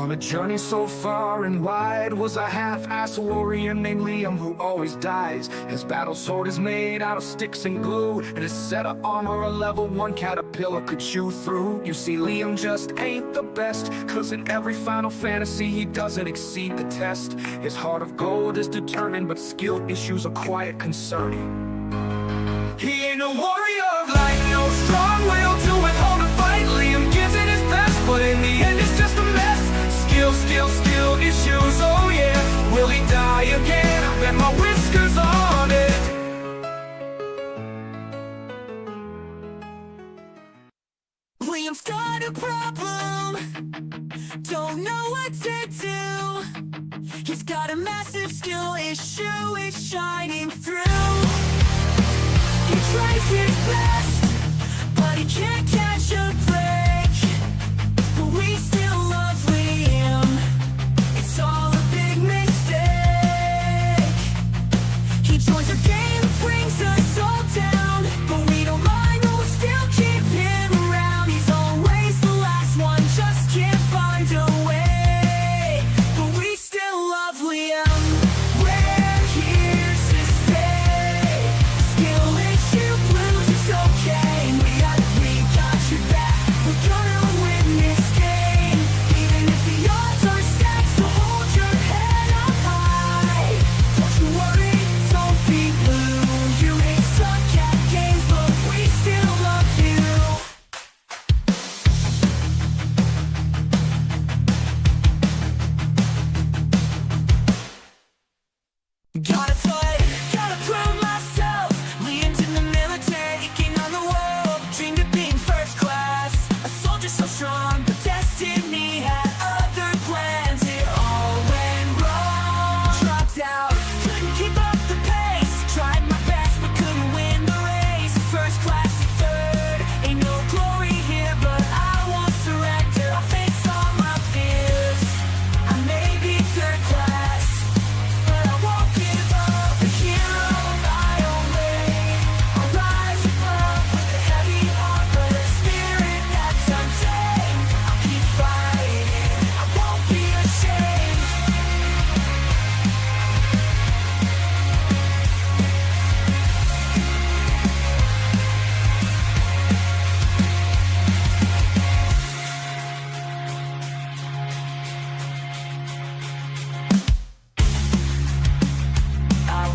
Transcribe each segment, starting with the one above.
On a journey so far and wide was a half-assed warrior named Liam who always dies. His battle sword is made out of sticks and glue, and his set of armor a level 1 caterpillar could chew through. You see, Liam just ain't the best, cause in every Final Fantasy he doesn't exceed the test. His heart of gold is determined, but skill issues are quiet concerning. He ain't a warrior of light, no strong will to withhold a fight. Liam gives it his best, but in the end it's just a mess. Skill issues, oh yeah. Will he die again? I bet my whiskers on it. Liam's got a problem, don't know what to do. He's got a massive skill issue, it's shining through. He tries his best, but he can't catch a break. But we still love Liam, it's all a big mistake. He joins our game, brings us all down, but we don't mind, we'll still keep him around. He's always the last one, just can't find a way. But we still love Liam, we're here to stay. Skill issue blues, it's okay. We got your back, we're gonna win this game. Even if the odds are stacked, so hold your head up high. Don't you worry, don't be blue. You may suck at games, but we still love you. Gotta fight, gotta prove myself. Liam's in the military, king on the world. Dreamed of being first class, a soldier so strong, but destiny had other plans. It all went wrong. Dropped out, couldn't keep up the pace. Tried my best, but couldn't win the race. First class to third, ain't no glory here, but I won't surrender. I'll face all my fears. I may be third class, but I won't give up. A hero in my own way. I'll rise above with a heavy heart, but a spirit that's untamed. I'll keep fighting, I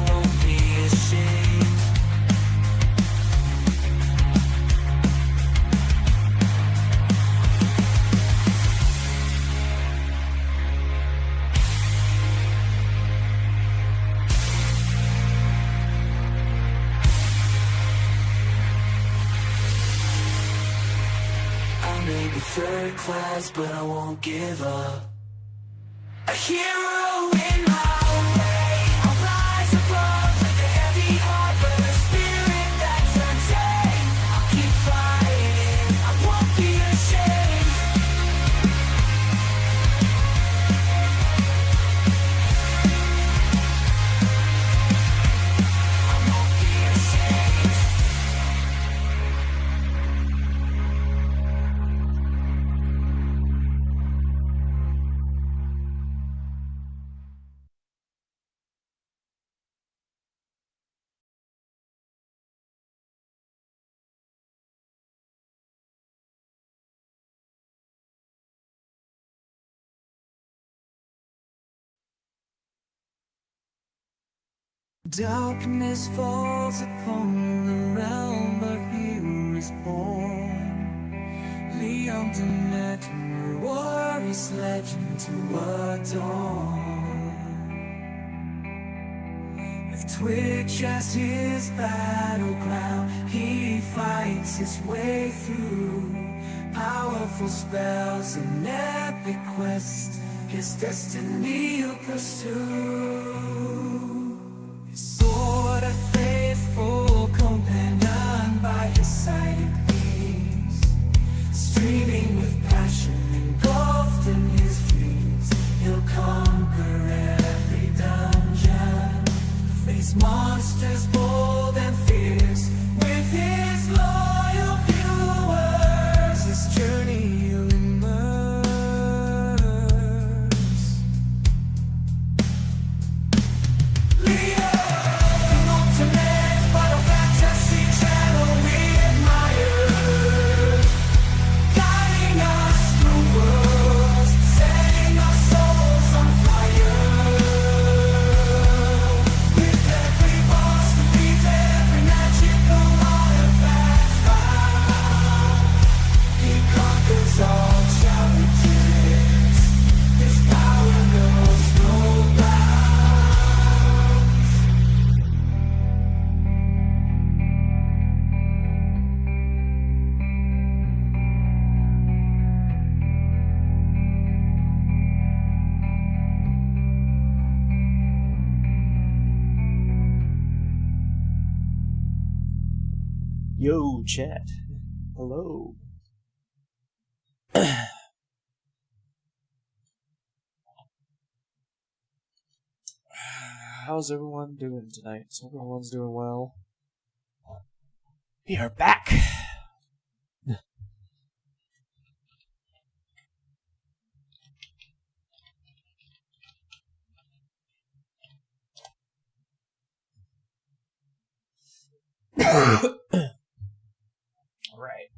won't be ashamed. I won't be ashamed. I may be third class, but I won't give up. A hero in my own way. I'll rise above with a heavy heart, but a spirit that's untamed. I'll keep fighting, I won't be ashamed. I won't be ashamed. Darkness falls upon the realm, a hero is born. Liam the Metal Warrior's legend to adorn. With Twitch as his battleground, he fights his way through powerful spells and epic quest. His destiny he'll pursue. Sword a faithful companion by his side it gleams, streaming with passion engulfed in his dreams. He'll conquer every dungeon, face monsters bold and fierce with his loyal viewers. His journey he'll immerse Yo, chat. Hello. How's everyone doing tonight? Hope everyone's doing well. We are back. Alright.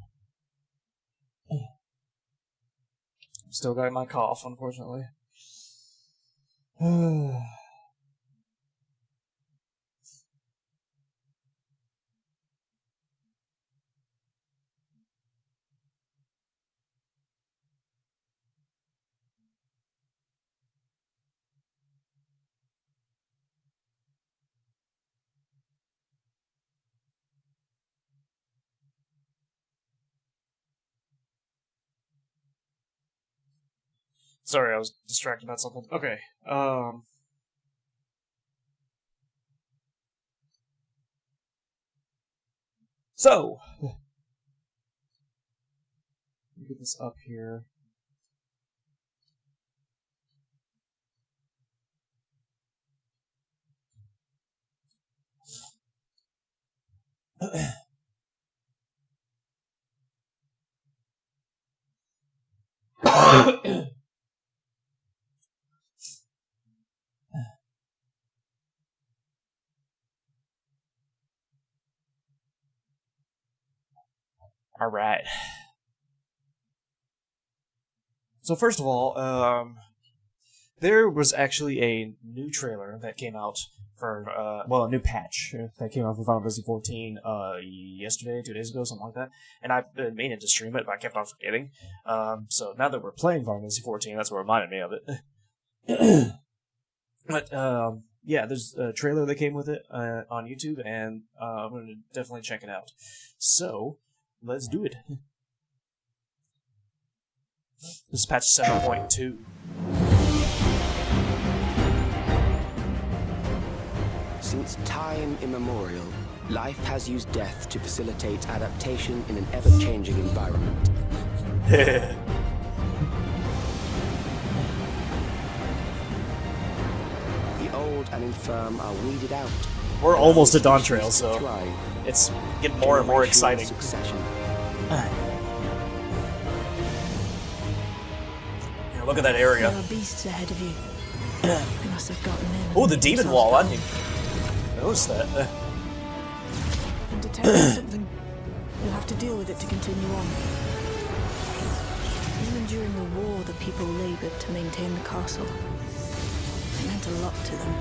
Still got my cough, unfortunately. Sorry, I was distracted about something. Okay, so, let me get this up here. Alright. So first of all, there was actually a new trailer that came out for, well, a new patch that came out for Final Fantasy 14 yesterday, 2 days ago, something like that. And I've been meaning to stream it, but I kept on forgetting. So now that we're playing Final Fantasy 14, that's what reminded me of it. But, yeah, there's a trailer that came with it on YouTube, and I'm going to definitely check it out. So, let's do it. This is patch 7.2. Since time immemorial, life has used death to facilitate adaptation in an ever-changing environment. The old and infirm are weeded out. We're almost at Dawn Trail, so Thrive. it's getting more and more exciting. Succession. Yeah, look at that area. There are beasts ahead of you. You must have gotten in. Oh, the demon wall! I didn't notice that. And detecting something, you'll have to deal with it to continue on. Even during the war, the people laboured to maintain the castle. It meant a lot to them.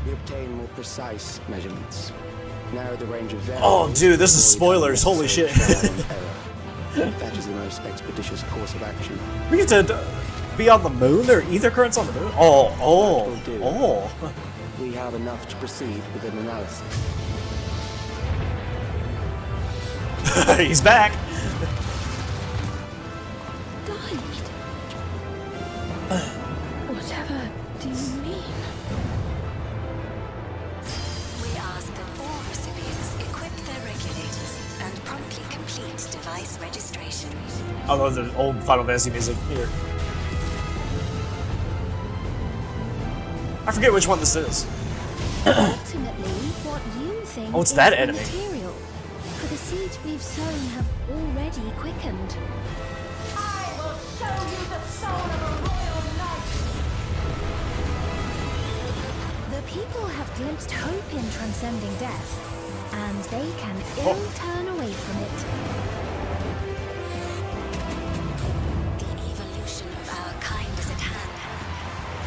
We obtain more precise measurements. Narrow the range of variables. Oh, dude, this is spoilers. Holy shit. That is the most expeditious course of action. We get to be on the moon? There are ether currents on the moon? Oh. We have enough to proceed with an analysis. He's back. Died? Whatever do you mean? We ask that all recipients equip their regulators and promptly complete device registration. I love the old Final Fantasy music here. I forget which one this is. Ultimately, what you think Oh, it's is that the enemy. material. For the seeds we've sown have already quickened. I will show you the soul of a royal knight! The people have glimpsed hope in transcending death, and they can ill turn away from it. The evolution of our kind is at hand.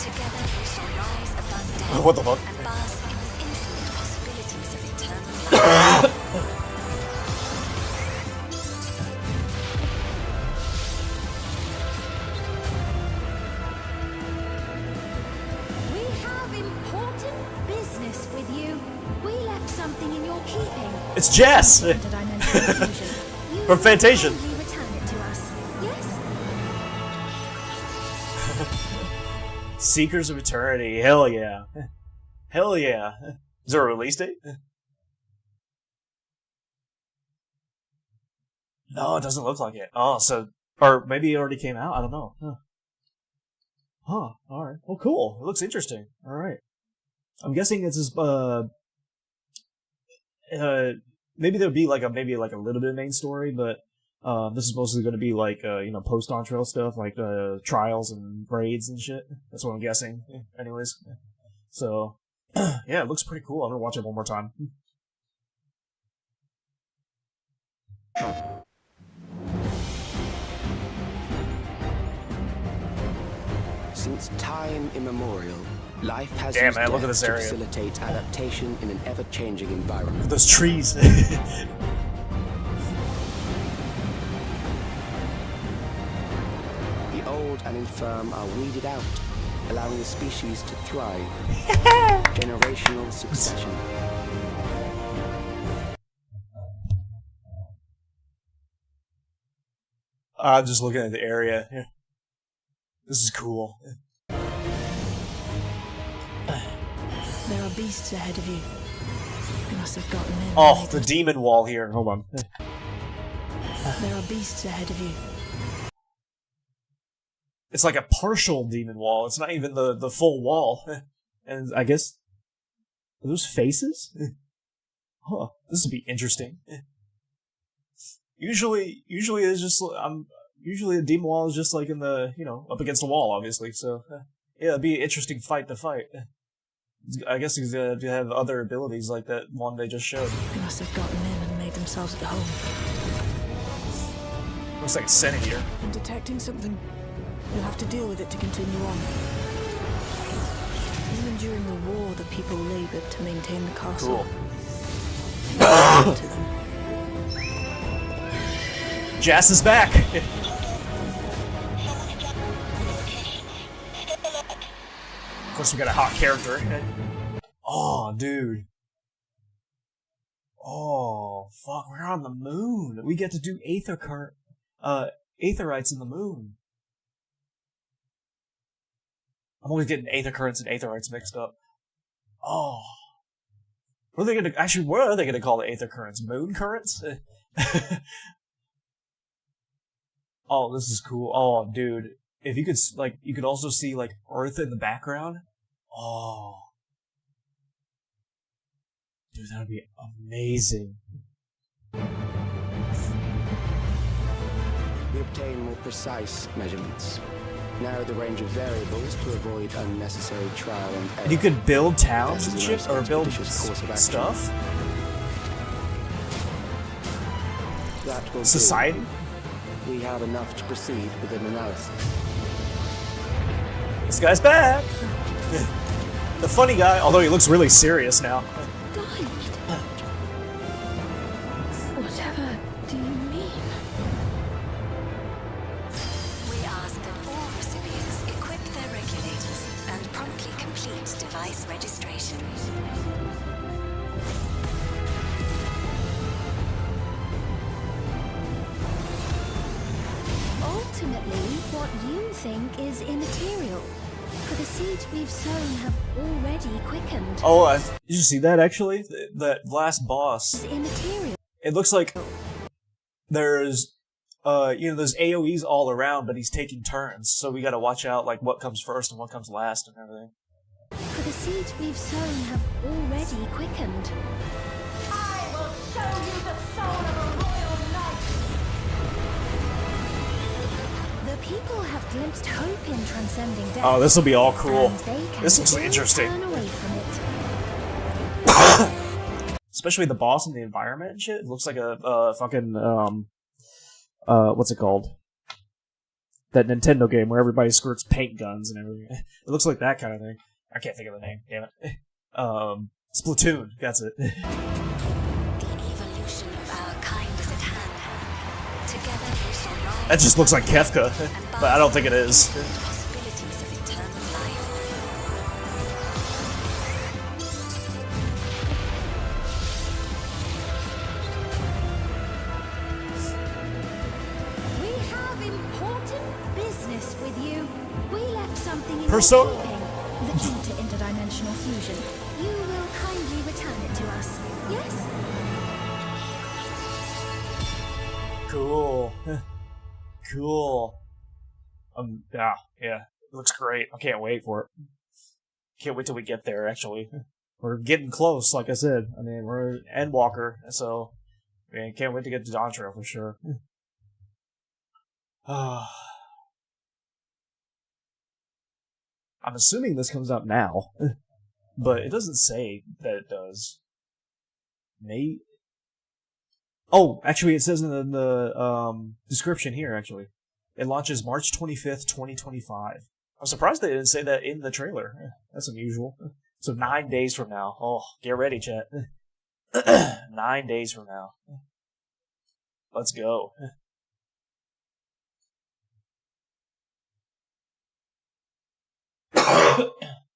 Together we shall rise above death What the fuck? and bask in the infinite possibilities of eternal life. We have important business with you. We left something in your keeping. It's Jess! Interdimensional fusion. You From Fantasia. Kindly return it to us. Yes? Seekers of Eternity. Hell yeah. Hell yeah. Is there a release date? No, it doesn't look like it. Oh, so... Or maybe it already came out? I don't know. Huh. Alright. Well, cool. It looks interesting. Alright. I'm guessing it's his, maybe there'll be like a little bit of main story, but this is mostly going to be like post on trail stuff, like trials and raids and shit. That's what I'm guessing. Anyways, so yeah, it looks pretty cool. I'm gonna watch it one more time. Since time immemorial, life has Damn, used man, look at death this to area. facilitate adaptation in an ever-changing environment. Those trees. The old and infirm are weeded out, allowing the species to thrive. Generational succession. I'm just looking at the area. Yeah. This is cool. There are beasts ahead of you. You must have gotten in. Oh, the demon wall here. Hold on. There are beasts ahead of you. It's like a partial demon wall. It's not even the full wall. And I guess... Are those faces? Huh. This would be interesting. Usually it's just... Usually a demon wall is just like in the, up against the wall, obviously. So, yeah, it'd be an interesting fight to fight. I guess he's gonna have other abilities like that one they just showed. They must have gotten in and made themselves at home. Looks like a Senate here. I'm detecting something. You'll have to deal with it to continue on. Even during the war, the people labored to maintain the castle. Cool. To them. Jas is back! Of course, we got a hot character. Oh, dude. Oh, fuck, we're on the moon. We get to do Aetherites in the moon. I'm always getting Aether Currents and Aetherites mixed up. Oh. What are they gonna, actually, what are they gonna call the Aether Currents? Moon Currents? Oh, this is cool. Oh, dude. If you could, you could also see, Earth in the background. Oh. Dude, that would be amazing. We obtain more precise measurements. Narrow the range of variables to avoid unnecessary trial and error. And you could build towns and That's the shit, most or build expeditious course of action. stuff. That will do. Society. We have enough to proceed with an analysis. This guy's back! The funny guy, although he looks really serious now. Guide. Whatever do you mean? We ask that all recipients equip their regulators and promptly complete device registration. Ultimately, what you think is immaterial. For the seeds we've sown have already quickened. Oh, did you see that actually? That last boss. It's immaterial. It looks like there's, there's AoEs all around, but he's taking turns, so we gotta watch out, what comes first and what comes last and everything. For the seeds we've sown have already quickened. I will show you the soul of a royal knight! The people have glimpsed hope in transcending death. Oh, this will be all cool. And they can This looks begin to interesting. turn away from it. Especially the boss and the environment and shit. It looks like a fucking, what's it called? That Nintendo game where everybody squirts paint guns and everything. It looks like that kind of thing. I can't think of the name, damn it. Splatoon, that's it. The evolution of our kind is at hand. Together we shall rise. That just looks like Kefka, but I don't think it is. The possibilities of eternal life. with you. We left something in Persona. your keeping. The key to interdimensional fusion. You will kindly return it to us, yes? Cool. Cool. Yeah. It looks great. I can't wait for it. Can't wait till we get there, actually. We're getting close, like I said. I mean, we're Endwalker, so man, can't wait to get to Dawn Trail for sure. I'm assuming this comes out now, but it doesn't say that it does. May. Oh, actually, it says in the description here. Actually, it launches March 25th, 2025. I'm surprised they didn't say that in the trailer. That's unusual. So 9 days from now. Oh, get ready, chat. 9 days from now. Let's go.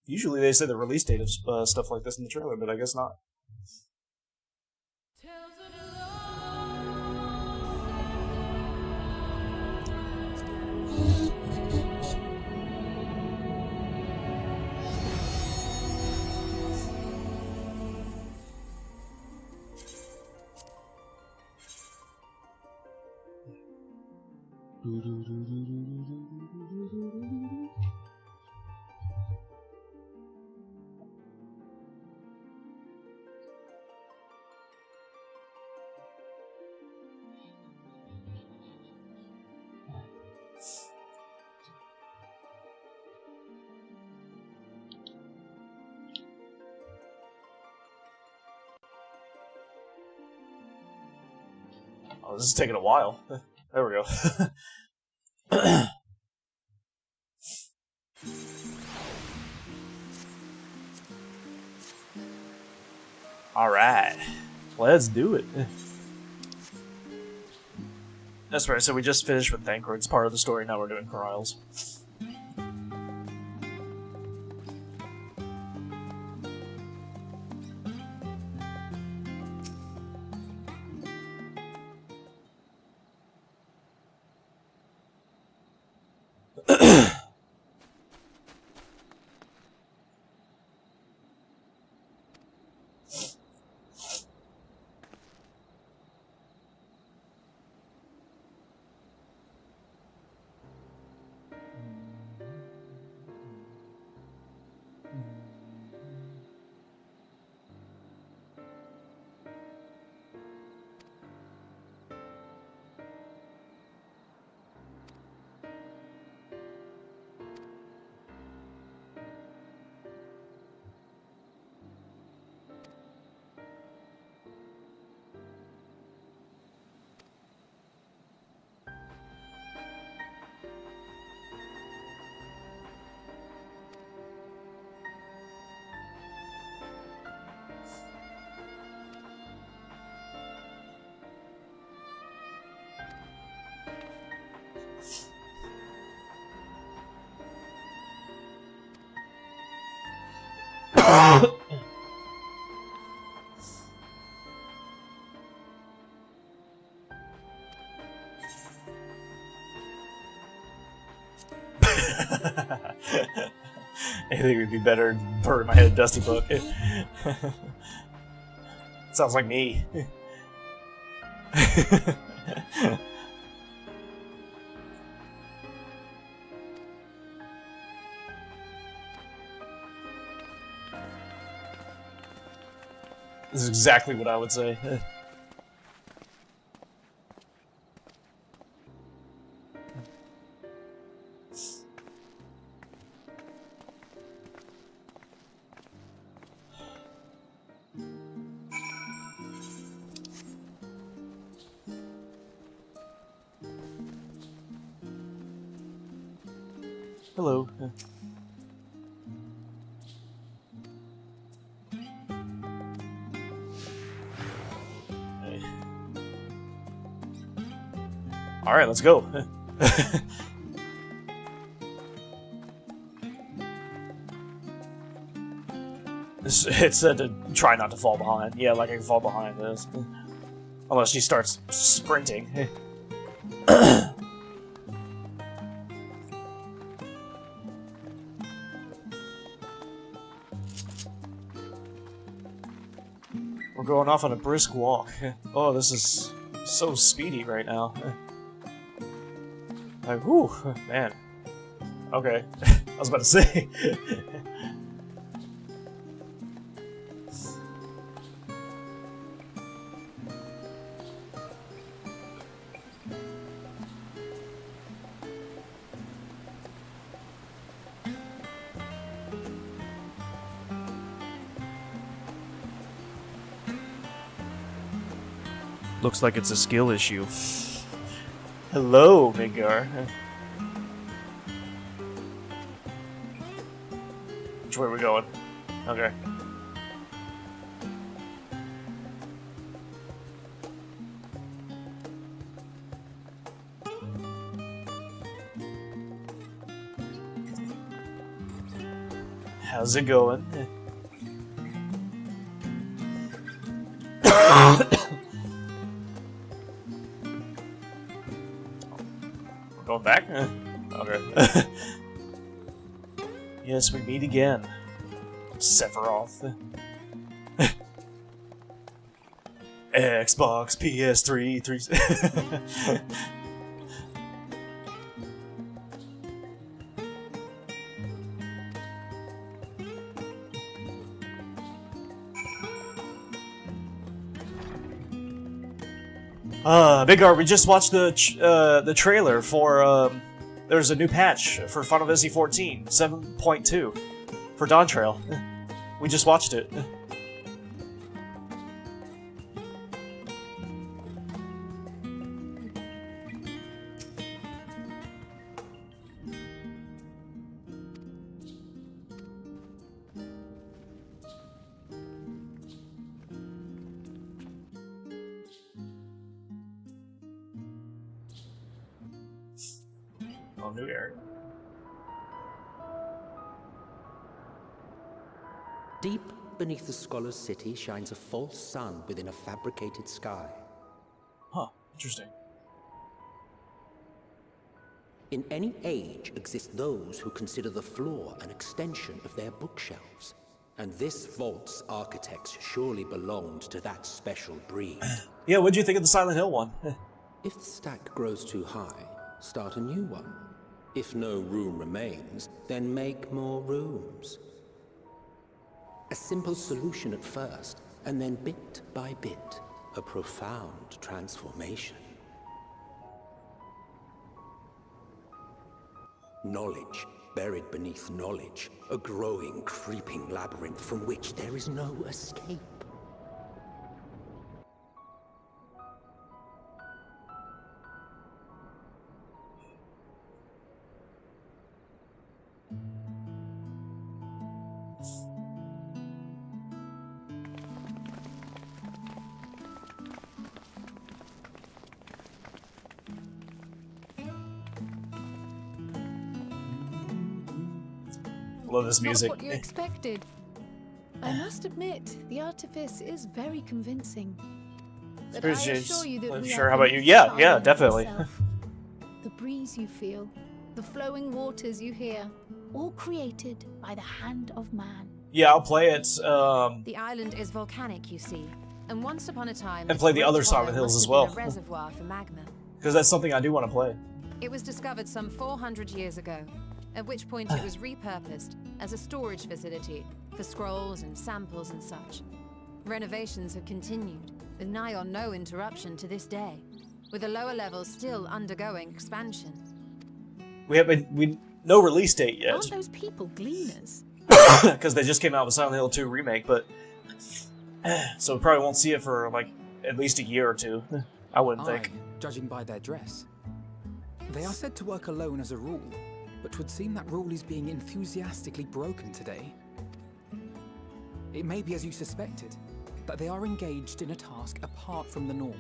Usually they say the release date of stuff like this in the trailer, but I guess not. Oh, this is taking a while. There we go. Alright. Let's do it. That's right, so we just finished with Thancred. It's part of the story, now we're doing Coriolis. I think it would be better to burn my head in Dusty Book. Sounds like me. This is exactly what I would say. Hello. Hey. All right, let's go. It said to try not to fall behind. Yeah, like I can fall behind this. Unless she starts sprinting. going off on a brisk walk. Oh, this is so speedy right now. Like, whew, man. Okay, I was about to say. Looks like it's a skill issue. Hello, Midgar. Which way are we going? Okay. How's it going? Going back? Okay. Yes, we meet again. Sephiroth. Xbox, PS3, 3... Biggar, we just watched the trailer for, there's a new patch for Final Fantasy 14, 7.2, for Dawn Trail. We just watched it. Oh, new area. Deep beneath the scholar's city shines a false sun within a fabricated sky. Huh, interesting. In any age exist those who consider the floor an extension of their bookshelves. And this vault's architects surely belonged to that special breed. Yeah, what'd you think of the Silent Hill one? If the stack grows too high, start a new one. If no room remains, then make more rooms. A simple solution at first, and then bit by bit, a profound transformation. Knowledge buried beneath knowledge, a growing, creeping labyrinth from which there is no escape. Love this music. Not what you expected. I must admit, the artifice is very convincing. But I assure you that I'm we sure. are How about you? beneath Yeah, time yeah, definitely. itself. The breeze you feel, the flowing waters you hear, all created by the hand of man. Yeah, I'll play it. The island is volcanic, you see, and once upon a time, And play the this other great Silent hollow Hills must as have well. been a reservoir for magma. Because that's something I do want to play. It was discovered some 400 years ago, at which point it was repurposed as a storage facility for scrolls and samples and such. Renovations have continued, with nigh on no interruption to this day, with the lower levels still undergoing expansion. We no release date yet. Aren't those people gleaners? Because they just came out with Silent Hill 2 remake, but so we probably won't see it for like at least a year or two. I wouldn't think. Judging by their dress. They are said to work alone as a rule, but 'twould seem that rule is being enthusiastically broken today. It may be as you suspected, that they are engaged in a task apart from the norm.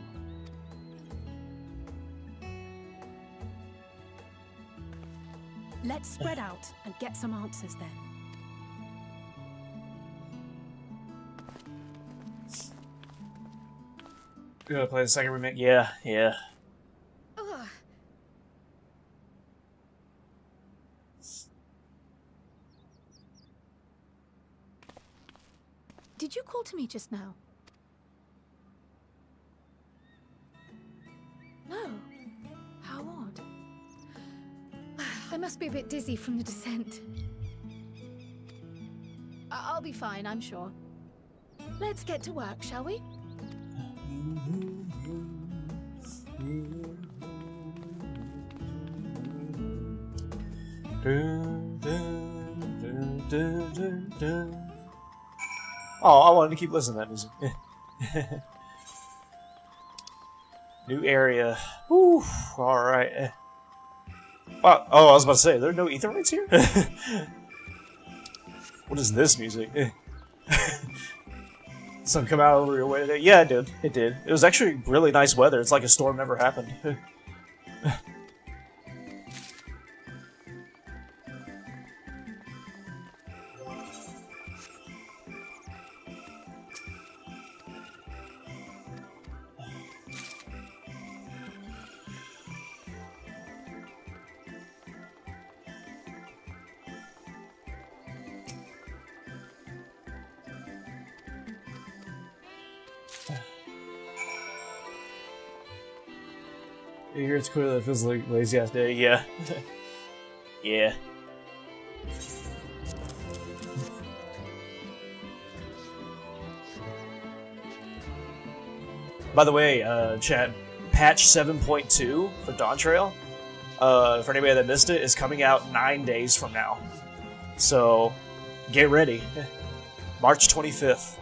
Let's spread out and get some answers then. You gonna play the second remake? Yeah, yeah. Ugh. Did you call to me just now? must be a bit dizzy from the descent. I'll be fine, I'm sure. Let's get to work, shall we? Oh, I wanted to keep listening to that music. New area. Whew, alright. Oh, I was about to say, there are no ether rights here? What is this music? Sun come out over your way today? Yeah, it did. It did. It was actually really nice weather. It's like a storm never happened. Here it's clear that it feels like lazy ass day. Yeah. Yeah. By the way, chat, patch 7.2 for Dawn Trail, for anybody that missed it, is coming out 9 days from now. So, get ready. March 25th.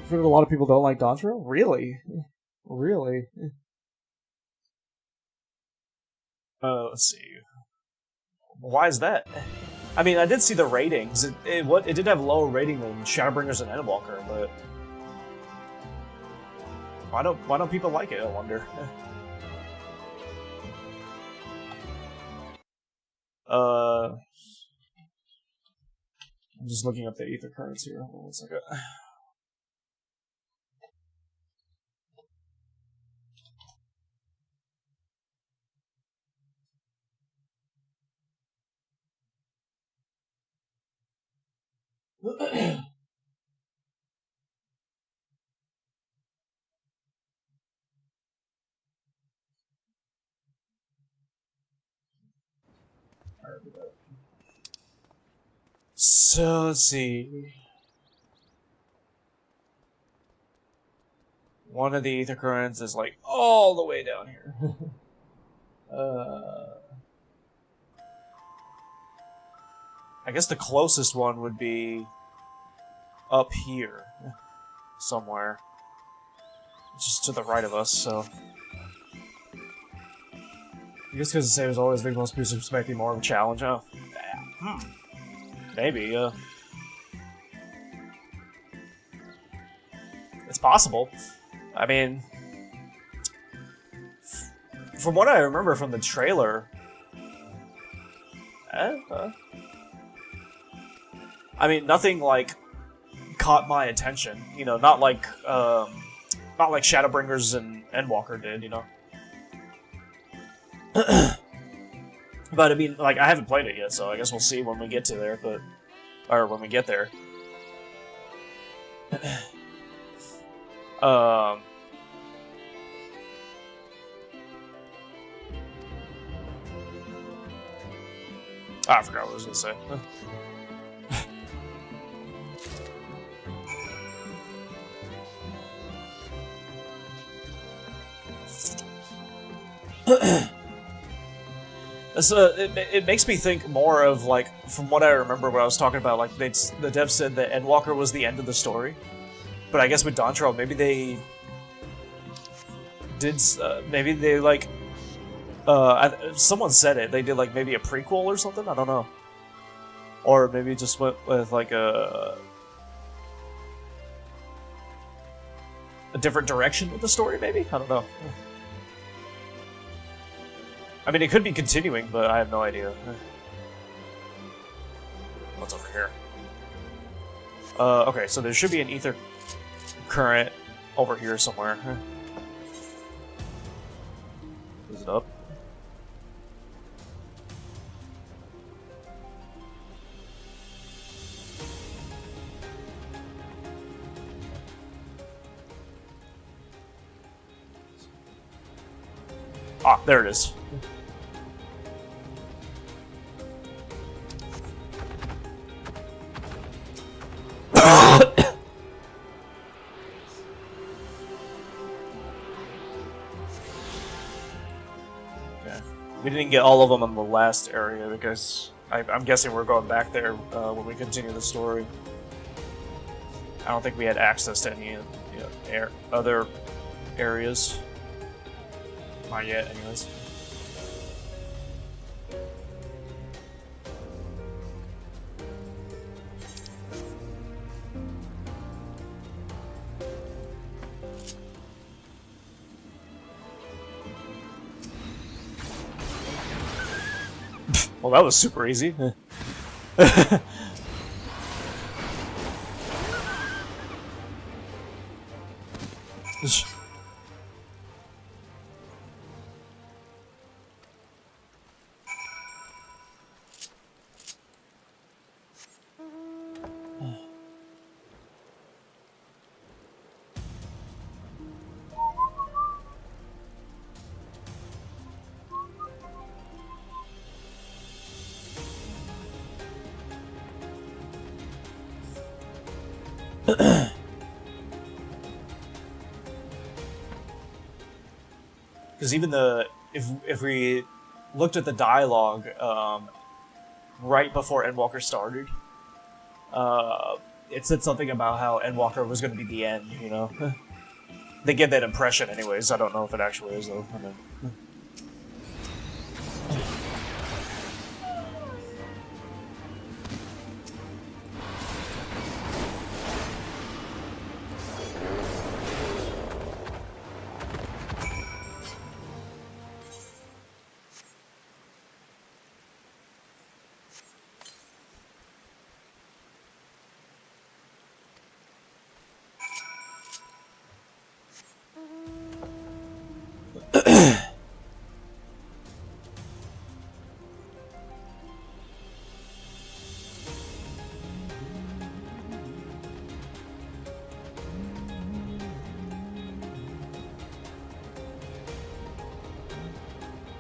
I've heard a lot of people don't like Dawn Trail? Really? Really? Let's see. Why is that? I mean, I did see the ratings. It did have lower rating than Shadowbringers and Endwalker, but why don't people like it? I wonder. I'm just looking up the ether cards here. Hold on 1 second. So, let's see. One of the ether currents is like all the way down here. I guess the closest one would be up here somewhere. Just to the right of us, so. I guess because the same as always, I think most people are expecting more of a challenge, huh? Maybe, it's possible. I mean, from what I remember from the trailer, I mean, nothing like caught my attention. You know, not like Shadowbringers and Endwalker did. You know. But I mean, like, I haven't played it yet, so I guess we'll see when we get to there. Or when we get there. I forgot what I was gonna say. So it makes me think more of, like, from what I remember when I was talking about, like, the dev said that Endwalker was the end of the story. But I guess with Dawn Trail, maybe they did, maybe they, like, someone said it, they did, like, maybe a prequel or something? I don't know. Or maybe just went with, like, a different direction with the story, maybe? I don't know. I mean, it could be continuing, but I have no idea. What's over here? Okay, so there should be an ether current over here somewhere. Is it up? Ah, there it is. We didn't get all of them in the last area because I'm guessing we're going back there when we continue the story. I don't think we had access to any other areas. Not yet, anyways. Well, that was super easy. Because even if we looked at the dialogue right before Endwalker started, it said something about how Endwalker was going to be the end. You know, they get that impression, anyways. I don't know if it actually is though. I mean,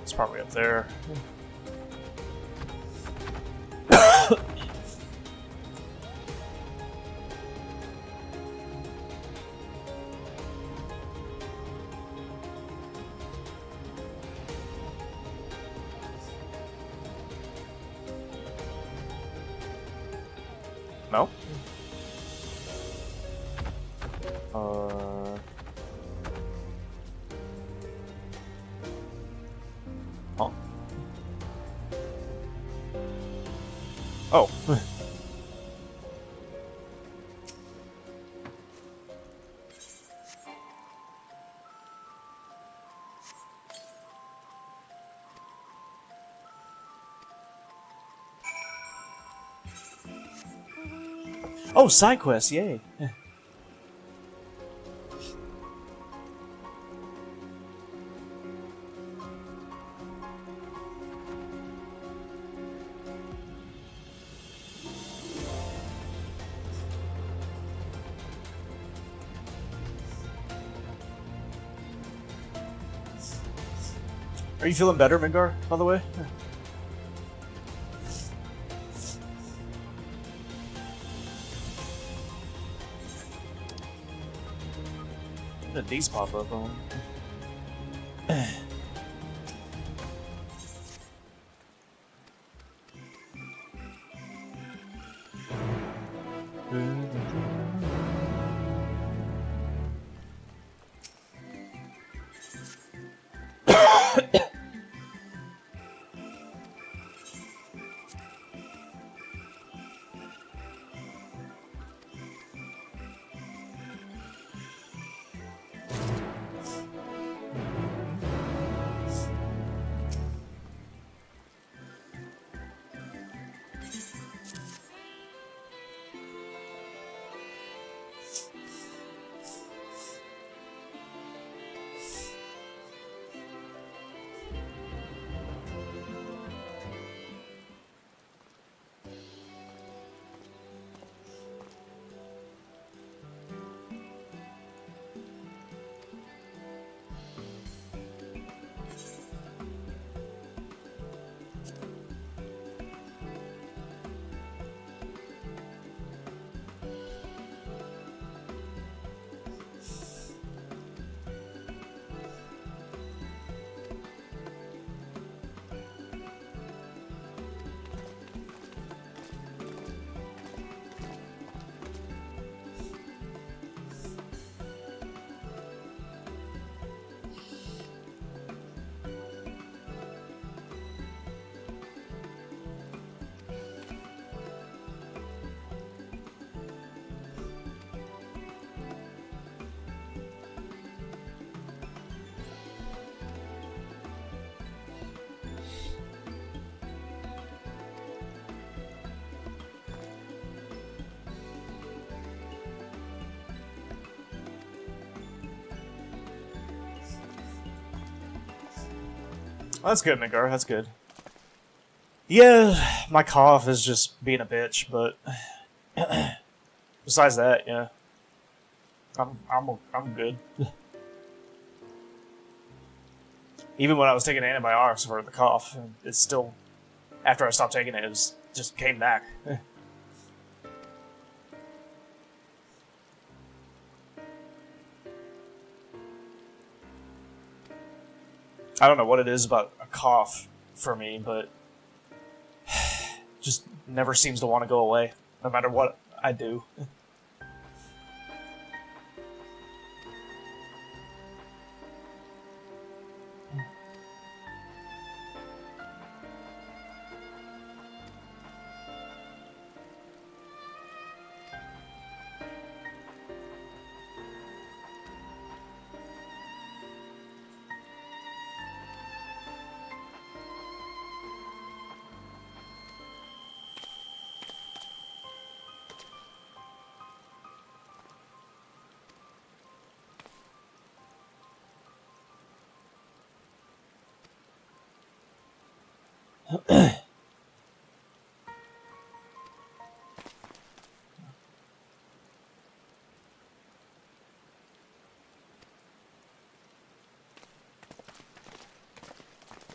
it's probably up there. No? Oh. Oh. Oh, side quest, yay. Are you feeling better, Mingar, by the way? When did these pop up on? Well, that's good, Midgar. That's good. Yeah, my cough is just being a bitch, but besides that, yeah, I'm good. Even when I was taking antibiotics for the cough, it's still, after I stopped taking it, it was, just came back. I don't know what it is about a cough for me, but just never seems to want to go away, no matter what I do.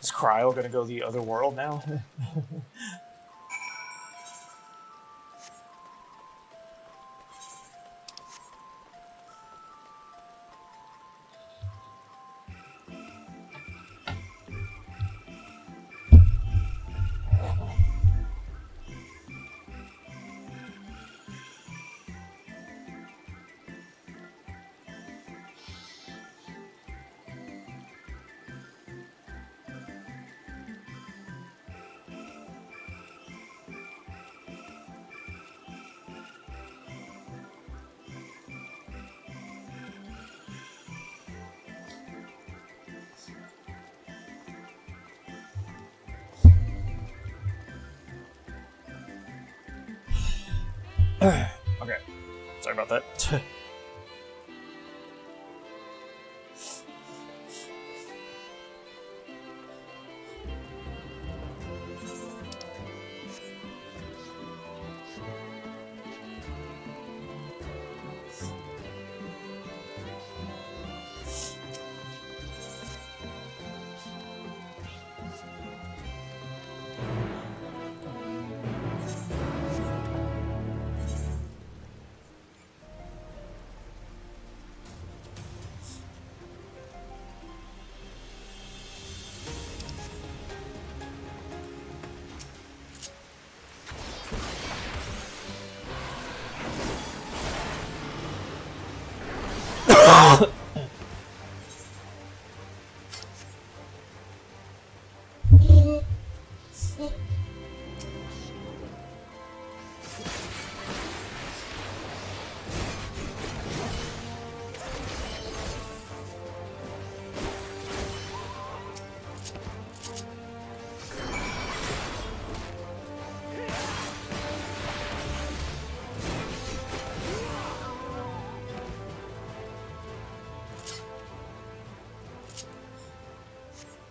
Is Cryo gonna go the other world now? Okay, sorry about that.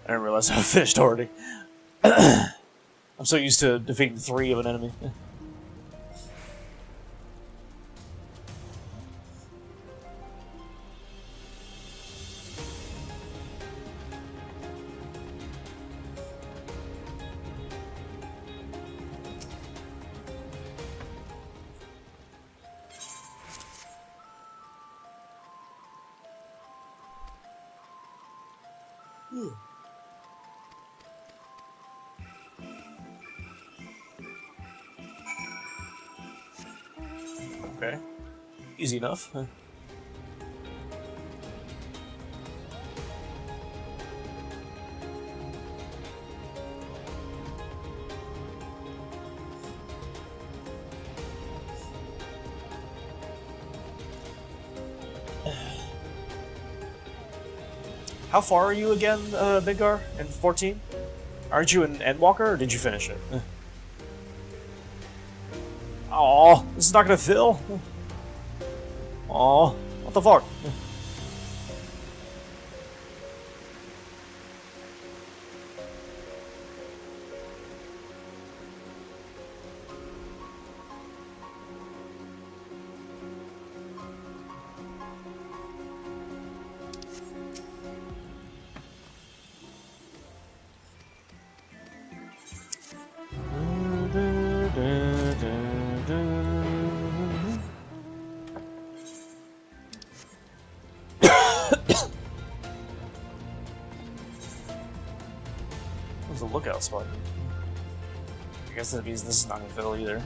I didn't realize I finished already. I'm so used to defeating 3 of an enemy. Okay. Easy enough. How far are you again, Midgar, in 14? Aren't you an Endwalker, or did you finish it? Aw, this is not gonna fill. Aw, what the fuck? There's a lookout spot. I guess that means this is not gonna fill either.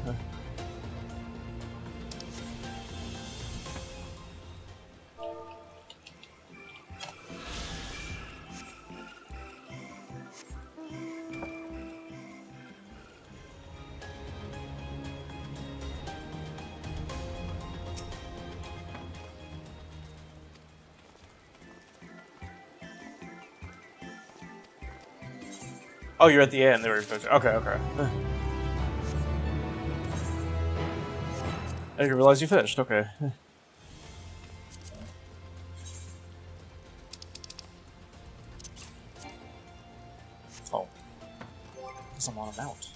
Oh, you're at the end. There were okay, okay. I didn't realize you finished. Okay. Oh, guess I'm on a mount.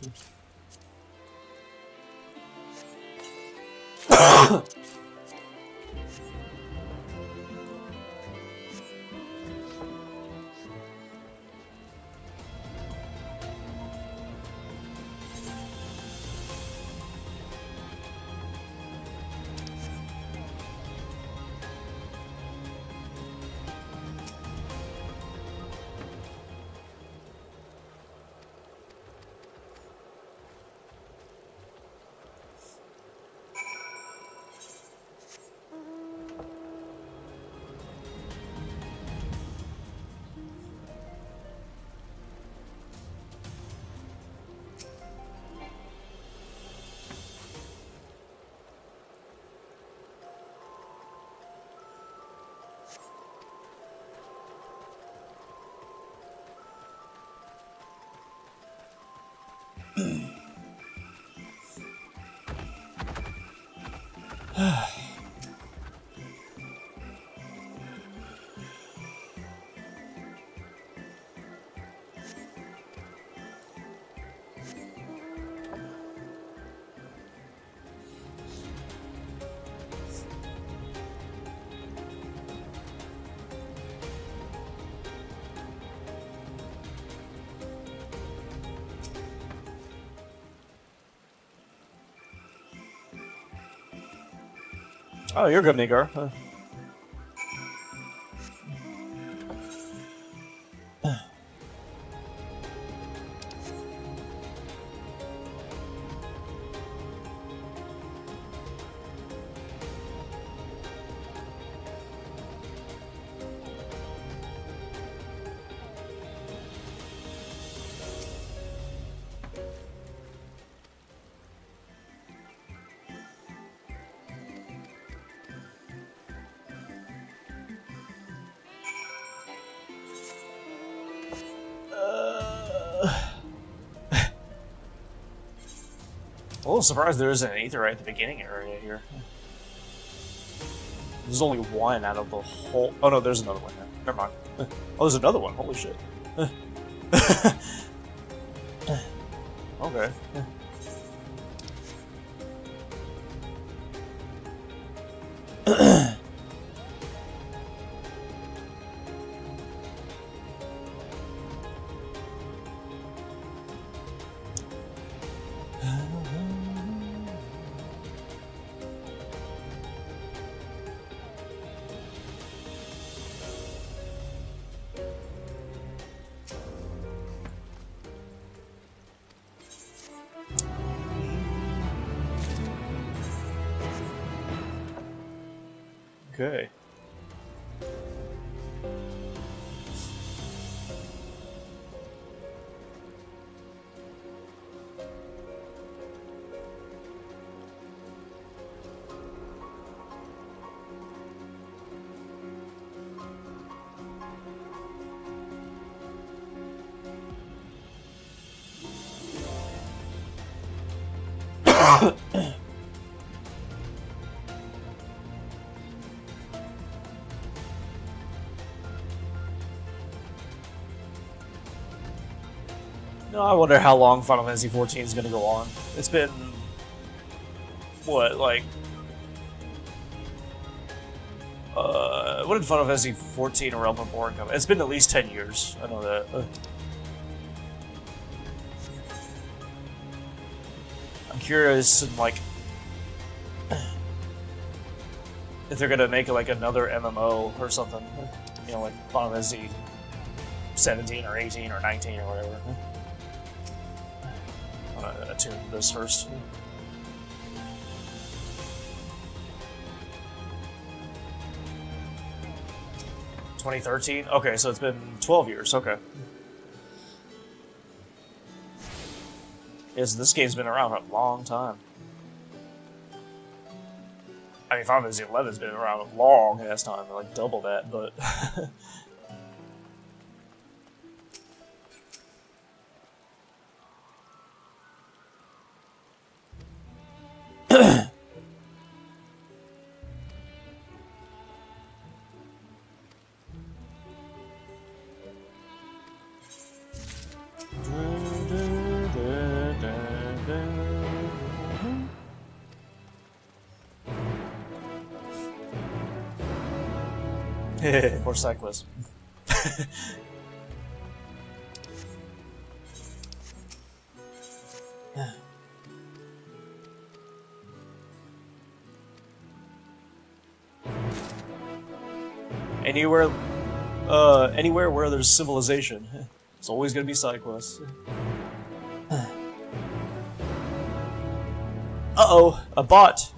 Oh, you're good, Nigar. A little surprised there isn't an aetherite at the beginning area here. There's only one out of the whole. Oh no, there's another one here. Never mind. Oh, there's another one. Holy shit. Okay. Okay. No, I wonder how long Final Fantasy XIV is going to go on. It's been, what, like, when did Final Fantasy XIV or Realm Reborn come? It's been at least 10 years. I know that. I'm curious, and like, if they're gonna make like another MMO or something. You know, like Final Fantasy 17 or 18 or 19 or whatever. tune this first. 2013? Okay, so it's been 12 years, okay. Yes, this game's been around a long time. I mean, Final Fantasy XI's been around a long ass time, like double that, but... More side quests. Anywhere where there's civilization, it's always gonna be side quests. Uh-oh, a bot.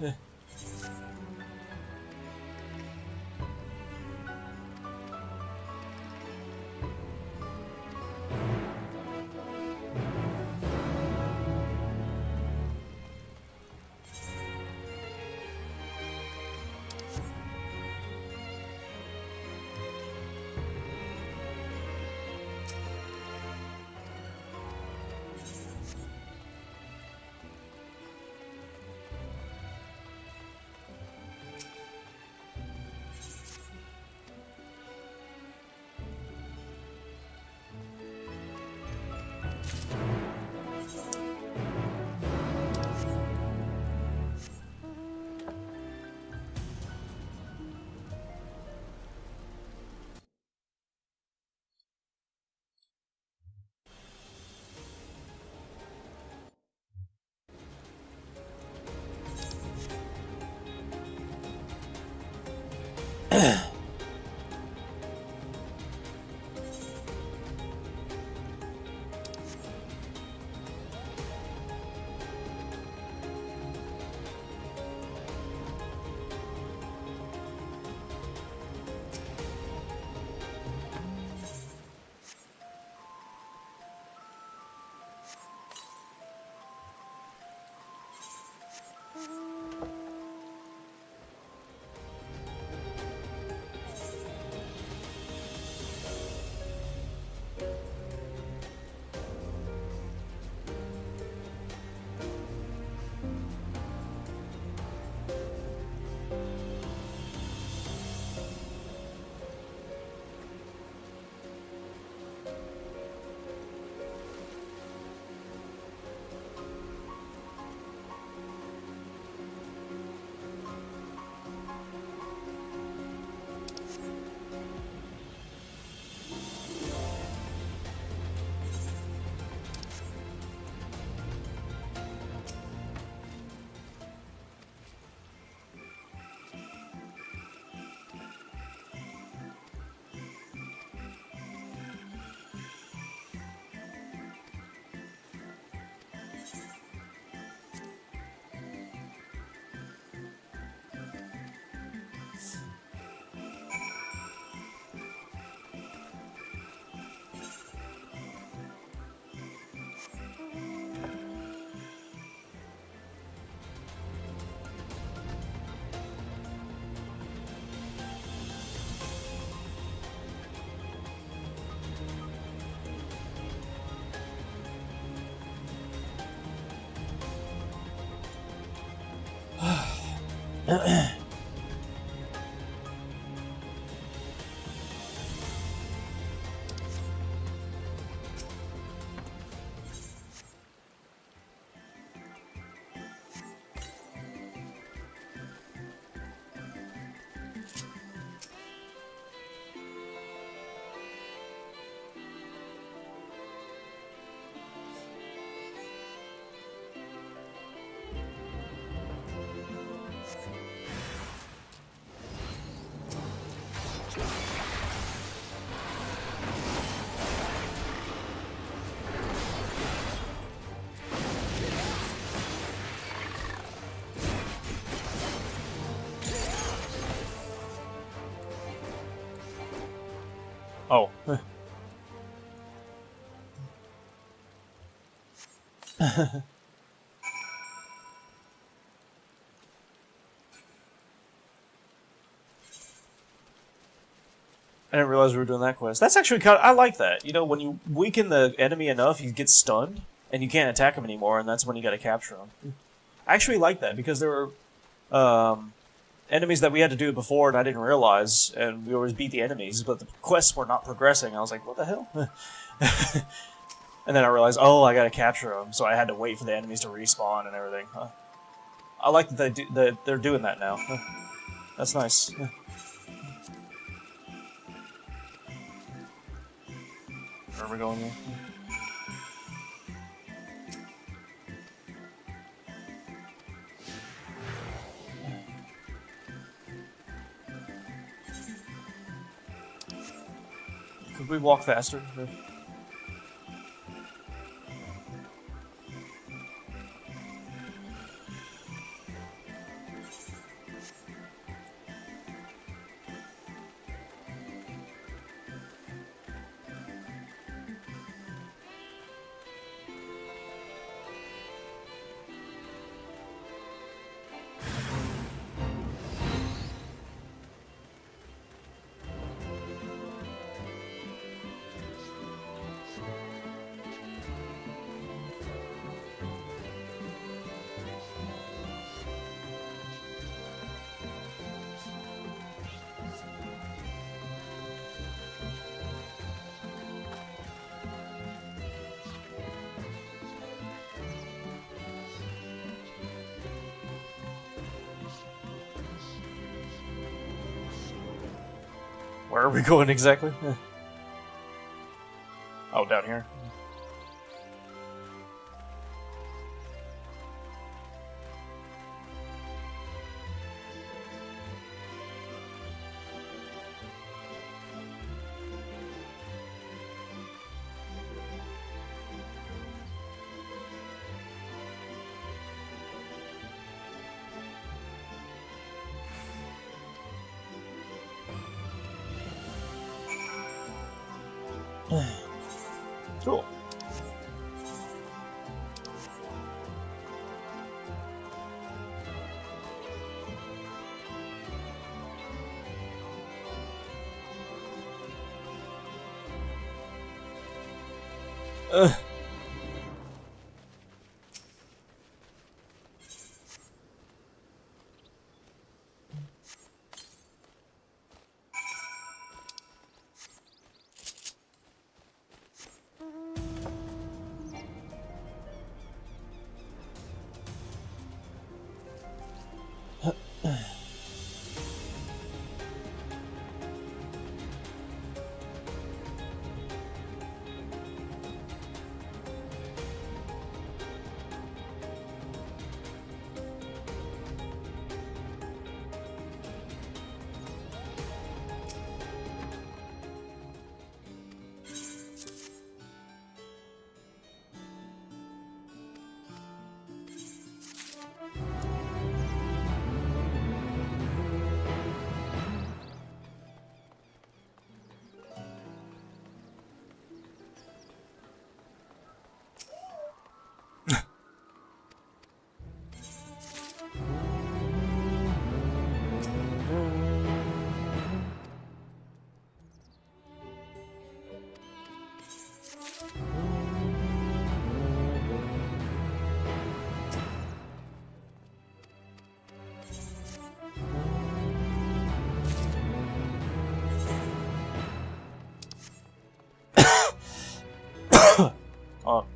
Oh. I didn't realize we were doing that quest. That's actually kind of... I like that. You know, when you weaken the enemy enough, he gets stunned, and you can't attack him anymore, and that's when you gotta capture him. I actually like that, because there were enemies that we had to do before, and I didn't realize, and we always beat the enemies, but the quests were not progressing. I was like, what the hell? And then I realized, oh, I gotta capture them, so I had to wait for the enemies to respawn and everything. I like that they're doing that now. That's nice. Where are we going here? Could we walk faster? Where are we going exactly? Oh, down here. Cool.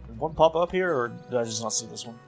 Did one pop up here, or did I just not see this one?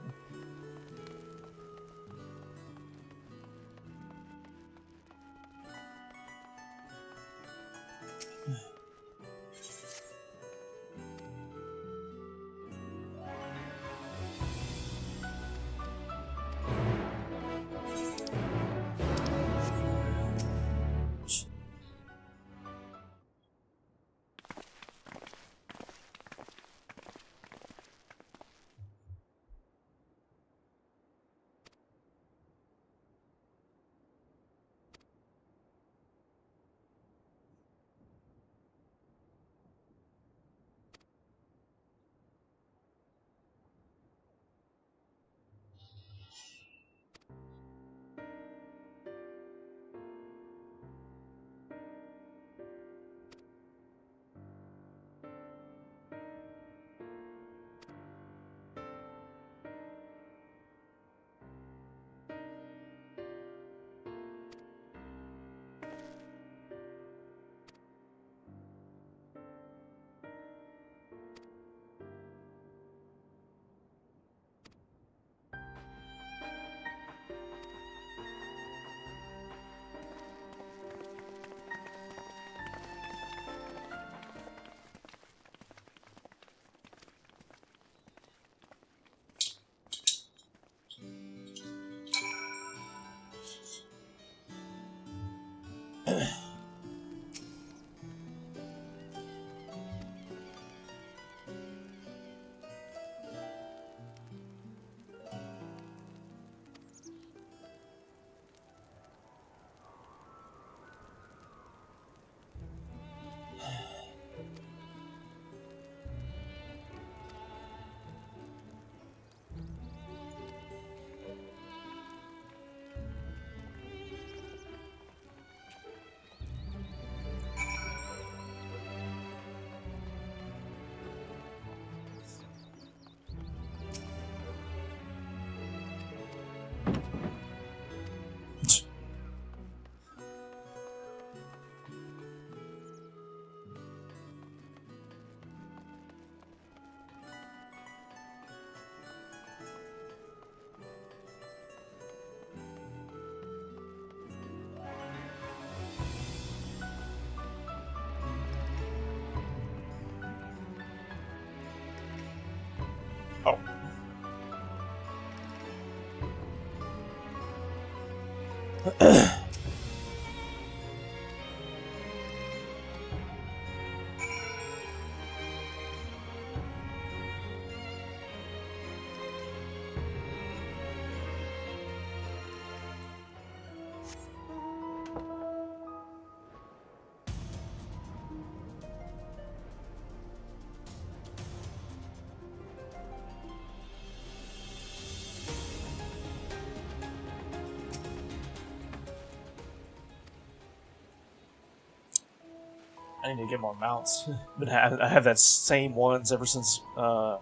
I need to get more mounts. But I have that same ones ever since A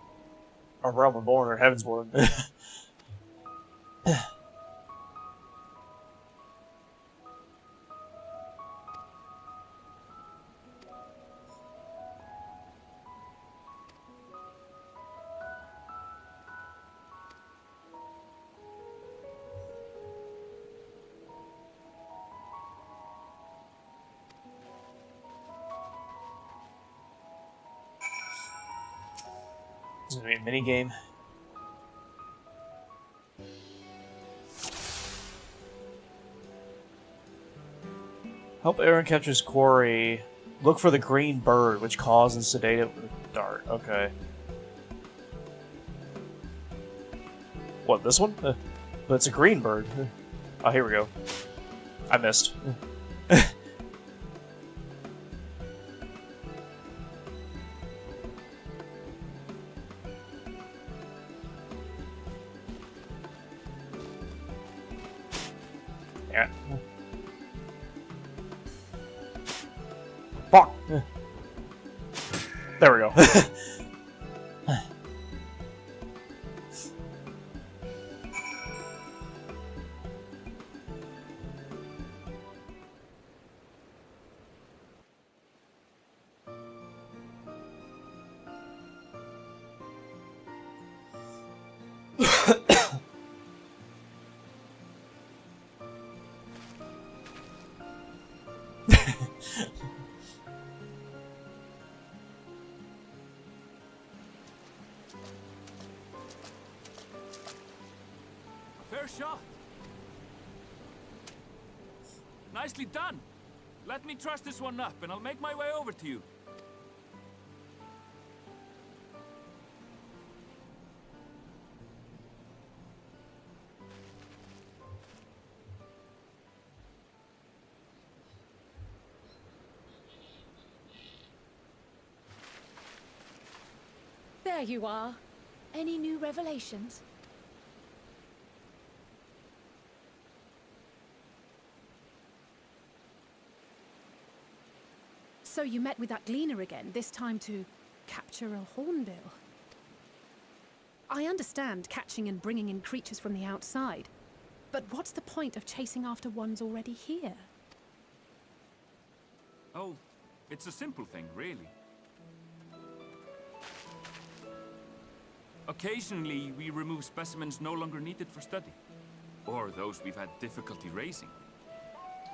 Realm Reborn or Heavensborn. It's gonna be a mini game. Help Aaron captures quarry. Look for the green bird, which calls and sedate it with a dart. Okay. What, this one? But it's a green bird. Oh, here we go. I missed. Yeah. Fuck! There we go. Fair shot. Nicely done. Let me truss this one up and I'll make my way over to you. There you are. Any new revelations? So you met with that gleaner again, this time to capture a hornbill. I understand catching and bringing in creatures from the outside, but what's the point of chasing after ones already here? Oh, it's a simple thing, really. Occasionally, we remove specimens no longer needed for study, or those we've had difficulty raising.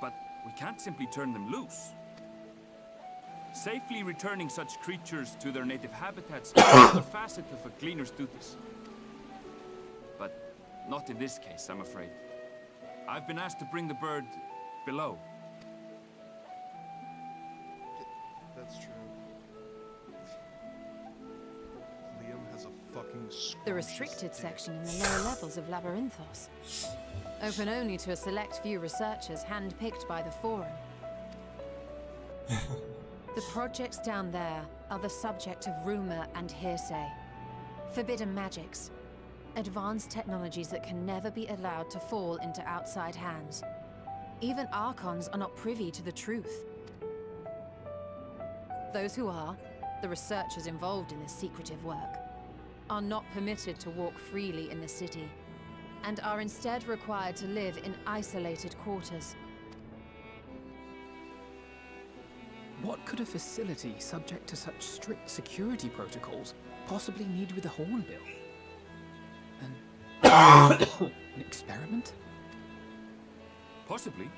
But we can't simply turn them loose. Safely returning such creatures to their native habitats is another facet of a gleaner's duties. But not in this case, I'm afraid. I've been asked to bring the bird below. That's true. Liam has a fucking The restricted section in the lower levels of Labyrinthos. Open only to a select few researchers hand-picked by the Forum. The projects down there are the subject of rumor and hearsay. Forbidden magics. Advanced technologies that can never be allowed to fall into outside hands. Even Archons are not privy to the truth. Those who are, the researchers involved in this secretive work, are not permitted to walk freely in the city, and are instead required to live in isolated quarters. What could a facility subject to such strict security protocols possibly need with a hornbill? An experiment? Possibly.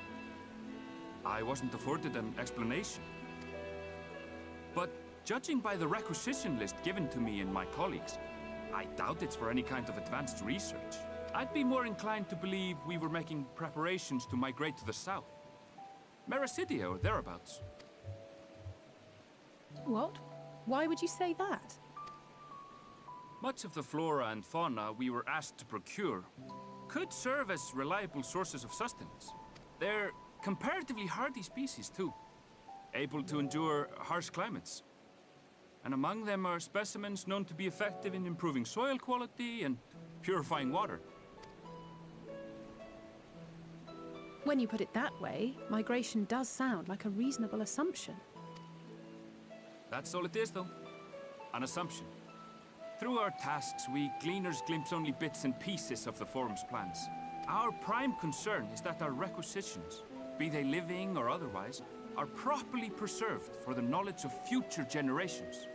I wasn't afforded an explanation. But judging by the requisition list given to me and my colleagues, I doubt it's for any kind of advanced research. I'd be more inclined to believe we were making preparations to migrate to the south. Mericidia or thereabouts. What? Why would you say that? Much of the flora and fauna we were asked to procure could serve as reliable sources of sustenance. They're comparatively hardy species too, able to endure harsh climates. And among them are specimens known to be effective in improving soil quality and purifying water. When you put it that way, migration does sound like a reasonable assumption. That's all it is, though. An assumption. Through our tasks, we gleaners glimpse only bits and pieces of the forum's plans. Our prime concern is that our requisitions, be they living or otherwise, are properly preserved for the knowledge of future generations.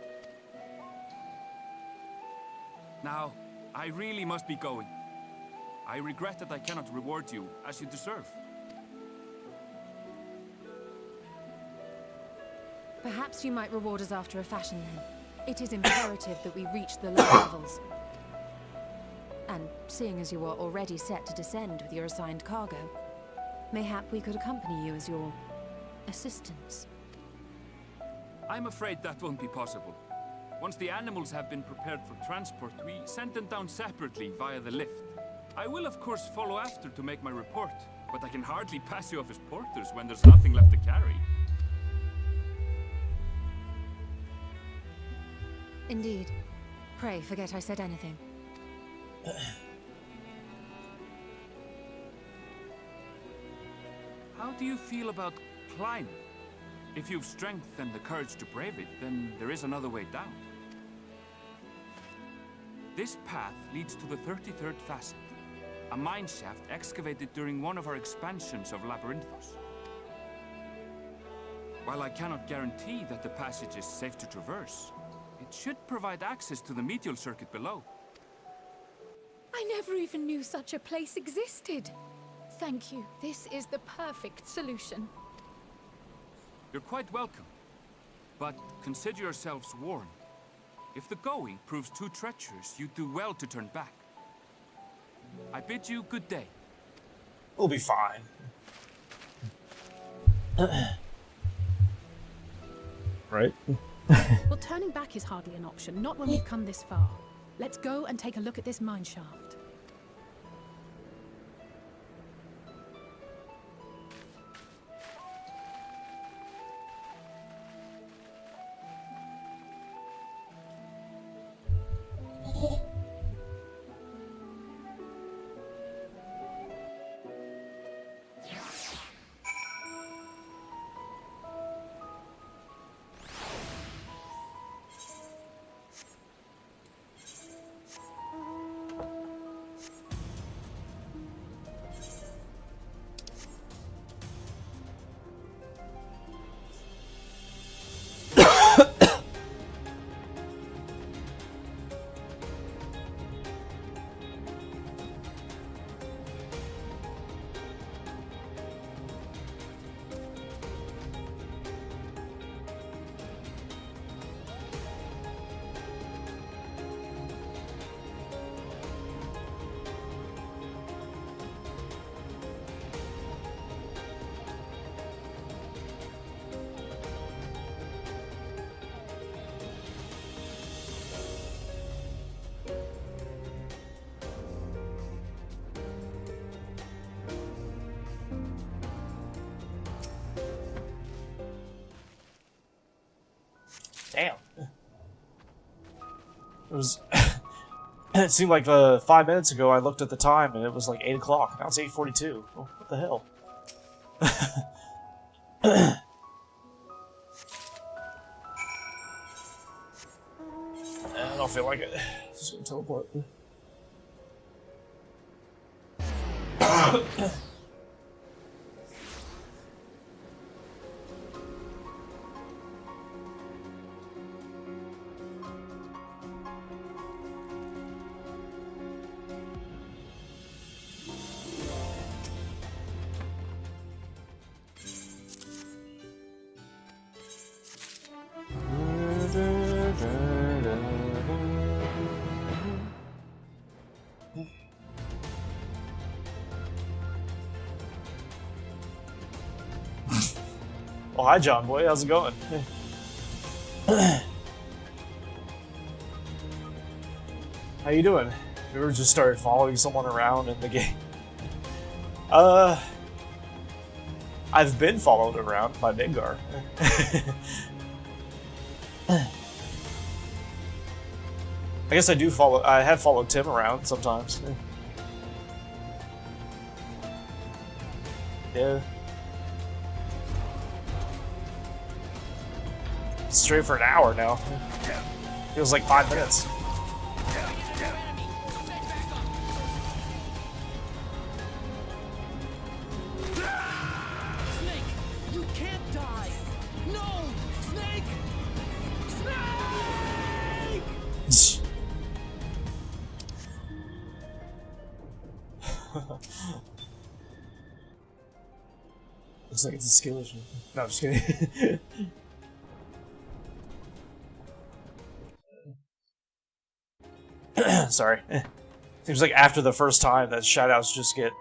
Now, I really must be going. I regret that I cannot reward you as you deserve. Perhaps you might reward us after a fashion then. It is imperative that we reach the lower levels. And seeing as you are already set to descend with your assigned cargo, mayhap we could accompany you as your assistants. I'm afraid that won't be possible. Once the animals have been prepared for transport, we send them down separately via the lift. I will of course follow after to make my report, but I can hardly pass you off as porters when there's nothing left to carry. Indeed. Pray forget I said anything. How do you feel about climbing? If you've strength and the courage to brave it, then there is another way down. This path leads to the 33rd facet, a mine shaft excavated during one of our expansions of Labyrinthos. While I cannot guarantee that the passage is safe to traverse, it should provide access to the medial circuit below. I never even knew such a place existed. Thank you. This is the perfect solution. You're quite welcome, but consider yourselves warned. If the going proves too treacherous, you do well to turn back. I bid you good day. We'll be fine. Right? Well, turning back is hardly an option, not when we've come this far. Let's go and take a look at this mine shaft. Damn. It was. It seemed like 5 minutes ago I looked at the time and it was like 8 o'clock. Now it's 8:42. Oh, what the hell? I don't feel like it. Just gonna teleport. hi, John Boy. How's it going? How you doing? You ever just started following someone around in the game? I've been followed around by Midgar. I guess I do follow. I have followed Tim around sometimes. Yeah. Straight for an hour now. Feels like 5 minutes. Looks like it's a skill issue. No, I'm just kidding. Sorry. Seems like after the first time that shoutouts just get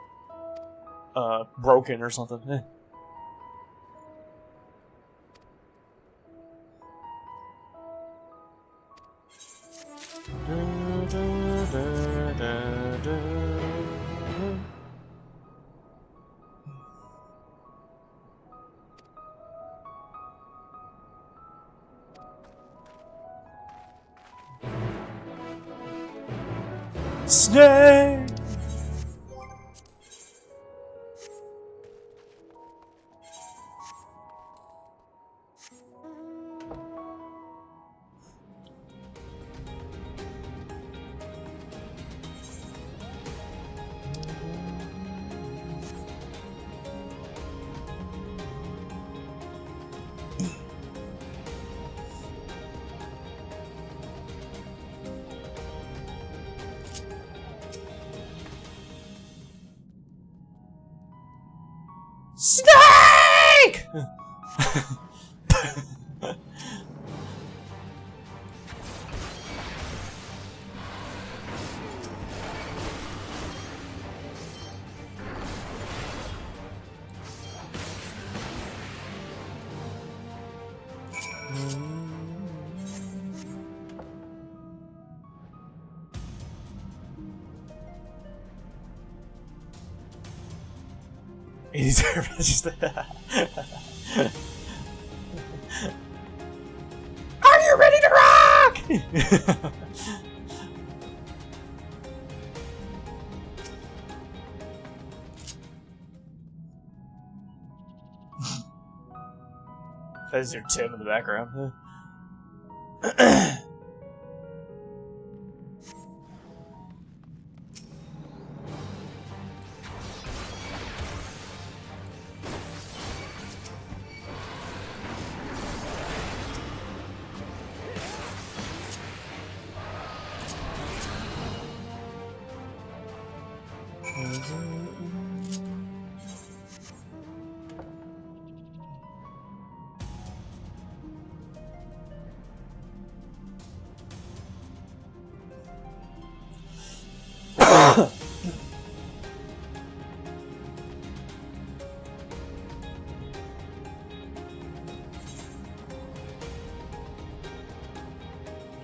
broken or something. Snake! Snake! He's just Are you ready to rock? That's your Tim in the background.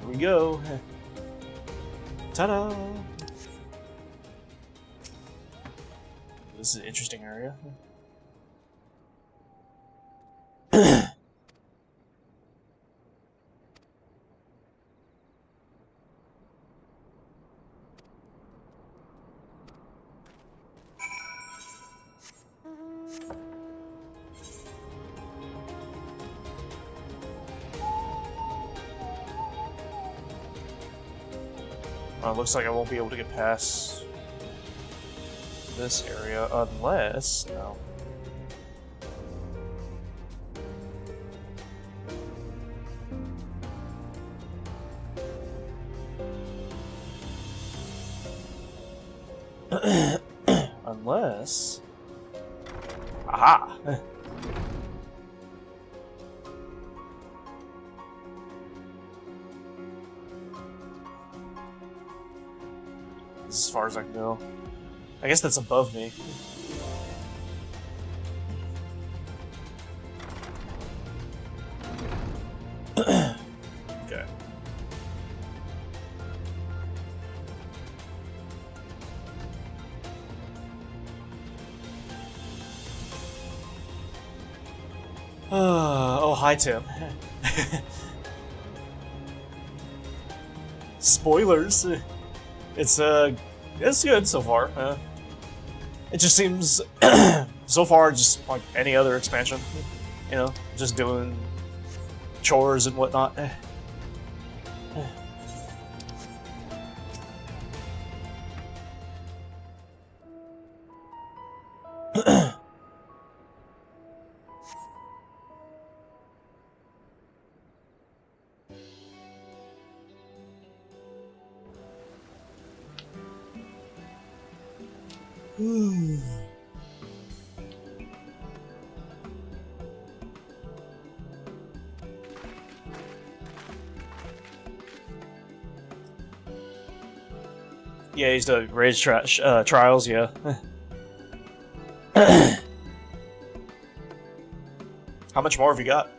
Here we go. Ta-da! This is an interesting area. Looks like I won't be able to get past this area unless... no. Unless... aha! This is as far as I can go. I guess that's above me. Oh, hi, Tim. Spoilers. It's good so far. It just seems so far just like any other expansion, you know, just doing chores and whatnot. Yeah, he's the rage trials, yeah. How much more have you got?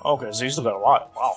Okay, so you still got a lot. Wow.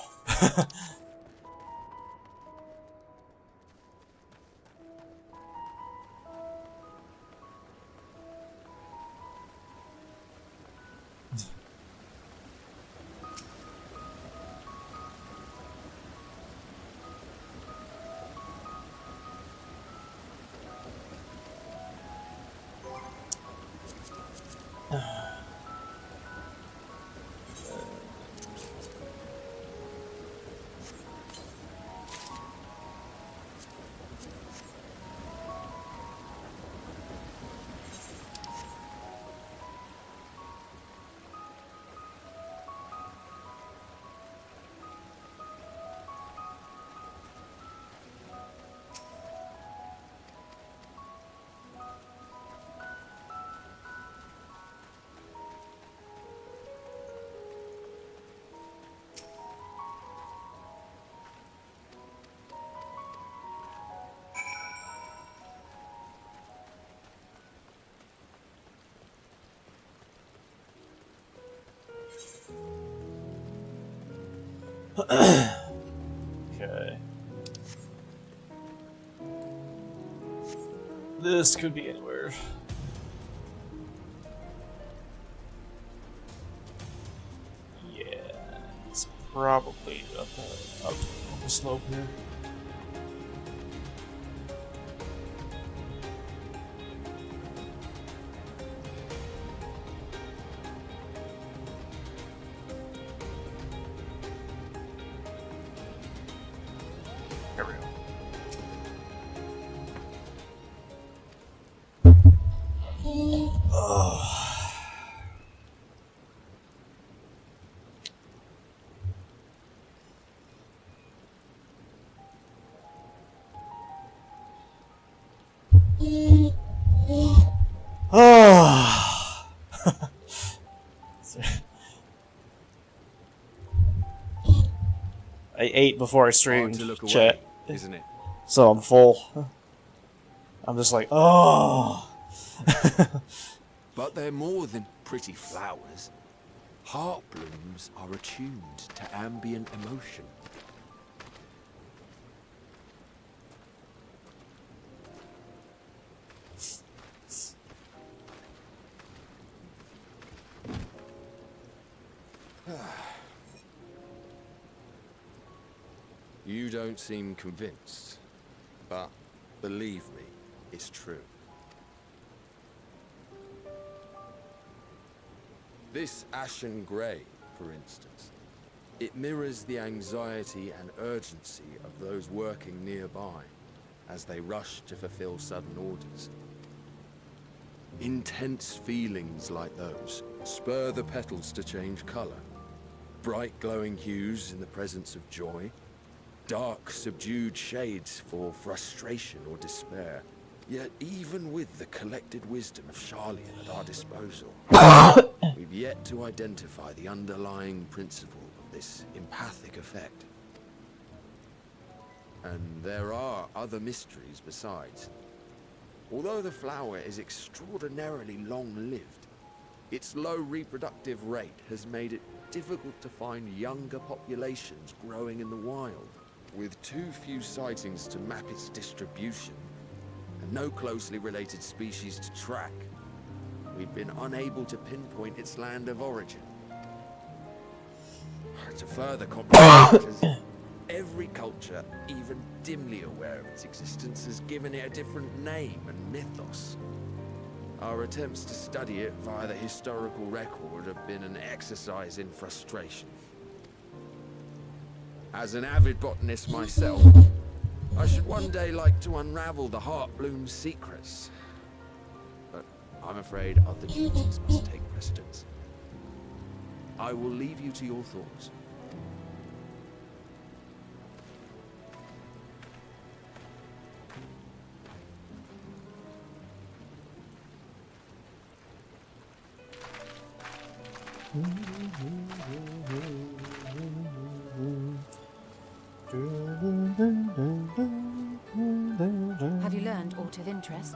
Okay. This could be anywhere. Yeah, it's probably up on the slope here. Here we go. Oh. I ate before I streamed, chat, isn't it? so I'm full. I'm just like, oh. But they're more than pretty flowers. Heart blooms are attuned to ambient emotion. You don't seem convinced, but believe me, it's true. This ashen grey, for instance, it mirrors the anxiety and urgency of those working nearby as they rush to fulfill sudden orders. Intense feelings like those spur the petals to change colour. Bright glowing hues in the presence of joy, dark, subdued shades for frustration or despair. Yet even with the collected wisdom of Charlian at our disposal, we've yet to identify the underlying principle of this empathic effect. And there are other mysteries besides. Although the flower is extraordinarily long-lived, its low reproductive rate has made it difficult to find younger populations growing in the wild. With too few sightings to map its distribution, and no closely related species to track, we've been unable to pinpoint its land of origin. To further complicate matters, every culture, even dimly aware of its existence, has given it a different name and mythos. Our attempts to study it via the historical record have been an exercise in frustration. As an avid botanist myself, I should one day like to unravel the Heartbloom's secrets. But I'm afraid other duties must take precedence. I will leave you to your thoughts. Have you learned aught of interest?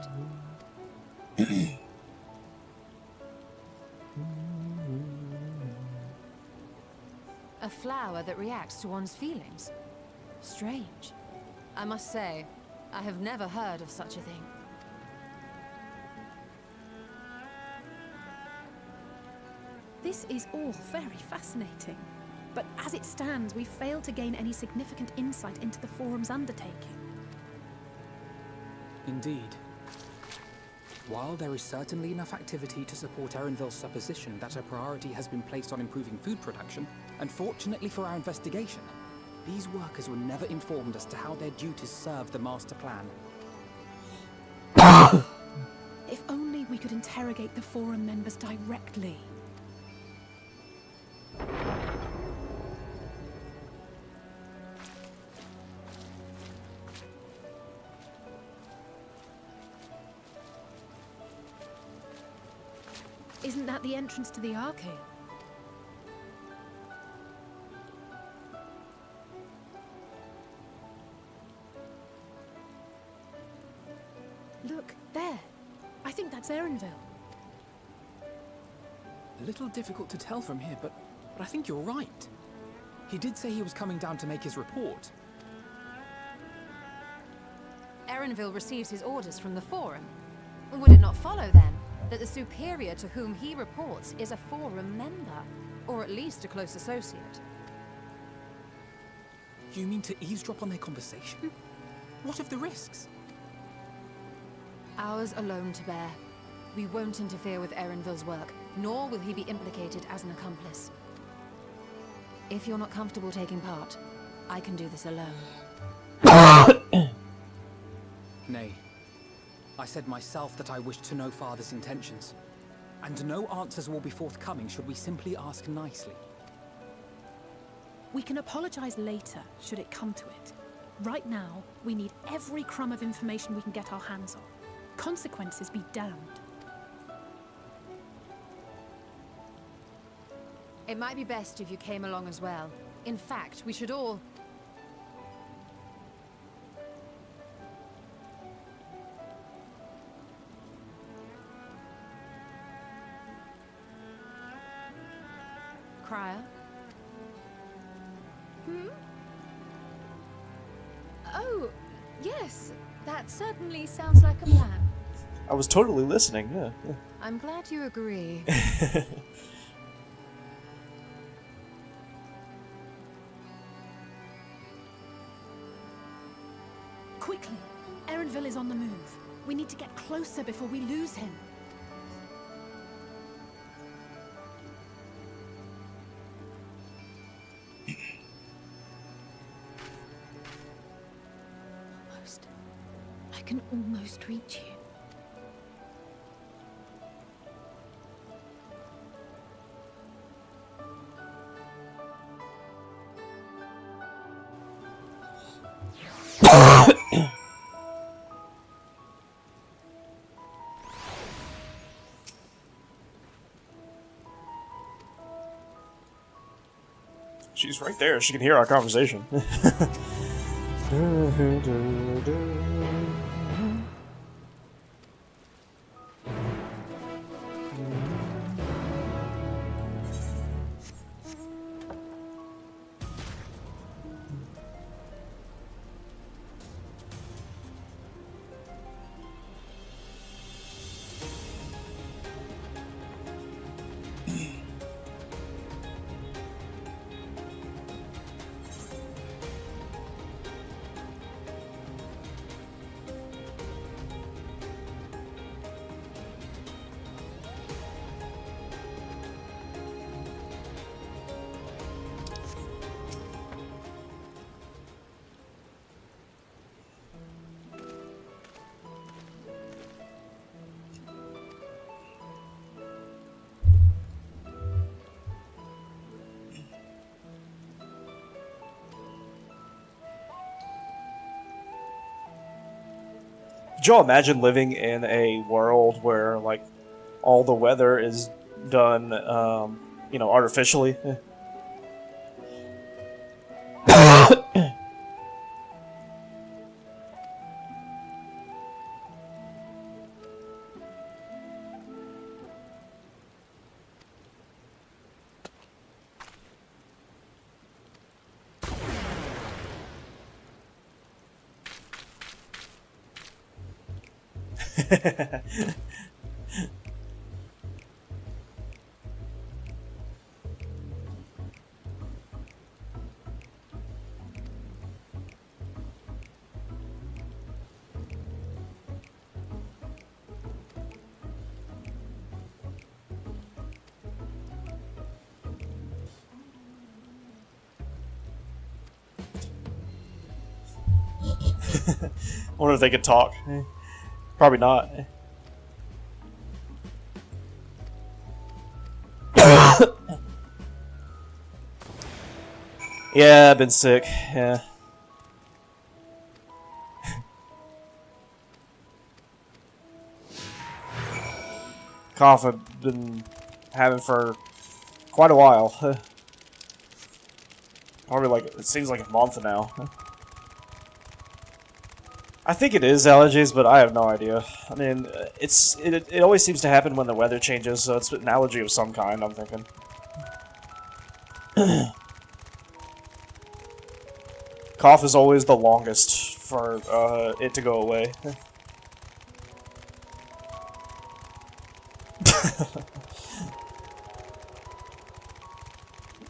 A flower that reacts to one's feelings. Strange. I must say, I have never heard of such a thing. This is all very fascinating. But as it stands, we fail to gain any significant insight into the Forum's undertaking. Indeed. While there is certainly enough activity to support Erenville's supposition that a priority has been placed on improving food production, unfortunately for our investigation, these workers were never informed as to how their duties serve the master plan. If only we could interrogate the Forum members directly. Isn't that the entrance to the arcade? Look, there. I think that's Erenville. A little difficult to tell from here, but I think you're right. He did say he was coming down to make his report. Erenville receives his orders from the Forum. Would it not follow, then, that the superior to whom he reports is a Forum member, or at least a close associate? You mean to eavesdrop on their conversation? What of the risks? Ours alone to bear. We won't interfere with Erenville's work, nor will he be implicated as an accomplice. If you're not comfortable taking part, I can do this alone. Nay. I said myself that I wished to know Father's intentions. And no answers will be forthcoming should we simply ask nicely. We can apologize later, should it come to it. Right now, we need every crumb of information we can get our hands on. Consequences be damned. It might be best if you came along as well. In fact, we should all... Crier? Oh, yes. That certainly sounds like a plan. I was totally listening, yeah. I'm glad you agree. Quickly! Erenville is on the move. We need to get closer before we lose him. Almost. I can almost reach you. She's right there. She can hear our conversation. Could y'all imagine living in a world where, like, all the weather is done, you know, artificially? I wonder if they could talk. Probably not. Yeah, I've been sick. Yeah. Cough I've been having for quite a while. Probably like, it seems like a month now. I think it is allergies, but I have no idea. I mean, it always seems to happen when the weather changes, so it's an allergy of some kind, I'm thinking. Cough is always the longest for it to go away.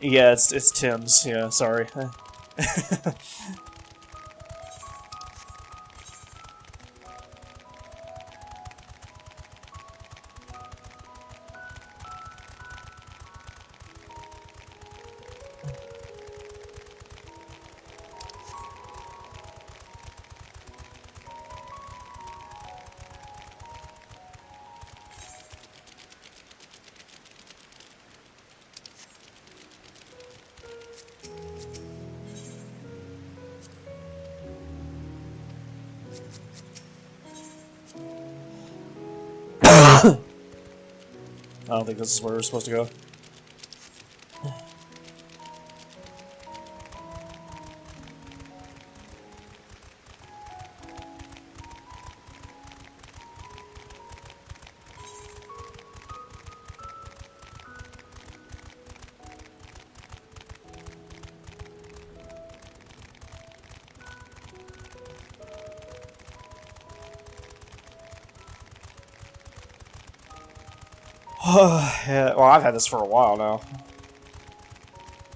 Yeah, it's Tim's. Yeah, sorry. I don't think this is where we're supposed to go. Yeah, well, I've had this for a while now.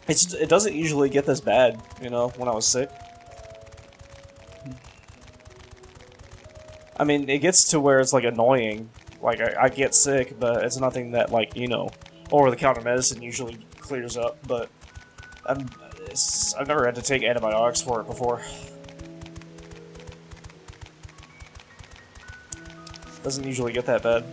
It doesn't usually get this bad, you know, when I was sick. I mean, it gets to where it's, like, annoying. Like, I get sick, but it's nothing that, like, you know, over-the-counter medicine usually clears up, but I've never had to take antibiotics for it before. Doesn't usually get that bad.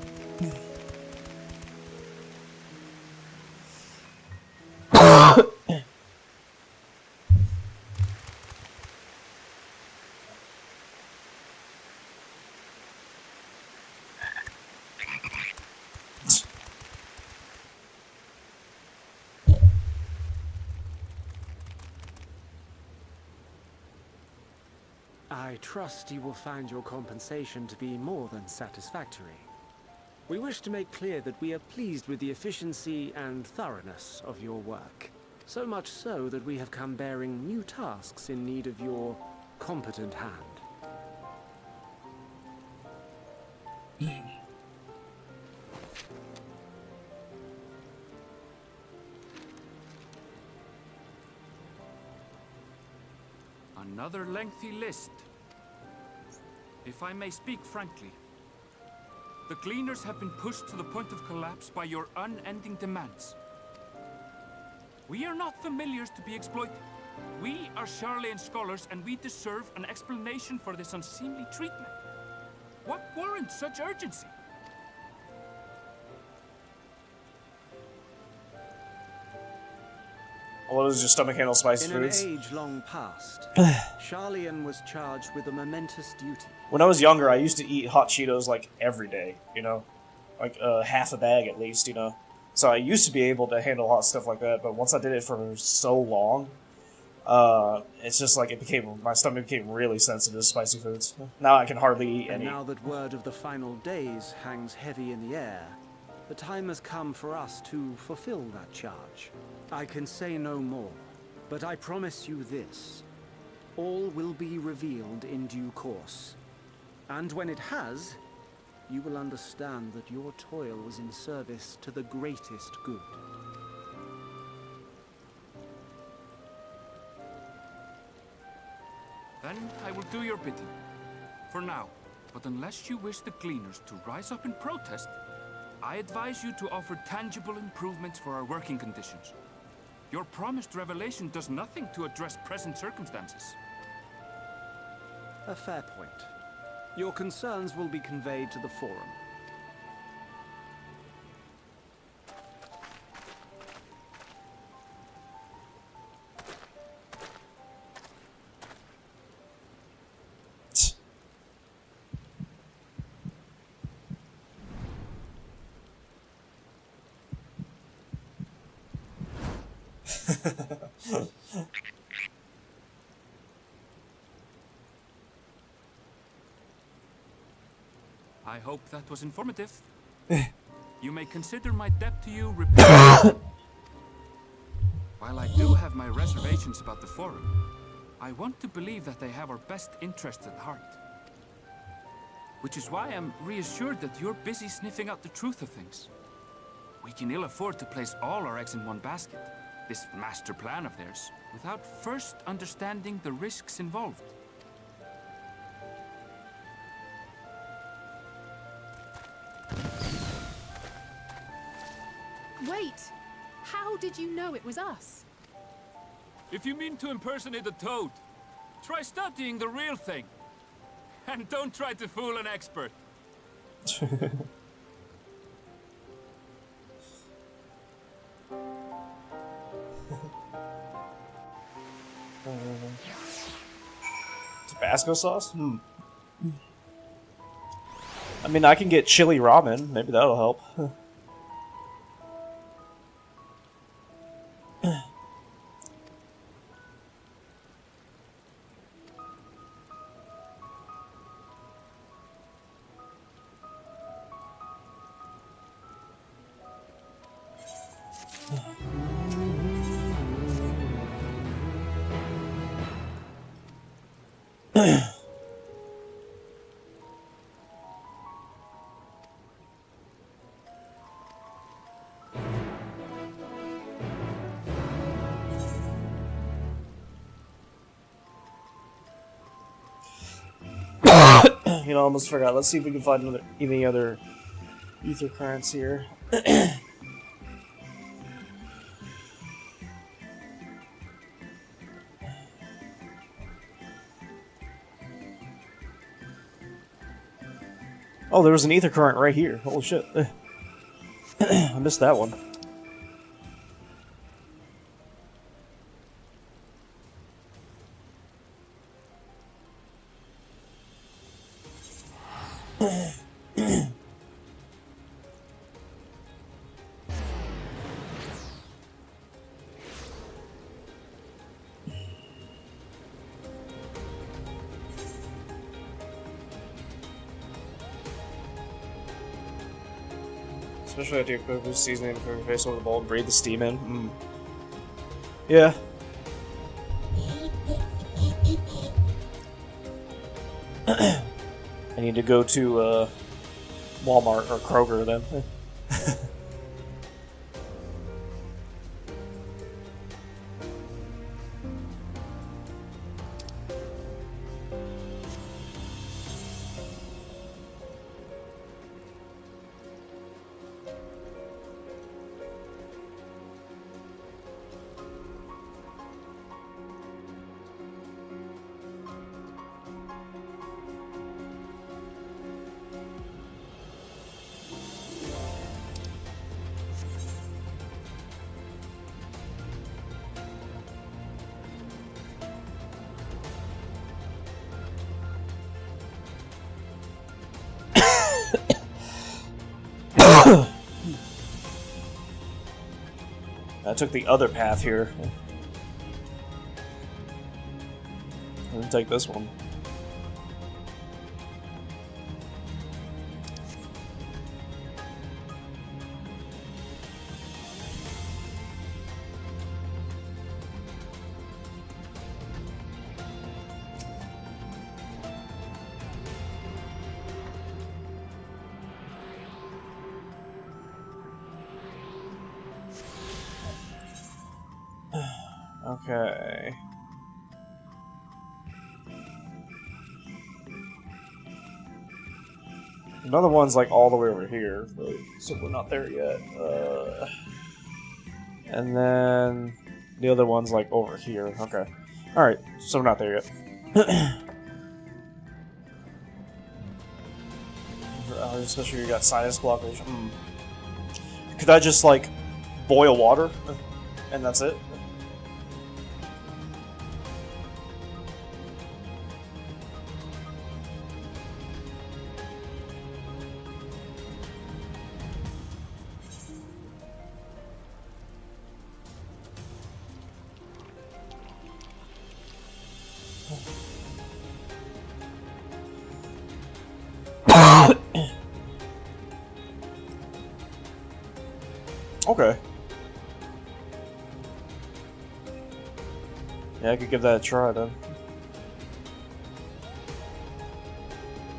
I trust you will find your compensation to be more than satisfactory. We wish to make clear that we are pleased with the efficiency and thoroughness of your work. So much so that we have come bearing new tasks in need of your competent hand. Another lengthy list. If I may speak frankly, the Gleaners have been pushed to the point of collapse by your unending demands. We are not familiars to be exploited. We are Charlian scholars, and we deserve an explanation for this unseemly treatment. What warrants such urgency? What does your stomach handle spicy foods? In an age long past, Charlian was charged with a momentous duty. When I was younger, I used to eat hot Cheetos like every day, you know? Like half a bag at least, you know? So I used to be able to handle hot stuff like that, but once I did it for so long, it's just like my stomach became really sensitive to spicy foods. Now I can hardly eat any. And now that word of the final days hangs heavy in the air, the time has come for us to fulfill that charge. I can say no more, but I promise you this. All will be revealed in due course. And when it has, you will understand that your toil was in service to the greatest good. Then I will do your bidding. For now. But unless you wish the Gleaners to rise up in protest, I advise you to offer tangible improvements for our working conditions. Your promised revelation does nothing to address present circumstances. A fair point. Your concerns will be conveyed to the Forum. I hope that was informative. You may consider my debt to you repaid. While I do have my reservations about the Forum, I want to believe that they have our best interests at heart. Which is why I'm reassured that you're busy sniffing out the truth of things. We can ill afford to place all our eggs in one basket, this master plan of theirs, without first understanding the risks involved. Wait! How did you know it was us? If you mean to impersonate a toad, try studying the real thing. And don't try to fool an expert. Tabasco sauce? I mean, I can get chili ramen. Maybe that'll help. You know, I almost forgot. Let's see if we can find any other ether currents here. Oh, there was an ether current right here. Holy shit. I missed that one. Especially after you cook with seasoning for your face over the bowl and breathe the steam in. Mm. Yeah. I need to go to Walmart or Kroger then. I took the other path here. I'm gonna take this one. Okay. Another one's like all the way over here, but so we're not there yet. And then the other one's like over here. Okay. Alright, so we're not there yet. Especially you got sinus blockage. Could I just like boil water and that's it? Okay. Yeah, I could give that a try then.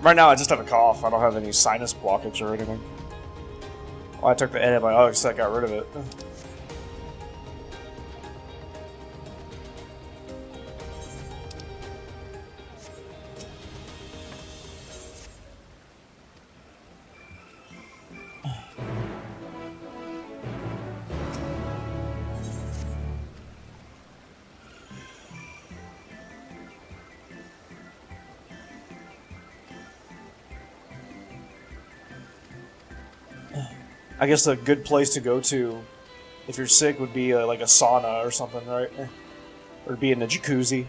Right now I just have a cough. I don't have any sinus blockage or anything. Well, I took the antibiotics that got rid of it. I guess a good place to go to if you're sick would be like a sauna or something, right? Or be in a jacuzzi.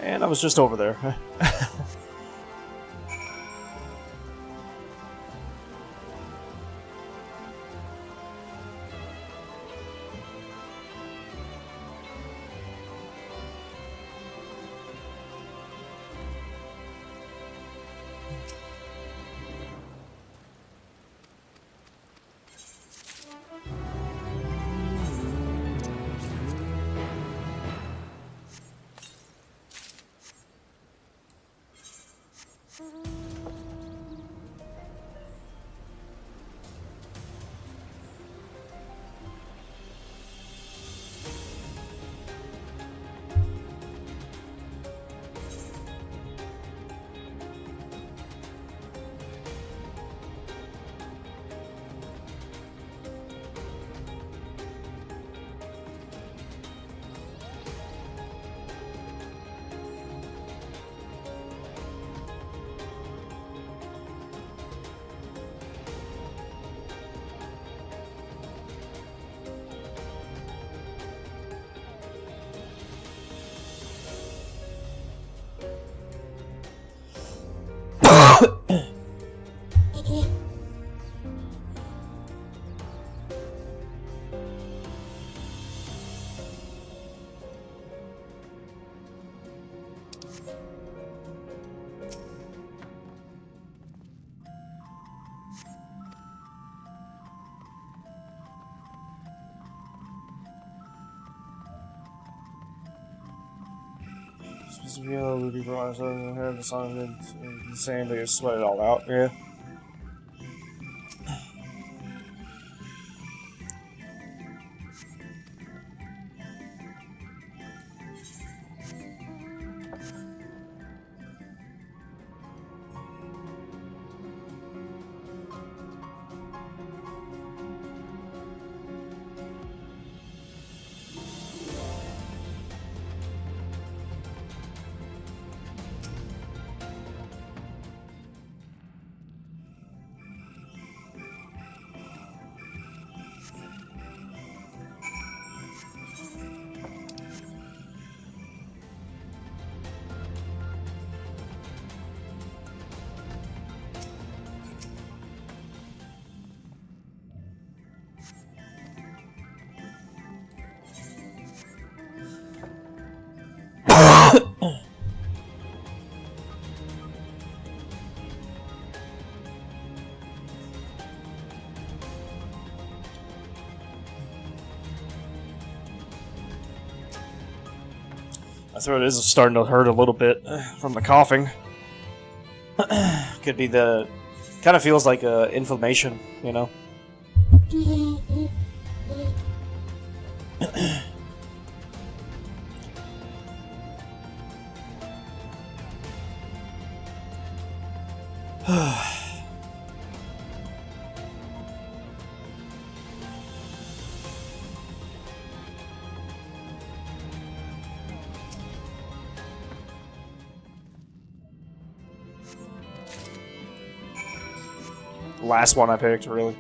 And I was just over there. Specifically, people are heard the song and saying they sweat it all out. Yeah. My throat is starting to hurt a little bit from the coughing. Could be the... kind of feels like inflammation, you know? Last one I picked, really.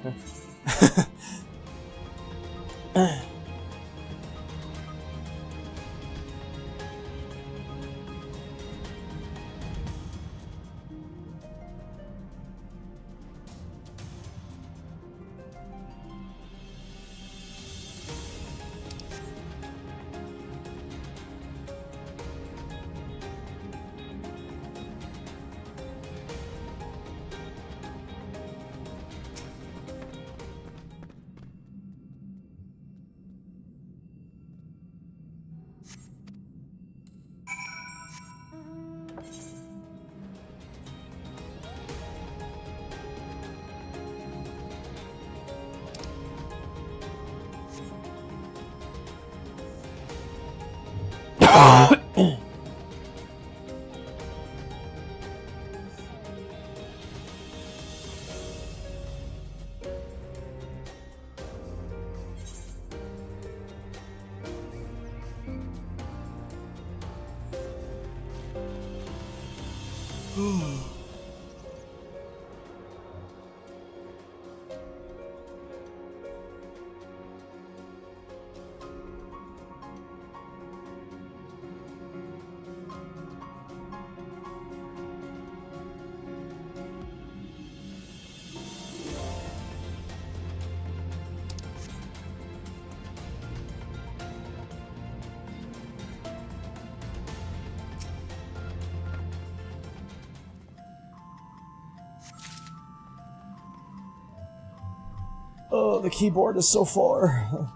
Oh, the keyboard is so far.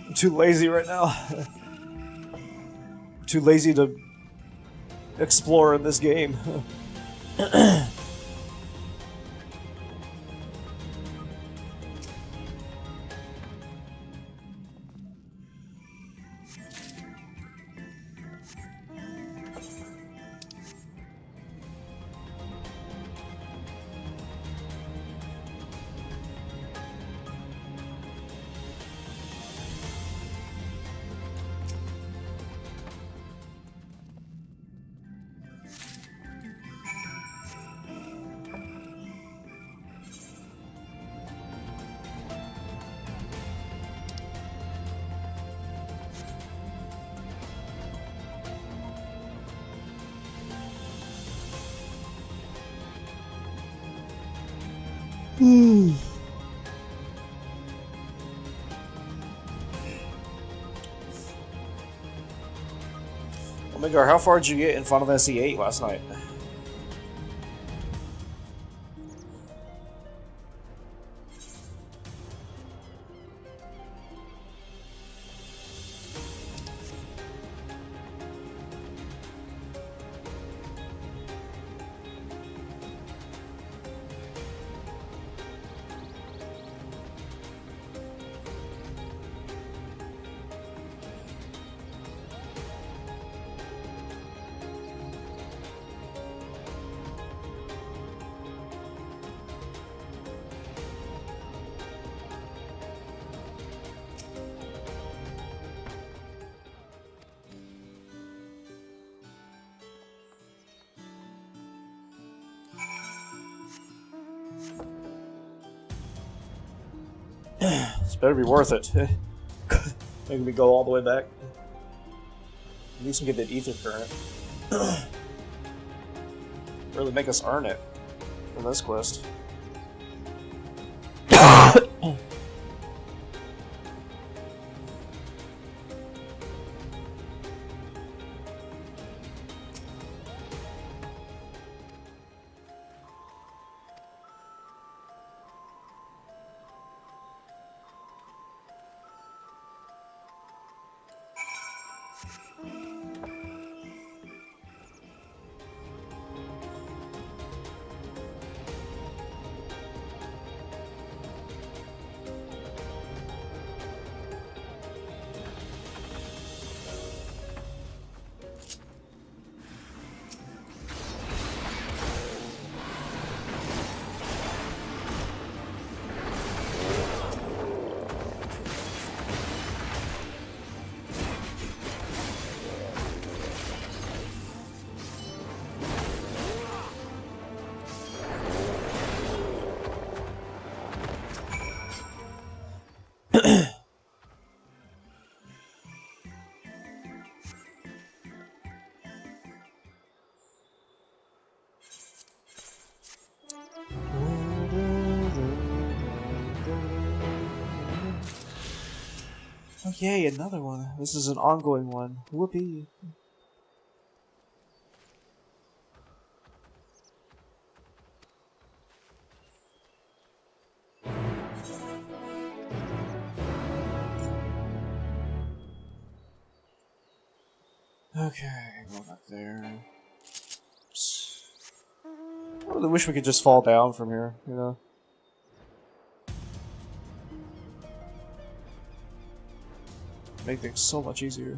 I'm too lazy right now. I'm too lazy to explore in this game. Omega, how far did you get in Final Fantasy VIII last night? This better be worth it. Making me go all the way back. At least we get that ether current. Really make us earn it in this quest. Oh yay, another one. This is an ongoing one. Whoopee. Okay, going up there. I really wish we could just fall down from here, you know? Make things so much easier.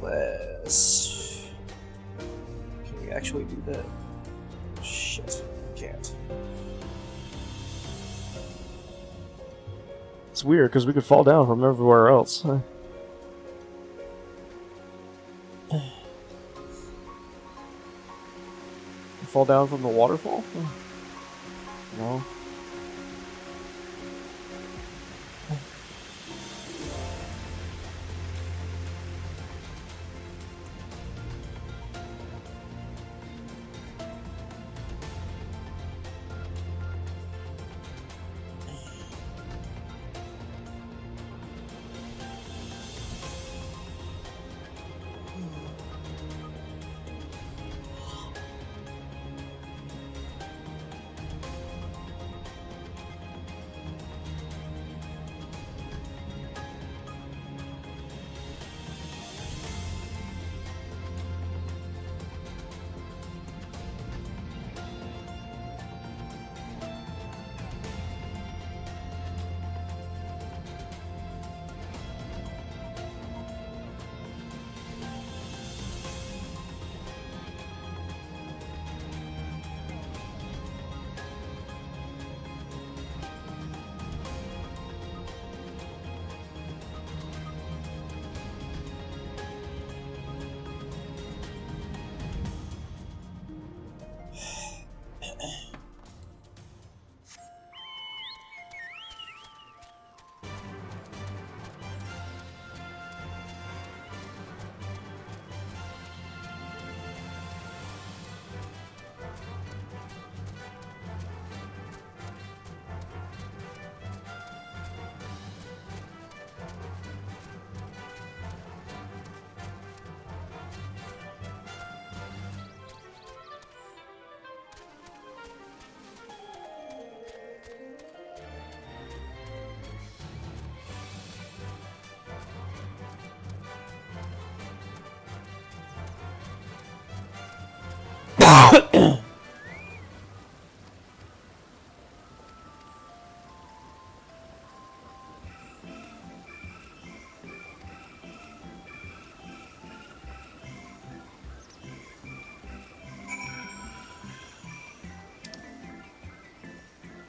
Unless... Can we actually do that? Shit, can't. It's weird, because we could fall down from everywhere else. Fall down from the waterfall? No.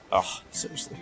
Oh, seriously.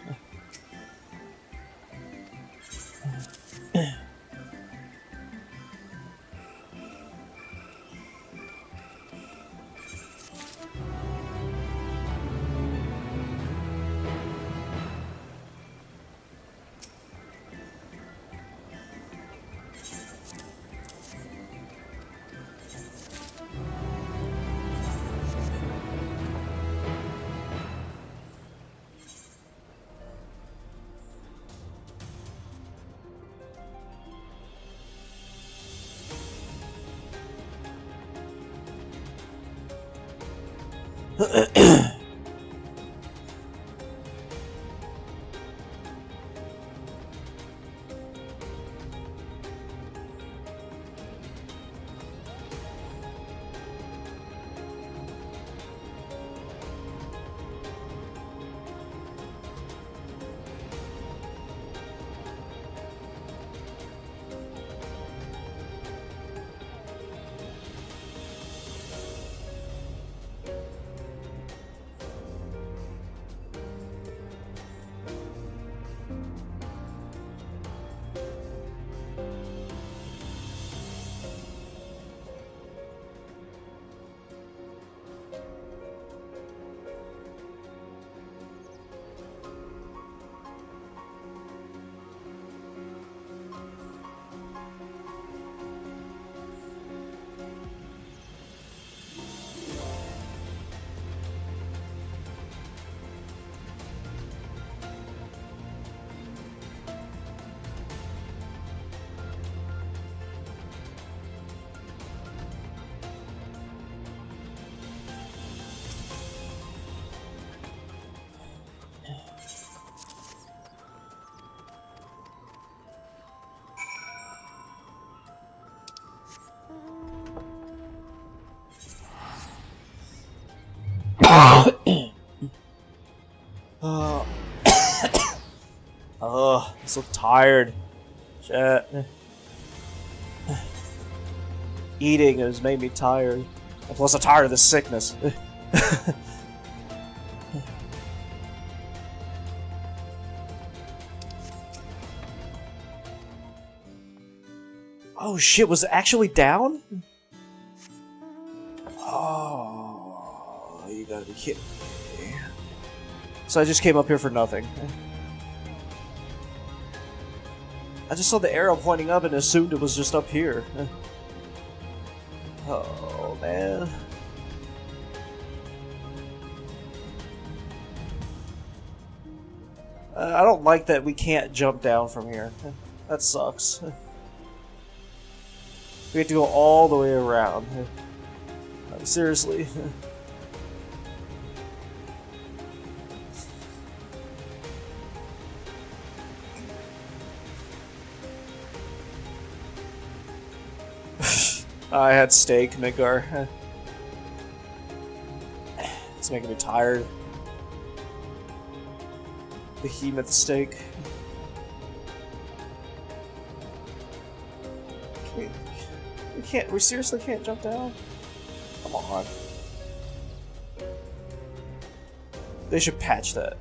Oh, I'm so tired. Shit. Eating has made me tired. And plus, I'm tired of this sickness. Oh shit, was it actually down? Oh, you gotta be kidding me. So I just came up here for nothing. I just saw the arrow pointing up and assumed it was just up here. Oh, man. I don't like that we can't jump down from here. That sucks. We have to go all the way around. Seriously. I had steak, Midgar. It's making me tired. Behemoth steak. We seriously can't jump down? Come on. They should patch that.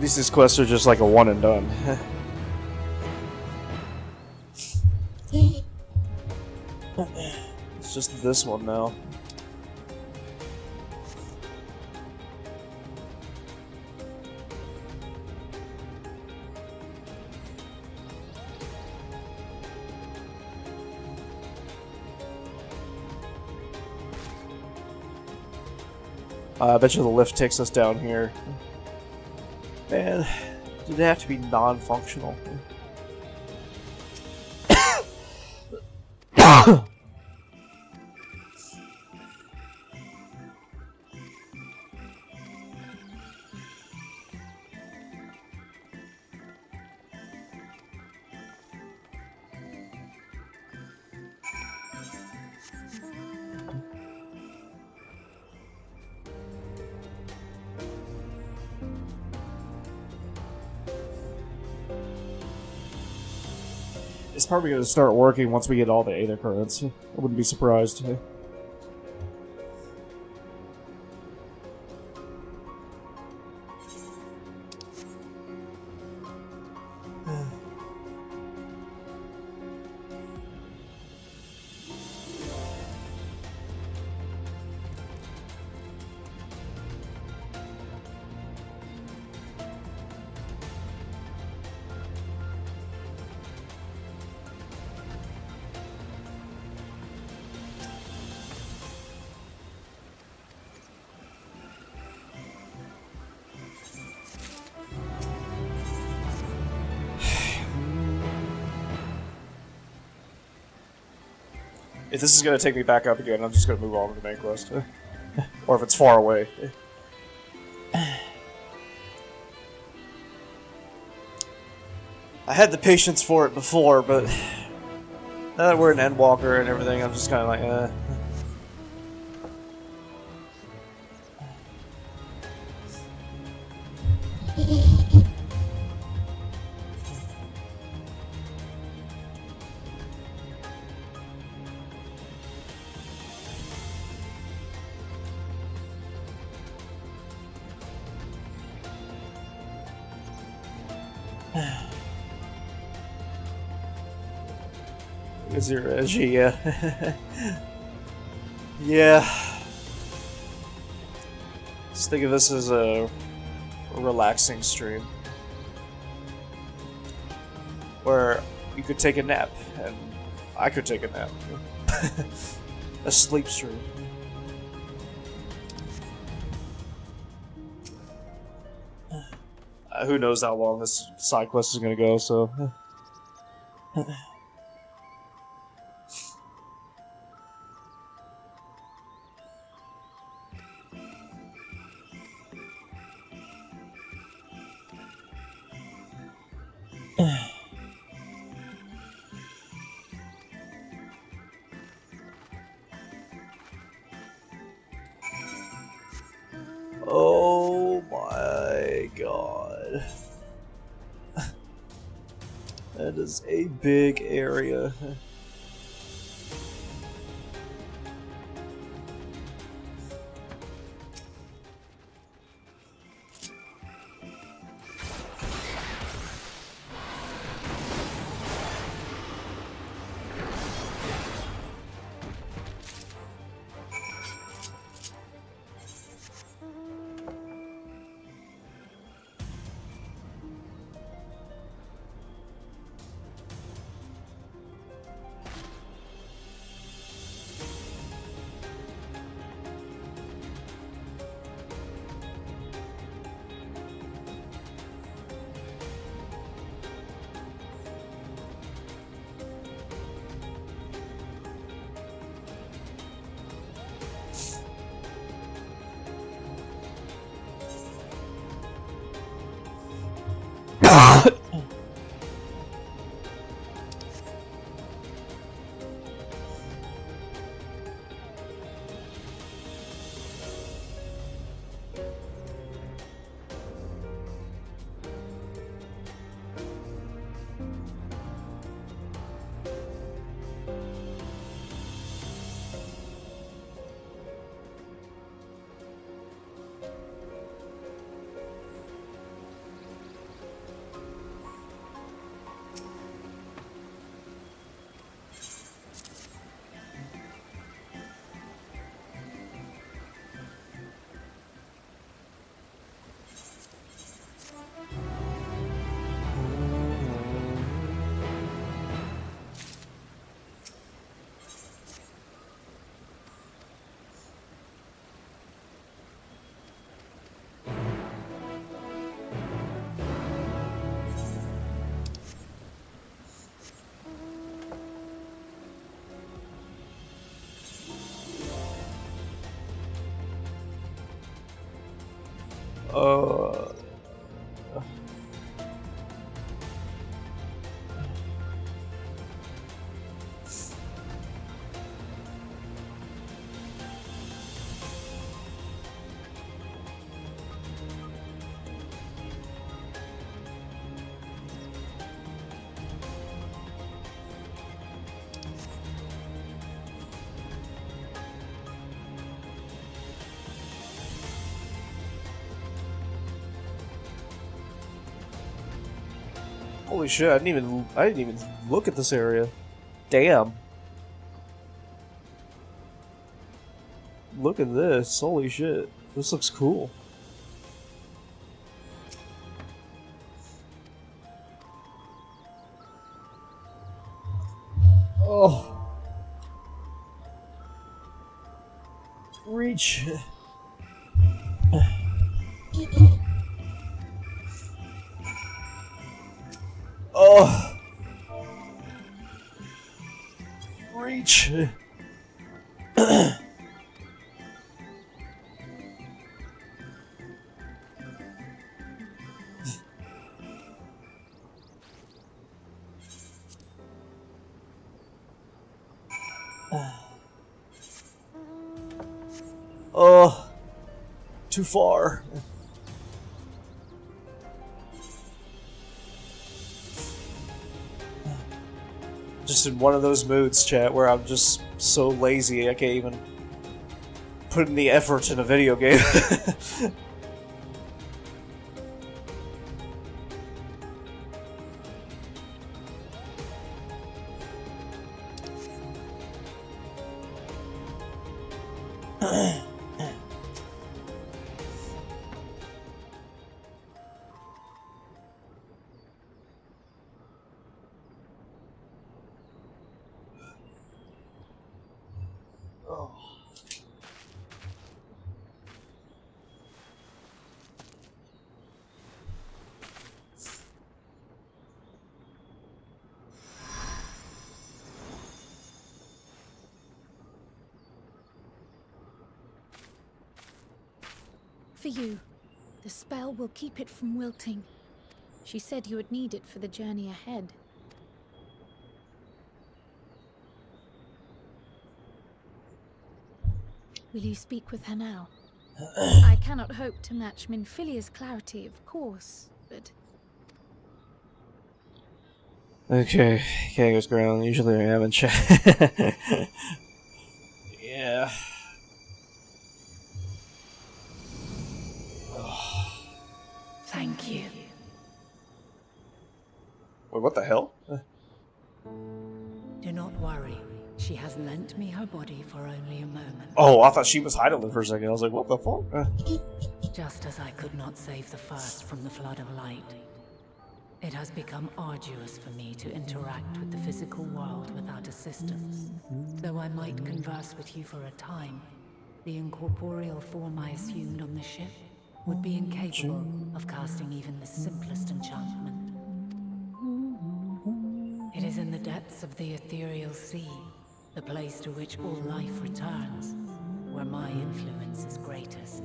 these quests are just like a one and done. It's just this one now. I bet you the lift takes us down here. Man, did it have to be non-functional? It's probably going to start working once we get all the Aether currents. I wouldn't be surprised. If this is going to take me back up again, I'm just going to move on to the main quest. Or if it's far away. I had the patience for it before, but now that we're an Endwalker and everything, I'm just kind of like, Zero G, yeah. Yeah. Just think of this as a relaxing stream. Where you could take a nap, and I could take a nap. A sleep stream. Who knows how long this side quest is gonna go, so... Oh my god. That is a big area. Holy shit! I didn't even look at this area. Damn. Look at this. Holy shit. This looks cool. Oh. Reach. Oh. Reach. Oh. Too far. Just in one of those moods, chat, where I'm just so lazy I can't even put in the effort in a video game. For you. The spell will keep it from wilting. She said you would need it for the journey ahead. Will you speak with her now? I cannot hope to match Minfilia's clarity, of course, but... Okay, goes ground. Usually I am in chat. Yeah. Thank you. Wait, what the hell? Do not worry. She has lent me her body for only a moment. Oh, I thought she was hiding for a second. I was like, what the fuck? Just as I could not save the first from the flood of light, it has become arduous for me to interact with the physical world without assistance. Though I might converse with you for a time, the incorporeal form I assumed on the ship would be incapable of casting even the simplest enchantment. It is in the depths of the ethereal sea, the place to which all life returns, where my influence is greatest.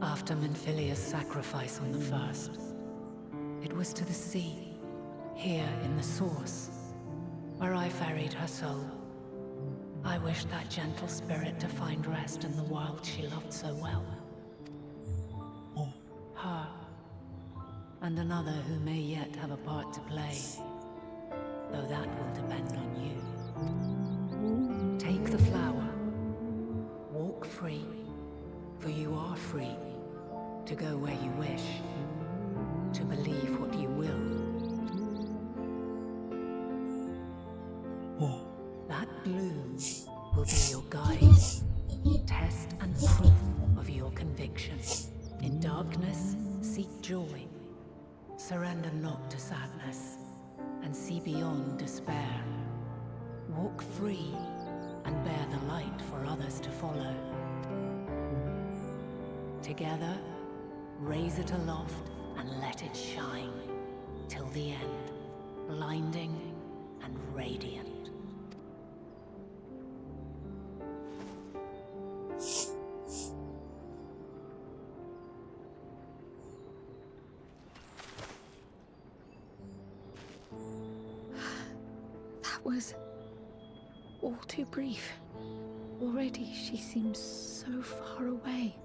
After Minfilia's sacrifice on the first, it was to the sea, here in the source, where I ferried her soul. I wished that gentle spirit to find rest in the world she loved so well. Her, and another who may yet have a part to play, though that will depend on you. Take the flower, walk free, for you are free, to go where you wish, to believe what you will. That bloom will be your guide, test and proof of your conviction. In darkness, seek joy. Surrender not to sadness, and see beyond despair. Walk free, and bear the light for others to follow. Together, raise it aloft and let it shine, till the end, blinding and radiant. was all too brief. Already she seems so far away.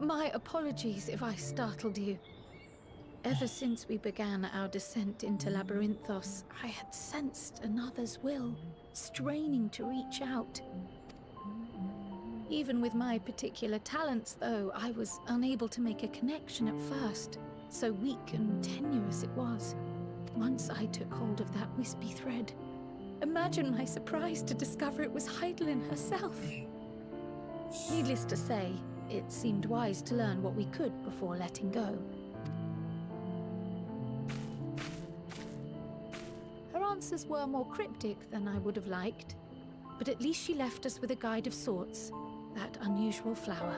My apologies if I startled you. Ever since we began our descent into Labyrinthos, I had sensed another's will, straining to reach out. Even with my particular talents, though, I was unable to make a connection at first. So weak and tenuous it was. Once I took hold of that wispy thread. Imagine my surprise to discover it was Heidelin herself. Needless to say, it seemed wise to learn what we could before letting go. Her answers were more cryptic than I would have liked, but at least she left us with a guide of sorts, that unusual flower.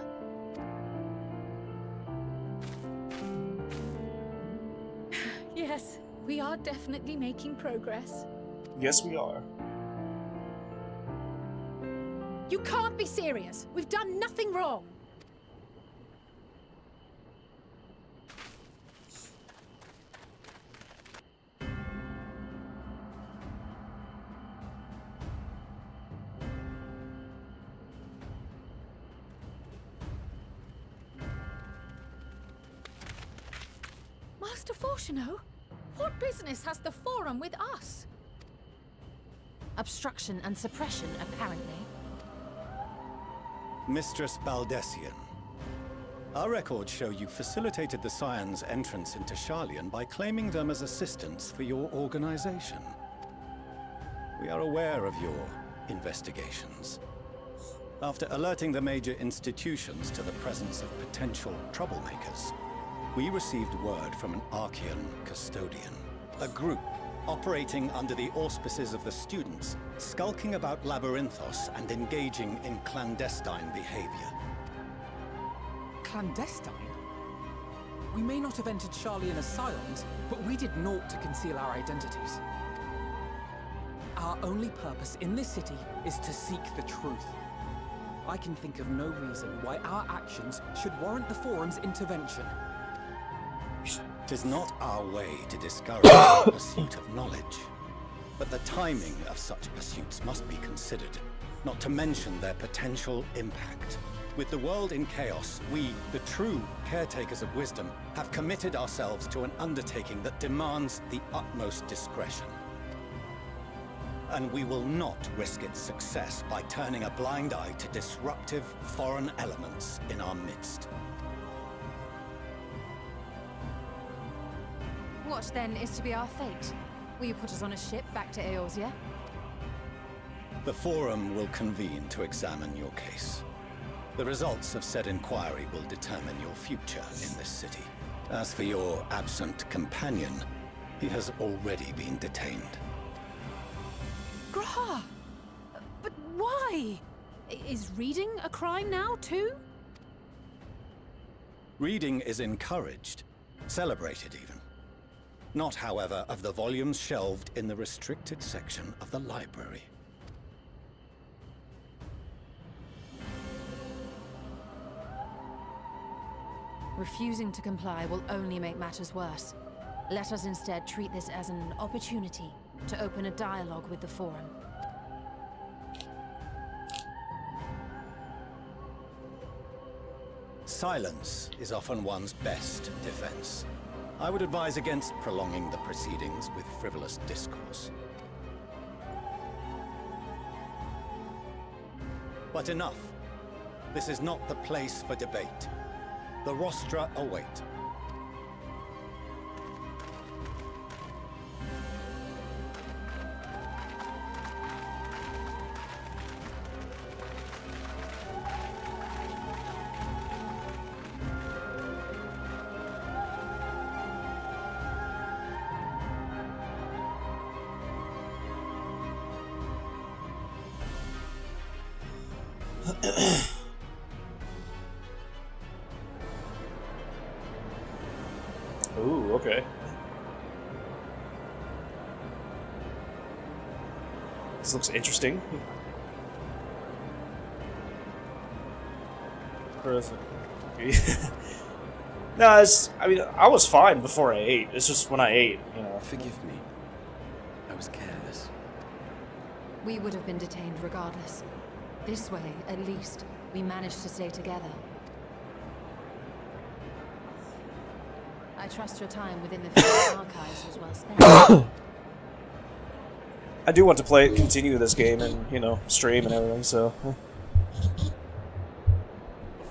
Yes, we are definitely making progress. Yes, we are. You can't be serious. We've done nothing wrong. Master Fortuno, what business has the Forum with us? Obstruction and suppression, apparently. Mistress Baldessian, our records show you facilitated the Scions' entrance into Sharlayan by claiming them as assistants for your organization. We are aware of your investigations. After alerting the major institutions to the presence of potential troublemakers, we received word from an Archean custodian, a group operating under the auspices of the students, skulking about Labyrinthos and engaging in clandestine behavior. Clandestine? We may not have entered Sharlayan as Scions, but we did naught to conceal our identities. Our only purpose in this city is to seek the truth. I can think of no reason why our actions should warrant the Forum's intervention. 'Tis not our way to discourage the pursuit of knowledge. But the timing of such pursuits must be considered, not to mention their potential impact. With the world in chaos, we, the true caretakers of wisdom, have committed ourselves to an undertaking that demands the utmost discretion. And we will not risk its success by turning a blind eye to disruptive foreign elements in our midst. What, then, is to be our fate? Will you put us on a ship back to Eorzea? The Forum will convene to examine your case. The results of said inquiry will determine your future in this city. As for your absent companion, he has already been detained. Graha! But why? Is reading a crime now, too? Reading is encouraged, celebrated even. Not, however, of the volumes shelved in the restricted section of the library. Refusing to comply will only make matters worse. Let us instead treat this as an opportunity to open a dialogue with the Forum. Silence is often one's best defense. I would advise against prolonging the proceedings with frivolous discourse. But enough. This is not the place for debate. The rostra await. Ooh, okay. This looks interesting. Present. No, I mean, I was fine before I ate. It's just when I ate, you know. Forgive me. I was careless. We would have been detained regardless. This way, at least, we managed to stay together. I trust your time within the Ffxiv archives was well spent. I do want to continue this game and, you know, stream and everything, so... The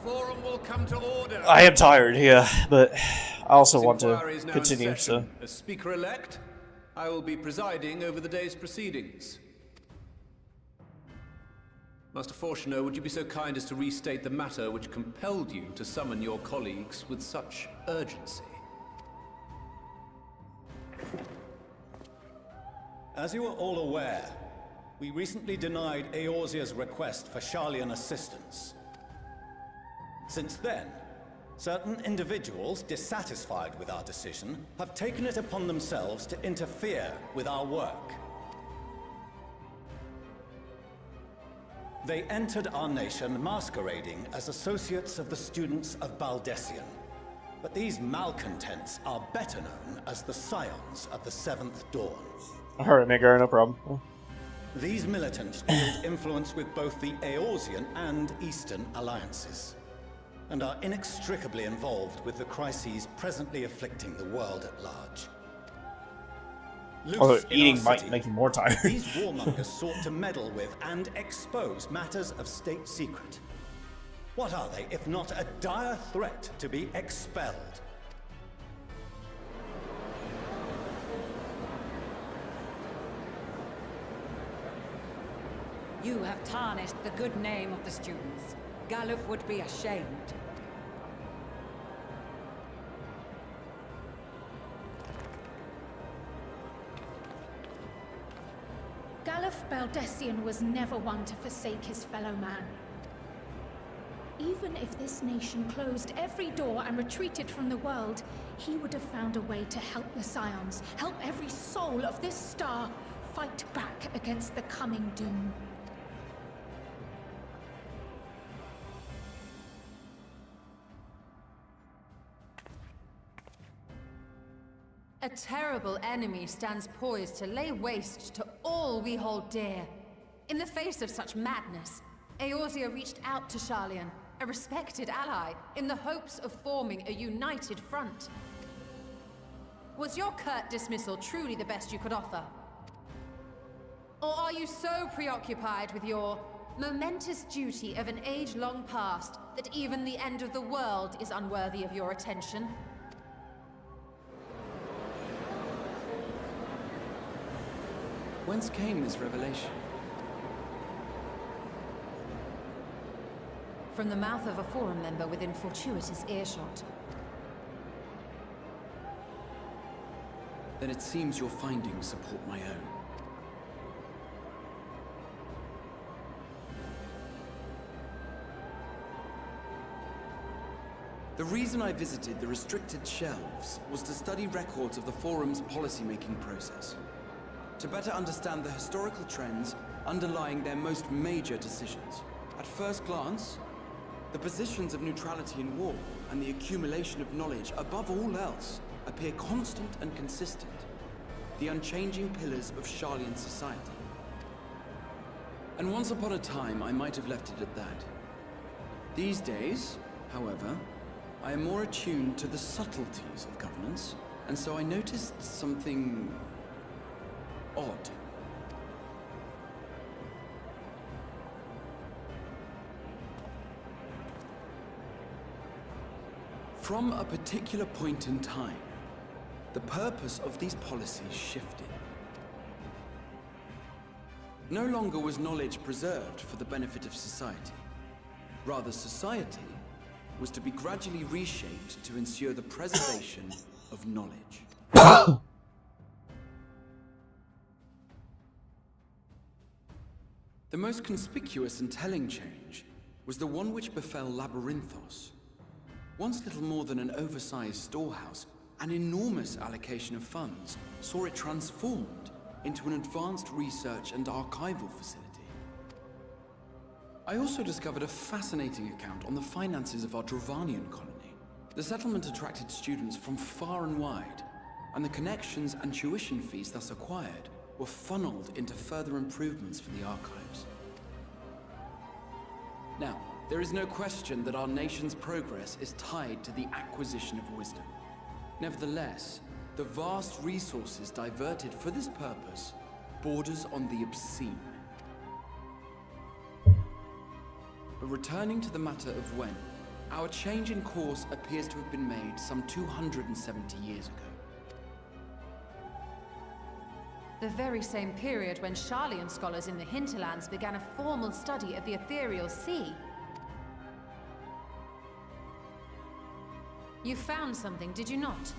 forum will come to order. I am tired, yeah, but I also This want to inquiry is now in continue, so... session. As Speaker-elect, I will be presiding over the day's proceedings. Master Fortuner, would you be so kind as to restate the matter which compelled you to summon your colleagues with such urgency? As you are all aware, we recently denied Eorzea's request for Sharlayan assistance. Since then, certain individuals dissatisfied with our decision have taken it upon themselves to interfere with our work. They entered our nation masquerading as associates of the students of Baldessian. But these malcontents are better known as the Scions of the Seventh Dawn. Alright, Magar, no problem. These militants wield influence with both the Eorzean and Eastern alliances, and are inextricably involved with the crises presently afflicting the world at large. Although Loose in eating our might city, make you more tired. These warmongers sought to meddle with and expose matters of state secret. What are they, if not a dire threat to be expelled? You have tarnished the good name of the students. Galuf would be ashamed. Galuf Baldessian was never one to forsake his fellow man. Even if this nation closed every door and retreated from the world, he would have found a way to help the Scions, help every soul of this star fight back against the coming doom. A terrible enemy stands poised to lay waste to all we hold dear. In the face of such madness, Eorzea reached out to Sharlayan, a respected ally, in the hopes of forming a united front. Was your curt dismissal truly the best you could offer? Or are you so preoccupied with your momentous duty of an age long past that even the end of the world is unworthy of your attention? Whence came this revelation? From the mouth of a forum member within fortuitous earshot. Then it seems your findings support my own. The reason I visited the restricted shelves was to study records of the forum's policymaking process, to better understand the historical trends underlying their most major decisions. At first glance, the positions of neutrality in war and the accumulation of knowledge above all else appear constant and consistent, the unchanging pillars of Sharlayan society. And once upon a time, I might have left it at that. These days, however, I am more attuned to the subtleties of governance, and so I noticed something odd. From a particular point in time, the purpose of these policies shifted. No longer was knowledge preserved for the benefit of society. Rather, society was to be gradually reshaped to ensure the preservation of knowledge. The most conspicuous and telling change was the one which befell Labyrinthos. Once little more than an oversized storehouse, an enormous allocation of funds saw it transformed into an advanced research and archival facility. I also discovered a fascinating account on the finances of our Dravanian colony. The settlement attracted students from far and wide, and the connections and tuition fees thus acquired were funneled into further improvements for the archives. Now, there is no question that our nation's progress is tied to the acquisition of wisdom. Nevertheless, the vast resources diverted for this purpose borders on the obscene. But returning to the matter of when, our change in course appears to have been made some 270 years ago. The very same period when Sharlayan scholars in the hinterlands began a formal study of the ethereal sea. You found something, did you not?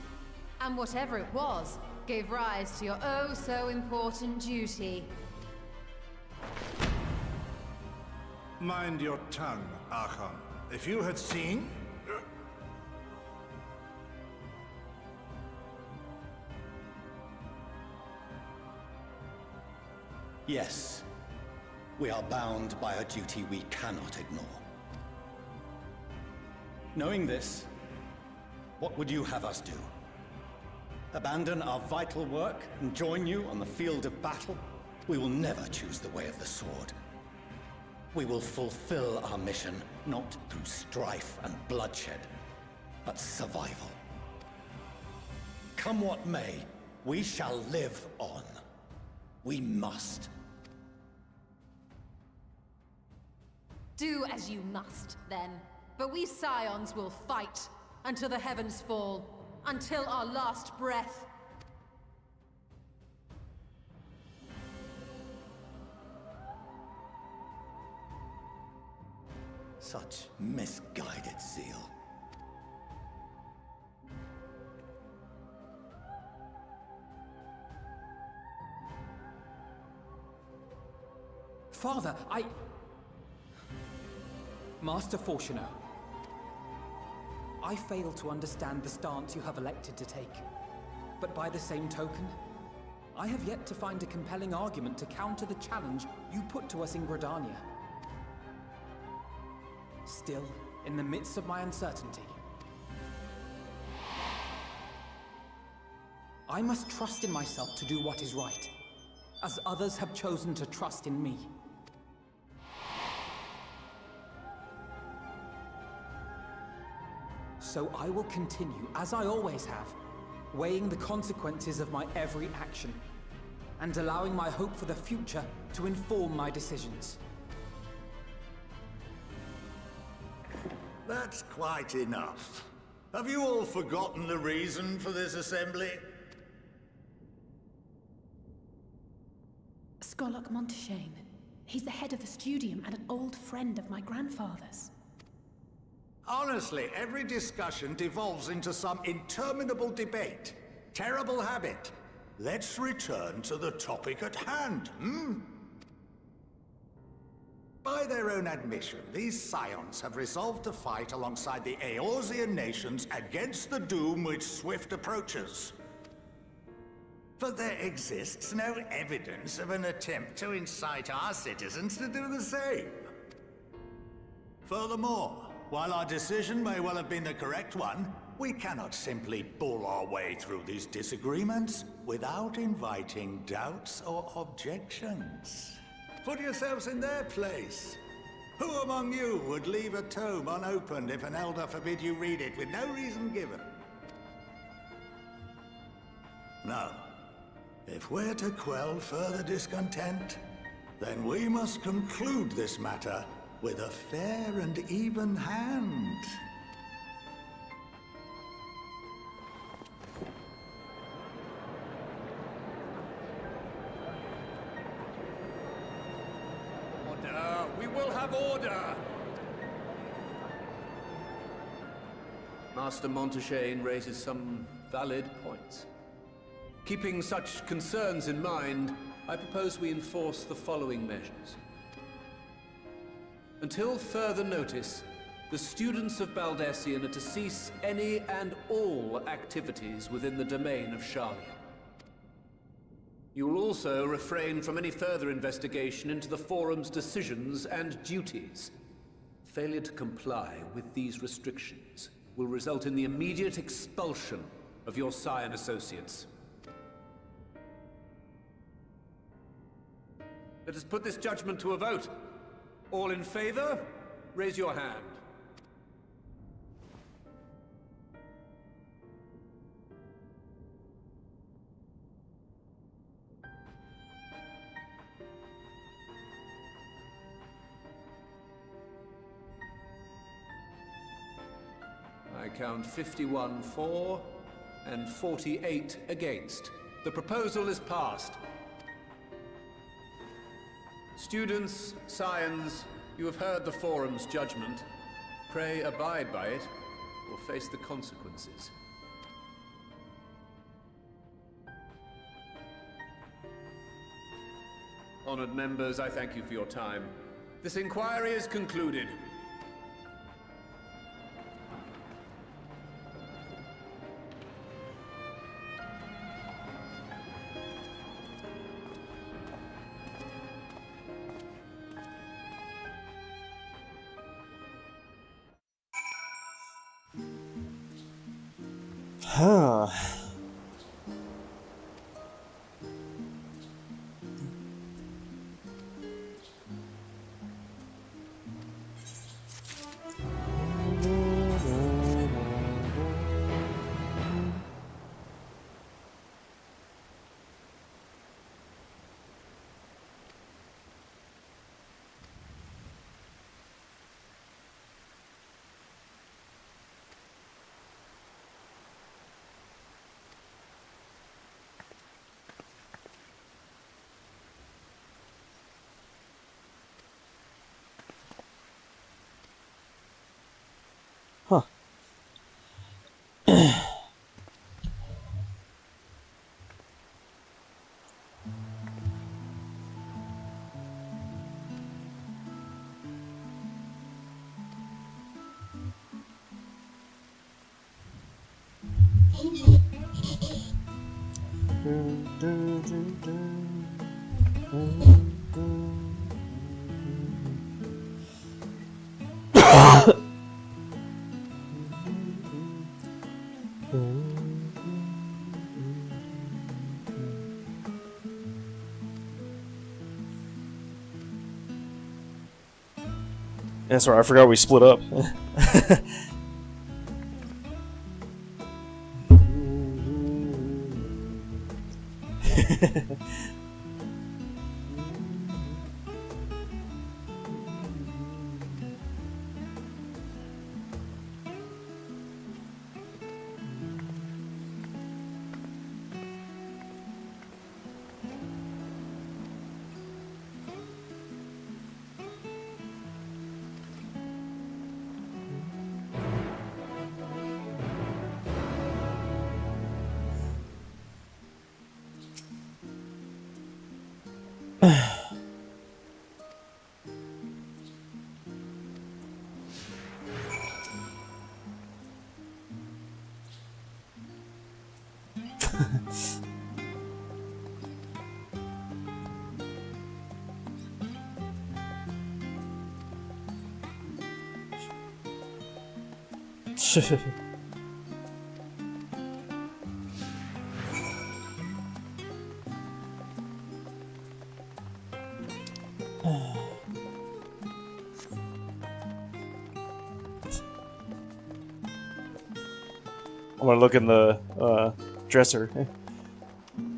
And whatever it was, gave rise to your oh-so-important duty. Mind your tongue, Archon. If you had seen... Yes, we are bound by a duty we cannot ignore. Knowing this, what would you have us do? Abandon our vital work and join you on the field of battle? We will never choose the way of the sword. We will fulfill our mission, not through strife and bloodshed, but survival. Come what may, we shall live on. We must. Do as you must, then. But we Scions will fight until the heavens fall, until our last breath. Such misguided zeal. Father, Master Fortuno, I fail to understand the stance you have elected to take. But by the same token, I have yet to find a compelling argument to counter the challenge you put to us in Gridania. Still, in the midst of my uncertainty, I must trust in myself to do what is right, as others have chosen to trust in me. So I will continue, as I always have, weighing the consequences of my every action, and allowing my hope for the future to inform my decisions. That's quite enough. Have you all forgotten the reason for this assembly? Skolok Monteshane. He's the head of the Studium and an old friend of my grandfather's. Honestly, every discussion devolves into some interminable debate. Terrible habit. Let's return to the topic at hand, By their own admission, these Scions have resolved to fight alongside the Eorzean nations against the doom which swift approaches. But there exists no evidence of an attempt to incite our citizens to do the same. Furthermore, while our decision may well have been the correct one, we cannot simply bull our way through these disagreements without inviting doubts or objections. Put yourselves in their place. Who among you would leave a tome unopened if an elder forbid you read it with no reason given? No. If we're to quell further discontent, then we must conclude this matter with a fair and even hand. Order! We will have order! Master Monteshane raises some valid points. Keeping such concerns in mind, I propose we enforce the following measures. Until further notice, the students of Baldesion are to cease any and all activities within the domain of Sharlayan. You will also refrain from any further investigation into the Forum's decisions and duties. Failure to comply with these restrictions will result in the immediate expulsion of your Scion associates. Let us put this judgment to a vote. All in favor, raise your hand. I count 51 for and 48 against. The proposal is passed. Students, Scions, you have heard the Forum's judgment. Pray abide by it, or face the consequences. Honored members, I thank you for your time. This inquiry is concluded. Huh. Huh. That's right, I forgot we split up. I'm gonna look in the dresser.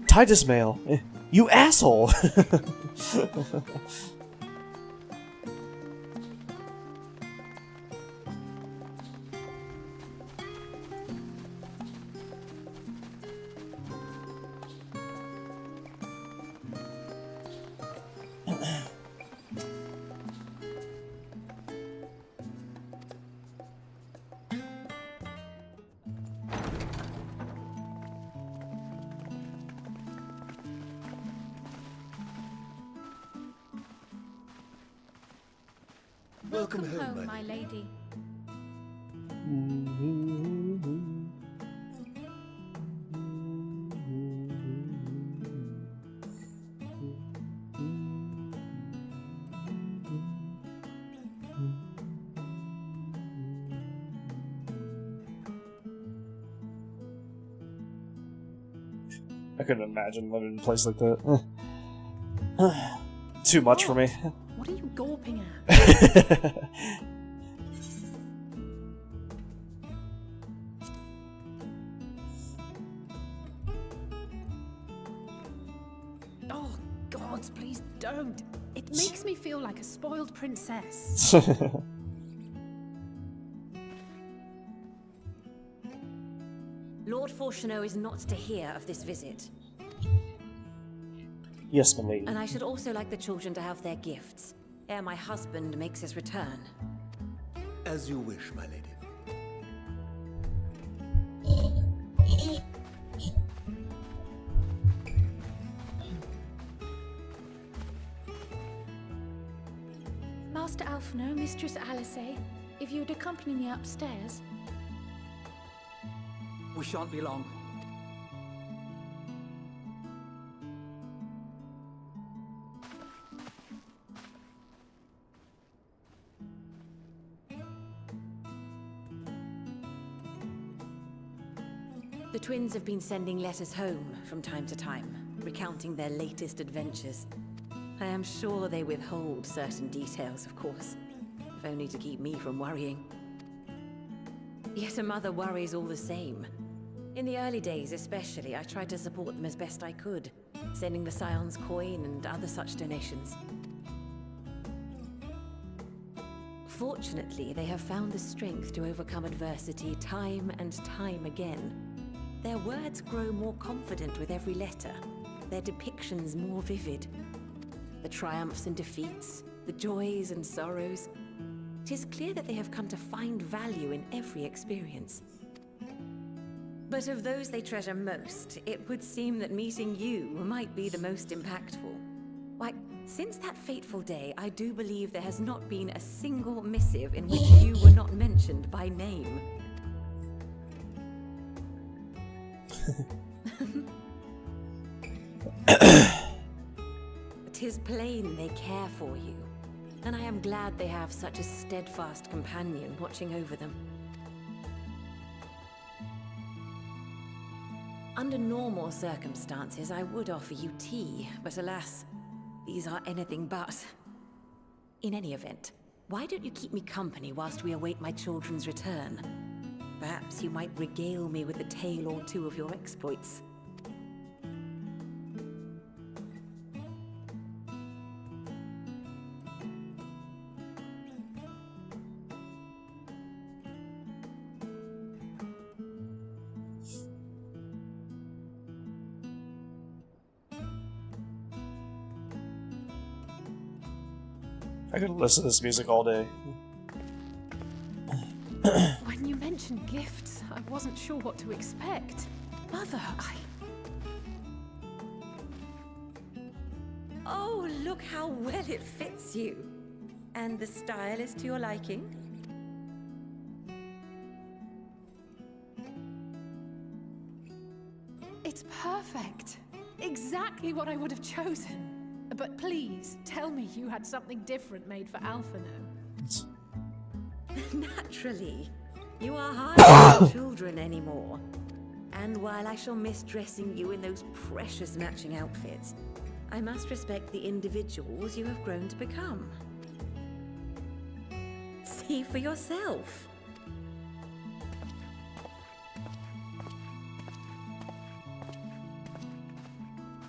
Titus mail. You asshole! Welcome home, my lady. I couldn't imagine living in a place like that. Too much for me. What are you gawping at? Oh, gods, please don't. It makes me feel like a spoiled princess. Lord Fortuneau is not to hear of this visit. Yes, my lady. And I should also like the children to have their gifts, ere my husband makes his return. As you wish, my lady. Master Alphino, Mistress Alice, if you'd accompany me upstairs. We shan't be long. The twins have been sending letters home from time to time, recounting their latest adventures. I am sure they withhold certain details, of course, if only to keep me from worrying. Yet a mother worries all the same. In the early days especially, I tried to support them as best I could, sending the Scion's coin and other such donations. Fortunately, they have found the strength to overcome adversity time and time again. Their words grow more confident with every letter, their depictions more vivid. The triumphs and defeats, the joys and sorrows. 'Tis clear that they have come to find value in every experience. But of those they treasure most, it would seem that meeting you might be the most impactful. Why, since that fateful day, I do believe there has not been a single missive in which you were not mentioned by name. 'Tis plain they care for you, and I am glad they have such a steadfast companion watching over them. Under normal circumstances, I would offer you tea, but alas, these are anything but. In any event, why don't you keep me company whilst we await my children's return? Perhaps you might regale me with a tale or two of your exploits. I could listen to this music all day. When you mentioned gifts, I wasn't sure what to expect. Mother, Oh, look how well it fits you. And the style is to your liking? It's perfect. Exactly what I would have chosen. But please, tell me you had something different made for Alphino. Naturally. You are hardly children anymore. And while I shall miss dressing you in those precious matching outfits, I must respect the individuals you have grown to become. See for yourself.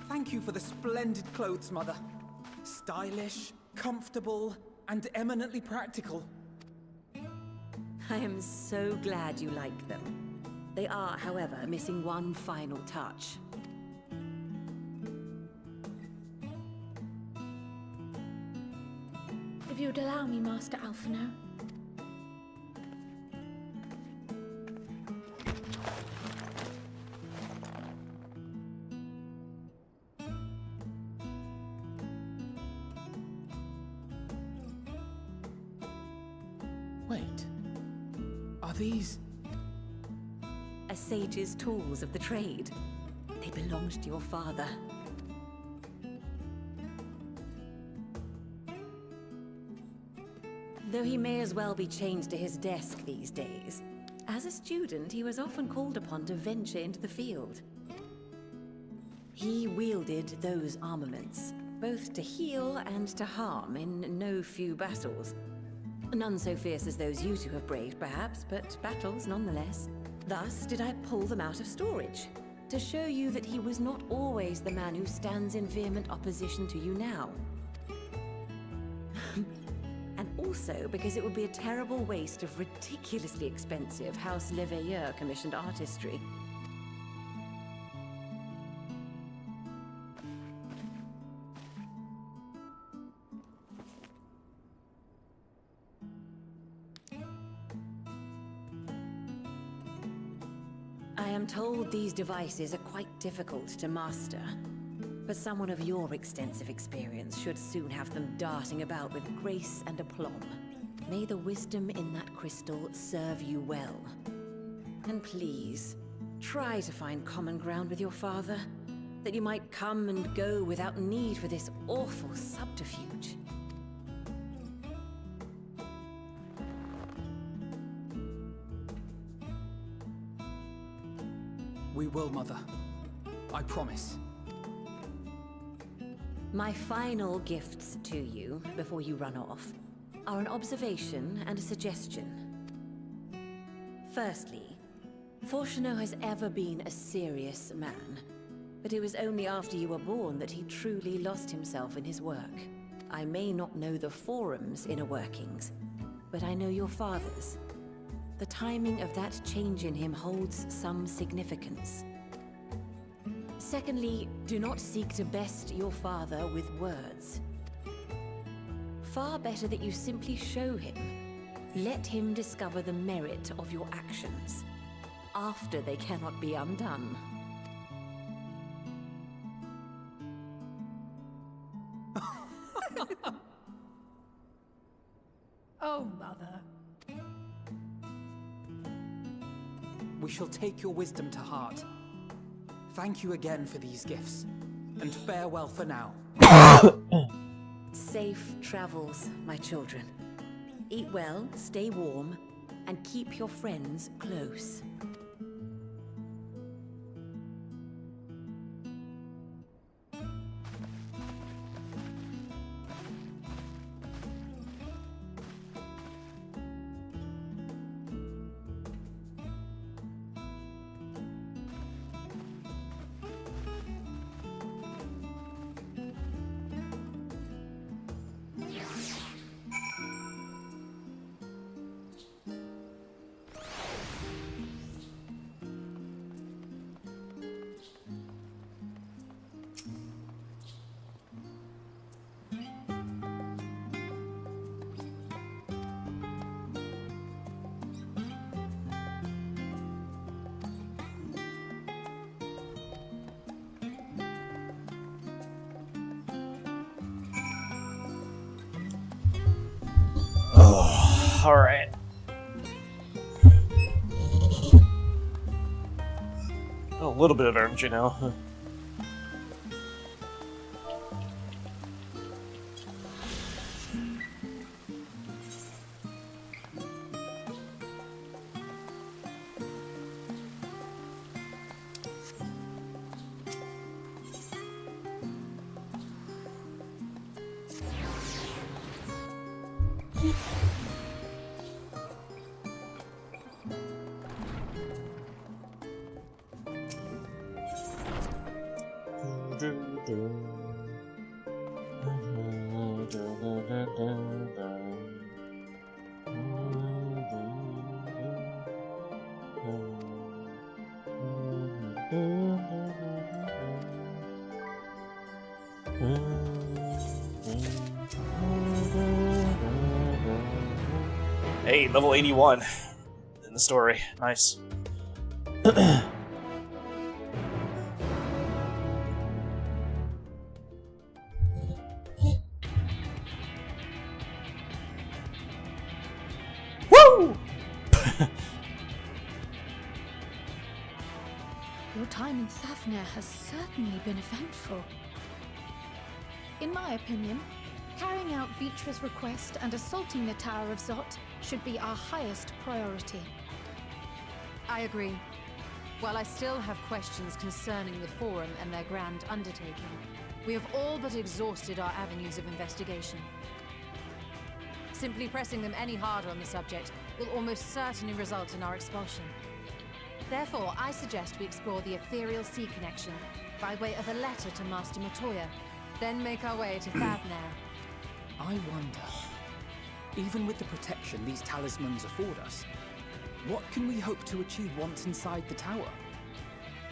Thank you for the splendid clothes, Mother. Stylish, comfortable, and eminently practical. I am so glad you like them. They are, however, missing one final touch. If you'd allow me, Master Alphino. Wait. Are these... A sage's tools of the trade. They belonged to your father. Though he may as well be chained to his desk these days, as a student he was often called upon to venture into the field. He wielded those armaments, both to heal and to harm in no few battles. None so fierce as those you two have braved, perhaps, but battles nonetheless. Thus did I pull them out of storage, to show you that he was not always the man who stands in vehement opposition to you now. And also because it would be a terrible waste of ridiculously expensive House Leveilleur commissioned artistry. I am told these devices are quite difficult to master, but someone of your extensive experience should soon have them darting about with grace and aplomb. May the wisdom in that crystal serve you well. And please, try to find common ground with your father, that you might come and go without need for this awful subterfuge. We will, Mother. I promise. My final gifts to you, before you run off, are an observation and a suggestion. Firstly, Ffxiv has ever been a serious man, but it was only after you were born that he truly lost himself in his work. I may not know the Forum's inner workings, but I know your father's. The timing of that change in him holds some significance. Secondly, do not seek to best your father with words. Far better that you simply show him. Let him discover the merit of your actions, after they cannot be undone. Oh, Mother. We shall take your wisdom to heart. Thank you again for these gifts, and farewell for now. Safe travels, my children. Eat well, stay warm, and keep your friends close. All right. A little bit of energy now. Hey, level 81 in the story. Nice. Woo! Your time in Thafnir has certainly been eventful. In my opinion, carrying out Vitra's request and assaulting the Tower of Zot should be our highest priority. I agree. While I still have questions concerning the Forum and their grand undertaking, we have all but exhausted our avenues of investigation. Simply pressing them any harder on the subject will almost certainly result in our expulsion. Therefore, I suggest we explore the ethereal sea connection by way of a letter to Master Matoya, then make our way to Thavnair. I wonder, even with the protection these talismans afford us, what can we hope to achieve once inside the tower?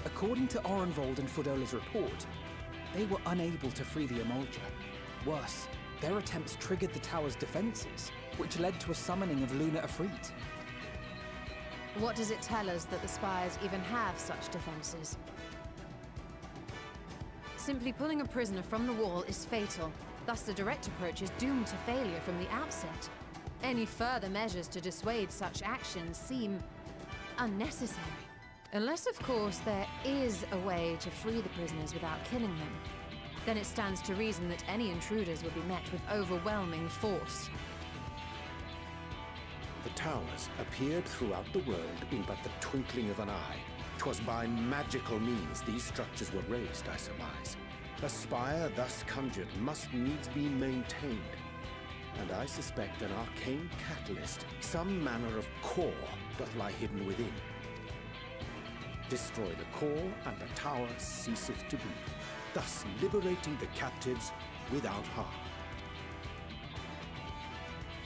According to Orenvold and Fodola's report, they were unable to free the Emolja. Worse, their attempts triggered the tower's defenses, which led to a summoning of Luna Ifrit. What does it tell us that the Spires even have such defenses? Simply pulling a prisoner from the wall is fatal, thus the direct approach is doomed to failure from the outset. Any further measures to dissuade such actions seem unnecessary. Unless, of course, there is a way to free the prisoners without killing them. Then it stands to reason that any intruders will be met with overwhelming force. The towers appeared throughout the world in but the twinkling of an eye. 'Twas by magical means these structures were raised, I surmise. A spire thus conjured must needs be maintained, and I suspect an arcane catalyst, some manner of core, doth lie hidden within. Destroy the core, and the tower ceaseth to be, thus liberating the captives without harm.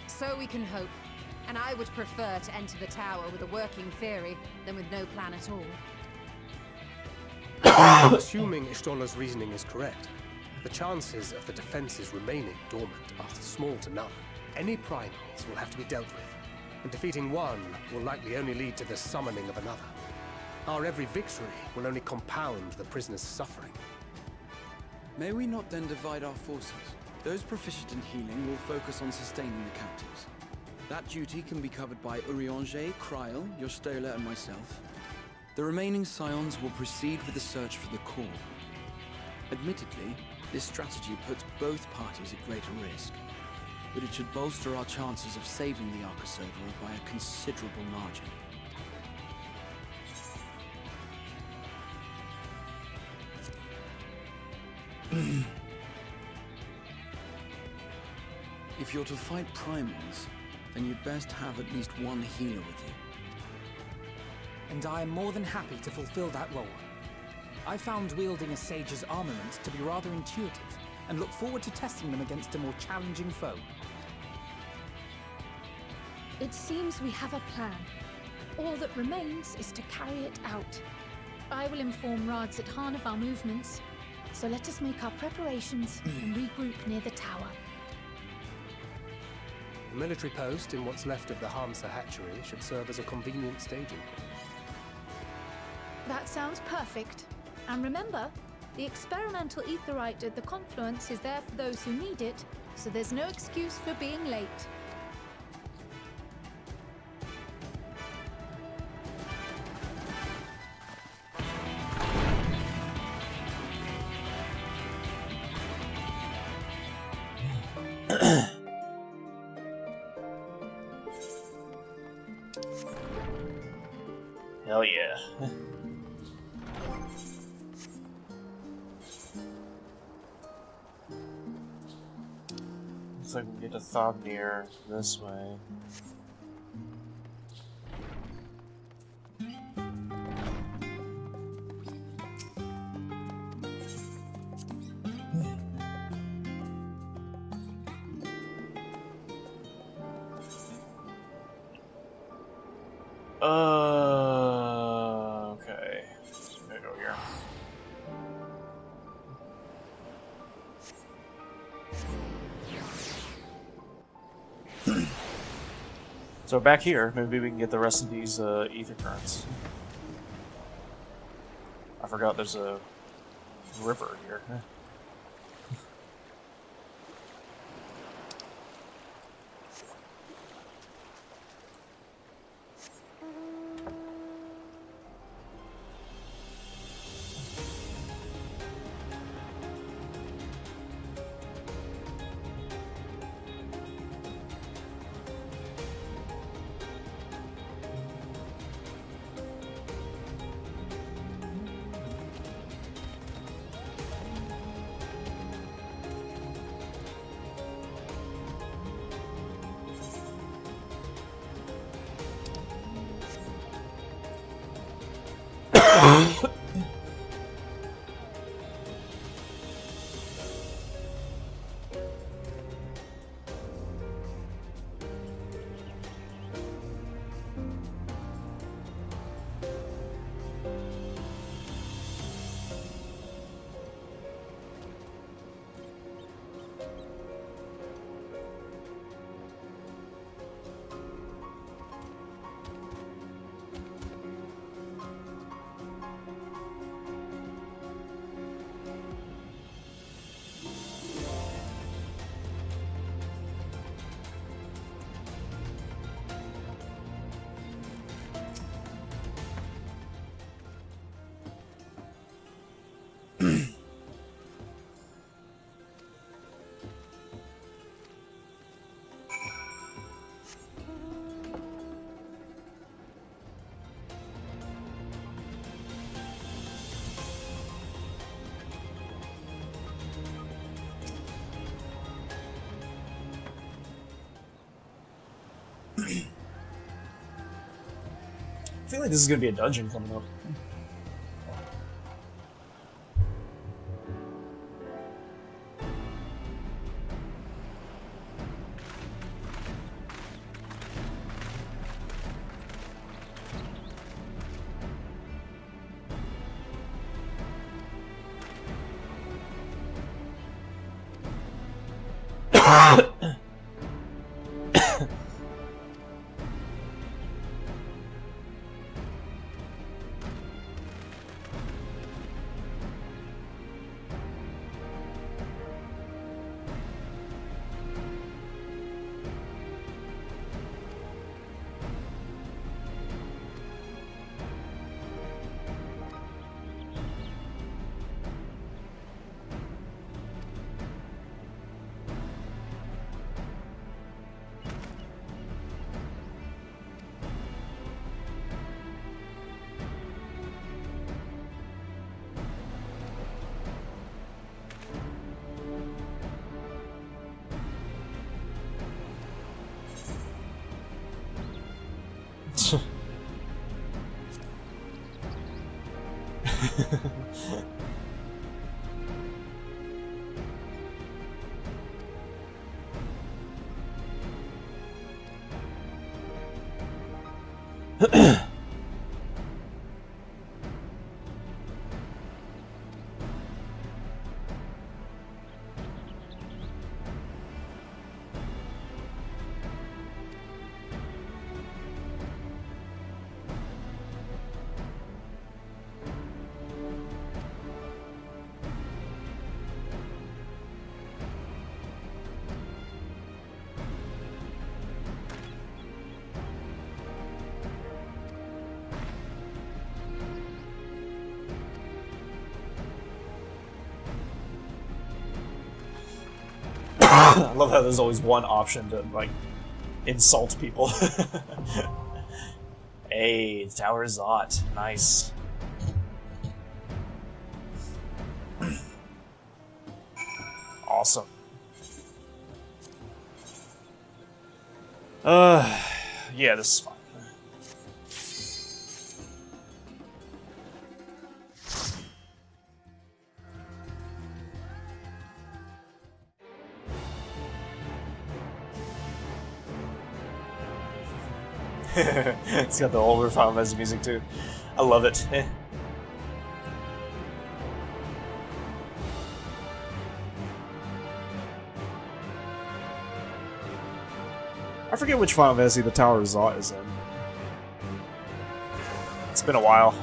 So we can hope, and I would prefer to enter the tower with a working theory than with no plan at all. Assuming Ishtola's reasoning is correct, the chances of the defenses remaining dormant are small to none. Any primals will have to be dealt with, and defeating one will likely only lead to the summoning of another. Our every victory will only compound the prisoner's suffering. May we not then divide our forces? Those proficient in healing will focus on sustaining the captives. That duty can be covered by Urianger, Kryl, Yostola, and myself. The remaining Scions will proceed with the search for the core. Admittedly, this strategy puts both parties at greater risk, but it should bolster our chances of saving the Arcosodral by a considerable margin. If you're to fight primals, then you'd best have at least one healer with you. And I am more than happy to fulfill that role. I found wielding a sage's armaments to be rather intuitive, and look forward to testing them against a more challenging foe. It seems we have a plan. All that remains is to carry it out. I will inform Rads at Han of our movements, so let us make our preparations and regroup near the tower. The military post in what's left of the Hamsa hatchery should serve as a convenient staging point. That sounds perfect. And remember, the experimental aetherite at the confluence is there for those who need it, so there's no excuse for being late. Hell yeah. Looks like we can get to Thavnair this way. Okay. So I'm gonna go here. So back here, maybe we can get the rest of these ether currents. I forgot there's a river here. I feel like this is gonna be a dungeon coming up. I love how there's always one option to, like, insult people. Hey, the tower is hot. Nice. Awesome. Yeah, this is fine. It's got the older Final Fantasy music too. I love it. I forget which Final Fantasy the Tower of Zot is in. It's been a while.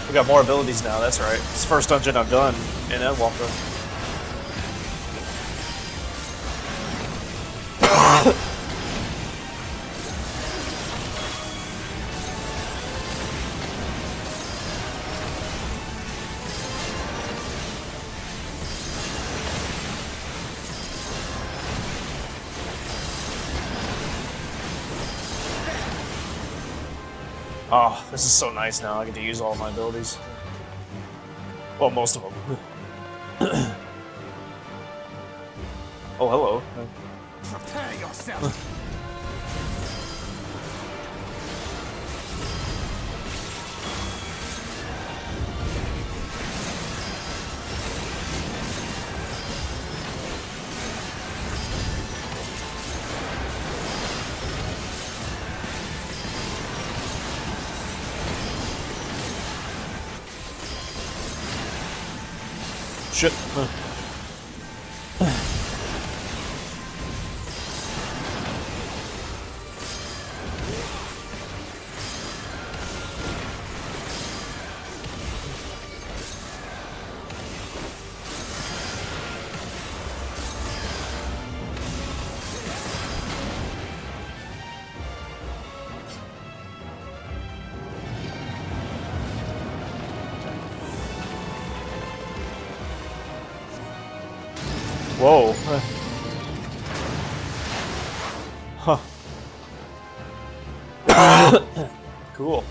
We got more abilities now, that's right. It's the first dungeon I've done in Endwalker. Oh, this is so nice now. I get to use all my abilities. Well, most of them. Oh, hello. Prepare yourself. Shit. Whoa. Huh. Cool.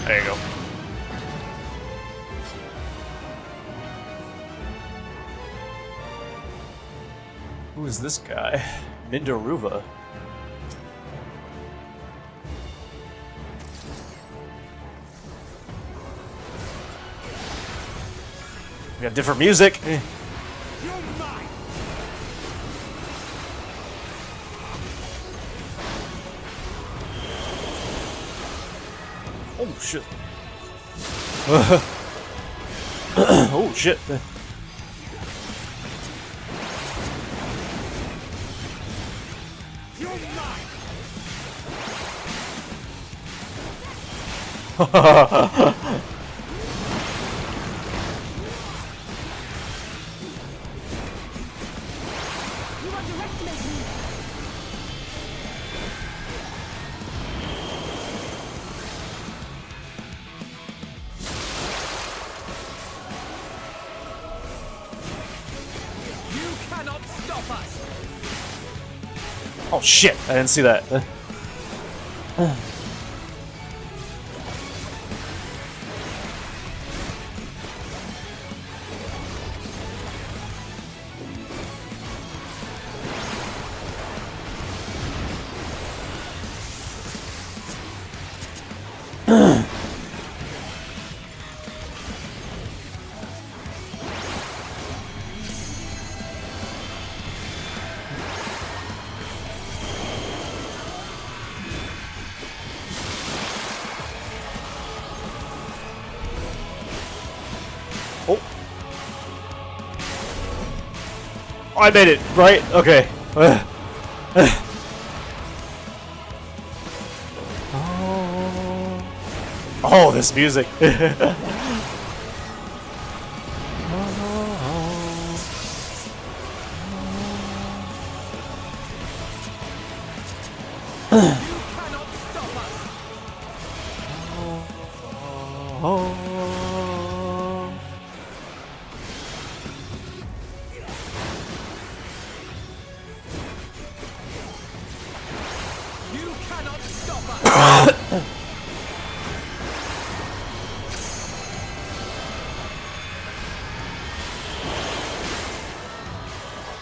There you go. Who is this guy? Mindaruva. We got different music. Oh shit. Oh shit. Oh shit! I didn't see that. I made it, right? Okay. Oh, this music.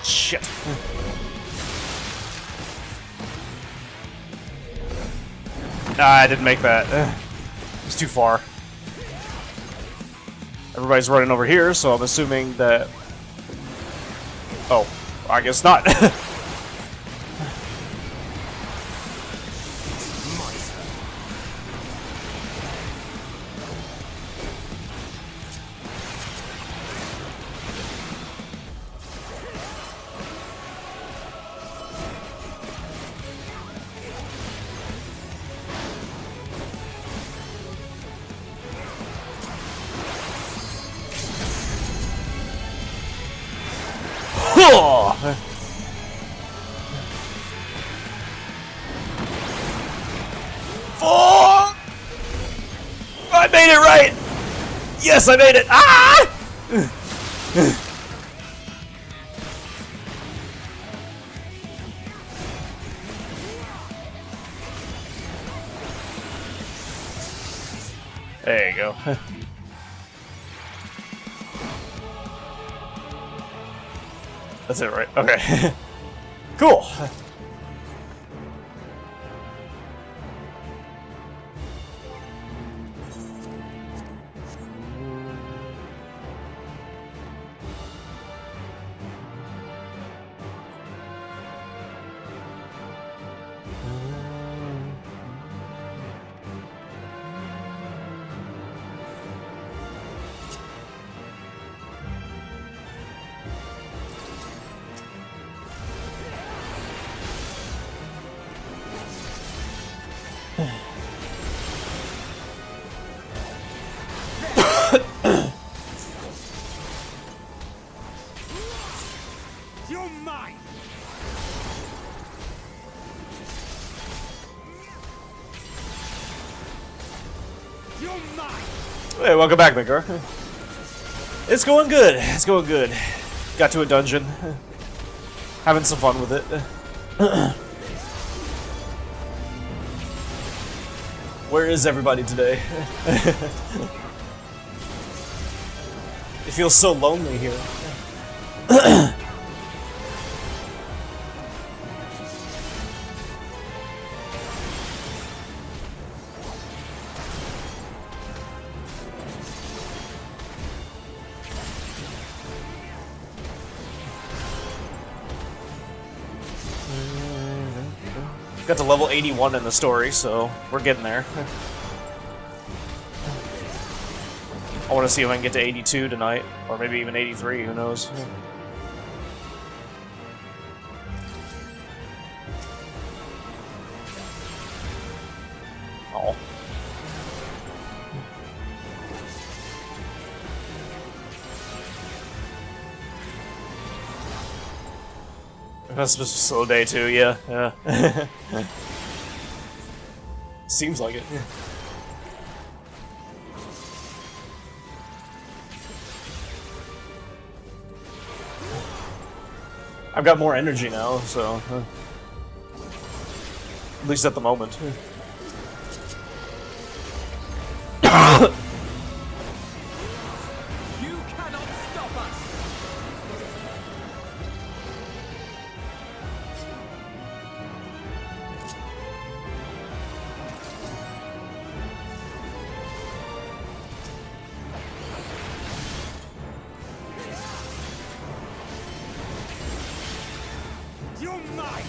Shit. Nah, I didn't make that. It's too far. Everybody's running over here, so I'm assuming that... Oh, I guess not. Four! I made it right! Yes, I made it! Ah! There you go. That's it, right? Okay. Cool. You're mine. You're mine. Hey, welcome back, Midgar. It's going good. It's going good. Got to a dungeon. Having some fun with it. Where is everybody today? It feels so lonely here. Got to level 81 in the story, so we're getting there. I want to see if I can get to 82 tonight, or maybe even 83, who knows. Oh. That's just a slow day too, yeah. Seems like it. I've got more energy now, so... At least at the moment. You cannot stop us! You're mine!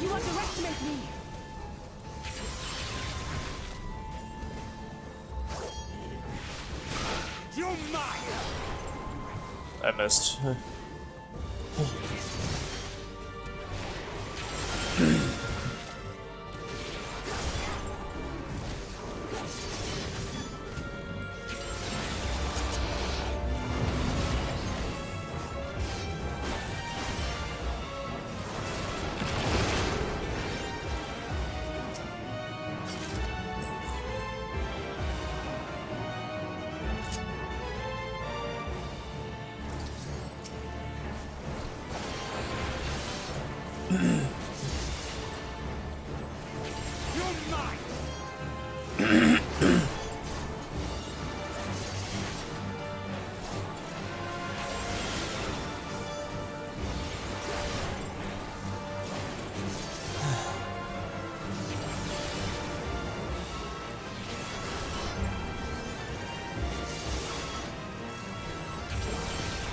You underestimate me! You're mine! I missed. You're mine!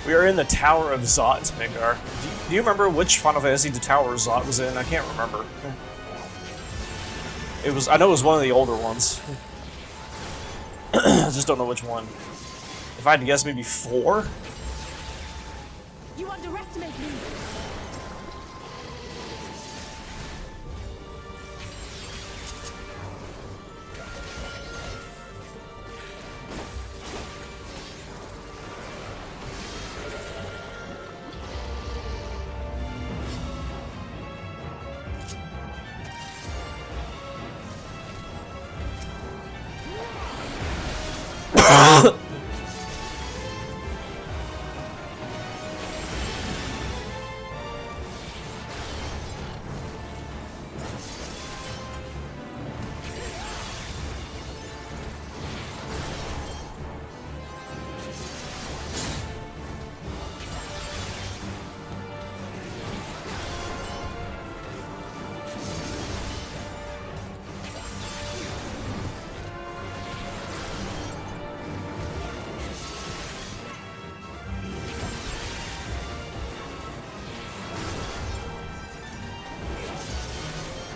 We are in the Tower of Zot, Midgar. Do you remember which Final Fantasy the Tower of Zot was in? I can't remember. It was. I know it was one of the older ones. I just don't know which one. If I had to guess, maybe 4? You underestimate me!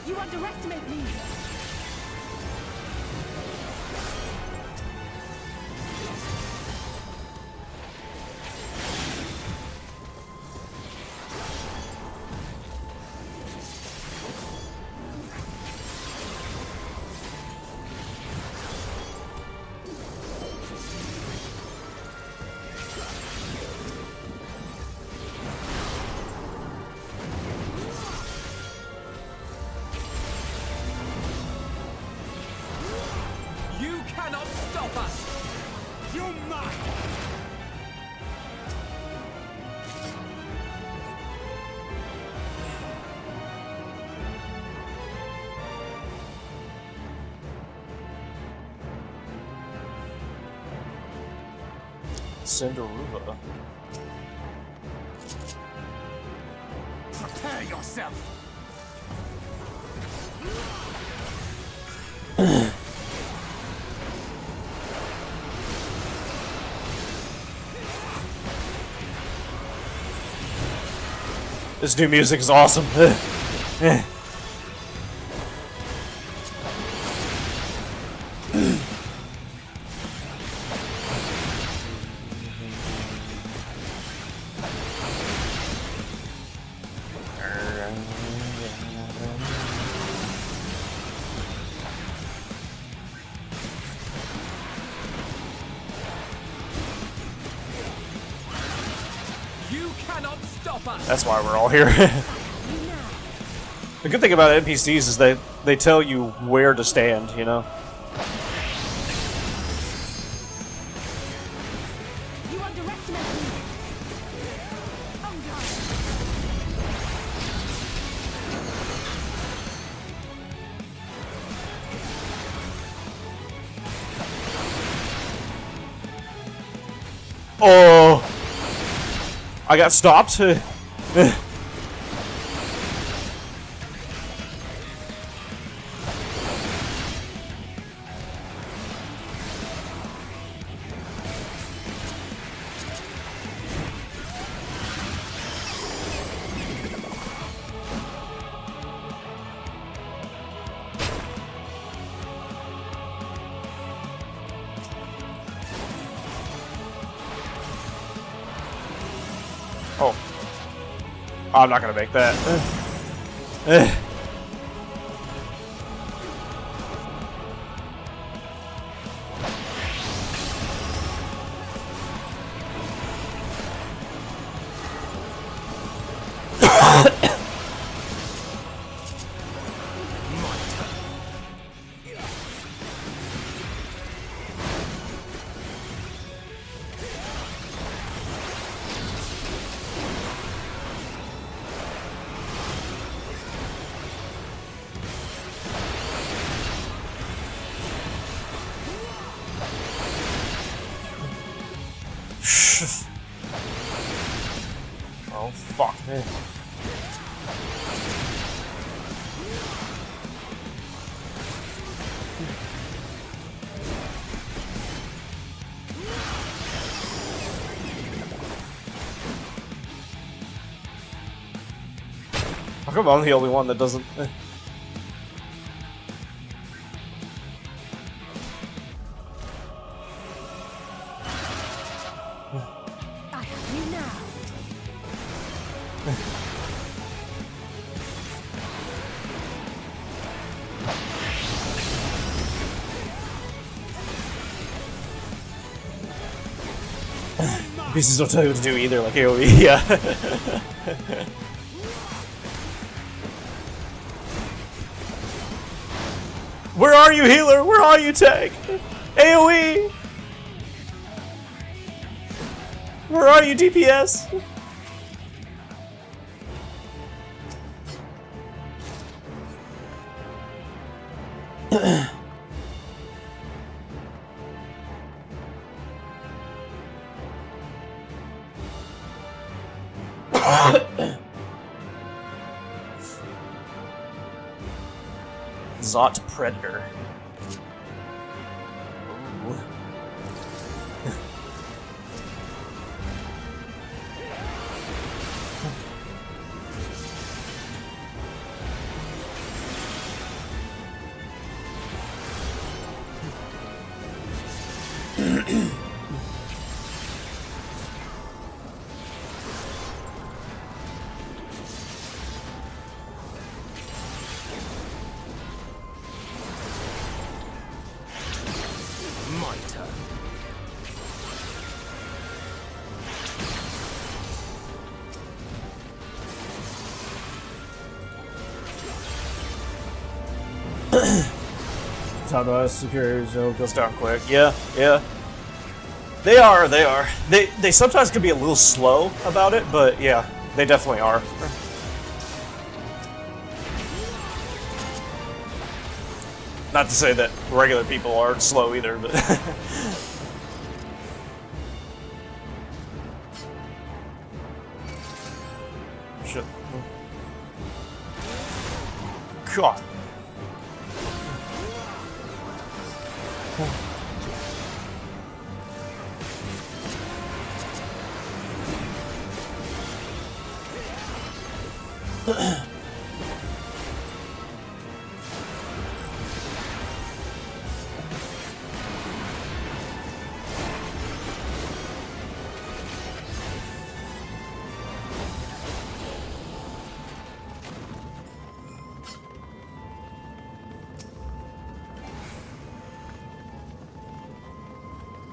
You underestimate me! You cannot stop us! You're mine! Cinderella. Prepare yourself! This new music is awesome. stop us. That's why we're all here. The good thing about NPCs is they tell you where to stand, you know? You underestimate me. Oh, I got stopped. Oh. I'm not gonna make that. Oh, fuck. How come I'm the only one that doesn't... I have you now. Pieces don't tell you what to do either, like AoE, yeah. Where are you, healer? Where are you, tank? AoE! Where are you, DPS? Zot Predator. Ooh. My turn. How do I secure zone goes down quick? Yeah, yeah. They are. They sometimes can be a little slow about it, but yeah, they definitely are. Not to say that regular people aren't slow either, but shit. God.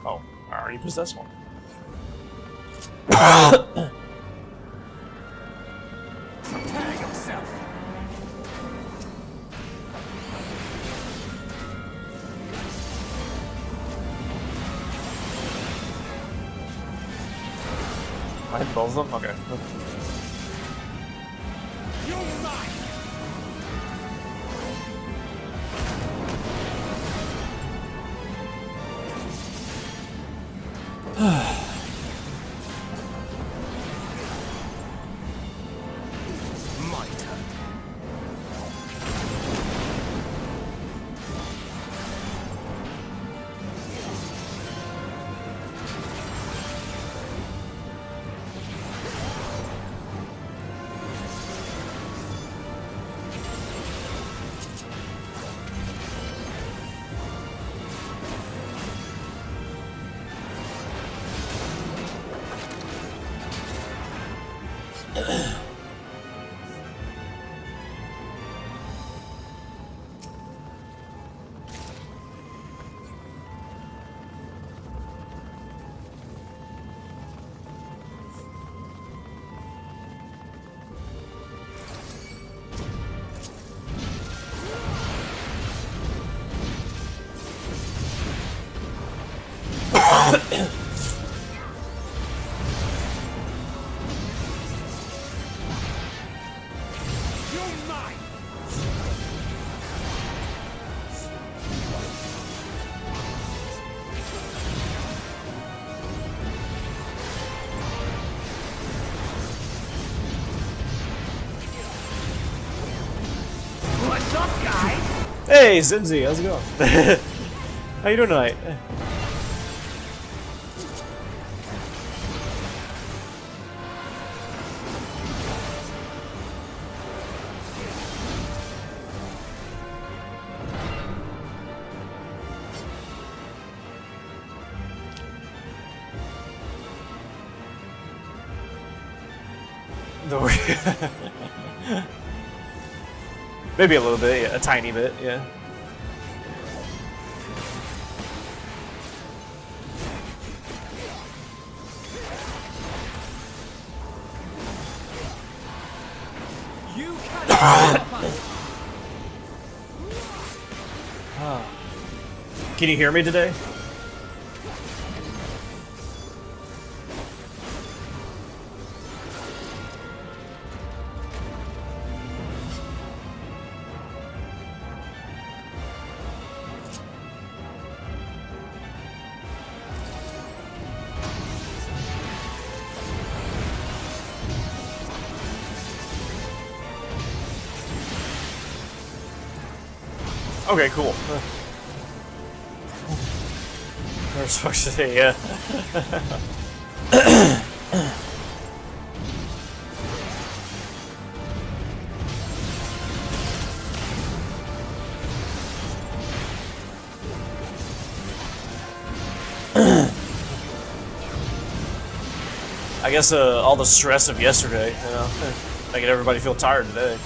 Oh, I already possessed one. I hit both of them? Okay. My turn. What's up, guys? Hey, Zinzi, how's it going? How you doing tonight? Maybe a little bit, yeah, a tiny bit, yeah. You cannot stop us. Can you hear me today? Okay, cool. We're supposed to say, yeah. I guess all the stress of yesterday, you know, making everybody feel tired today.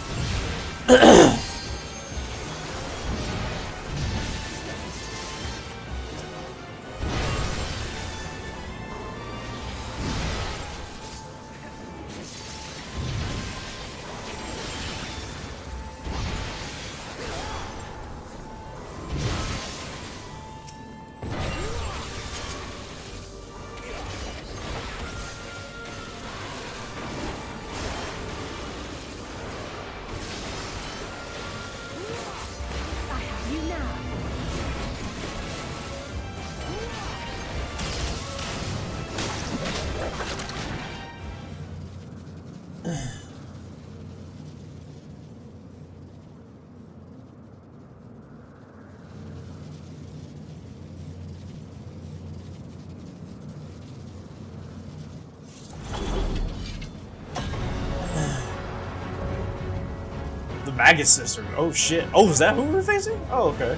The Magus Sister. Oh shit. Oh, is that who we're facing? Oh, okay.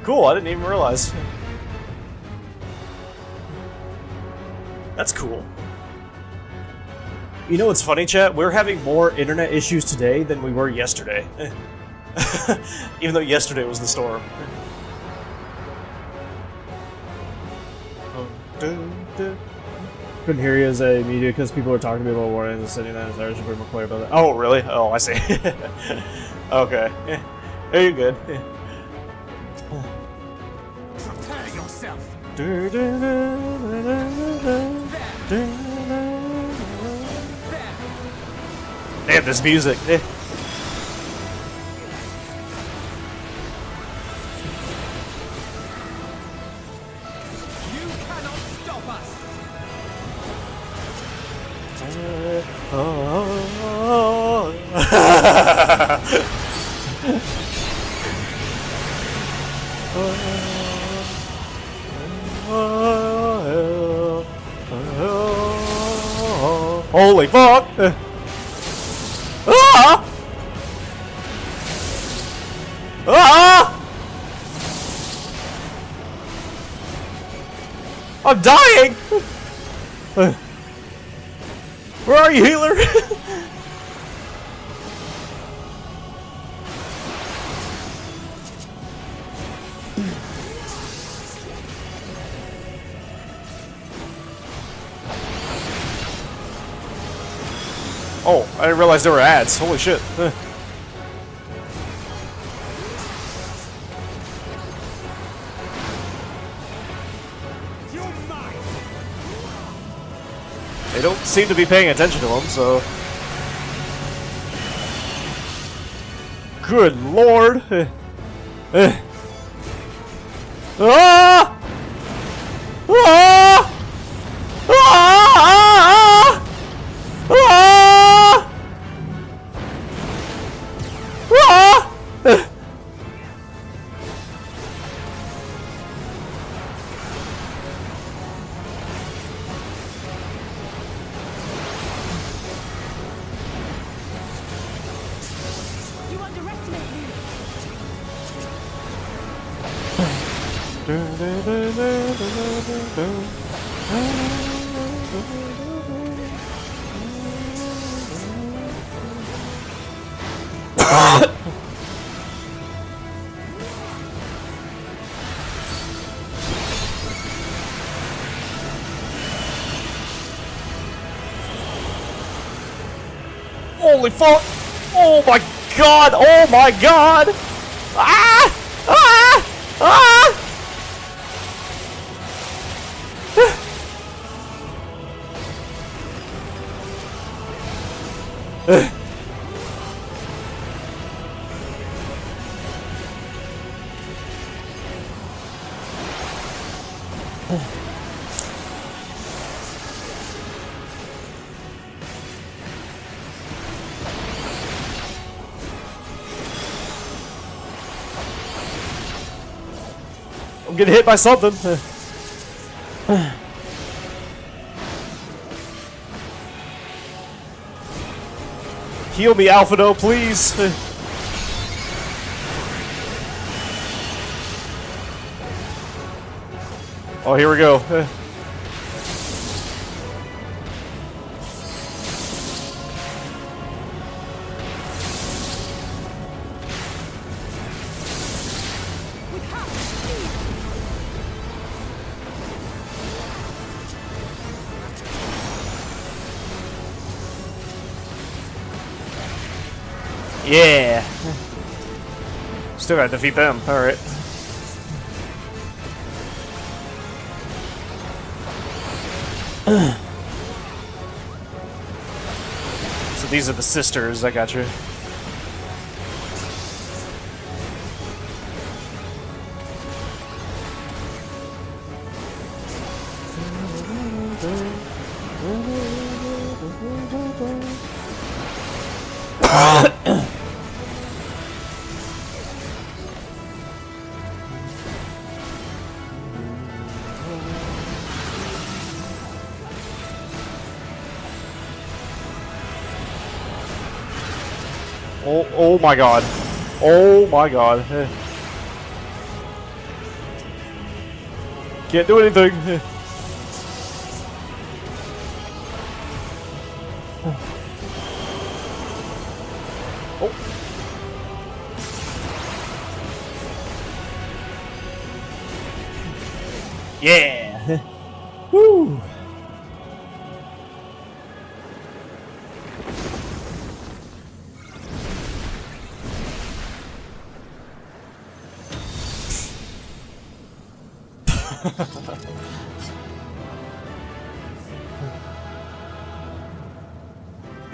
Cool, I didn't even realize. That's cool. You know what's funny, chat? We're having more internet issues today than we were yesterday. Even though yesterday was the storm. Couldn't hear you as a media because people were talking to me about warning and sitting there. I should be more clear about that. Oh, really? Oh, I see. Okay. Yeah, you're good. Yeah. Prepare yourself. Damn, this music. You cannot stop us! Holy fuck! Ah! Ah! I'm dying! Where are you, healer? Oh, I didn't realize there were ads. Holy shit. They don't seem to be paying attention to him, so... Good lord! Ah! Ah! Ah! Ah! Ah! You underestimate me. Holy fuck! Oh my god! Oh my god! Ah! Ah! Ah! I'm getting hit by something. Heal me, Alphado, please. Oh, here we go. Yeah. Still gotta defeat them. Alright. So these are the sisters, I got you. Oh my god. Oh my god. Can't do anything. Oh. Yeah. Woo.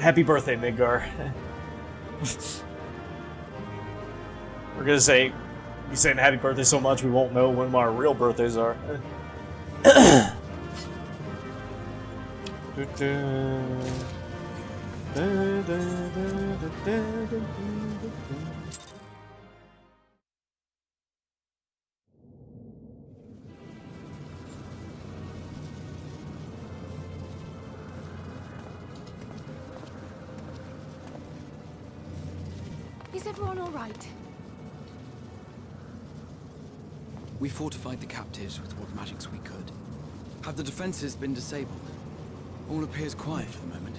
Happy birthday, Midgar. We're gonna be saying happy birthday so much we won't know when our real birthdays are. Is everyone all right? We fortified the captives with what magics we could. Have the defenses been disabled? All appears quiet for the moment.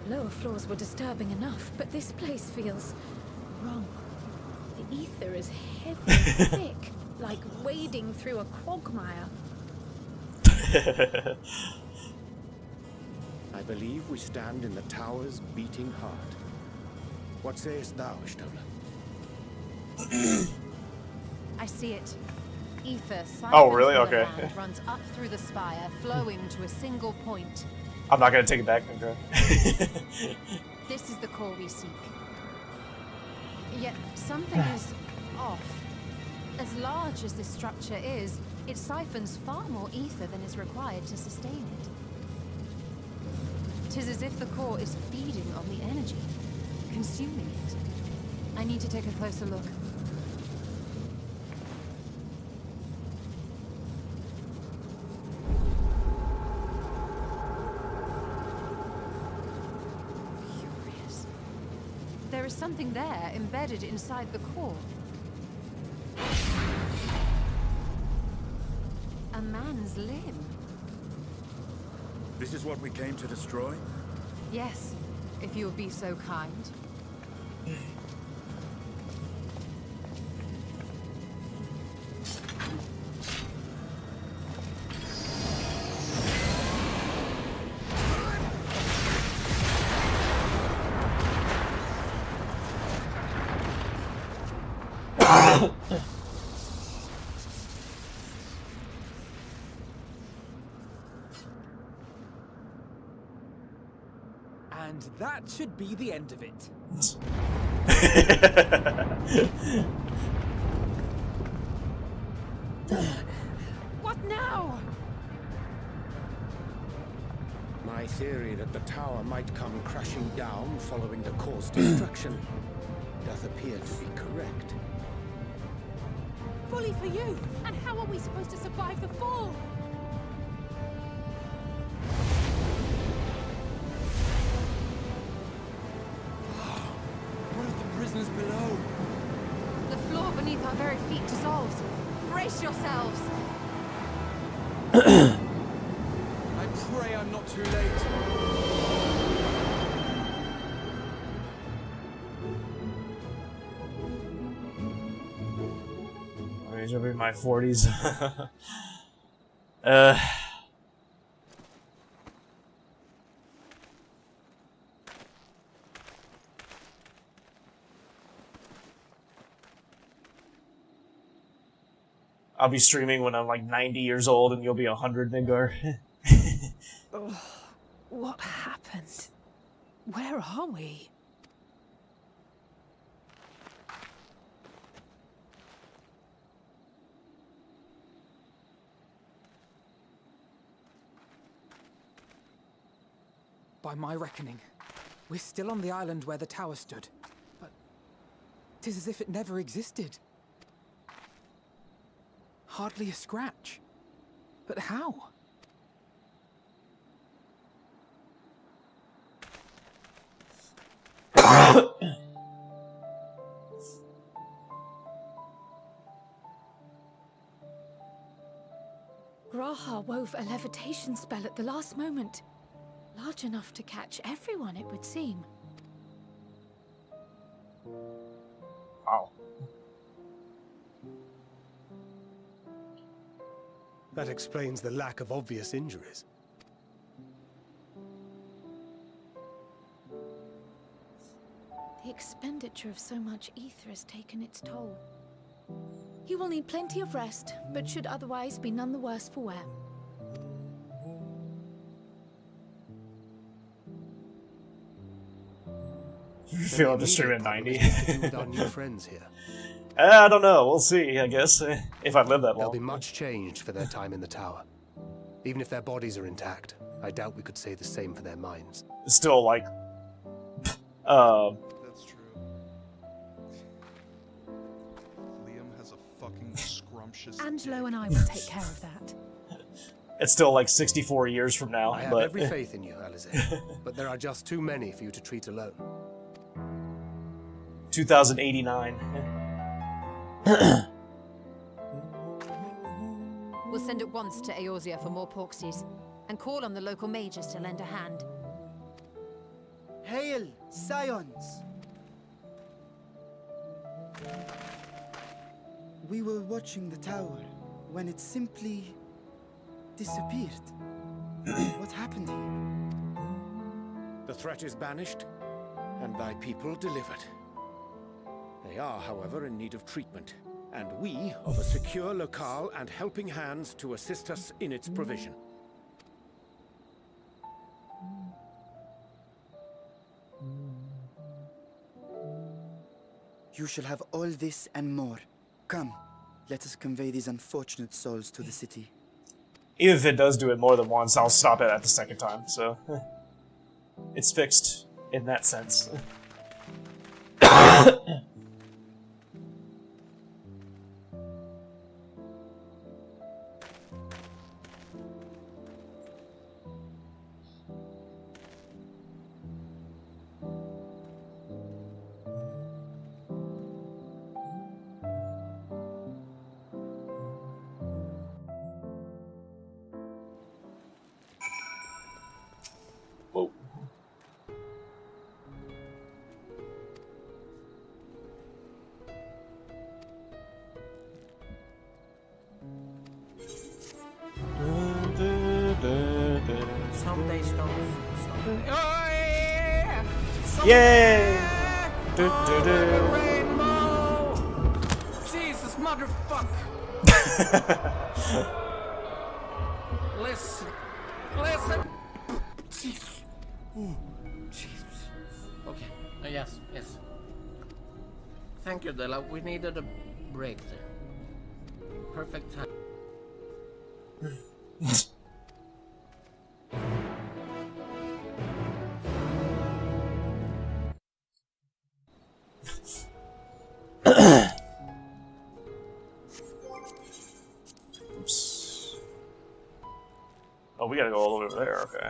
Lower floors were disturbing enough, but this place feels wrong. The ether is heavy and thick, like wading through a quagmire. I believe we stand in the tower's beating heart. What sayest thou, Stola? I see it. Ether Oh, really? siphoned from the Okay. land, runs up through the spire, flowing to a single point. I'm not gonna take it back, okay. This is the core we seek. Yet something is off. As large as this structure is, it siphons far more ether than is required to sustain it. 'Tis as if the core is feeding on the energy, consuming it. I need to take a closer look. Curious. There is something there embedded inside the core. A man's limb. This is what we came to destroy? Yes, if you would be so kind. And that should be the end of it. What now? My theory that the tower might come crashing down following the core's destruction doth appear to be correct. Bully for you! And how are we supposed to survive the fall? What of the prisoners below? The floor beneath our very feet dissolves. Brace yourselves! I pray I'm not too late. I'll be in my 40s. I'll be streaming when I'm like 90 years old and you'll be 100, Midgar. Oh, what happened? Where are we? By my reckoning, we're still on the island where the tower stood. But 'tis as if it never existed. Hardly a scratch. But how? Graha wove a levitation spell at the last moment. Large enough to catch everyone, it would seem. Wow. That explains the lack of obvious injuries. The expenditure of so much ether has taken its toll. He will need plenty of rest, but should otherwise be none the worse for wear. Feel the stream at 90. With our new friends here. I don't know. We'll see, I guess. If I live that long. There'll be much changed for their time in the tower. Even if their bodies are intact, I doubt we could say the same for their minds. Still, like... That's true. Liam has a fucking scrumptious... Angelo and I will take care of that. It's still like 64 years from now. I have but... every faith in you, Alize. But there are just too many for you to treat alone. 2089. We'll send at once to Eorzea for more porksies, and call on the local mages to lend a hand. Hail, Scions! We were watching the tower when it simply disappeared. What happened here? The threat is banished, and thy people delivered. They are, however, in need of treatment, and we of a secure locale and helping hands to assist us in its provision. You shall have all this and more. Come, let us convey these unfortunate souls to the city. Even if it does do it more than once, I'll stop it at the second time, so... It's fixed in that sense. Someday stones. Yay! Rainbow! Jesus, motherfucker! Listen. Listen. Jesus. Ooh, Jesus. Okay. Yes. Thank you, Della. We needed a break there. Perfect time. Oops. Oh, we gotta go all the way over there, okay.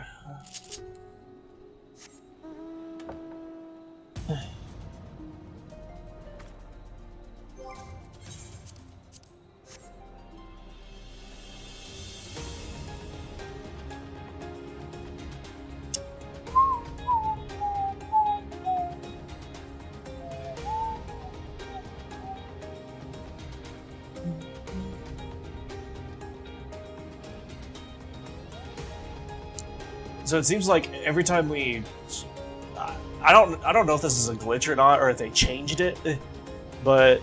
So it seems like every time we, I don't know if this is a glitch or not, or if they changed it, but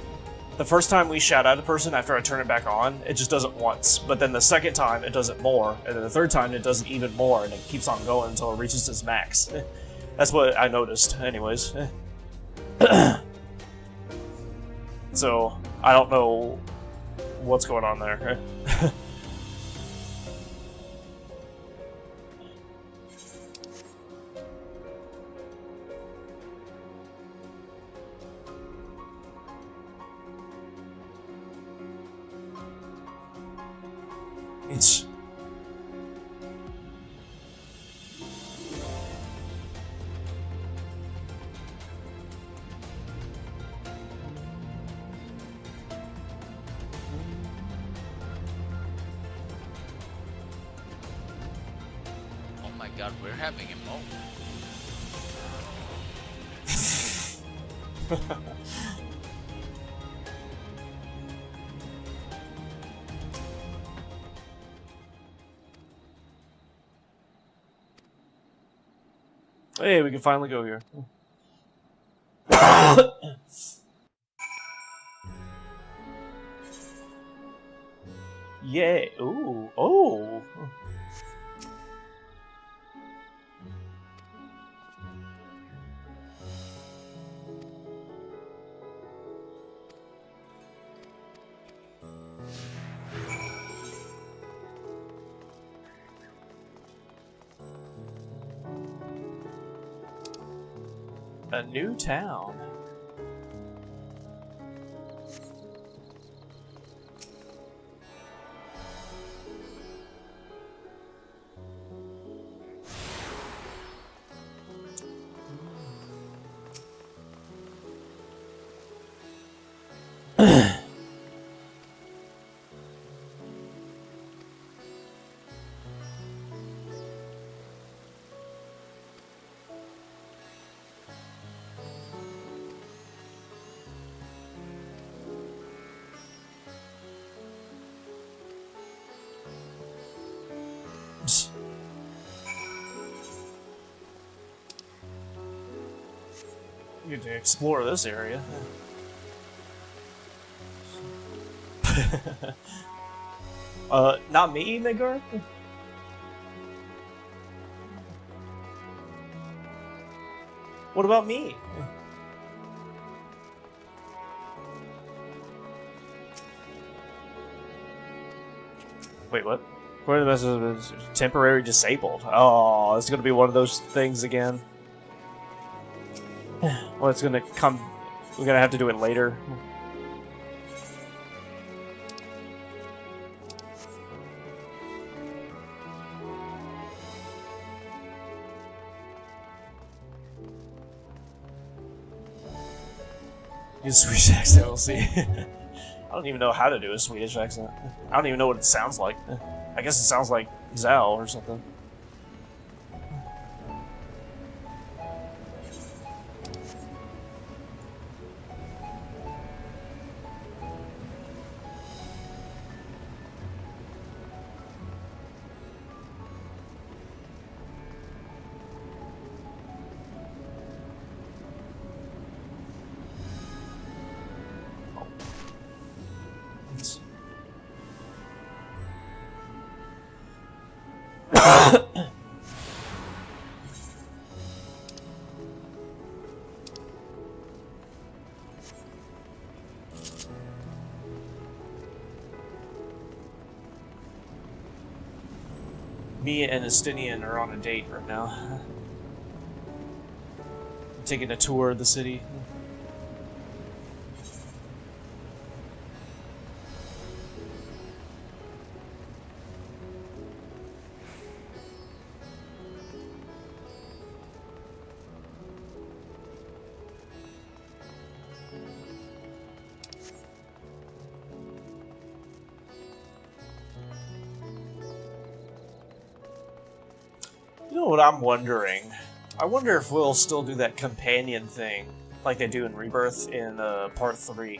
the first time we shout at a person after I turn it back on, it just does it once. But then the second time it does it more, and then the third time it does it even more, and it keeps on going until it reaches its max. That's what I noticed, anyways. So I don't know what's going on there. It's... Oh my god, we're having a moment. Hey, we can finally go here. Yay! Ooh! Oh! A new town. You get to explore this area. Not me, Megar? What about me? Wait, what? Where the message is temporary disabled. Oh, it's gonna be one of those things again. Well, it's gonna come. We're gonna have to do it later. Use Swedish accent, we'll see. I don't even know how to do a Swedish accent. I don't even know what it sounds like. I guess it sounds like Zao or something. Me and Estinian are on a date right now. Taking a tour of the city. You know what I'm wondering? I wonder if we'll still do that companion thing like they do in Rebirth in Part 3.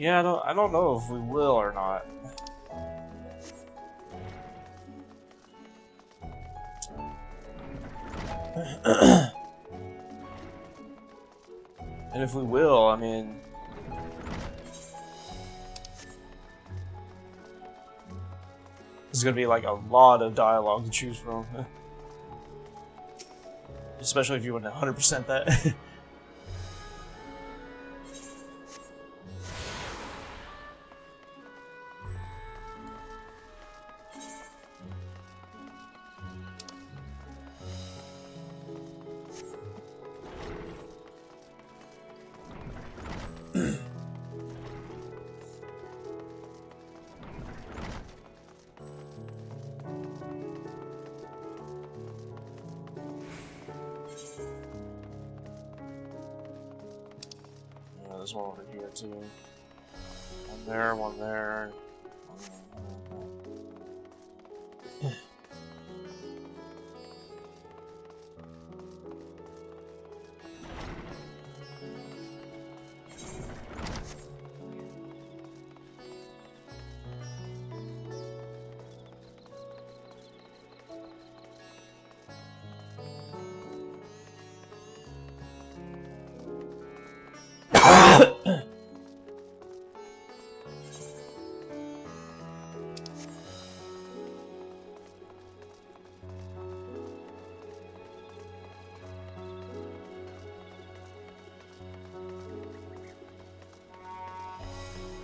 Yeah, I don't know if we will or not. And if we will, I mean, there's gonna be like a lot of dialogue to choose from. Especially if you want to 100% that. there's one over here too. One there, one there.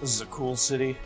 This is a cool city.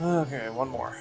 Okay, one more.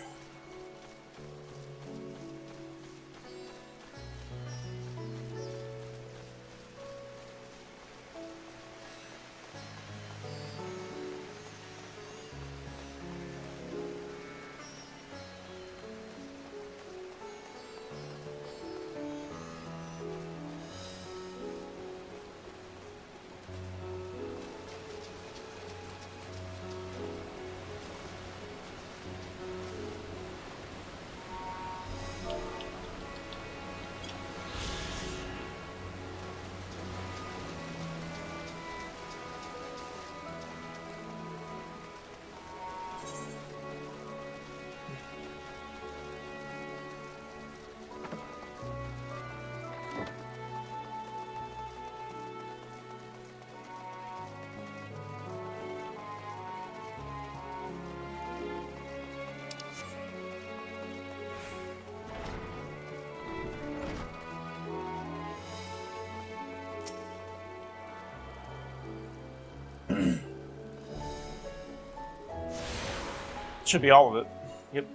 Should be all of it. Yep.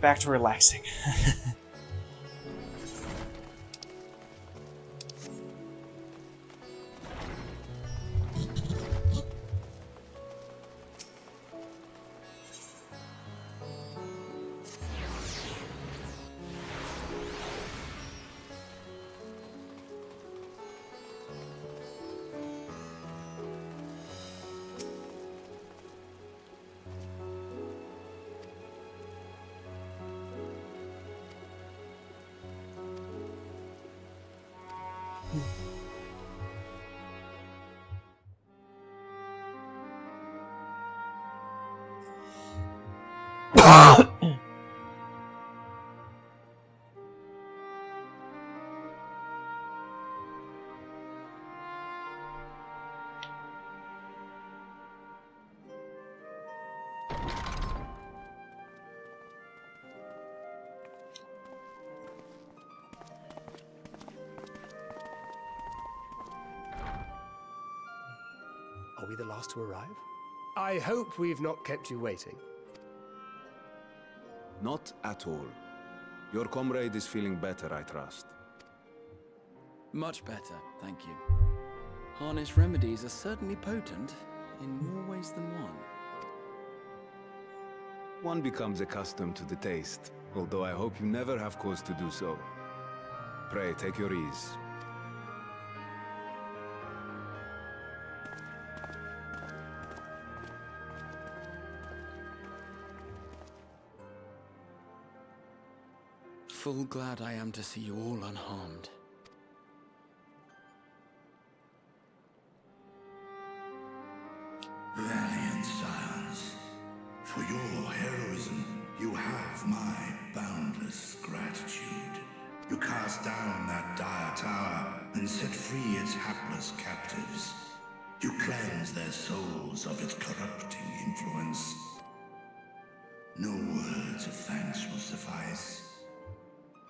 back to relaxing. Are we the last to arrive? I hope we've not kept you waiting. Not at all. Your comrade is feeling better, I trust. Much better, thank you. Harness remedies are certainly potent, in more ways than one. One becomes accustomed to the taste, although I hope you never have cause to do so. Pray, take your ease. Full glad I am to see you all unharmed. Valiant scions, for your heroism, you have my boundless gratitude. You cast down that dire tower and set free its hapless captives. You cleanse their souls of its corrupting influence. No words of thanks will suffice.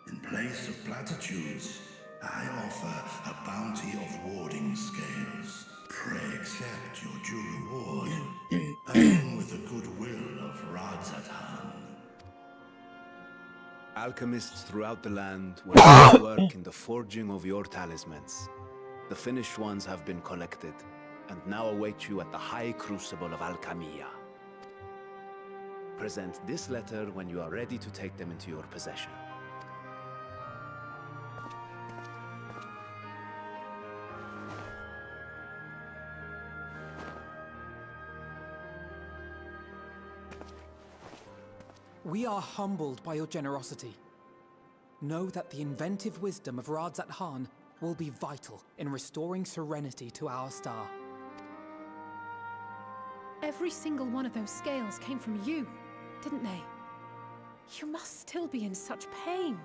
In place of platitudes, I offer a bounty of warding scales. Pray accept your due reward, along with the goodwill of Radzat-Han. Alchemists throughout the land were at work in the forging of your talismans. The finished ones have been collected, and now await you at the High Crucible of Alchemia. Present this letter when you are ready to take them into your possession. We are humbled by your generosity. Know that the inventive wisdom of Radzat-Han will be vital in restoring serenity to our star. Every single one of those scales came from you, didn't they? You must still be in such pain.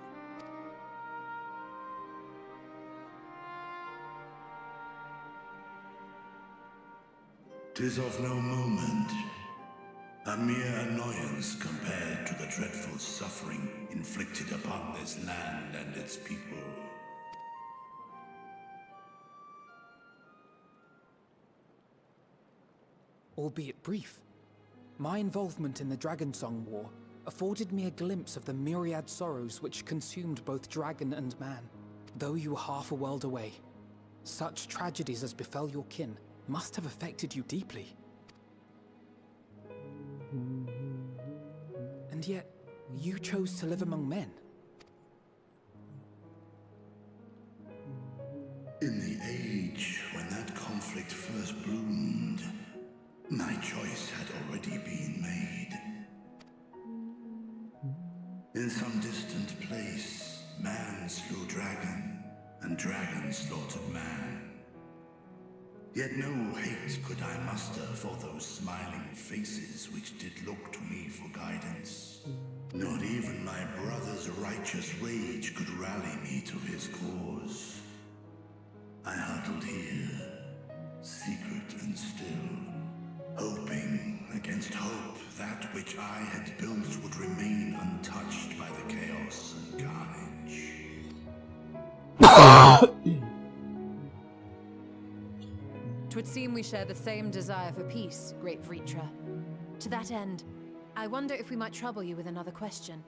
'Tis of no moment. A mere annoyance compared to the dreadful suffering inflicted upon this land and its people. Albeit brief, my involvement in the Dragonsong War afforded me a glimpse of the myriad sorrows which consumed both dragon and man. Though you were half a world away, such tragedies as befell your kin must have affected you deeply. And yet, you chose to live among men. In the age when that conflict first bloomed, my choice had already been made. In some distant place, man slew dragon, and dragon slaughtered man. Yet no hate could I muster for those smiling faces which did look to me for guidance. Not even my brother's righteous rage could rally me to his cause. I huddled here, secret and still, hoping against hope that which I had built would remain untouched by the chaos and carnage. 'Twould seem we share the same desire for peace, great Vritra. To that end, I wonder if we might trouble you with another question.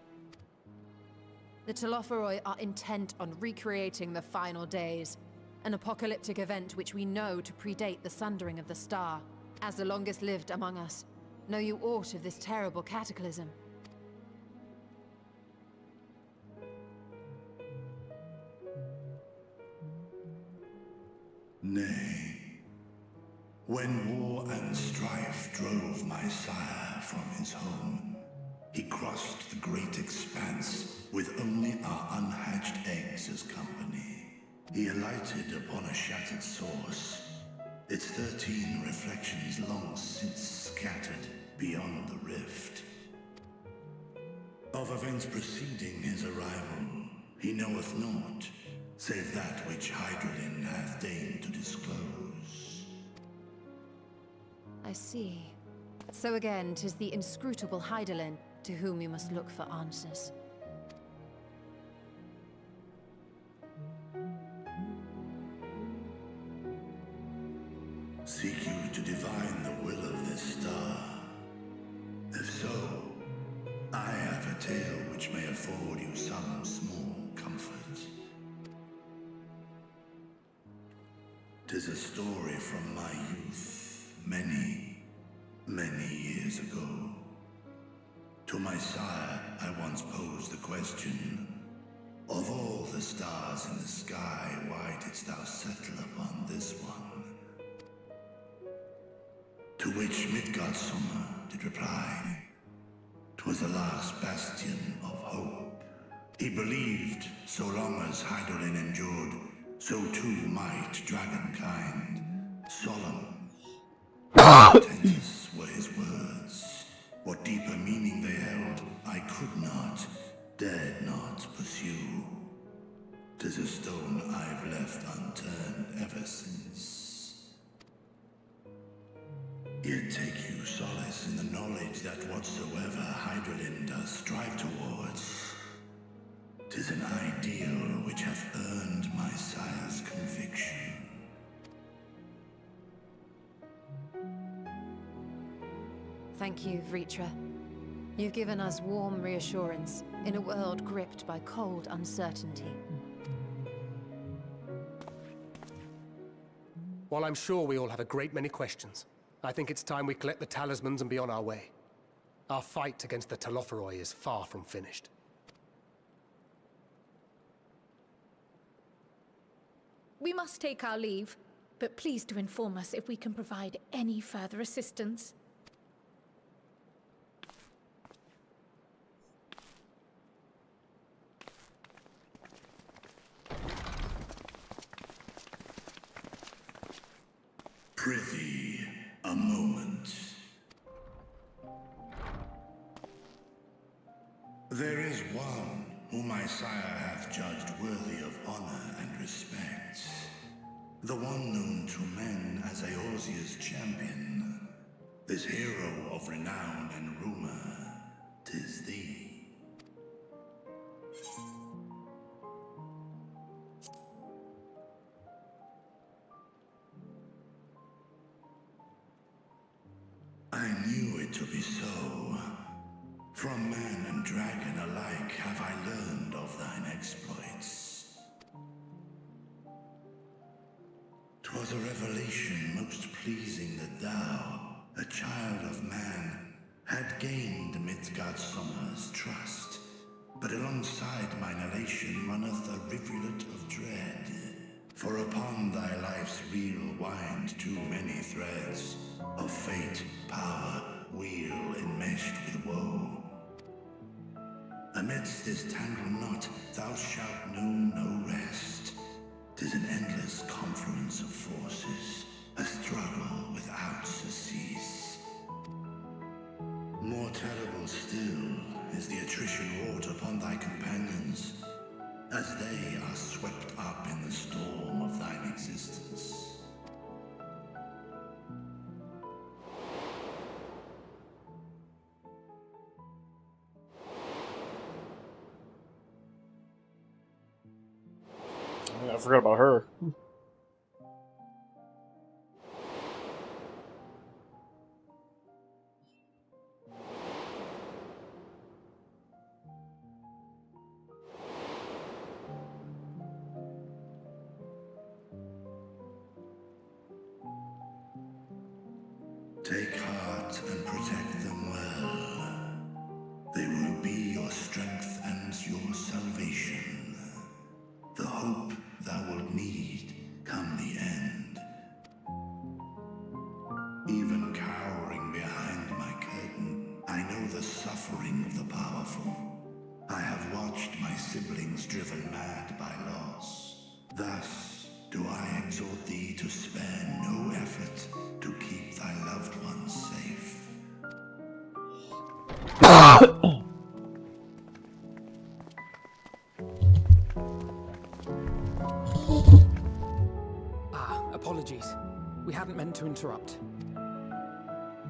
The Telophoroi are intent on recreating the final days, an apocalyptic event which we know to predate the sundering of the star. As the longest lived among us, know you aught of this terrible cataclysm? Nay. When war and strife drove my sire from his home, he crossed the great expanse with only our unhatched eggs as company. He alighted upon a shattered source, its 13 reflections long since scattered beyond the rift. Of events preceding his arrival, he knoweth naught, save that which Hydralin hath deigned to disclose. I see. So again, 'tis the inscrutable Hydaelyn to whom you must look for answers. Seek you to divine the will of this star? If so, I have a tale which may afford you some small comfort. 'Tis a story from my youth, many, many years ago. To my sire, I once posed the question, of all the stars in the sky, why didst thou settle upon this one? To which Midgardsummer did reply, 'twas the last bastion of hope. He believed so long as Hydaelyn endured, so too might dragonkind. Solemn, portentous were his words. What deeper meaning they held, I could not, dared not pursue. 'Tis a stone I've left unturned ever since. Yet take you solace in the knowledge that whatsoever Hydaelyn does strive towards, 'tis an ideal which hath earned my sire's conviction. Thank you, Vritra. You've given us warm reassurance in a world gripped by cold uncertainty. While I'm sure we all have a great many questions, I think it's time we collect the talismans and be on our way. Our fight against the Telophoroi is far from finished. We must take our leave, but please do inform us if we can provide any further assistance. Prithee, a moment. There is one whom my sire hath judged worthy of honor and respect. The one known to men as Eorzea's champion. This hero of renown and rumor, 'tis thee. I knew it to be so. From man and dragon alike have I learned of thine exploits. 'Twas a revelation most pleasing that thou, a child of man, had gained Midgardsummer's trust. But alongside mine elation runneth a rivulet of dread. For upon thy life's reel wind too many threads of fate, power, wheel enmeshed with woe. Amidst this tangled knot thou shalt know no rest. 'Tis an endless confluence of forces, a struggle without surcease. More terrible still is the attrition wrought upon thy companions, as they are swept up in the storm of thine existence. I forgot about her. heart and protect them well. They will be your strength and your salvation. The hope thou wilt need come the end. Even cowering behind my curtain, I know the suffering of the powerful. I have watched my siblings driven mad by loss. Thus do I exhort thee to spare no effort to keep thy loved ones safe. Apologies. We hadn't meant to interrupt.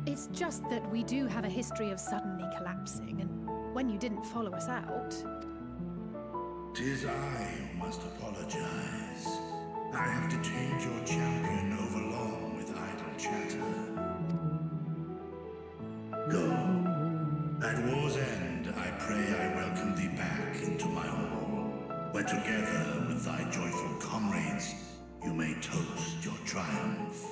It's just that we do have a history of suddenly collapsing, and when you didn't follow us out... 'Tis I who must apologize. I have detained your champion overlong with idle chatter. Go. At war's end, I pray I welcome thee back into my hall, where together with thy joyful comrades, you may toast your triumph.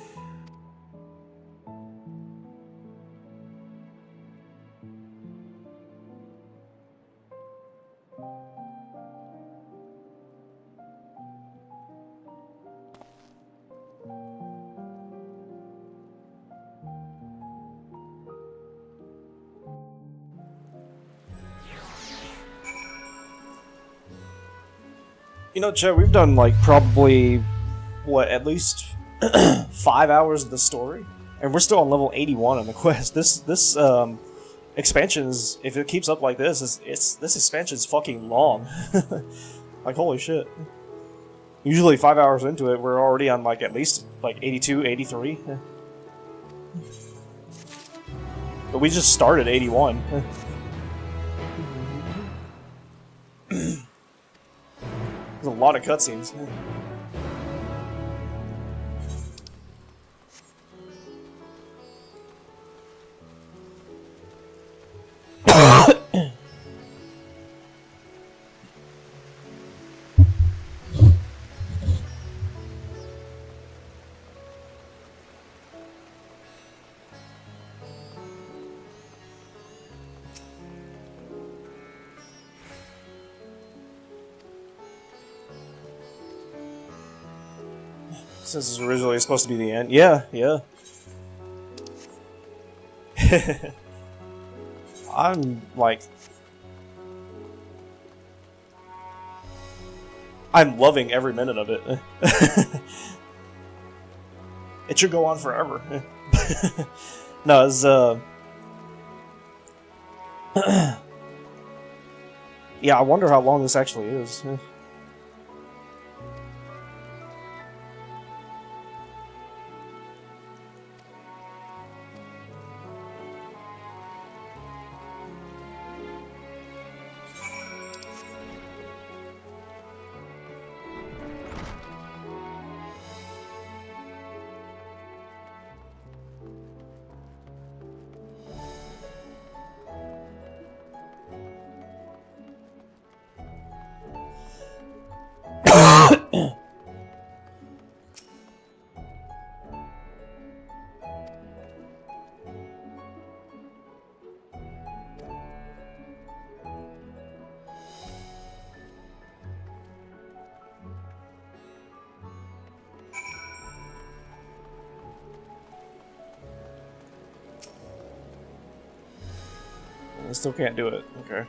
You know, Joe, we've done like probably what, at least 5 hours of the story, and we're still on level 81 on the quest. This expansion is, if it keeps up like this, this expansion is fucking long. Like, holy shit. Usually 5 hours into it, we're already on like at least like 82, 83. But we just started 81. There's a lot of cutscenes. This is originally supposed to be the end. Yeah, yeah. I'm loving every minute of it. It should go on forever. No, it's yeah, I wonder how long this actually is. I still can't do it. Okay.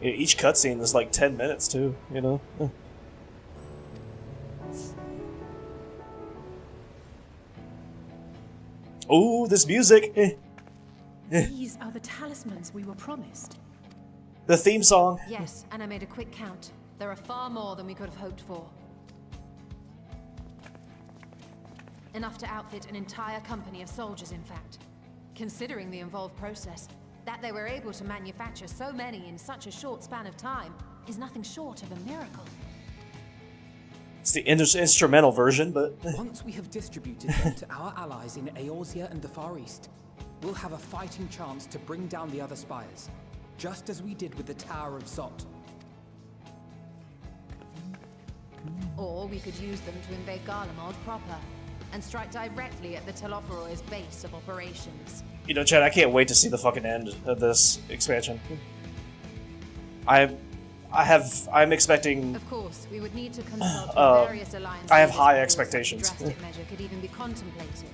Yeah, each cutscene is like 10 minutes too, you know? Oh, this music! These are the talismans we were promised. The theme song. Yes, and I made a quick count. There are far more than we could have hoped for. Enough to outfit an entire company of soldiers, in fact. Considering the involved process, that they were able to manufacture so many in such a short span of time is nothing short of a miracle. It's the instrumental version, but Once we have distributed them to our allies in Eorzea and the Far East, we'll have a fighting chance to bring down the other spires, just as we did with the Tower of Zot. Or we could use them to invade Garlemald proper, and strike directly at the Telophoroid's base of operations. you know, Chad, I can't wait to see the fucking end of this expansion. I'm expecting. Of course, we would need to consult with various alliances. I have high expectations. A drastic measure could even be contemplated.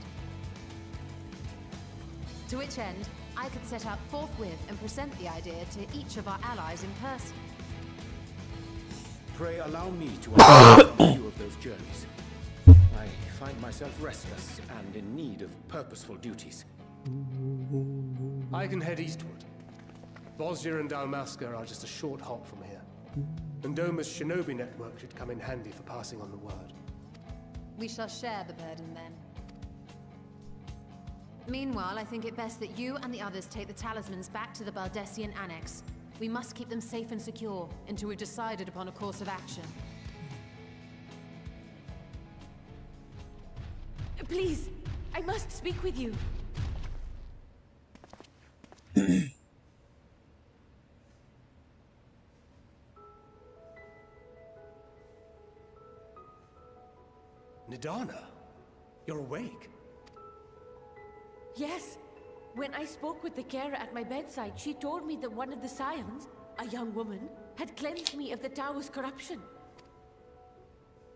To which end, I could set out forthwith and present the idea to each of our allies in person. Pray allow me to undertake a few of those journeys. I find myself restless and in need of purposeful duties. I can head eastward. Bosnia and Dalmasca are just a short hop from here. And Doma's shinobi network should come in handy for passing on the word. We shall share the burden then. Meanwhile, I think it best that you and the others take the talismans back to the Baldessian Annex. We must keep them safe and secure until we've decided upon a course of action. Please, I must speak with you. Nidana, you're awake. Yes. When I spoke with the carer at my bedside, she told me that one of the scions, a young woman, had cleansed me of the tower's corruption.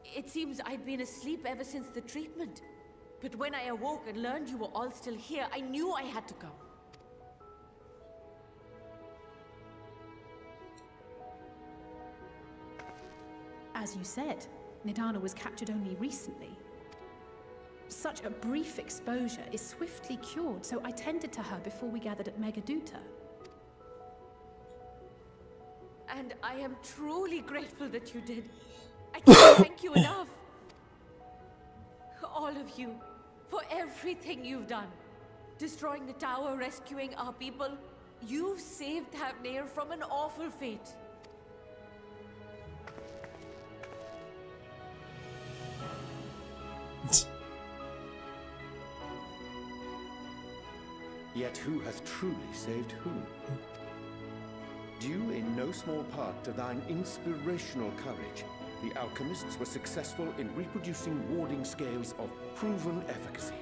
It seems I'd been asleep ever since the treatment. But when I awoke and learned you were all still here, I knew I had to come. As you said, Nidana was captured only recently. Such a brief exposure is swiftly cured, so I tended to her before we gathered at Megaduta. And I am truly grateful that you did. I can't thank you enough. All of you, for everything you've done. Destroying the tower, rescuing our people. You've saved Havnir from an awful fate. Yet who hath truly saved whom? Due in no small part to thine inspirational courage, the alchemists were successful in reproducing warding scales of proven efficacy.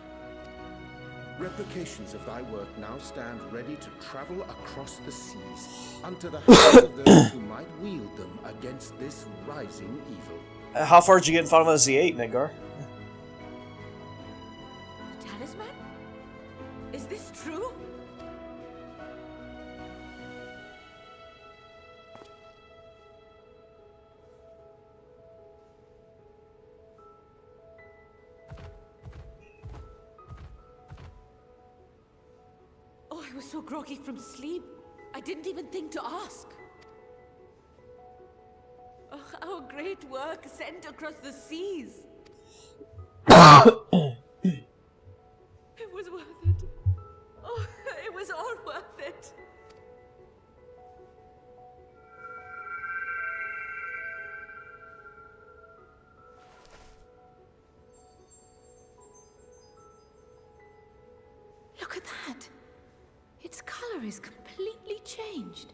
Replications of thy work now stand ready to travel across the seas, unto the hands of those who might wield them against this rising evil. How far did you get in Final Fantasy VIII, Nedgar? Talisman? Is this true? Oh, I was so groggy from sleep. I didn't even think to ask. Oh, our great work sent across the seas. It was worth it. Oh, it was all worth it. Look at that. Its color is completely changed.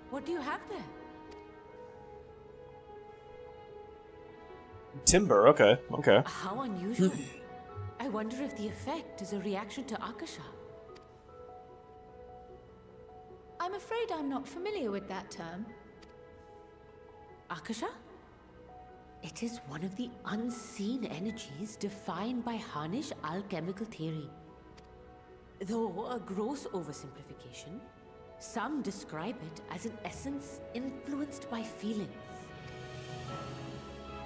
What do you have there? Timber, okay, okay. How unusual. I wonder if the effect is a reaction to Akasha. I'm afraid I'm not familiar with that term. Akasha? It is one of the unseen energies defined by Harnish alchemical theory. Though a gross oversimplification, some describe it as an essence influenced by feelings.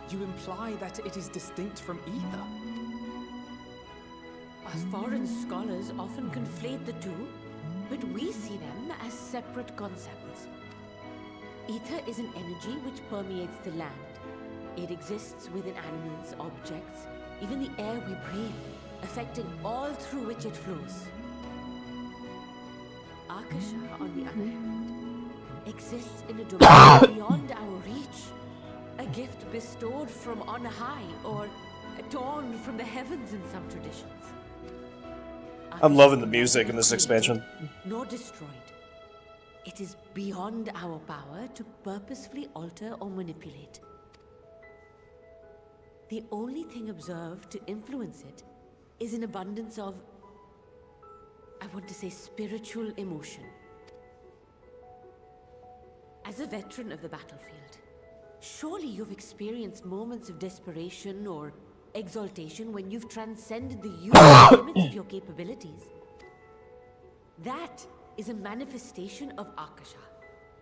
You imply that it is distinct from ether? As foreign scholars often conflate the two, but we see them as separate concepts. Ether is an energy which permeates the land. It exists within animals, objects, even the air we breathe, affecting all through which it flows. Akasha, on the other hand, exists in a domain beyond our reach. A gift bestowed from on high, or torn from the heavens in some traditions. I'm loving the music in this expansion. Nor destroyed. It is beyond our power to purposefully alter or manipulate. The only thing observed to influence it is an abundance of, I want to say, spiritual emotion. As a veteran of the battlefield, surely you've experienced moments of desperation or exaltation when you've transcended the usual limits of your capabilities. That is a manifestation of Akasha,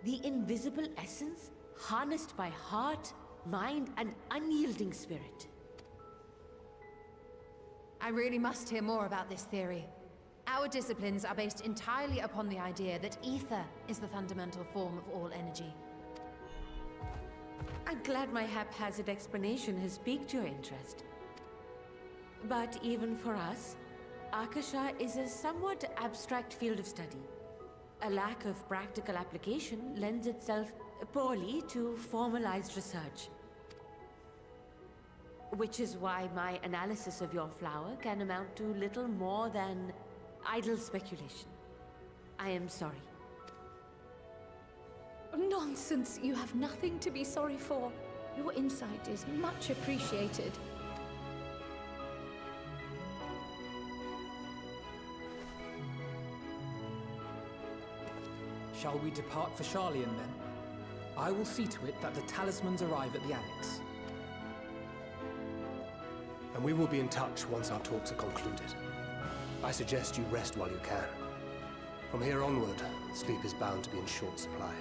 the invisible essence harnessed by heart, mind, and unyielding spirit. I really must hear more about this theory. Our disciplines are based entirely upon the idea that ether is the fundamental form of all energy. I'm glad my haphazard explanation has piqued your interest. But even for us, Akasha is a somewhat abstract field of study. A lack of practical application lends itself poorly to formalized research. Which is why my analysis of your flower can amount to little more than idle speculation. I am sorry. Nonsense. You have nothing to be sorry for. Your insight is much appreciated. Shall we depart for Sharlayan then? I will see to it that the talismans arrive at the annex. And we will be in touch once our talks are concluded. I suggest you rest while you can. From here onward, sleep is bound to be in short supply.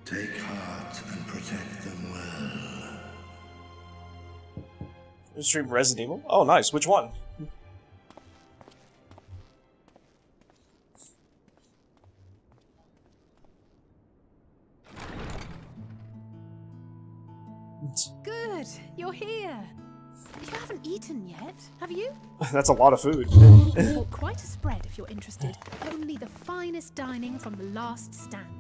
Take heart and protect them well. Stream Resident Evil? Oh, nice. Which one? Good, you're here. You haven't eaten yet, have you? That's a lot of food. Bought quite a spread if you're interested. Only the finest dining from the last stand.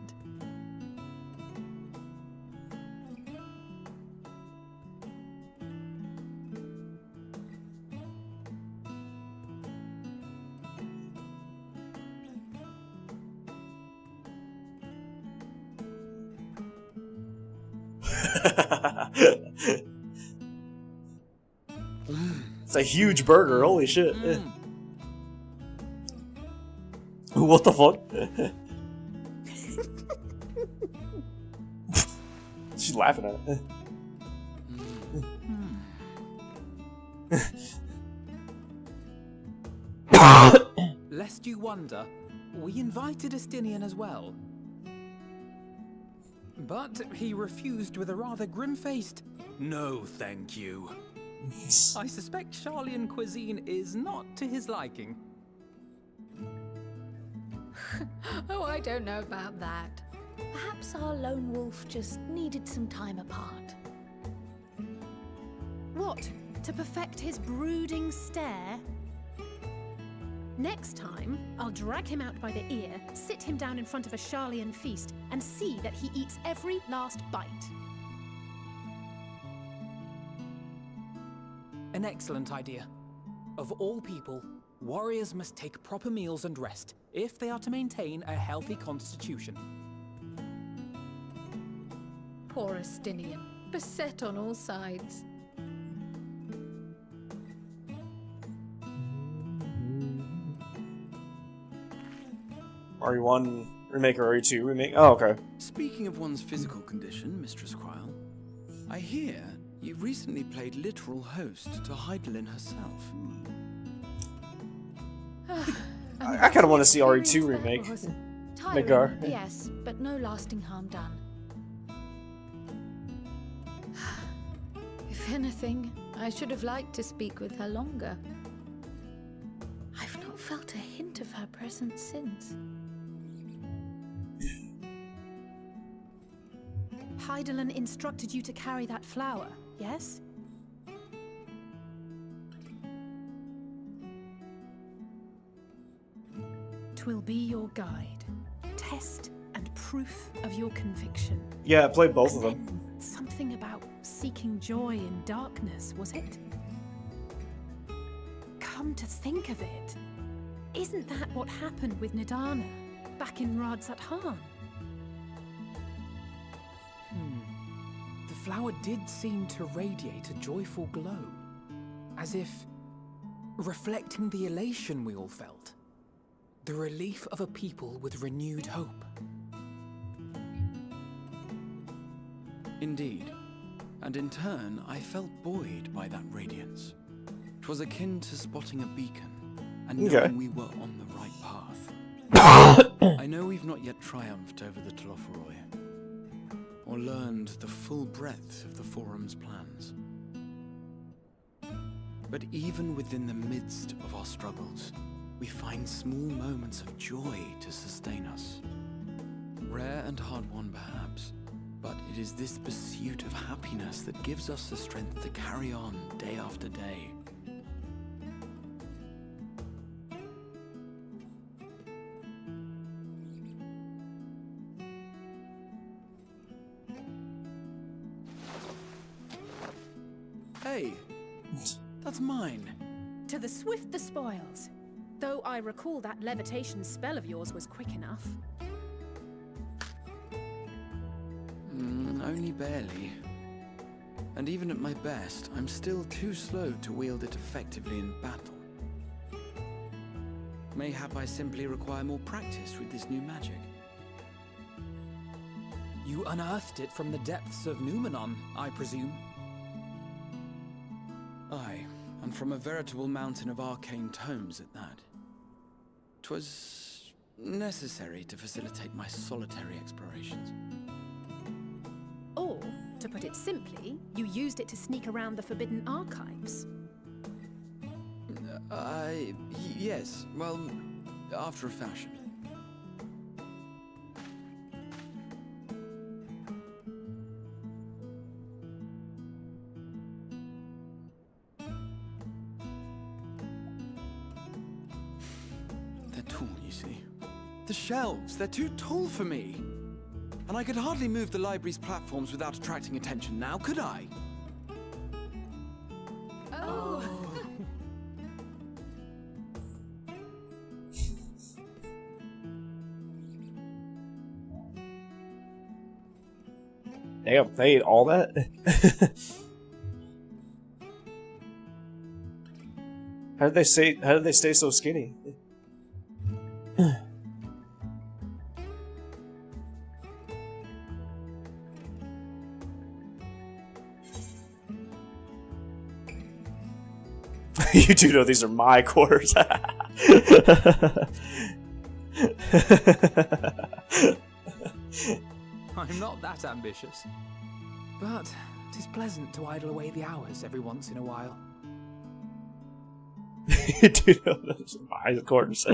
It's a huge burger, holy shit. What the fuck? She's laughing at it. Lest you wonder, we invited Estinian as well. But he refused with a rather grim-faced, "No, thank you." I suspect Charlian cuisine is not to his liking. Oh, I don't know about that. Perhaps our lone wolf just needed some time apart. What? To perfect his brooding stare? Next time, I'll drag him out by the ear, sit him down in front of a Charlian feast, and see that he eats every last bite. An excellent idea. Of all people, warriors must take proper meals and rest if they are to maintain a healthy constitution. Poor Estinian, beset on all sides. RE1 remake or RE2 remake? Oh, okay. Speaking of one's physical condition, Mistress Cryle, I hear you recently played literal host to Heidelin herself. I kind of want to see RE2 remake. Tiring, yes, but no lasting harm done. If anything, I should have liked to speak with her longer. I've not felt a hint of her presence since. Heidelin instructed you to carry that flower, yes? Twill be your guide, test and proof of your conviction. Yeah, I played both of them. Something about seeking joy in darkness, was it? Come to think of it, isn't that what happened with Nidana back in Radzat-Han? The flower did seem to radiate a joyful glow, as if reflecting the elation we all felt. The relief of a people with renewed hope. Indeed, and in turn, I felt buoyed by that radiance. 'Twas akin to spotting a beacon, and knowing we were on the right path. I know we've not yet triumphed over the Telophoroi, or learned the full breadth of the Forum's plans. But even within the midst of our struggles, we find small moments of joy to sustain us. Rare and hard-won perhaps, but it is this pursuit of happiness that gives us the strength to carry on day after day. Hey, that's mine. To the swift the spoils. Though I recall that levitation spell of yours was quick enough. Only barely. And even at my best, I'm still too slow to wield it effectively in battle. Mayhap I simply require more practice with this new magic. You unearthed it from the depths of Numenon, I presume? Aye, and from a veritable mountain of arcane tomes at that. 'Twas necessary to facilitate my solitary explorations. Or, to put it simply, you used it to sneak around the Forbidden Archives. Yes, well, after a fashion. They're tall, you see. The shelves, they're too tall for me. And I could hardly move the library's platforms without attracting attention now, could I? Oh. Damn, they ate all that? How did they stay so skinny? You do know these are my quarters. I'm not that ambitious. But it is pleasant to idle away the hours every once in a while. You do know those are my quarters.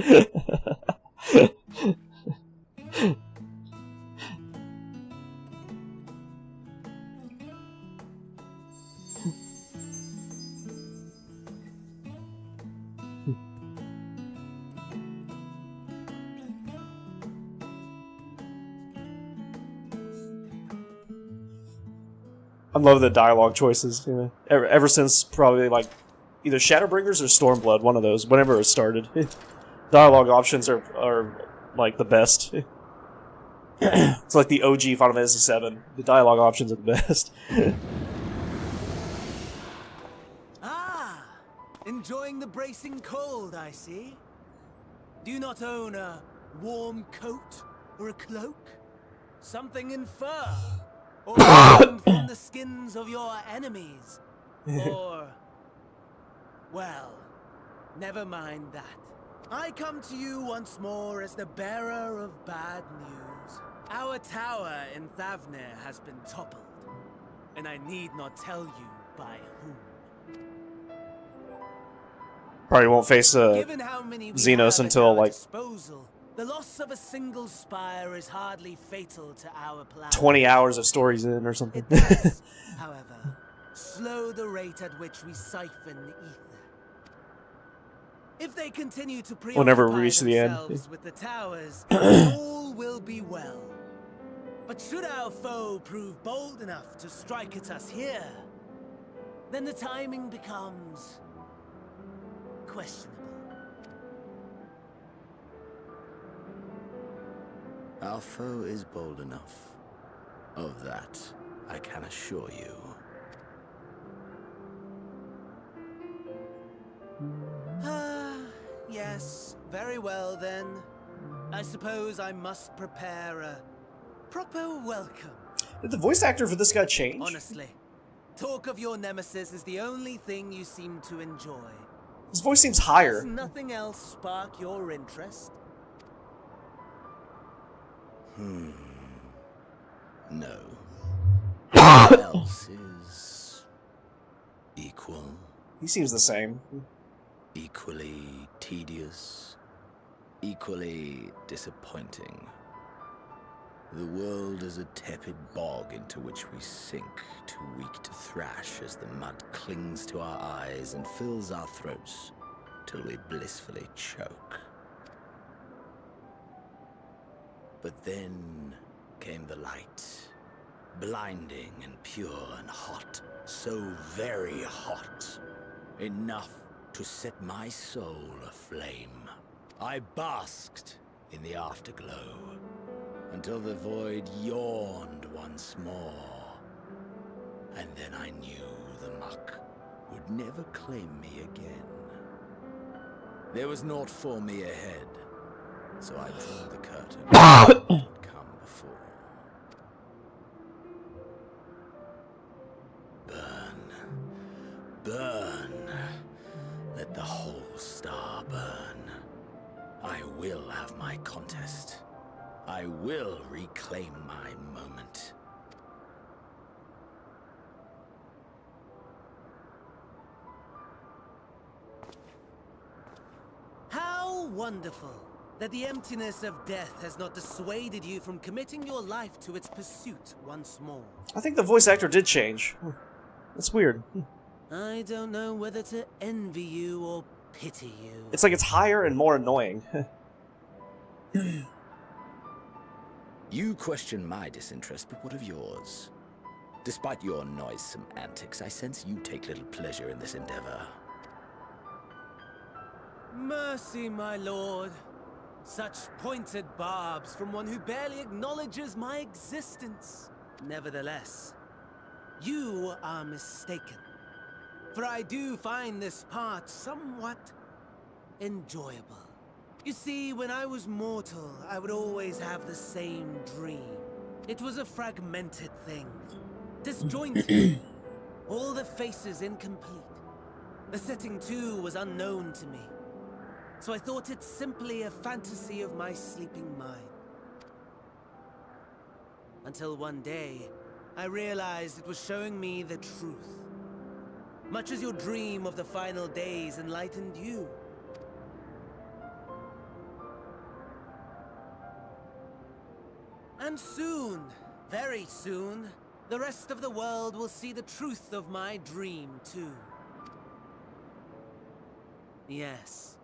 I love the dialogue choices. You know, ever since probably like either Shadowbringers or Stormblood, one of those. Whenever it started, dialogue options are like the best. It's like the OG Final Fantasy VII. The dialogue options are the best. Ah, enjoying the bracing cold, I see. Do you not own a warm coat or a cloak? Something in fur? Or from the skins of your enemies? Or... well, never mind that. I come to you once more as the bearer of bad news. Our tower in Ffxiv has been toppled, and I need not tell you by whom. Probably won't face Given how many we Xenos have until at our like disposal, the loss of a single spire is hardly fatal to our plan. 20 hours of stories in or something. It does, however, slow the rate at which we siphon ether. If they continue to Whenever we preoccupy reach the end. themselves with the towers, all will be well. But should our foe prove bold enough to strike at us here, then the timing becomes questionable. Our foe is bold enough. Of that, I can assure you. Yes, very well then. I suppose I must prepare a proper welcome. Did the voice actor for this guy change? Honestly, talk of your nemesis is the only thing you seem to enjoy. His voice seems higher. Does nothing else spark your interest? No. What else is equal? He seems the same. Equally tedious. Equally disappointing. The world is a tepid bog into which we sink, too weak to thrash as the mud clings to our eyes and fills our throats till we blissfully choke. But then came the light, blinding and pure and hot, so very hot, enough to set my soul aflame. I basked in the afterglow, until the void yawned once more. And then I knew the muck would never claim me again. There was naught for me ahead, so I drew the curtain that would come before. Burn, burn, let the whole star burn. I will have my contest. I will reclaim my moment. How wonderful that the emptiness of death has not dissuaded you from committing your life to its pursuit once more. I think the voice actor did change. That's weird. I don't know whether to envy you or pity you. It's like it's higher and more annoying. You question my disinterest, but what of yours? Despite your noisome antics, I sense you take little pleasure in this endeavor. Mercy, my lord. Such pointed barbs from one who barely acknowledges my existence. Nevertheless, you are mistaken. For I do find this part somewhat enjoyable. You see, when I was mortal, I would always have the same dream. It was a fragmented thing, disjointed, all the faces incomplete. The setting too was unknown to me, so I thought it simply a fantasy of my sleeping mind. Until one day, I realized it was showing me the truth. Much as your dream of the final days enlightened you. And soon, very soon, the rest of the world will see the truth of my dream too. Yes,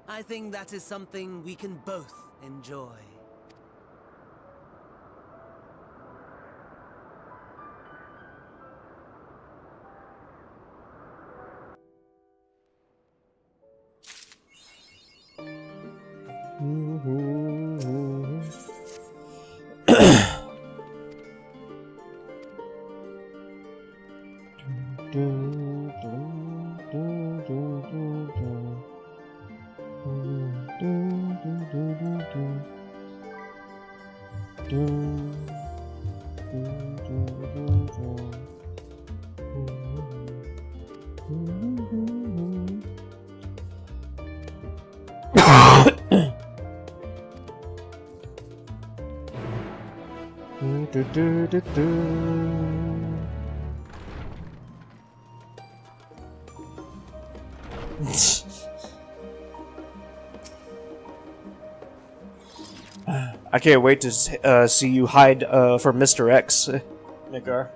I think that is something we can both enjoy. I can't wait to see you hide from Mr. X, Midgar.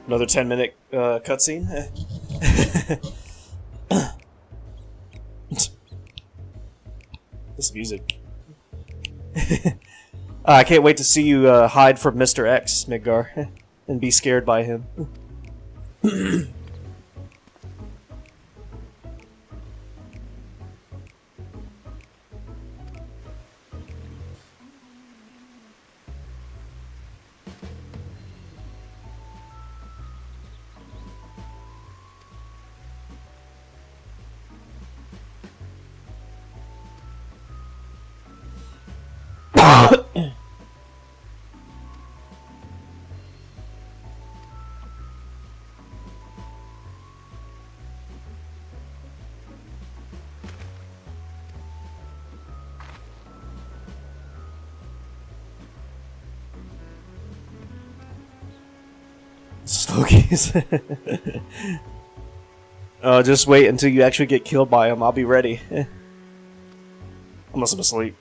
Another 10-minute cutscene. This music. I can't wait to see you hide from Mr. X, Midgar, and be scared by him. Slokies. Just wait until you actually get killed by him. I'll be ready. Unless I'm asleep.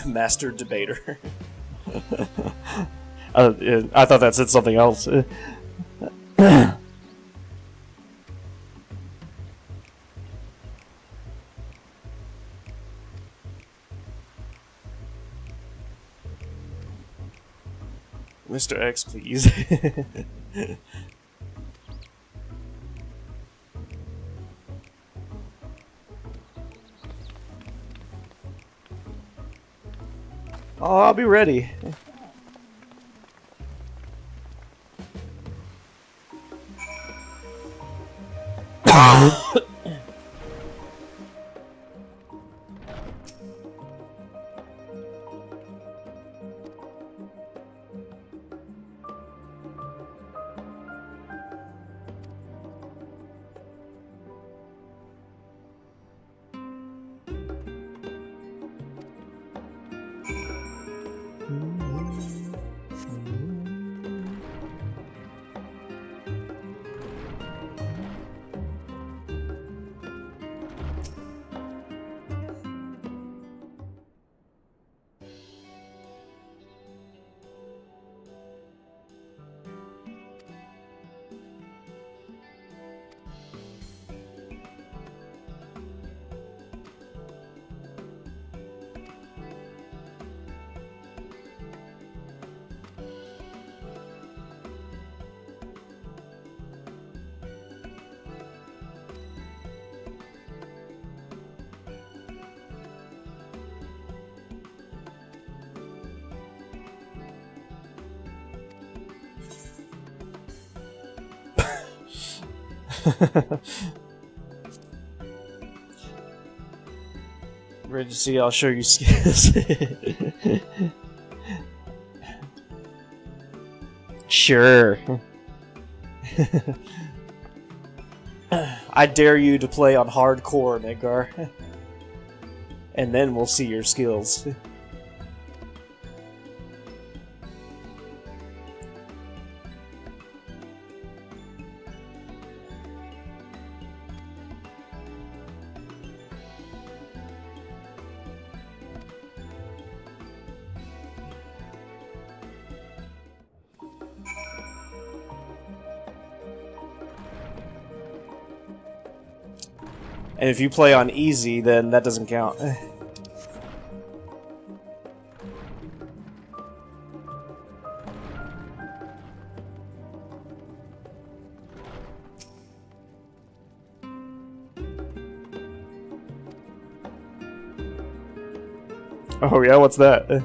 Master debater. I thought that said something else. Mr. X, please. Oh, I'll be ready. Ready to see? I'll show you skills. Sure. I dare you to play on hardcore, Nedgar. And then we'll see your skills. And if you play on easy, then that doesn't count. Oh yeah, what's that?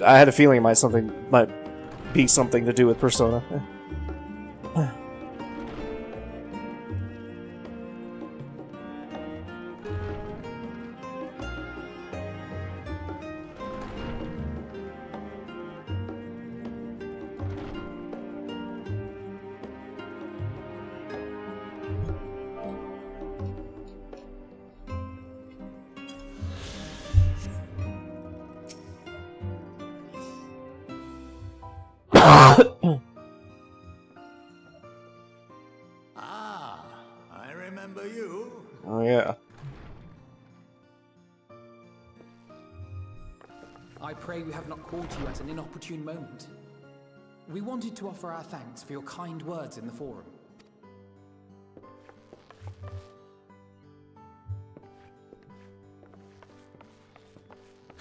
I had a feeling it might be something to do with Persona. I remember you. Oh yeah. I pray we have not called you at an inopportune moment. We wanted to offer our thanks for your kind words in the forum.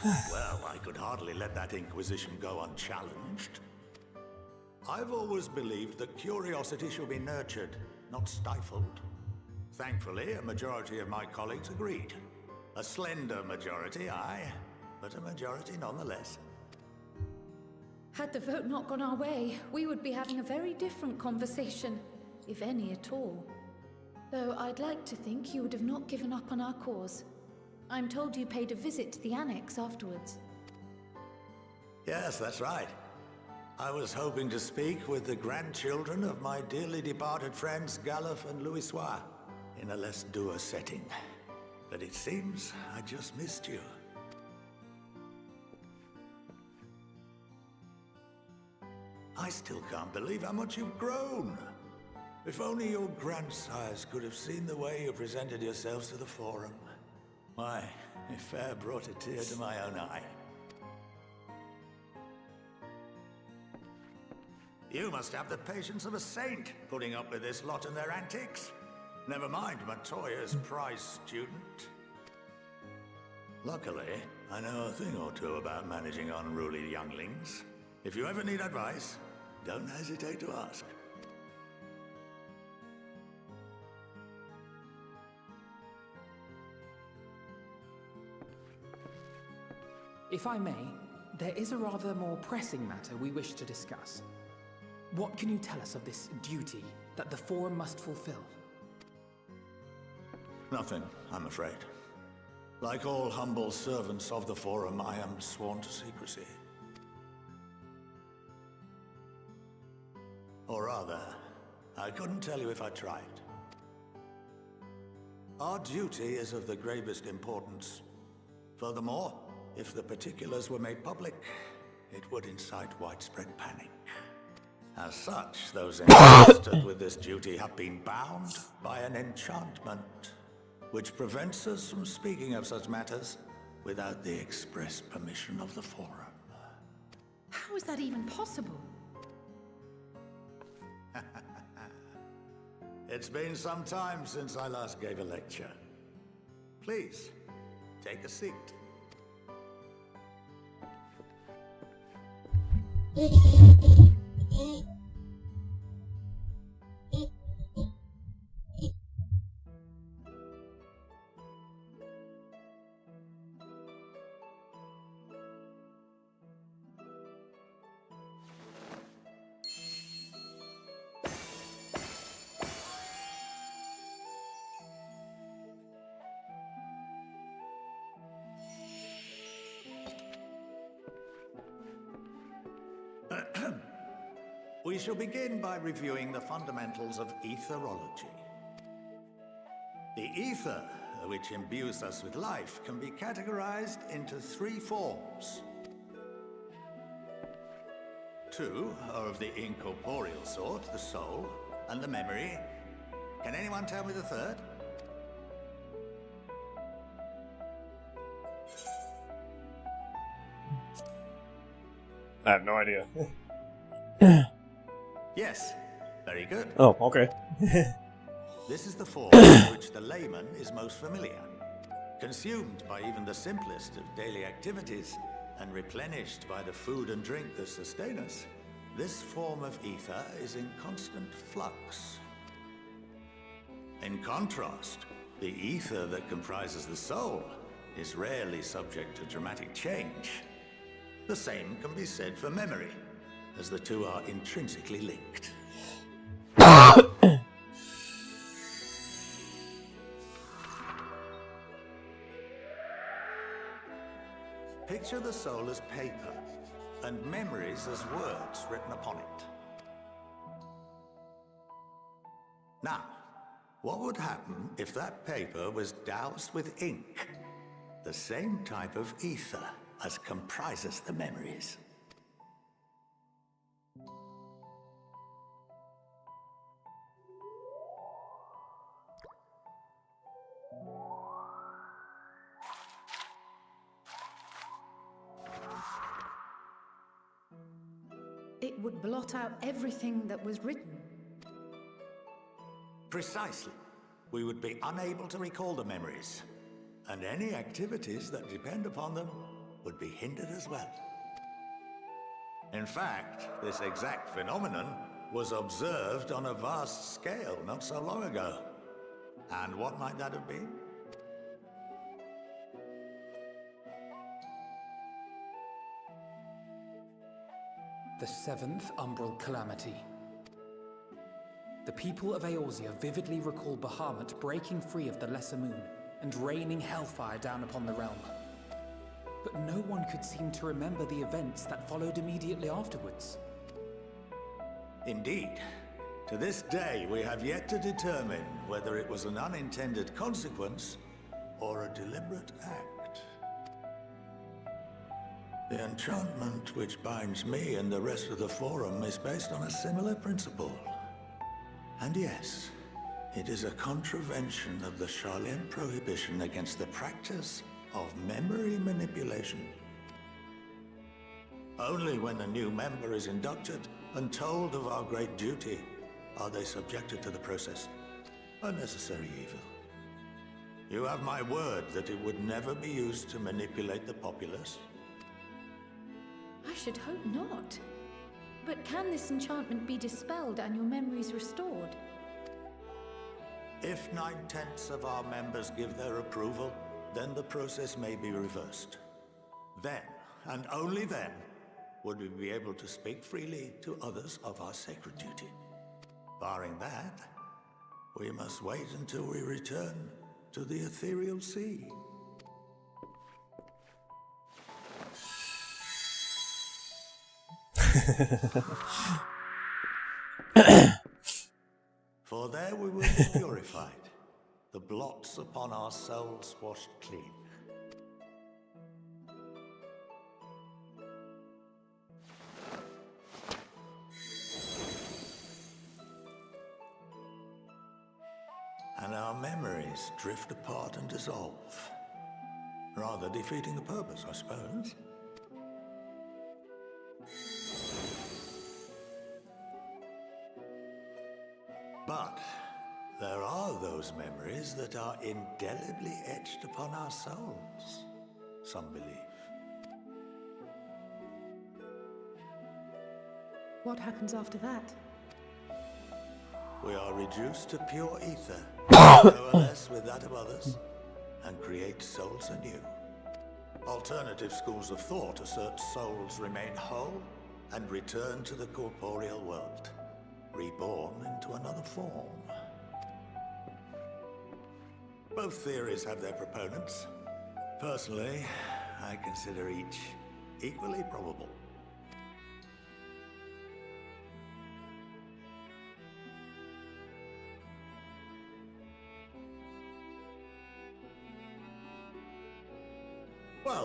Well, I could hardly let that inquisition go unchallenged. I've always believed that curiosity should be nurtured, not stifled. Thankfully, a majority of my colleagues agreed. A slender majority, aye, but a majority nonetheless. Had the vote not gone our way, we would be having a very different conversation, if any at all. Though I'd like to think you would have not given up on our cause. I'm told you paid a visit to the annex afterwards. Yes, that's right. I was hoping to speak with the grandchildren of my dearly departed friends Galuf and Louisoix in a less dour setting. But it seems I just missed you. I still can't believe how much you've grown. If only your grandsires could have seen the way you presented yourselves to the Forum. Why, it fair brought a tear to my own eye. You must have the patience of a saint, putting up with this lot and their antics. Never mind Matoya's prize student. Luckily, I know a thing or two about managing unruly younglings. If you ever need advice, don't hesitate to ask. If I may, there is a rather more pressing matter we wish to discuss. What can you tell us of this duty that the Forum must fulfill? Nothing, I'm afraid. Like all humble servants of the Forum, I am sworn to secrecy. Or rather, I couldn't tell you if I tried. Our duty is of the gravest importance. Furthermore, if the particulars were made public, it would incite widespread panic. As such, those entrusted with this duty have been bound by an enchantment, which prevents us from speaking of such matters without the express permission of the Forum. How is that even possible? It's been some time since I last gave a lecture. Please, take a seat. We shall begin by reviewing the fundamentals of etherology. The ether, which imbues us with life, can be categorized into 3 forms. 2 are of the incorporeal sort, the soul, and the memory. Can anyone tell me the third? I have no idea. Yes, very good. Oh, okay. This is the form with which the layman is most familiar, consumed by even the simplest of daily activities, and replenished by the food and drink that sustain us. This form of ether is in constant flux. In contrast, the ether that comprises the soul is rarely subject to dramatic change. The same can be said for memory, as the two are intrinsically linked. Picture the soul as paper, and memories as words written upon it. Now, what would happen if that paper was doused with ink? The same type of ether as comprises the memories. It would blot out everything that was written. Precisely. We would be unable to recall the memories, and any activities that depend upon them would be hindered as well. In fact, this exact phenomenon was observed on a vast scale not so long ago. And what might that have been? The 7th Umbral Calamity. The people of Eorzea vividly recall Bahamut breaking free of the Lesser Moon and raining hellfire down upon the realm. But no one could seem to remember the events that followed immediately afterwards. Indeed. To this day, we have yet to determine whether it was an unintended consequence or a deliberate act. The enchantment which binds me and the rest of the Forum is based on a similar principle. And yes, it is a contravention of the Sharlayan prohibition against the practice of memory manipulation. Only when a new member is inducted and told of our great duty are they subjected to the process. A necessary evil. You have my word that it would never be used to manipulate the populace. I should hope not. But can this enchantment be dispelled and your memories restored? If 9/10 of our members give their approval, then the process may be reversed. Then, and only then, would we be able to speak freely to others of our sacred duty. Barring that, we must wait until we return to the ethereal sea. For there we will be purified, the blots upon our souls washed clean. And our memories drift apart and dissolve, rather defeating the purpose, I suppose. But there are those memories that are indelibly etched upon our souls, some believe. What happens after that? We are reduced to pure ether, coalesce with that of others, and create souls anew. Alternative schools of thought assert souls remain whole and return to the corporeal world, reborn into another form. Both theories have their proponents. Personally, I consider each equally probable.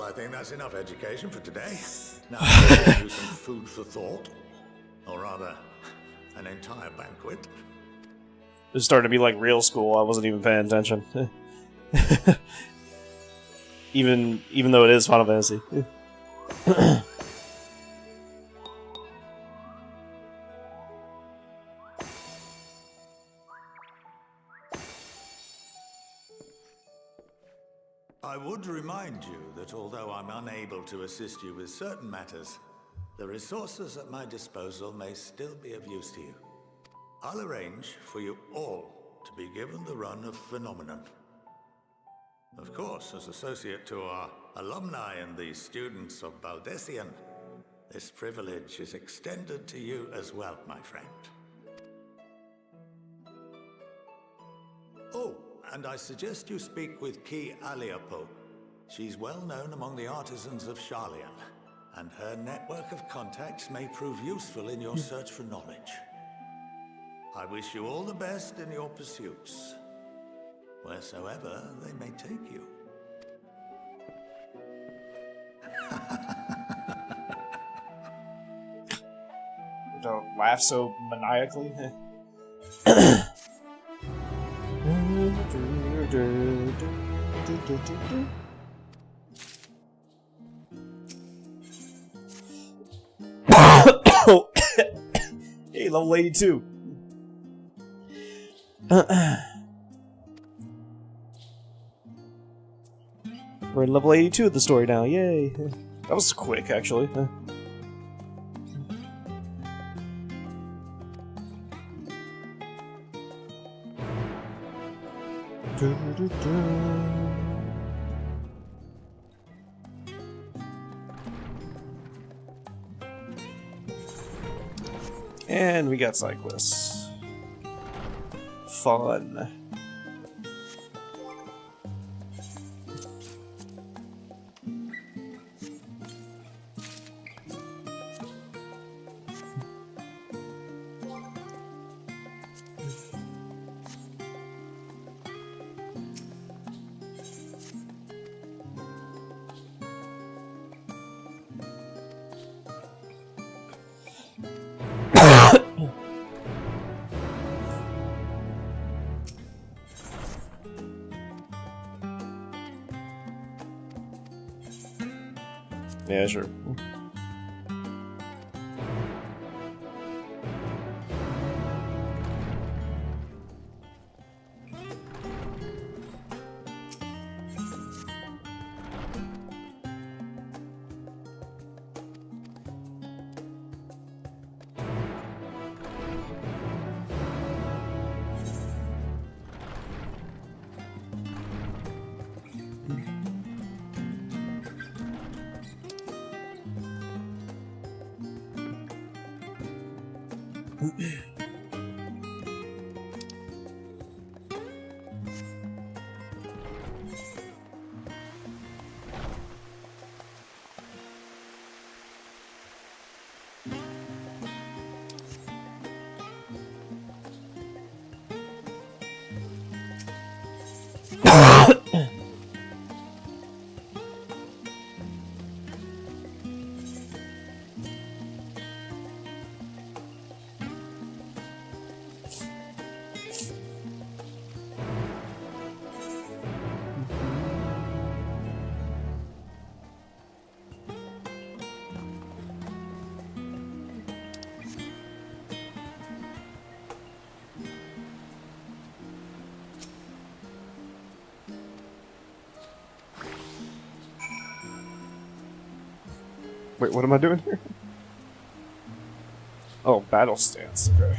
I think that's enough education for today. Now, I'll give you some food for thought. Or rather, an entire banquet. It was starting to be like real school. I wasn't even paying attention. even though it is Final Fantasy. I would remind you that although I'm unable to assist you with certain matters, the resources at my disposal may still be of use to you. I'll arrange for you all to be given the run of Phenomenon. Of course, as associate to our alumni and the students of Baldessian, this privilege is extended to you as well, my friend. Oh, and I suggest you speak with Ki Aliapo. She's well known among the artisans of Sharlayan, and her network of contacts may prove useful in your search for knowledge. I wish you all the best in your pursuits, wheresoever they may take you. Don't laugh so maniacally. Hey, level 82. We're in level 82 of the story now. Yay! That was quick, actually. And we got side quests. Fun. Yeah, sure. Wait, what am I doing here? Oh, battle stance. Okay.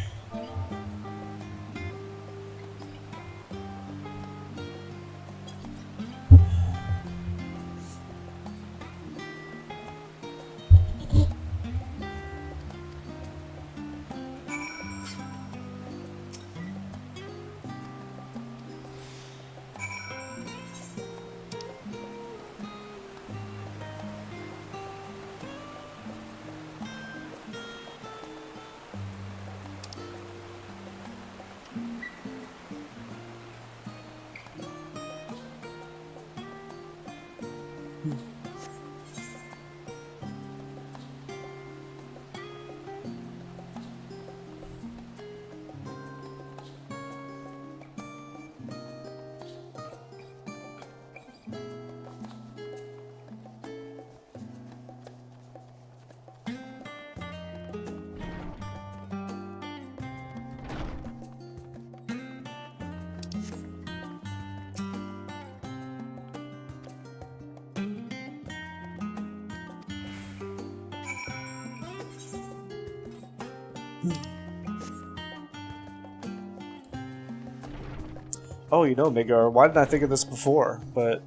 Oh, you know, Midgar, why didn't I think of this before? But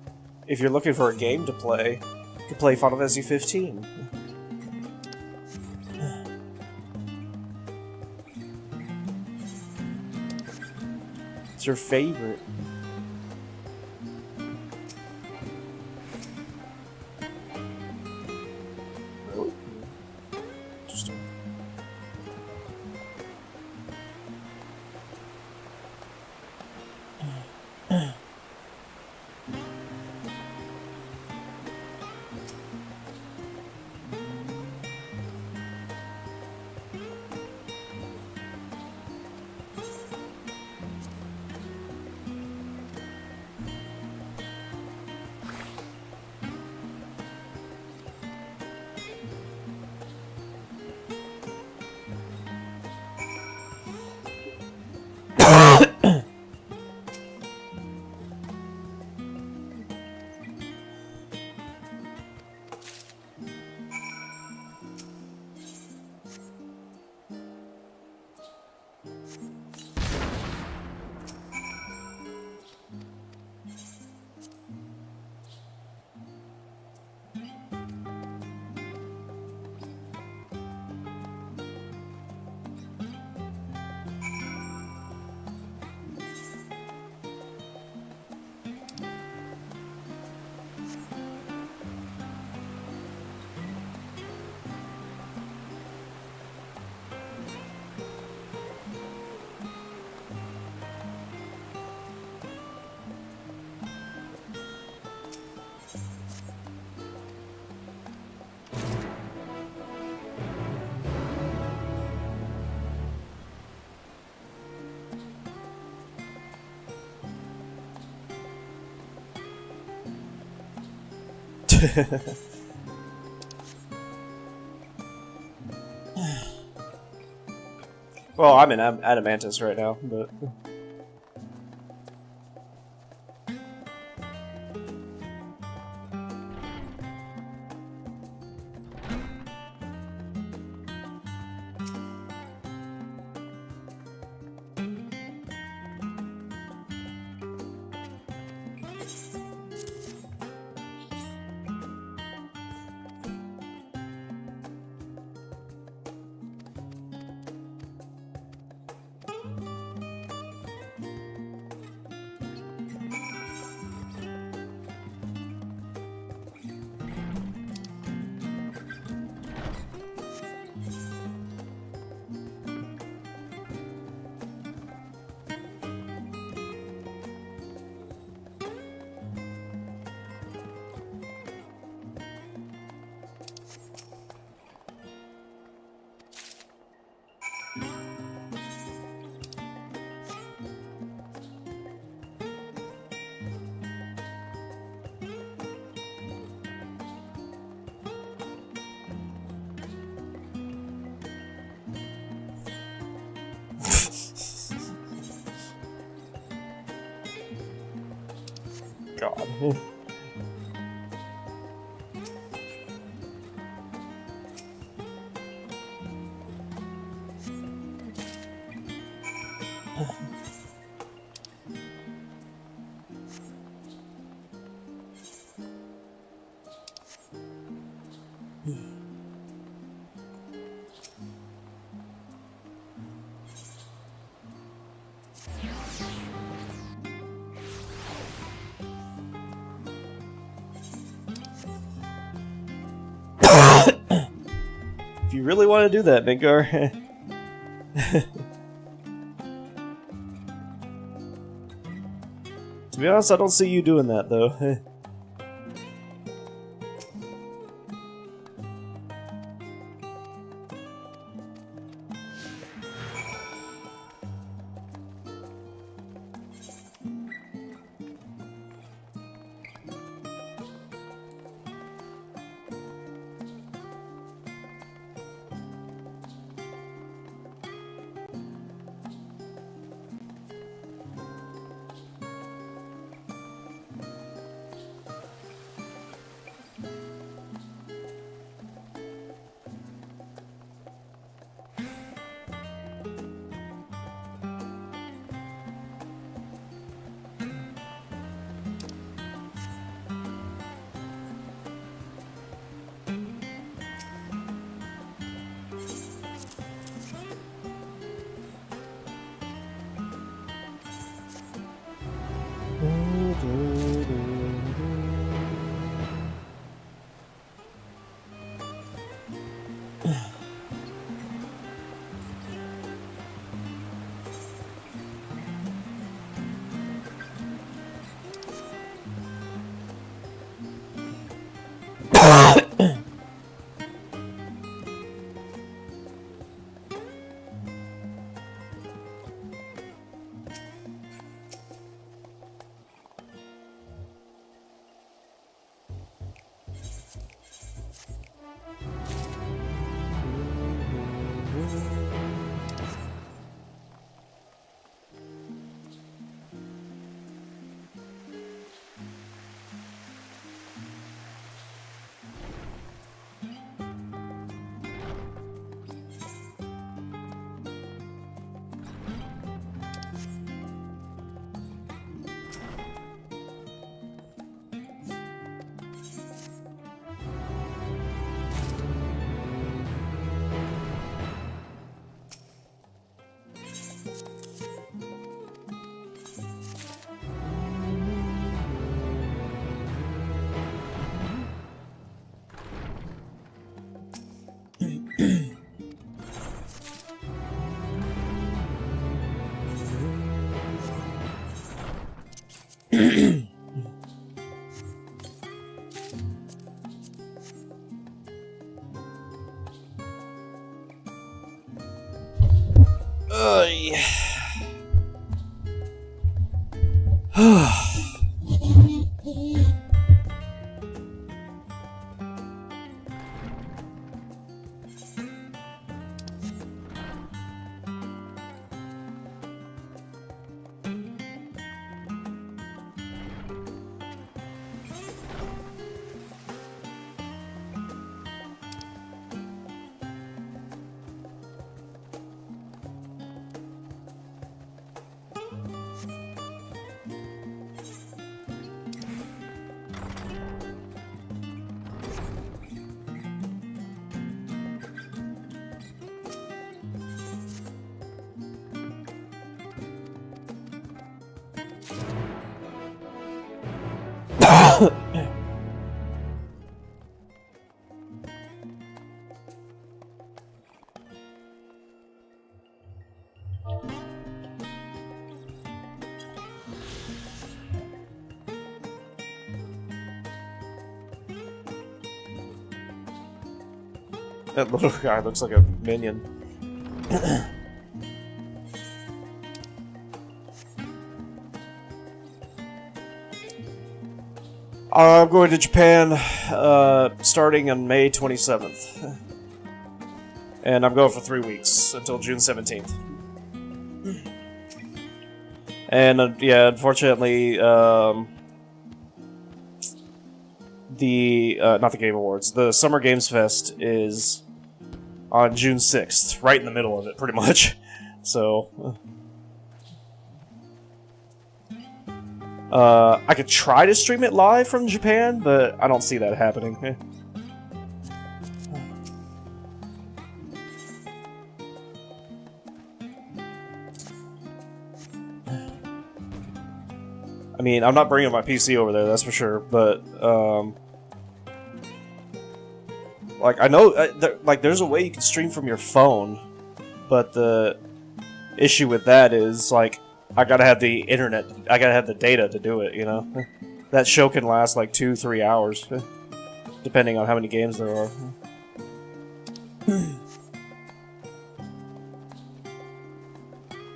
if you're looking for a game to play, you can play Final Fantasy 15. It's your favorite. Really? Interesting. Well, I'm in Adamantis right now, but... God. If you really want to do that, Midgar. To be honest, I don't see you doing that, though. That little guy looks like a minion. I'm going to Japan starting on May 27th. And I'm going for 3 weeks until June 17th. And yeah, unfortunately, not the Game Awards, the Summer Games Fest is on June 6th, right in the middle of it, pretty much. So, I could try to stream it live from Japan, but I don't see that happening. I mean, I'm not bringing my PC over there, that's for sure, but, like, I know, like, there's a way you can stream from your phone, but the issue with that is, like, I gotta have the internet, I gotta have the data to do it, you know? That show can last, like, 2-3 hours, depending on how many games there are.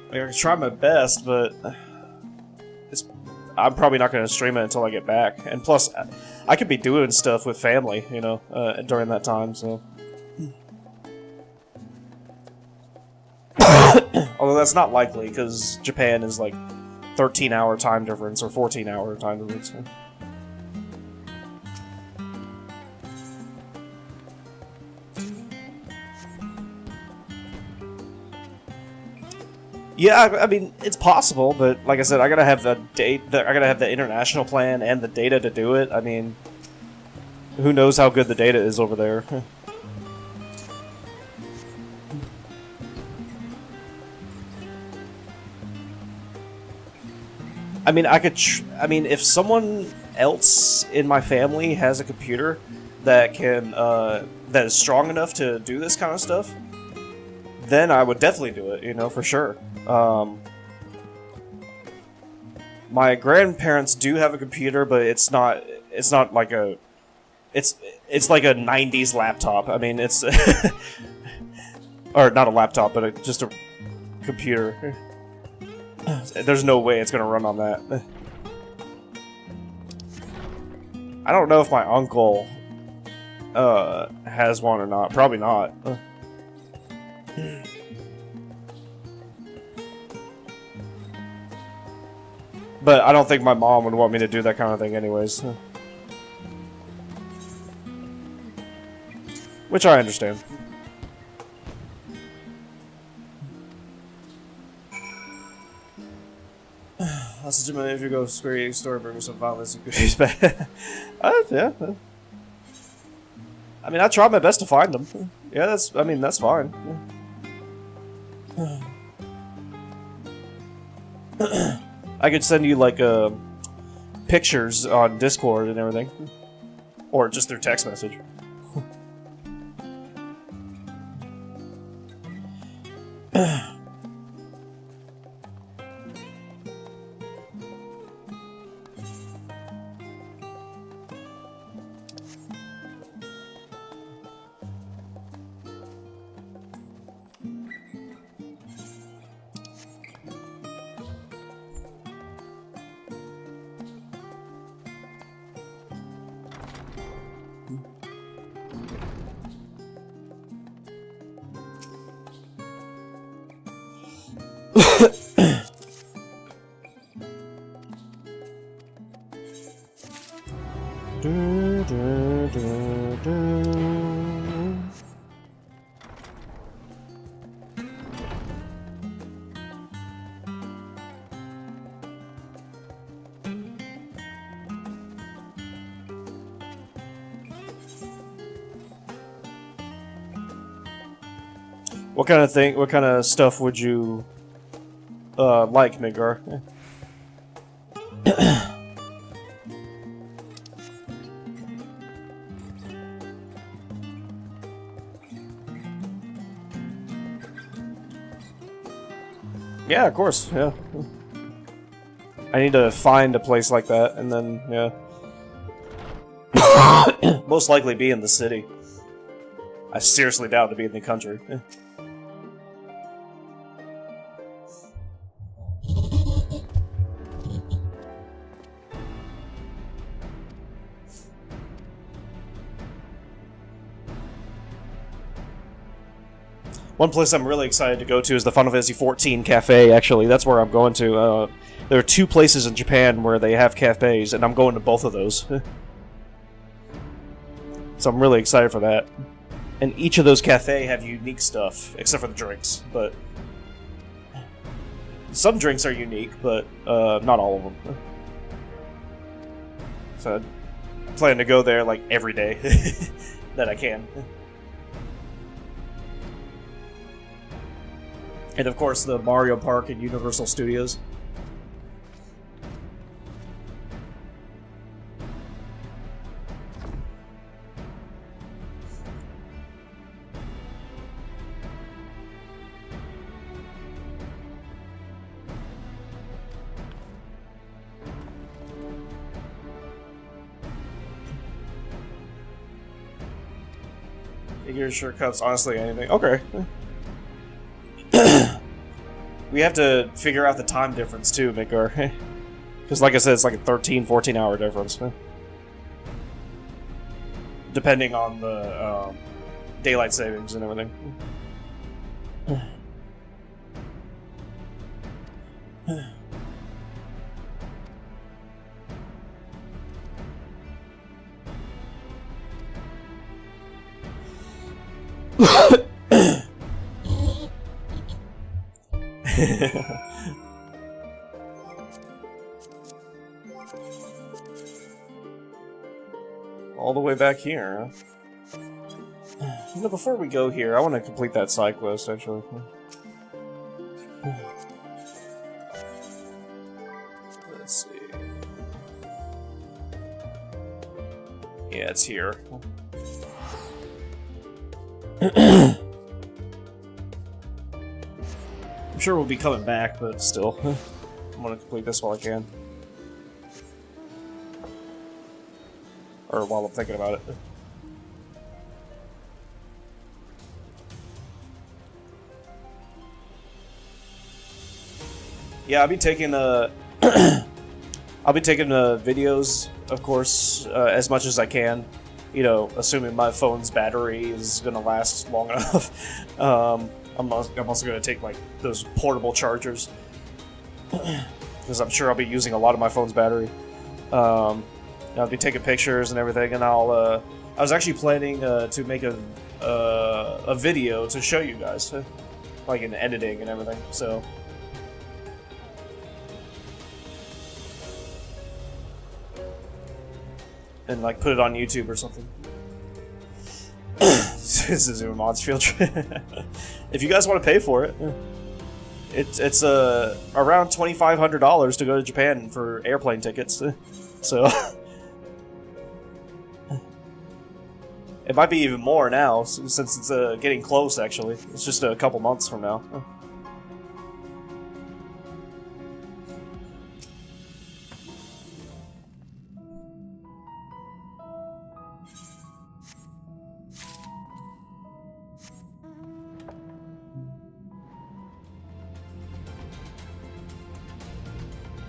Like, I can try my best, but I'm probably not going to stream it until I get back. And plus, I could be doing stuff with family, you know, during that time, so. Although that's not likely, because Japan is like 13-hour time difference, or 14-hour time difference. Yeah, I mean, it's possible, but like I said, I gotta have the I gotta have the international plan and the data to do it. I mean, who knows how good the data is over there? I mean, I mean, if someone else in my family has a computer that can, that is strong enough to do this kind of stuff, then I would definitely do it, you know, for sure. My grandparents do have a computer, but it's not like a, it's like a 90s laptop. I mean, it's, or not a laptop, but just a computer. There's no way it's gonna run on that. I don't know if my uncle, has one or not. Probably not. But I don't think my mom would want me to do that kind of thing anyways. Which I understand. That's such a minute if you go Square Enix store, bring me some violence and goodies back. Yeah. I mean, I tried my best to find them. Yeah, I mean, that's fine. I could send you, like, pictures on Discord and everything. Or just through text message. What kind of stuff would you like, Midgar? Yeah, of course, yeah. I need to find a place like that, and then, yeah. Most likely be in the city. I seriously doubt to be in the country. One place I'm really excited to go to is the Final Fantasy XIV Cafe, actually. That's where I'm going to. There are 2 places in Japan where they have cafes, and I'm going to both of those. So I'm really excited for that. And each of those cafes have unique stuff, except for the drinks. But some drinks are unique, but not all of them. So I plan to go there like every day that I can. And of course the Mario Park and Universal Studios. Figures, shortcuts, honestly anything. Okay. We have to figure out the time difference too, Midgar. Because like I said, it's like a 13-14 hour difference. Depending on the daylight savings and everything. All the way back here. You know, before we go here, I want to complete that side quest, actually. Let's see. Yeah, it's here. I'm sure we'll be coming back, but still. I'm gonna complete this while I can. Or while I'm thinking about it. Yeah, I'll be taking videos, of course, as much as I can. You know, assuming my phone's battery is gonna last long enough. I'm also gonna take like those portable chargers because I'm sure I'll be using a lot of my phone's battery. I'll be taking pictures and everything, and I was actually planning to make a video to show you guys, like in editing and everything. So. And like put it on YouTube or something. This is a mods field trip. If you guys want to pay for it, it's around $2,500 to go to Japan for airplane tickets. So it might be even more now since it's getting close. Actually, it's just a couple months from now.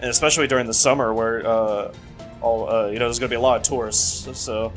and especially during the summer where there's gonna be a lot of tourists. So.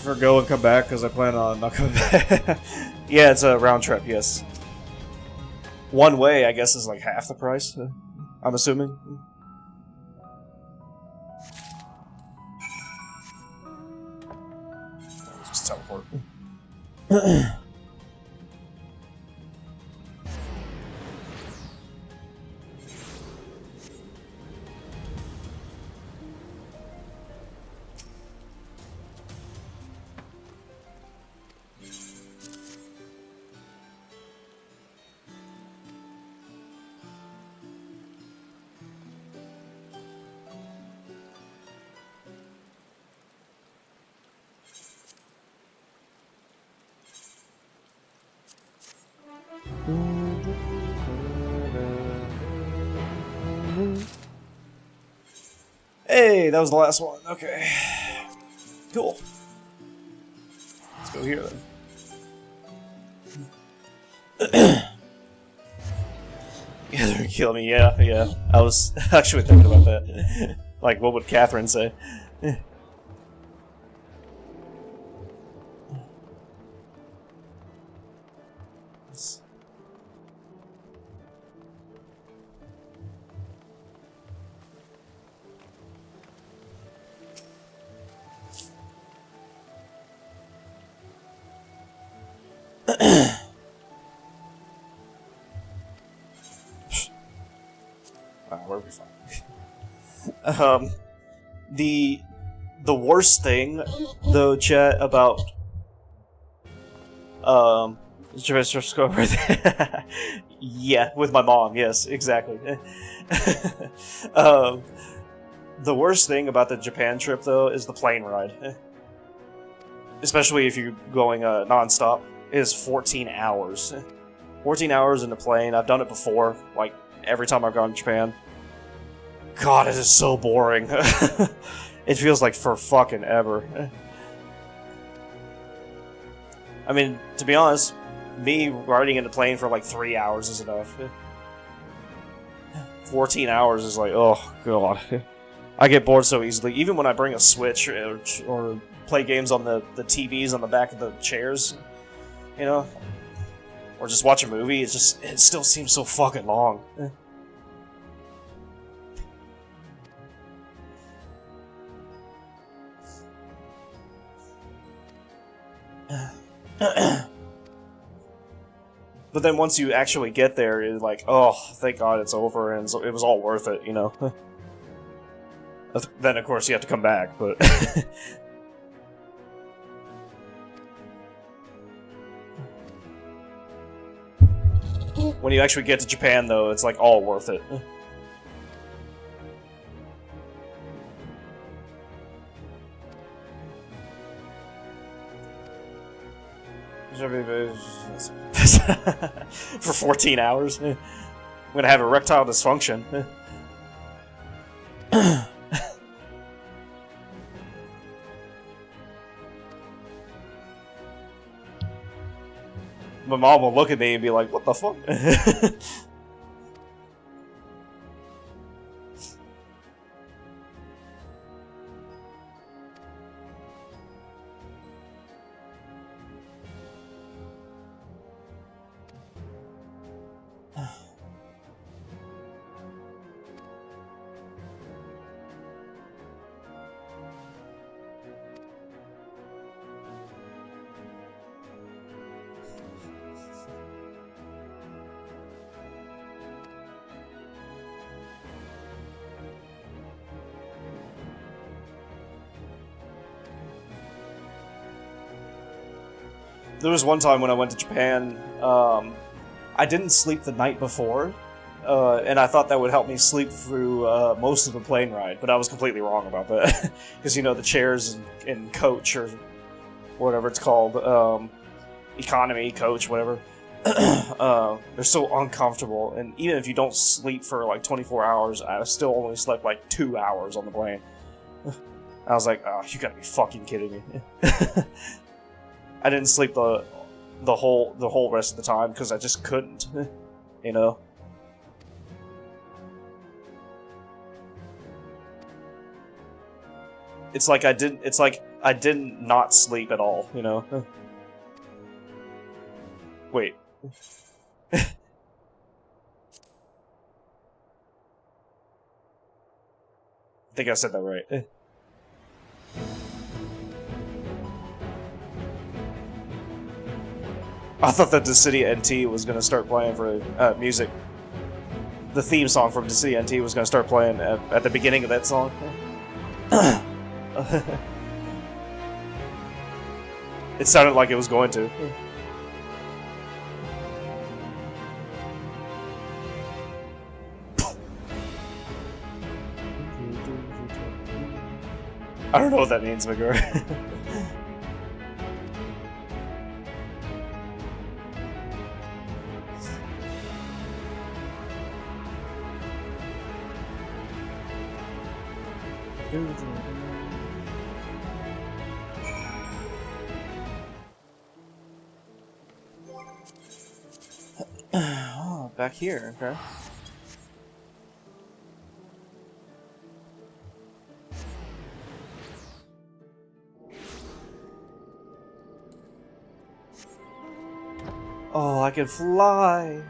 For go and come back because I plan on not coming back. Yeah, it's a round trip. Yes. One way, I guess, is like half the price. I'm assuming. Just teleport. Hey, that was the last one. Okay. Cool. Let's go here then. Yeah, they're gonna kill me. Yeah. I was actually thinking about that. Like, what would Catherine say? We'll be fine. The worst thing, though, chat, about just go over there. Yeah, with my mom. Yes, exactly. The worst thing about the Japan trip, though, is the plane ride. Especially if you're going non-stop. It is 14 hours. 14 hours in the plane. I've done it before, like, every time I've gone to Japan. God, it is so boring. It feels like for fucking ever. I mean, to be honest, me riding in the plane for like 3 hours is enough. 14 hours is like, oh god. I get bored so easily. Even when I bring a Switch or play games on the TVs on the back of the chairs, you know, or just watch a movie, it still seems so fucking long. But then once you actually get there, you're like, oh, thank God it's over, and so it was all worth it, you know? Then, of course, you have to come back, but... When you actually get to Japan, though, it's like all worth it. For 14 hours? I'm gonna have erectile dysfunction. My mom will look at me and be like, what the fuck? there was one time when I went to Japan, I didn't sleep the night before, and I thought that would help me sleep through most of the plane ride, but I was completely wrong about that. Because, you know, the chairs in coach, or whatever it's called, economy, coach, whatever, they're so uncomfortable, and even if you don't sleep for like 24 hours, I still only slept like 2 hours on the plane. I was like, oh, you gotta be fucking kidding me. I didn't sleep the whole rest of the time because I just couldn't, you know. It's like I didn't not sleep at all, you know. Wait. I think I said that right. I thought that the City NT was gonna start playing for music. The theme song from the City NT was gonna start playing at the beginning of that song. It sounded like it was going to. I don't know what that means, Vigor. Oh, back here, okay. Oh, I can fly!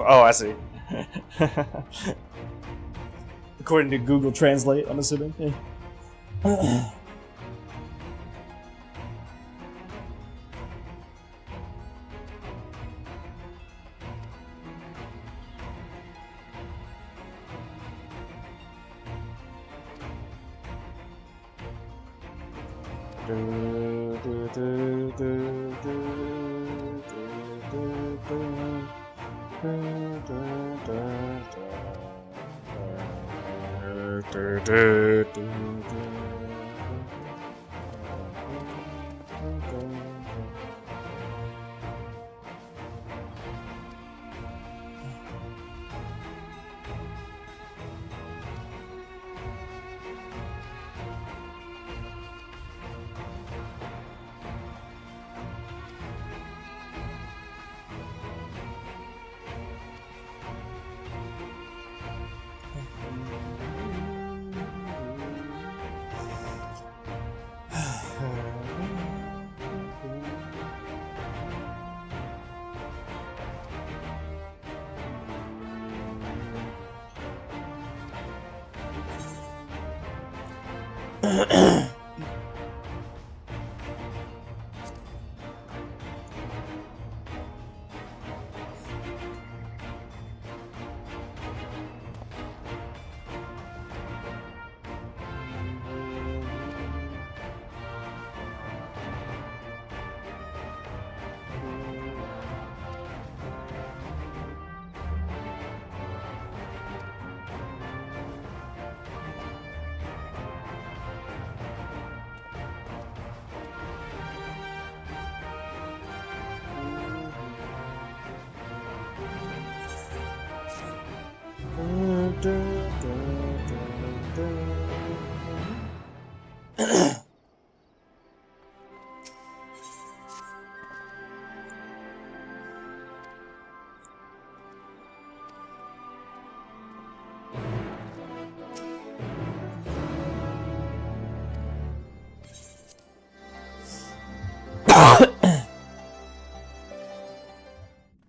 Oh, I see. According to Google Translate, I'm assuming. Yeah.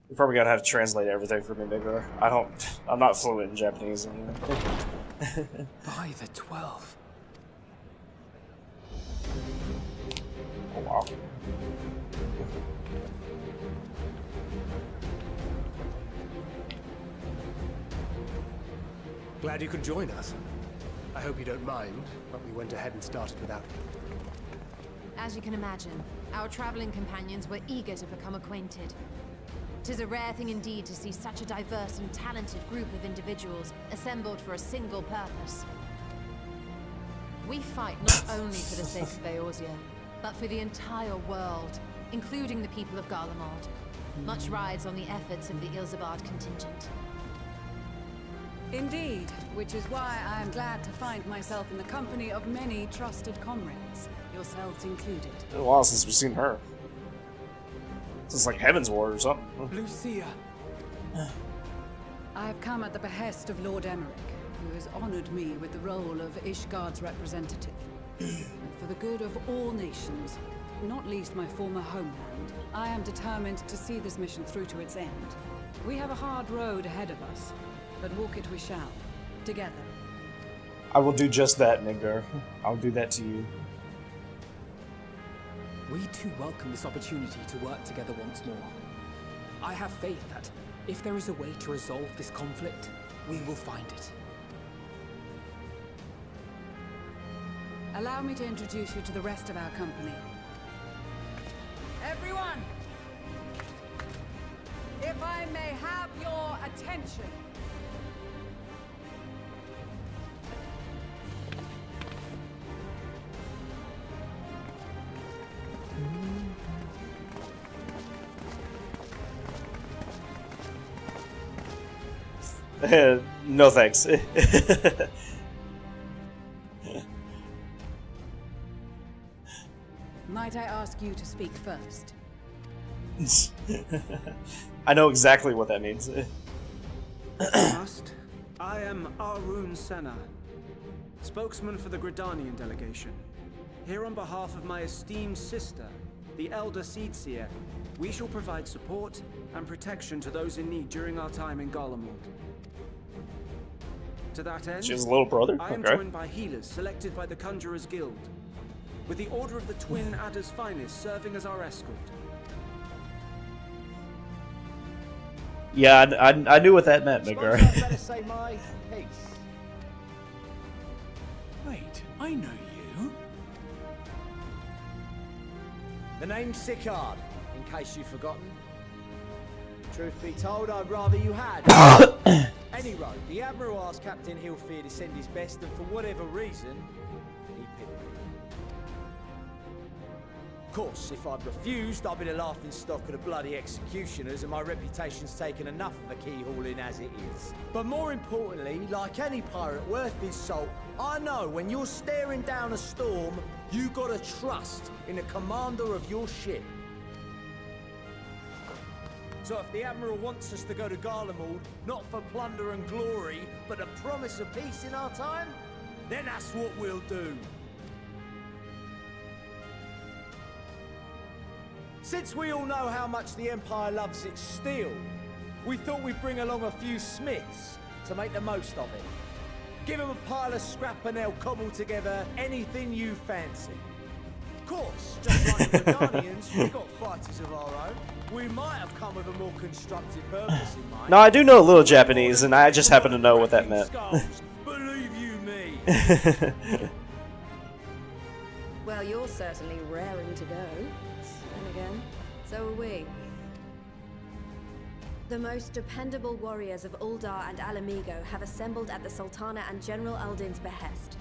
You probably gotta have to translate everything for me, Bigger. I'm not fluent in Japanese anymore. By the 12. Oh, wow. Glad you could join us. I hope you don't mind, but we went ahead and started without you. As you can imagine, our traveling companions were eager to become acquainted. 'Tis a rare thing indeed to see such a diverse and talented group of individuals assembled for a single purpose. We fight not only for the sake of Eorzea, but for the entire world, including the people of Garlemald. Much rides on the efforts of the Ilzabard contingent. Indeed, which is why I am glad to find myself in the company of many trusted comrades, yourselves included. It's been a while since we've seen her. It's like Heaven's War or something. Lucia! I have come at the behest of Lord Emmerich, who has honored me with the role of Ishgard's representative. And for the good of all nations, not least my former homeland, I am determined to see this mission through to its end. We have a hard road ahead of us, but walk it we shall, together. I will do just that, Midgar. I'll do that to you. We too welcome this opportunity to work together once more. I have faith that, if there is a way to resolve this conflict, we will find it. Allow me to introduce you to the rest of our company. Everyone! If I may have your attention. No thanks. Might I ask you to speak first? I know exactly what that means. Must. I am Arun Senna, spokesman for the Gridanian delegation. Here on behalf of my esteemed sister, the Elder Seedseer, we shall provide support and protection to those in need during our time in Garlemald. To that end, She has a little brother? I am Okay. joined by healers selected by the Conjurers Guild, with the Order of the Twin Adder's Finest serving as our escort. Yeah, I knew what that meant, Midgar. Suppose I'd better say my piece. Wait, I know you. The name's Sickard, in case you've forgotten. Truth be told, I'd rather you had. Anyway, the Admiral asked Captain Hilfear to send his best, and for whatever reason, he picked me. Of course, if I'd refused, I'd be the laughing stock of the bloody executioners, and my reputation's taken enough of a keyhauling as it is. But more importantly, like any pirate worth his salt, I know when you're staring down a storm, you gotta trust in the commander of your ship. So if the Admiral wants us to go to Garlemald, not for plunder and glory, but a promise of peace in our time, then that's what we'll do. Since we all know how much the Empire loves its steel, we thought we'd bring along a few smiths to make the most of it. Give them a pile of scrap and they'll cobble together anything you fancy. Of course, just like the Guardians, we've got fighters of our own. We might have come with a more constructive purpose in mind. No, I do know a little Japanese, and I just happen to know what that meant. Believe you me. Well, you're certainly raring to go. And again, so are we. The most dependable warriors of Uldar and Alamigo have assembled at the Sultana and General Aldin's behest.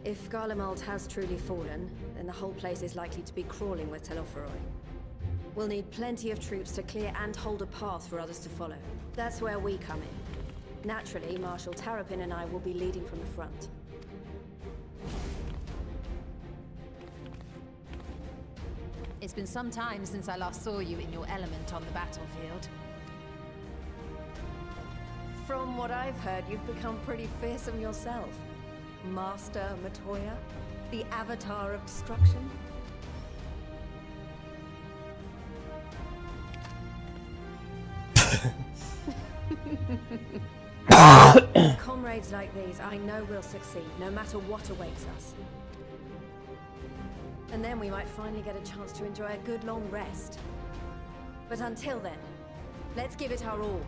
If Garlemald has truly fallen, then the whole place is likely to be crawling with Telophoroi. We'll need plenty of troops to clear and hold a path for others to follow. That's where we come in. Naturally, Marshal Tarapin and I will be leading from the front. It's been some time since I last saw you in your element on the battlefield. From what I've heard, you've become pretty fearsome yourself. Master Matoya? The avatar of destruction? Comrades like these, I know we'll succeed, no matter what awaits us. And then we might finally get a chance to enjoy a good long rest. But until then, let's give it our all.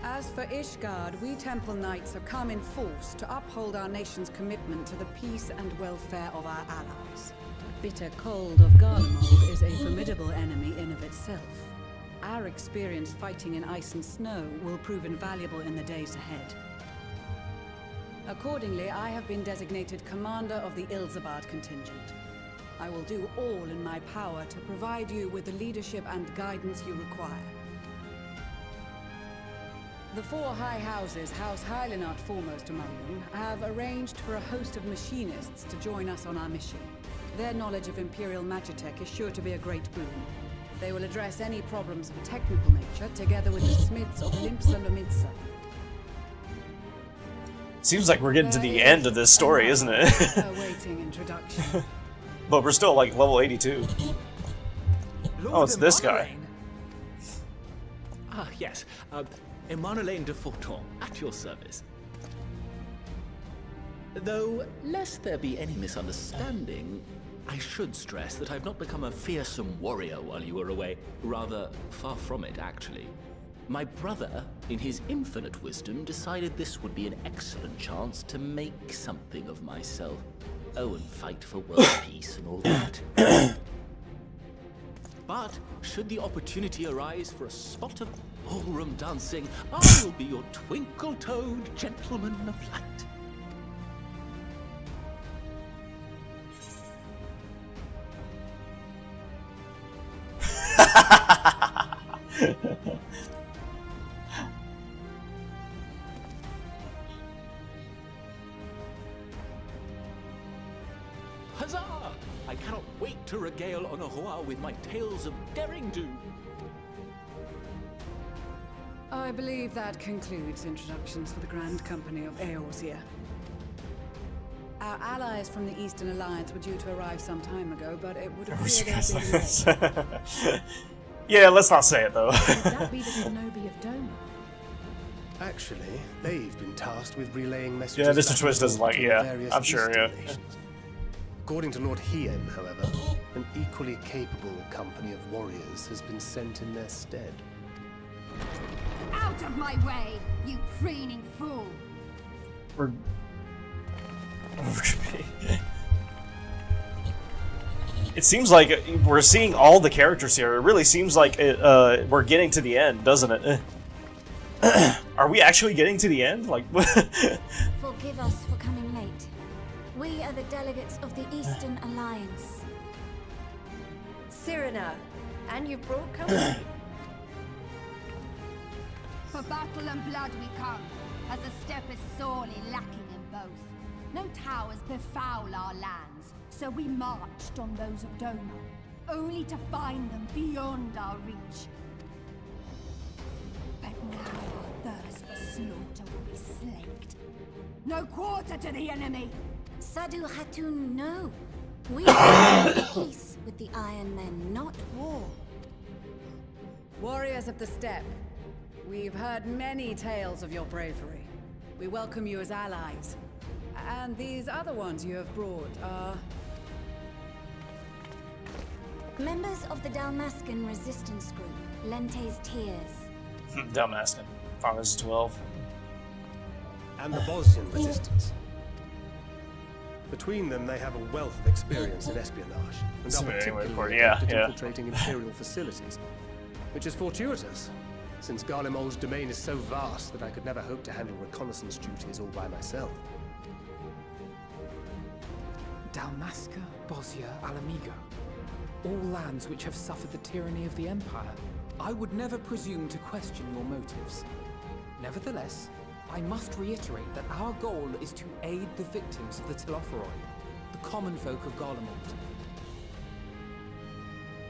As for Ishgard, we Temple Knights have come in force to uphold our nation's commitment to the peace and welfare of our allies. The bitter cold of Garlemald is a formidable enemy in of itself. Our experience fighting in ice and snow will prove invaluable in the days ahead. Accordingly, I have been designated commander of the Ilzabard contingent. I will do all in my power to provide you with the leadership and guidance you require. The four high houses, House Hylinart foremost among them, have arranged for a host of machinists to join us on our mission. Their knowledge of Imperial Magitech is sure to be a great boon. They will address any problems of a technical nature, together with the smiths of Limpsa Lomitsa. Seems like we're getting to the end of this story, isn't it? Awaiting introduction. But we're still like level 82. Oh, it's this guy. Ah, yes. Emanolaine de Forton, at your service. Though, lest there be any misunderstanding, I should stress that I've not become a fearsome warrior while you were away. Rather, far from it, actually. My brother, in his infinite wisdom, decided this would be an excellent chance to make something of myself. Oh, and fight for world peace and all that. But, should the opportunity arise for a spot of ballroom dancing, I will be your twinkle-toed gentleman of light. Huzzah! I cannot wait to regale Honohua with my tales of daring-do. I believe that concludes introductions for the Grand Company of Eorzea. Our allies from the Eastern Alliance were due to arrive some time ago, but it would appear they've been delayed. Yeah, let's not say it though. Would that be the Shinobi of Doma? Actually, they've been tasked with relaying messages. Yeah, Mr. back Twist and doesn't forth like. between the Yeah, various I'm sure. Eastern Yeah. nations. According to Lord Hien, however, an equally capable company of warriors has been sent in their stead. Out of my way, you preening fool! It seems like we're seeing all the characters here. It really seems like we're getting to the end, doesn't it? Are we actually getting to the end? Like, Forgive us for coming late. We are the delegates of the Eastern Alliance. Cyrena, and you've brought company. For battle and blood we come, as the steppe is sorely lacking in both. No towers befoul our lands, so we marched on those of Doma, only to find them beyond our reach. But now our thirst for slaughter will be slaked. No quarter to the enemy! Sadu Hatun, no. We want peace with the Iron Men, not war. Warriors of the Steppe, we've heard many tales of your bravery. We welcome you as allies. And these other ones you have brought are... Members of the Dalmascan resistance group, Lente's Tears. Dalmascan. Farmers 12. And the Bosnian resistance. Between them, they have a wealth of experience in espionage, and are particularly adept at infiltrating Imperial facilities, which is fortuitous, since Garlemald's domain is so vast that I could never hope to handle reconnaissance duties all by myself. Dalmasca, Bosnia, Alamigo. All lands which have suffered the tyranny of the Empire. I would never presume to question your motives. Nevertheless, I must reiterate that our goal is to aid the victims of the Telophoroi, the common folk of Garlemald.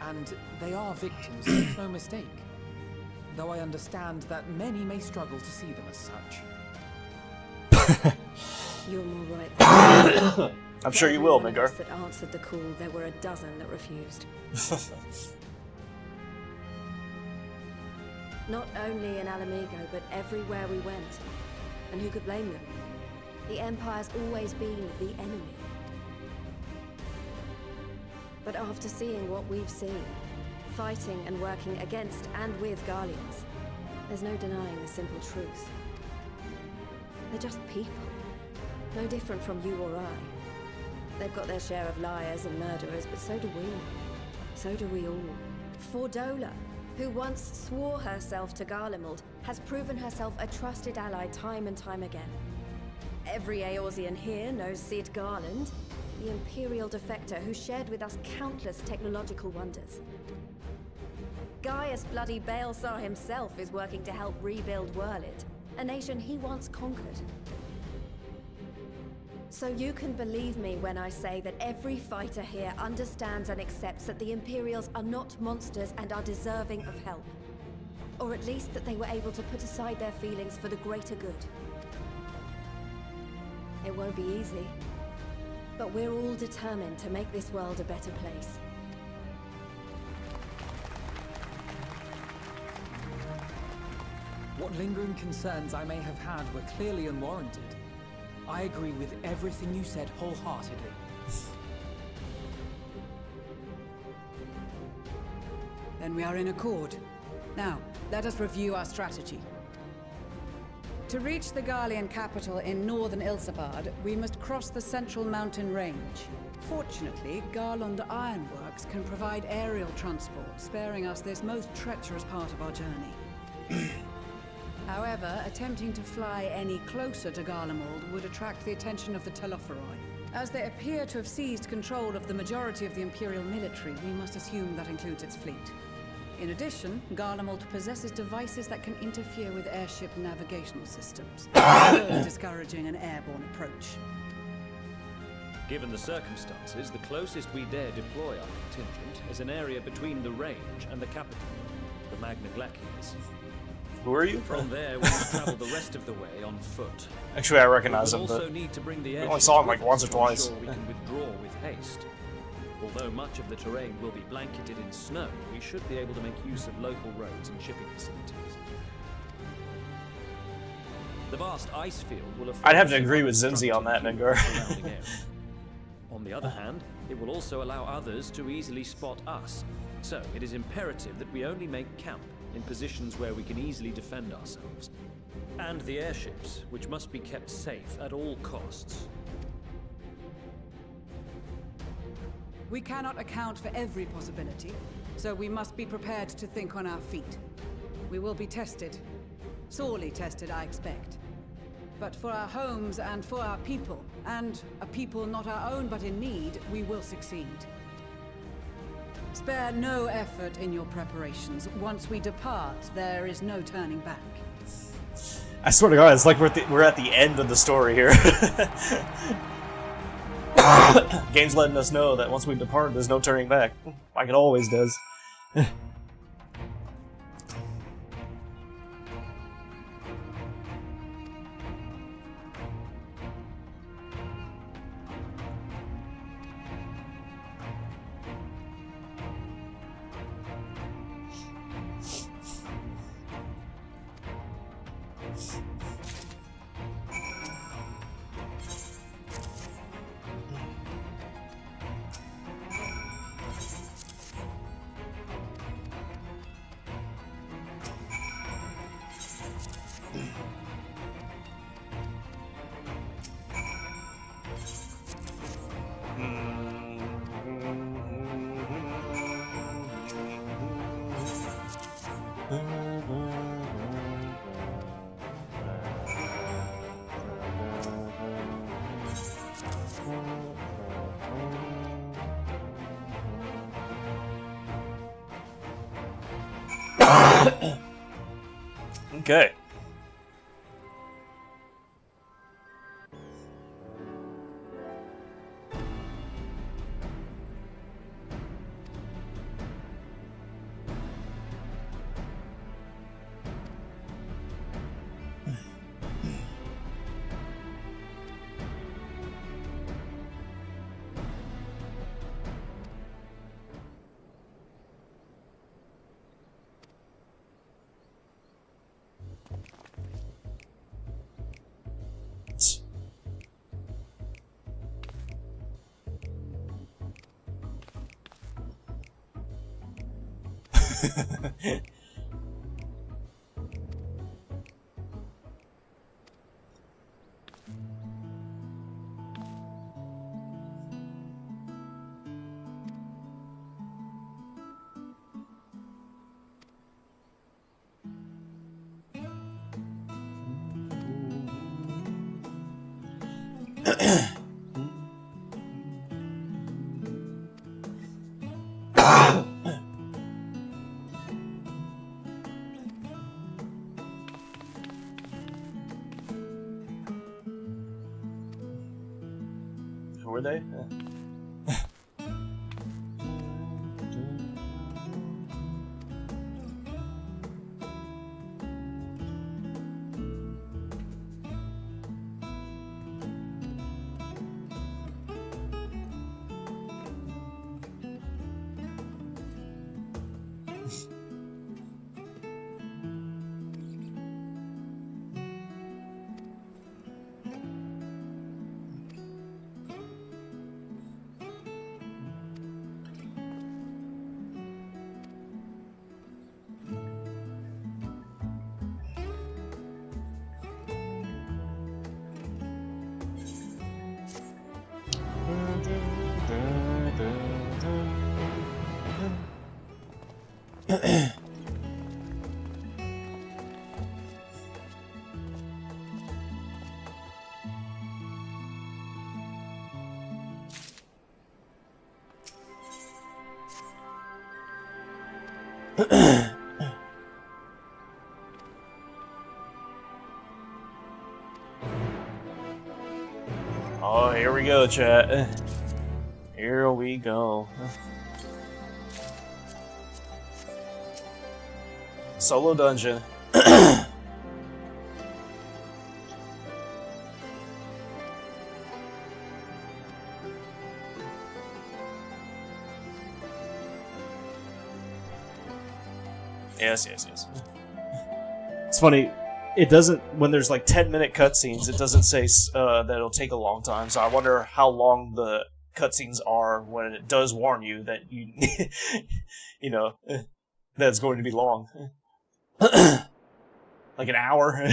And they are victims, make no mistake. though I understand that many may struggle to see them as such. You're more right than I'm sure you will, Midgar. that answered the call, there were a dozen that refused. Not only in Alamigo, but everywhere we went. And who could blame them? The Empire's always been the enemy. But after seeing what we've seen, fighting and working against and with Garleans, there's no denying the simple truth. They're just people. No different from you or I. They've got their share of liars and murderers, but so do we. So do we all. Fordola, who once swore herself to Garlemald, has proven herself a trusted ally time and time again. Every Eorzean here knows Cid Garland, the Imperial defector who shared with us countless technological wonders. Gaius bloody Baelsar himself is working to help rebuild Wurlid, a nation he once conquered. So you can believe me when I say that every fighter here understands and accepts that the Imperials are not monsters and are deserving of help. Or at least that they were able to put aside their feelings for the greater good. It won't be easy, but we're all determined to make this world a better place. What lingering concerns I may have had were clearly unwarranted. I agree with everything you said wholeheartedly. Then we are in accord. Now, let us review our strategy. To reach the Garlean capital in northern Ilsabard, we must cross the central mountain range. Fortunately, Garlund Ironworks can provide aerial transport, sparing us this most treacherous part of our journey. However, attempting to fly any closer to Garlemald would attract the attention of the Telophoroi. As they appear to have seized control of the majority of the Imperial military, we must assume that includes its fleet. In addition, Garlemald possesses devices that can interfere with airship navigational systems, further discouraging an airborne approach. Given the circumstances, the closest we dare deploy our contingent is an area between the range and the capital, the Magna Glaciers. Who are you? From there, we must travel the rest of the way on foot. Actually, I recognize him, We but also need to bring the I only saw him like once or twice. ensure we can withdraw with haste. Although much of the terrain will be blanketed in snow, we should be able to make use of local roads and shipping facilities. The vast ice field will afford I'd have to agree with Zinzi on that, Midgar. surrounding area. On the other hand, it will also allow others to easily spot us. So it is imperative that we only make camp in positions where we can easily defend ourselves. And the airships, which must be kept safe at all costs. We cannot account for every possibility, so we must be prepared to think on our feet. We will be tested. Sorely tested, I expect. But for our homes and for our people, and a people not our own but in need, we will succeed. Spare no effort in your preparations. Once we depart, there is no turning back. I swear to God, it's like we're at the end of the story here. Game's letting us know that once we depart, there's no turning back, like it always does. Okay. Who were they? Oh, here we go, chat. Here we go. Solo dungeon. Yes. It's funny. It doesn't, when there's like 10-minute cutscenes, it doesn't say that it'll take a long time. So I wonder how long the cutscenes are when it does warn you that you, you know, that's going to be long. Like an hour.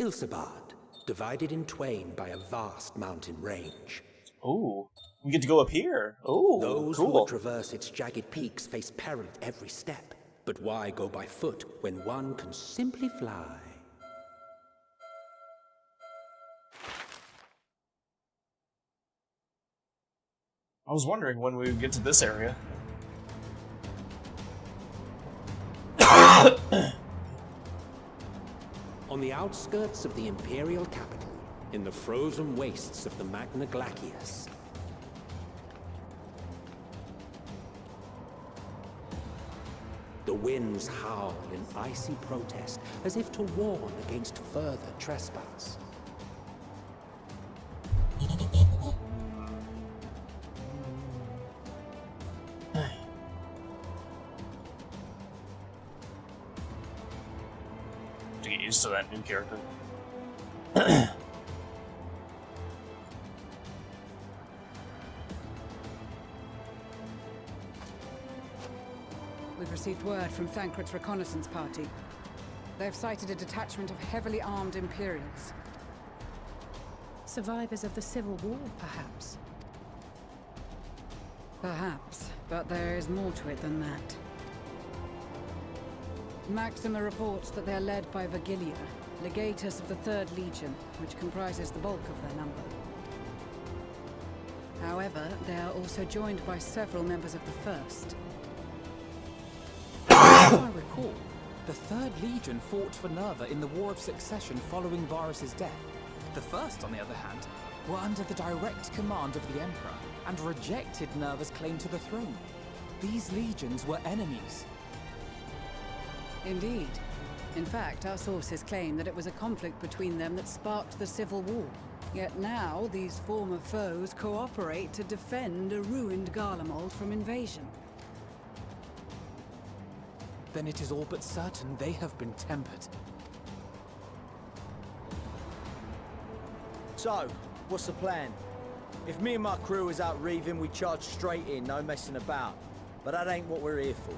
Ilsabad, divided in twain by a vast mountain range. Ooh, we get to go up here. Ooh, Those cool. who would traverse its jagged peaks face peril at every step. But why go by foot when one can simply fly? I was wondering when we would get to this area. On the outskirts of the Imperial capital, in the frozen wastes of the Magna Glacius, the winds howl in icy protest, as if to warn against further trespass. To get used to that new character. We've received word from Thancred's reconnaissance party. They've sighted a detachment of heavily armed Imperials. Survivors of the Civil War, perhaps? Perhaps, but there is more to it than that. Maxima reports that they're led by Vergilia, legatus of the 3rd Legion, which comprises the bulk of their number. However, they are also joined by several members of the 1st. As I recall, the 3rd Legion fought for Nerva in the War of Succession following Varus' death. The 1st, on the other hand, were under the direct command of the Emperor and rejected Nerva's claim to the throne. These legions were enemies. Indeed. In fact, our sources claim that it was a conflict between them that sparked the Civil War. Yet now, these former foes cooperate to defend a ruined Garlemald from invasion. Then it is all but certain they have been tempered. So, what's the plan? If me and my crew was out reaving, we charge straight in, no messing about. But that ain't what we're here for.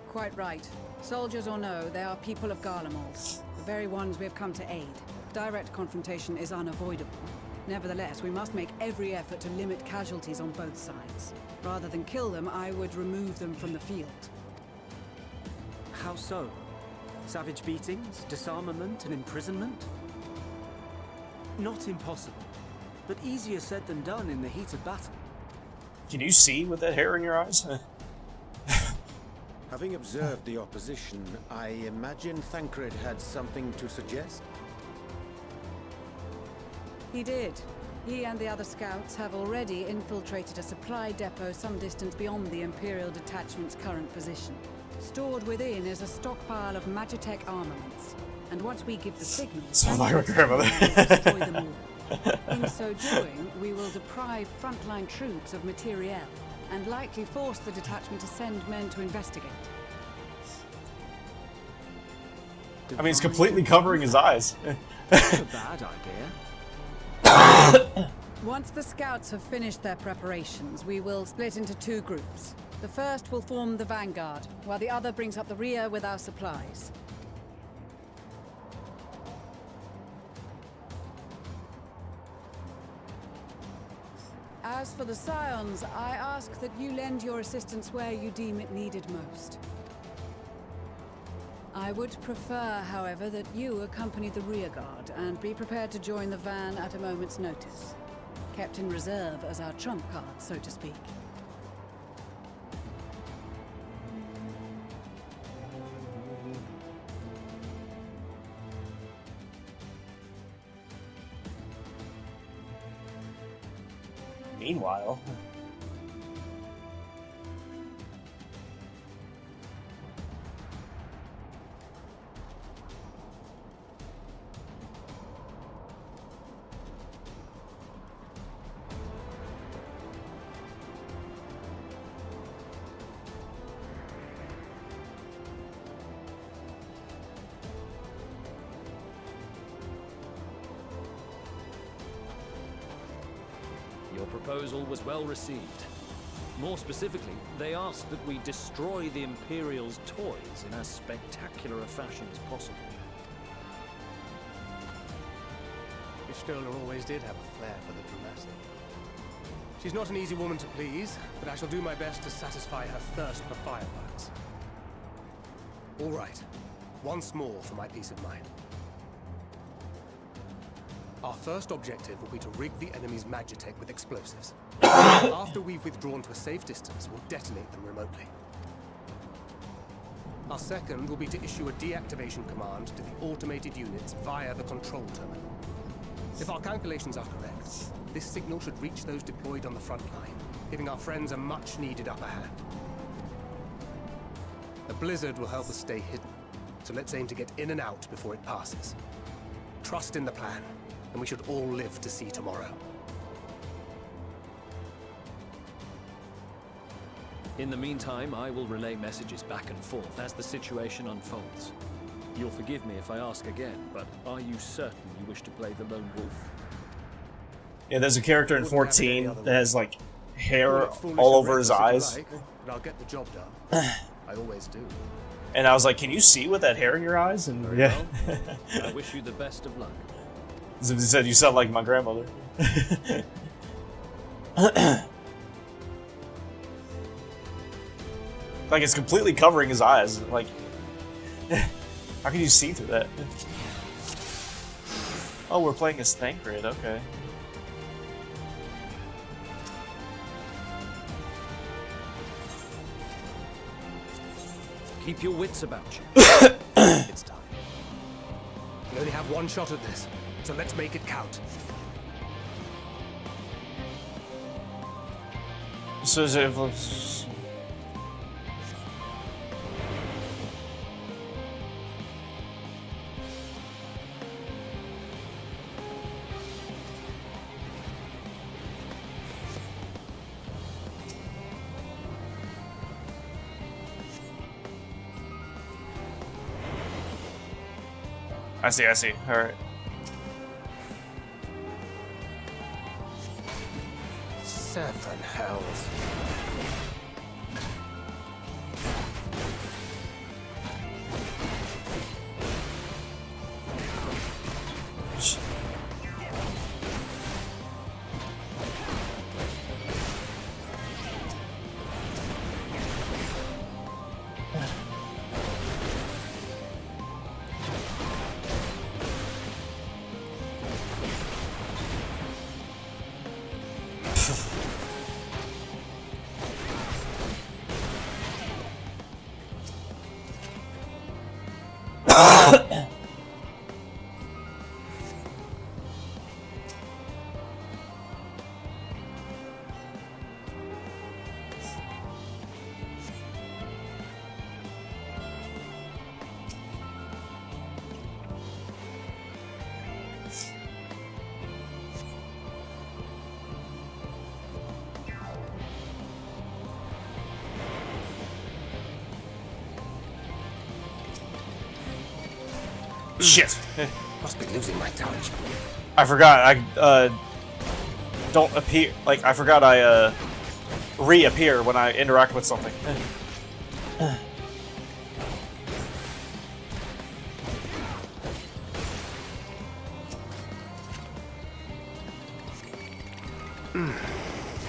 Quite right. Soldiers or no, they are people of Garlemald, the very ones we have come to aid. Direct confrontation is unavoidable. Nevertheless, we must make every effort to limit casualties on both sides. Rather than kill them, I would remove them from the field. How so? Savage beatings, disarmament, and imprisonment? Not impossible, but easier said than done in the heat of battle. Can you see with that hair in your eyes? Having observed the opposition, I imagine Thancred had something to suggest? He did. He and the other scouts have already infiltrated a supply depot some distance beyond the Imperial Detachment's current position. Stored within is a stockpile of Magitech armaments. And once we give the signal, Sounds like my grandmother. destroy them all. In so doing, we will deprive frontline troops of materiel, and likely force the detachment to send men to investigate. I mean, it's completely covering his eyes. Not a bad idea. Once the scouts have finished their preparations, we will split into two groups. The first will form the vanguard, while the other brings up the rear with our supplies. As for the Scions, I ask that you lend your assistance where you deem it needed most. I would prefer, however, that you accompany the rearguard and be prepared to join the van at a moment's notice. Kept in reserve as our trump card, so to speak. Meanwhile... Your proposal was well received. More specifically, they asked that we destroy the Imperial's toys in as spectacular a fashion as possible. Ishtola always did have a flair for the dramatic. She's not an easy woman to please, but I shall do my best to satisfy her thirst for fireworks. All right, once more for my peace of mind. Our first objective will be to rig the enemy's Magitech with explosives. After we've withdrawn to a safe distance, we'll detonate them remotely. Our second will be to issue a deactivation command to the automated units via the control terminal. If our calculations are correct, this signal should reach those deployed on the front line, giving our friends a much-needed upper hand. The blizzard will help us stay hidden, so let's aim to get in and out before it passes. Trust in the plan, and we should all live to see tomorrow. In the meantime, I will relay messages back and forth as the situation unfolds. You'll forgive me if I ask again, but are you certain you wish to play the lone wolf? Yeah, there's a character in 14 that has, like, hair all over his eyes. But I'll get the job done. I always do. And I was like, can you see with that hair in your eyes? And Very yeah. well. I wish you the best of luck. He said, you sound like my grandmother. Like, it's completely covering his eyes. Like, how can you see through that? Oh, we're playing as Thancred, okay. Keep your wits about you. It's time. We only have one shot at this, so let's make it count. So is it... I see, alright. Seven hells. Shit. Must be losing my touch. I forgot. I don't appear. Like I forgot. I reappear when I interact with something.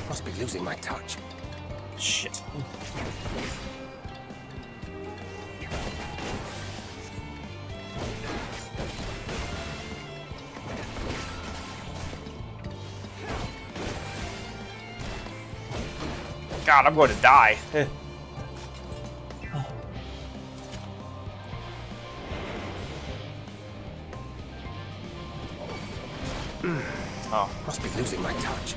Must be losing my touch. Shit. God, I'm going to die. Oh, must be losing my touch.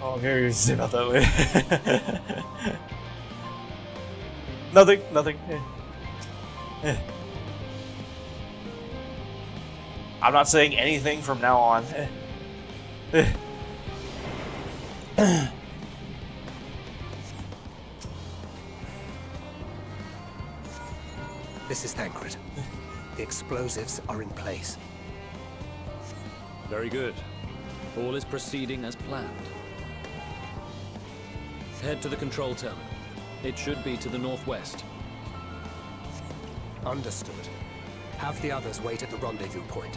Oh, I'm very used to say about that way. Nothing, nothing. I'm not saying anything from now on. This is Thancred. The explosives are in place. Very good. All is proceeding as planned. Head to the control terminal. It should be to the northwest. Understood. Have the others wait at the rendezvous point.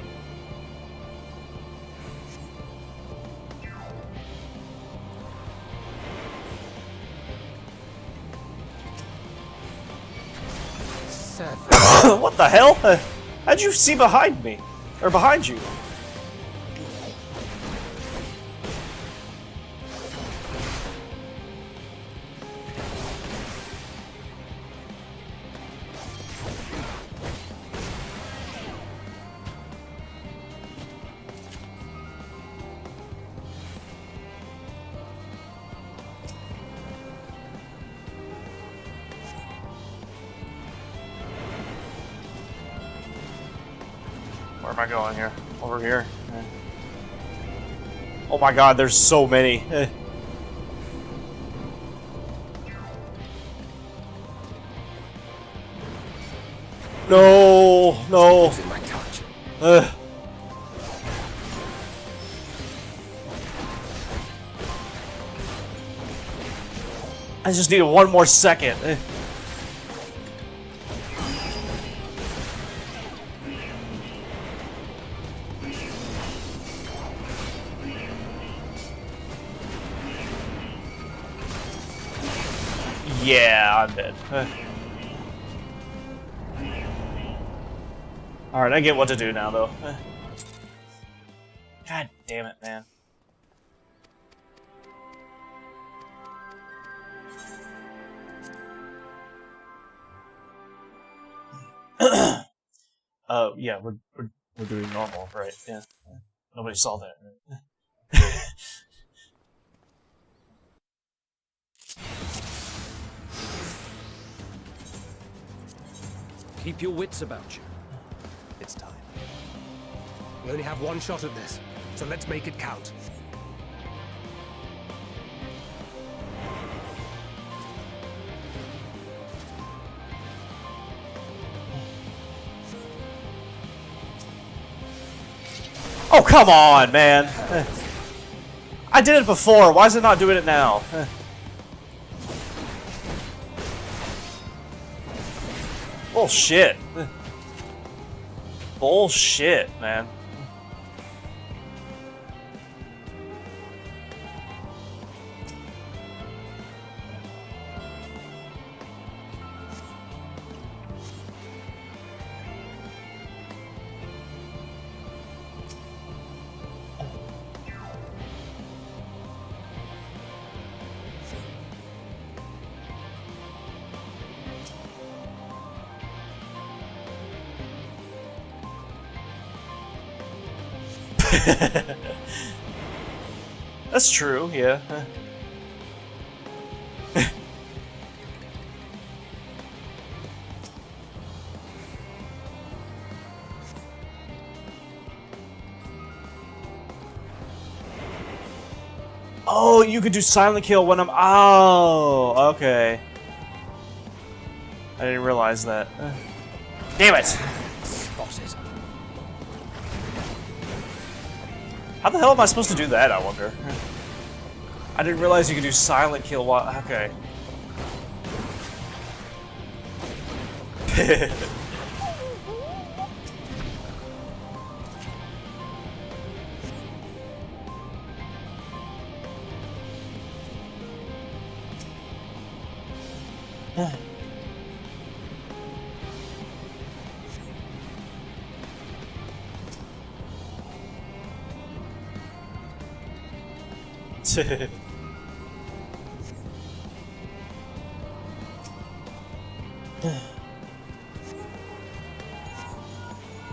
What the hell? How'd you see behind me? Or behind you? Where am I going here? Over here. Oh my god, there's so many. No, no. Losing my touch. I just need one more second. Yeah, I'm dead. Alright, I get what to do now, though. God damn it, man. Yeah, we're doing normal, right? Yeah. Nobody saw that. Right? Keep your wits about you. It's time. We only have one shot at this, so let's make it count. Oh, come on, man. I did it before. Why is it not doing it now? Bullshit. Bullshit, man. That's true, yeah. Oh, you could do silent kill when I'm... Oh, okay. I didn't realize that. Damn it! Spotted. How the hell am I supposed to do that, I wonder? I didn't realize you could do silent kill while... Okay.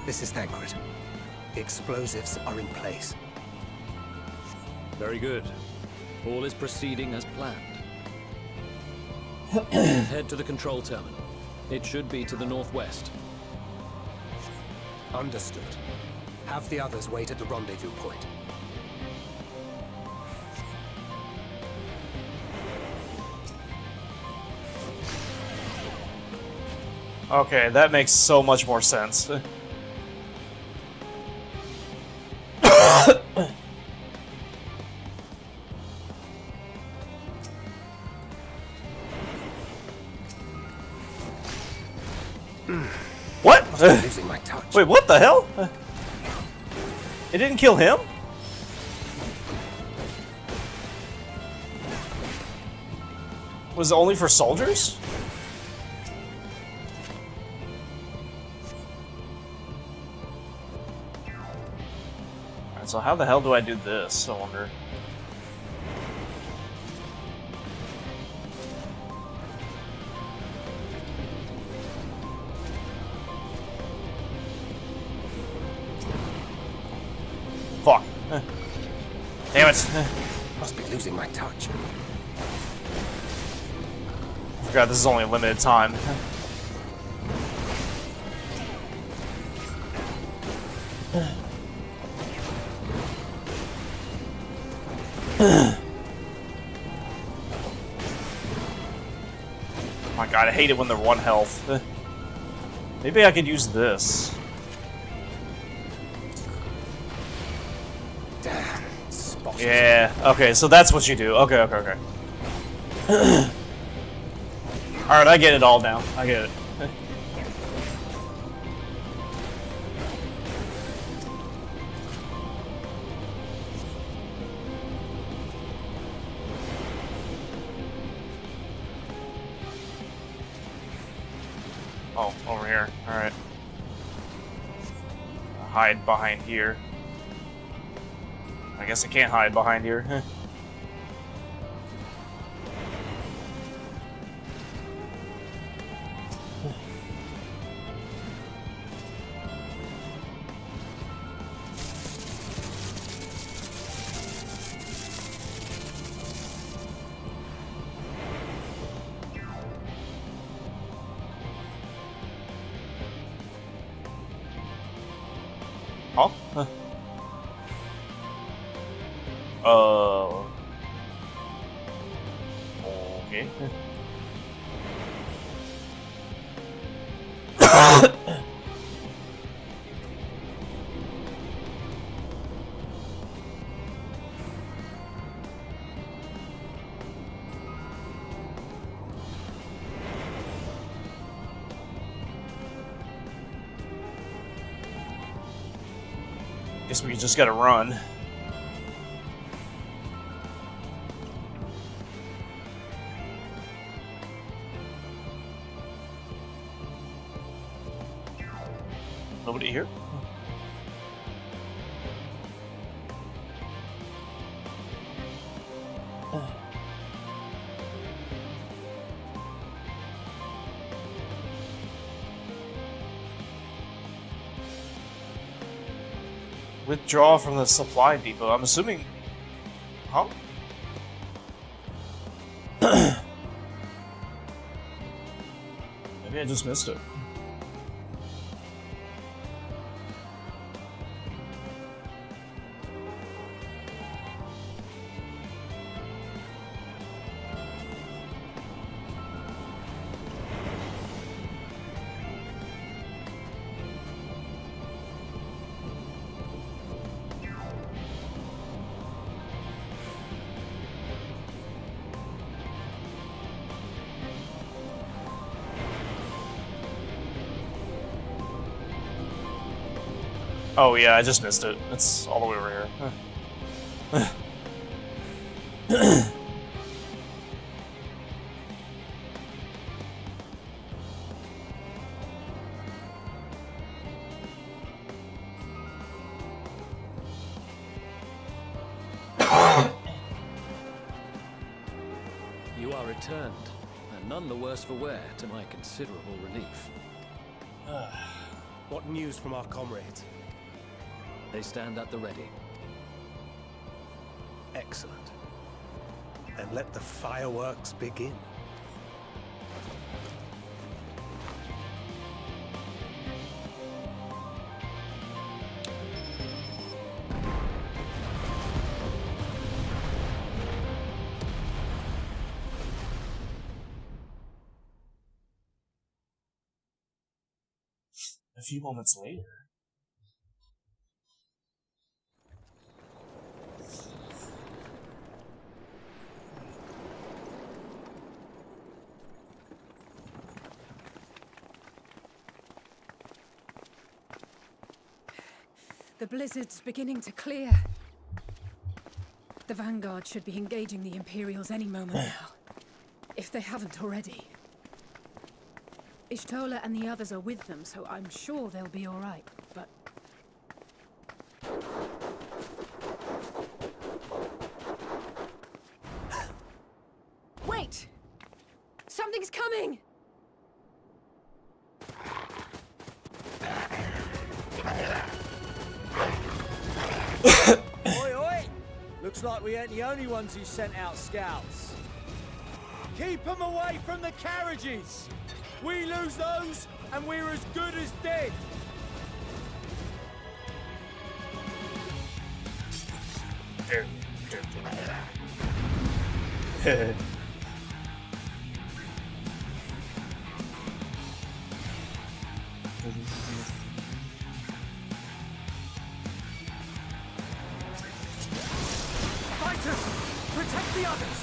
This is Thancred. The explosives are in place. Very good. All is proceeding as planned. Head to the control terminal. It should be to the northwest. Understood. Have the others wait at the rendezvous point. Okay, that makes so much more sense. What? Losing my touch. Wait, what the hell? It didn't kill him? Was it only for soldiers? Alright, so how the hell do I do this, I wonder? Fuck. Damn it. Must be losing my touch. I forgot this is only a limited time. Oh my god, I hate it when they're one health. Maybe I could use this. Damn, spotted. Yeah, okay, so that's what you do. Okay, okay, okay. Alright, I get it all now. I get it. Oh, over here. Alright. Hide behind here. I guess I can't hide behind here. Huh? Okay. Guess we just gotta run. Nobody here? Withdraw from the supply depot. I'm assuming... Huh? Maybe I just missed it. Oh yeah, I just missed it. It's all the way over here. You are returned, and none the worse for wear, to my considerable relief. What news from our comrades? They stand at the ready. Excellent. Then let the fireworks begin. A few moments later. The blizzard's beginning to clear. The Vanguard should be engaging the Imperials any moment now, if they haven't already. Ishtola and the others are with them, so I'm sure they'll be all right, but... Wait! Something's coming! Oi, oi! Looks like we ain't the only ones who sent out scouts. Keep them away from the carriages! We lose those, and we're as good as dead! Fighters! Protect the others!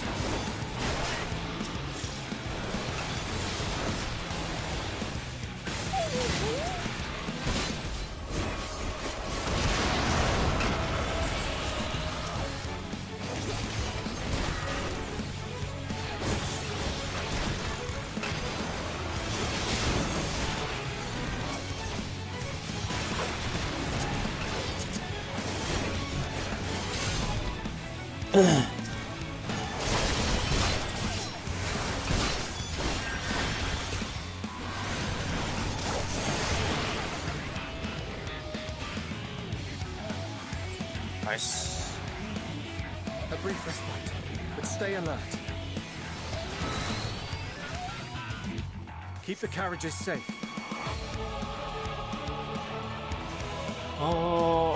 Nice. A brief respite, but stay alert. Keep the carriages safe. Oh.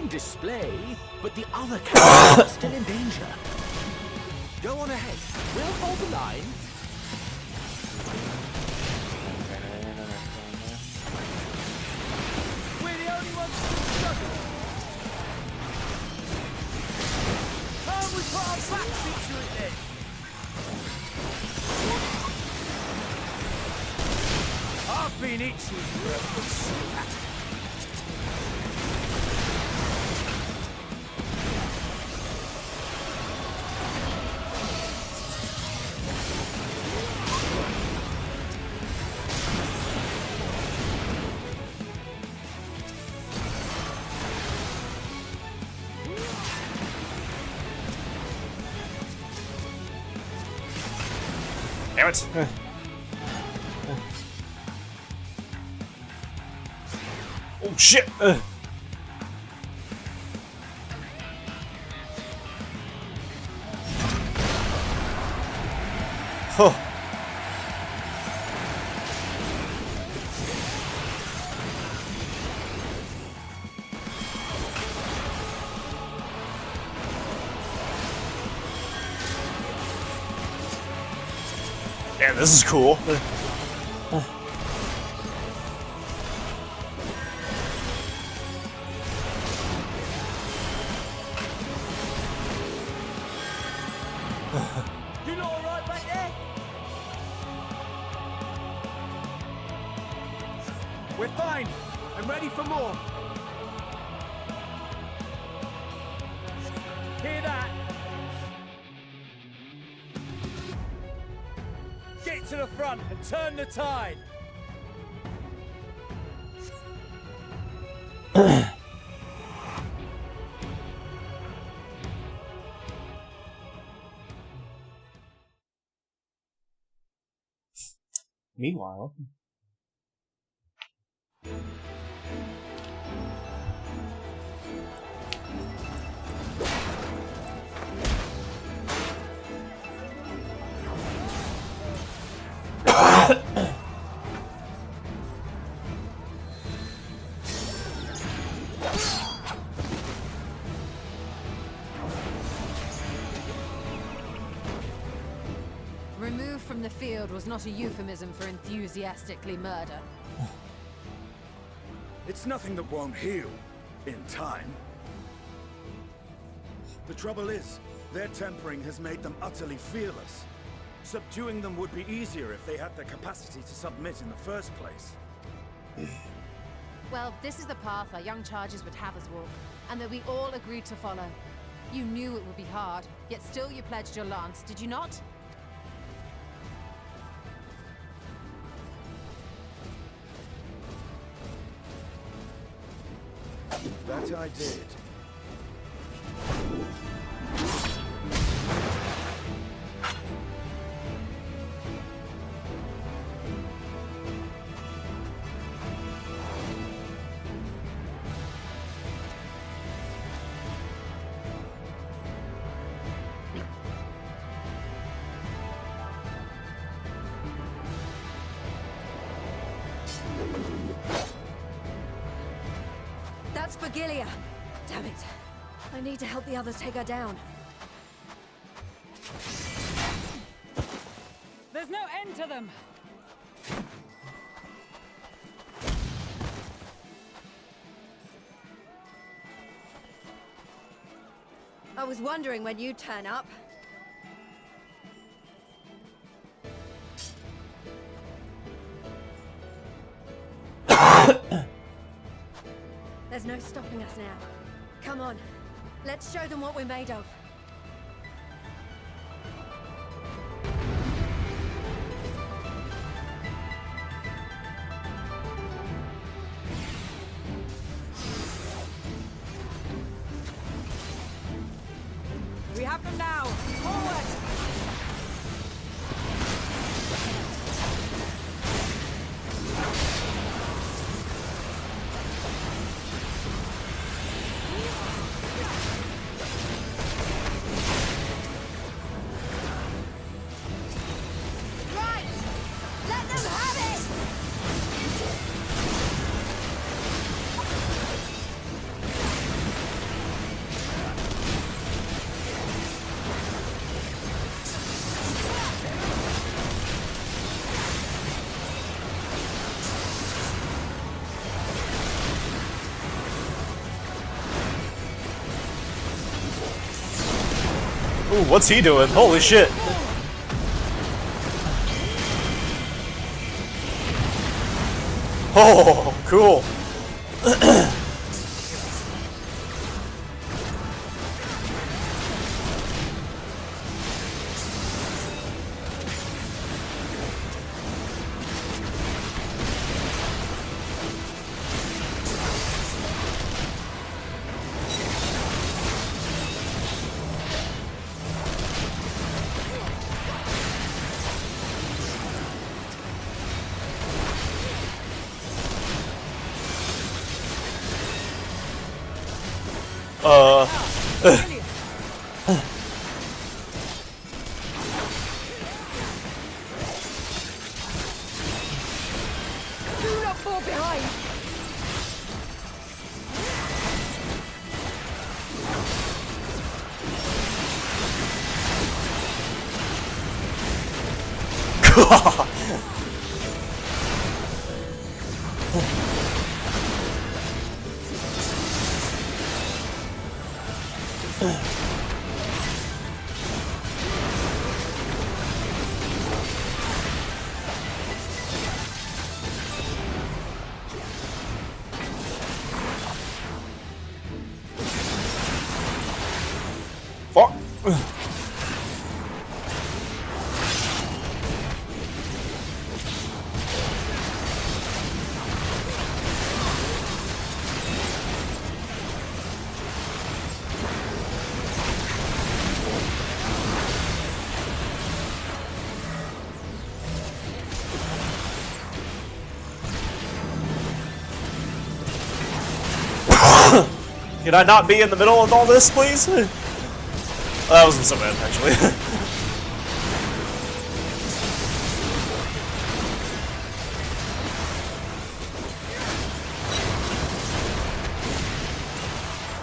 fine display, but the other characters are still in danger. Go on ahead. We'll hold the line. We're the only ones still struggling. Can't we put our backs into it then? I've been itching for a good slap. Damn it. Oh shit! Oh. Yeah, this is cool. You know alright back there? We're fine. I'm ready for more. Hear that? Get to the front and turn the tide. Meanwhile, Removed from the field was not a euphemism for enthusiastically murder. It's nothing that won't heal in time. The trouble is, their tempering has made them utterly fearless. Subduing them would be easier if they had the capacity to submit in the first place. Well, this is the path our young charges would have us walk, and that we all agreed to follow. You knew it would be hard, yet still you pledged your lance, did you not? That I did. That's Fagilia. Damn it. I need to help the others take her down. There's no end to them! I was wondering when you'd turn up. There's no stopping us now. Come on, let's show them what we're made of. We have them now! Forward! Right! Let them have it! Ooh, what's he doing? Holy shit! Oh, cool. Do not fall behind! Fuck. Can I not be in the middle of all this, please? That wasn't so bad, actually.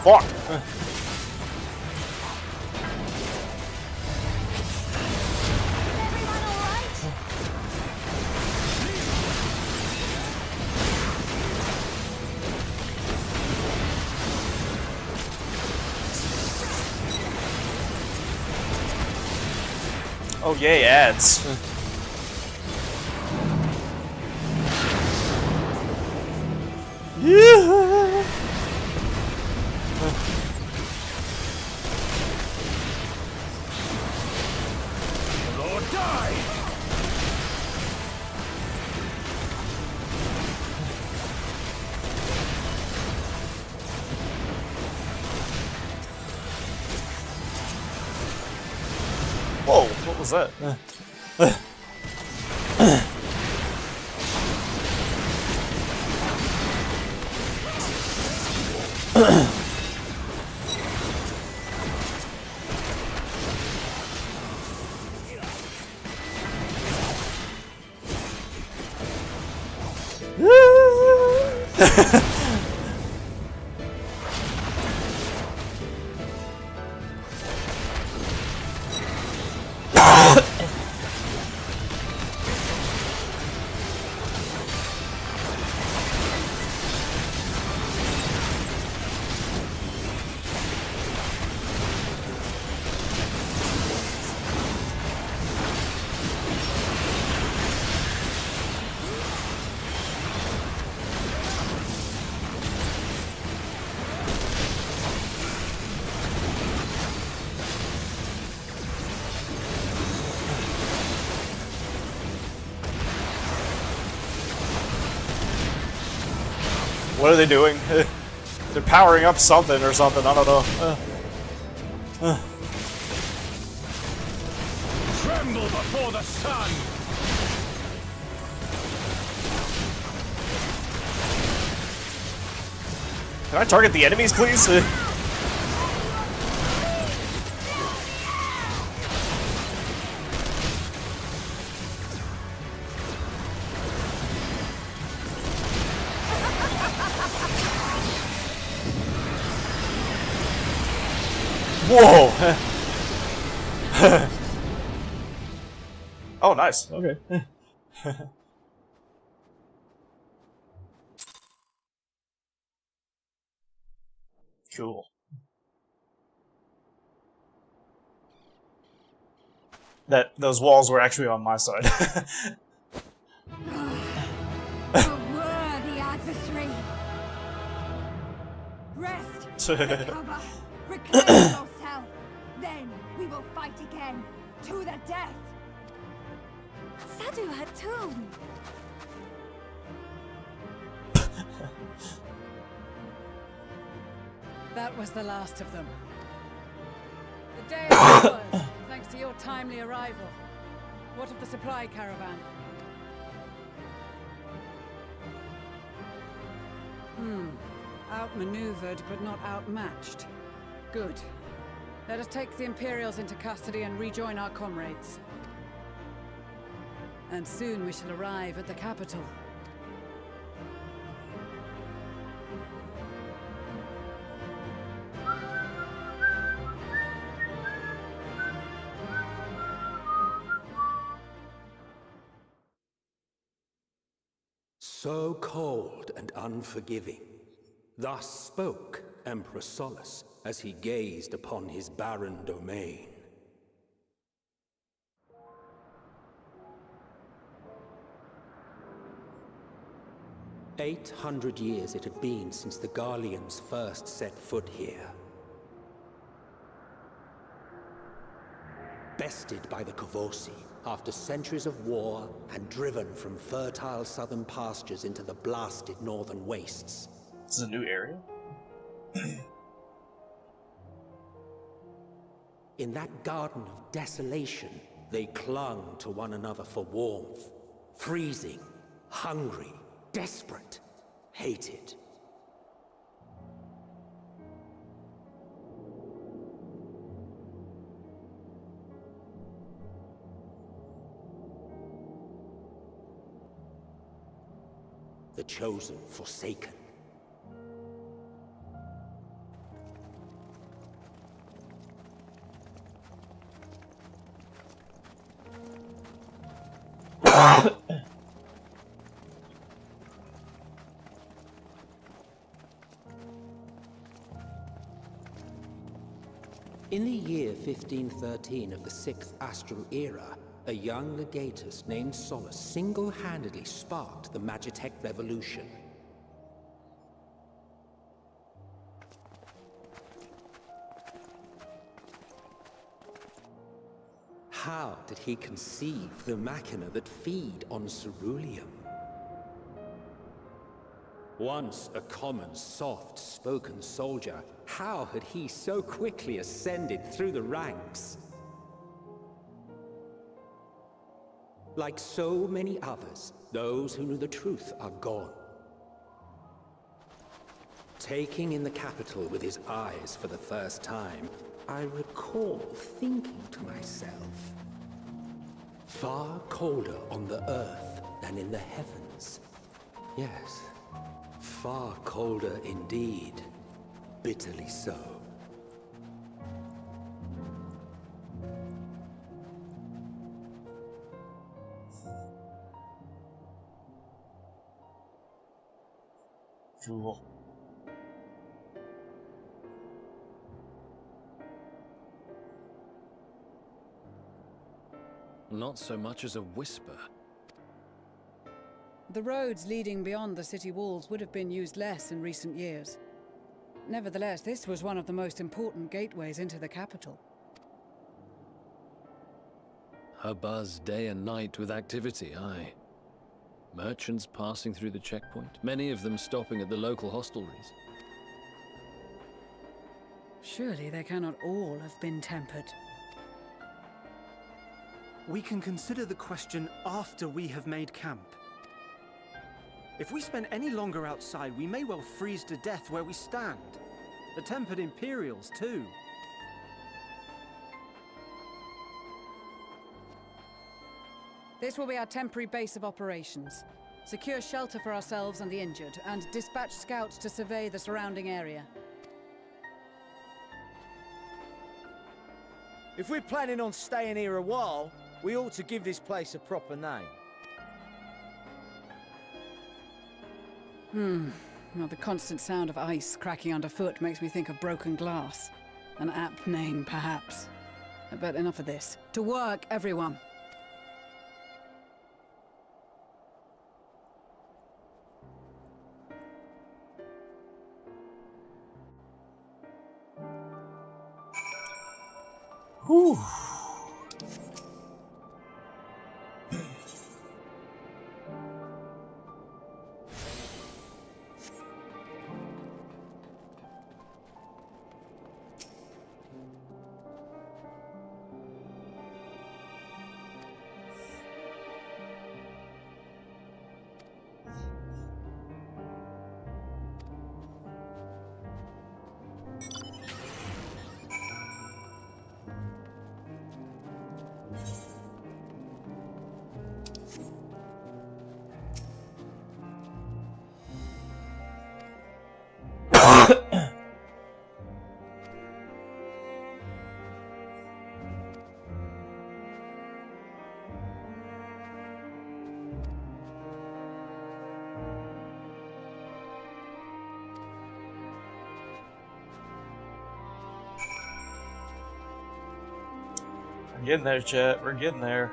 Fuck. Oh yay, ads. Yeah. Lord, die! Whoa, what was that? What are they doing? They're powering up something or something, I don't know. Tremble before the sun! Can I target the enemies, please? Whoa! Oh, nice. Okay. Cool. that those walls were actually on my side. A worthy adversary. Rest, recover, reclaim yourself. Then we will fight again, to the death. Sadu Hatun! That was the last of them. The day is yours, thanks to your timely arrival. What of the supply caravan? Outmaneuvered, but not outmatched. Good. Let us take the Imperials into custody and rejoin our comrades. And soon we shall arrive at the capital. So cold and unforgiving. Thus spoke Emperor Solus as he gazed upon his barren domain. "800 years it had been since the Garleans first set foot here. Bested by the Kavosi after centuries of war and driven from fertile southern pastures into the blasted northern wastes. This is a new area? In that garden of desolation, they clung to one another for warmth. Freezing, hungry, desperate, hated. The chosen forsaken. In the year 1513 of the 6th Astral Era, a young legatus named Solus single-handedly sparked the Magitech Revolution. How did he conceive the machina that feed on ceruleum? Once a common, soft-spoken soldier, how had he so quickly ascended through the ranks? Like so many others, those who knew the truth are gone. Taking in the capital with his eyes for the first time, I recall thinking to myself, far colder on the earth than in the heavens. Yes, far colder indeed, bitterly so. Cool. Not so much as a whisper. The roads leading beyond the city walls would have been used less in recent years. Nevertheless, this was one of the most important gateways into the capital. Her buzz day and night with activity, aye. Merchants passing through the checkpoint, many of them stopping at the local hostelries. Surely they cannot all have been tempered. We can consider the question after we have made camp. If we spend any longer outside, we may well freeze to death where we stand. The tempered Imperials, too. This will be our temporary base of operations. Secure shelter for ourselves and the injured, and dispatch scouts to survey the surrounding area. If we're planning on staying here a while, we ought to give this place a proper name. Well, the constant sound of ice cracking underfoot makes me think of broken glass. An apt name, perhaps. But enough of this. To work, everyone! Whew. We're getting there, chat. We're getting there.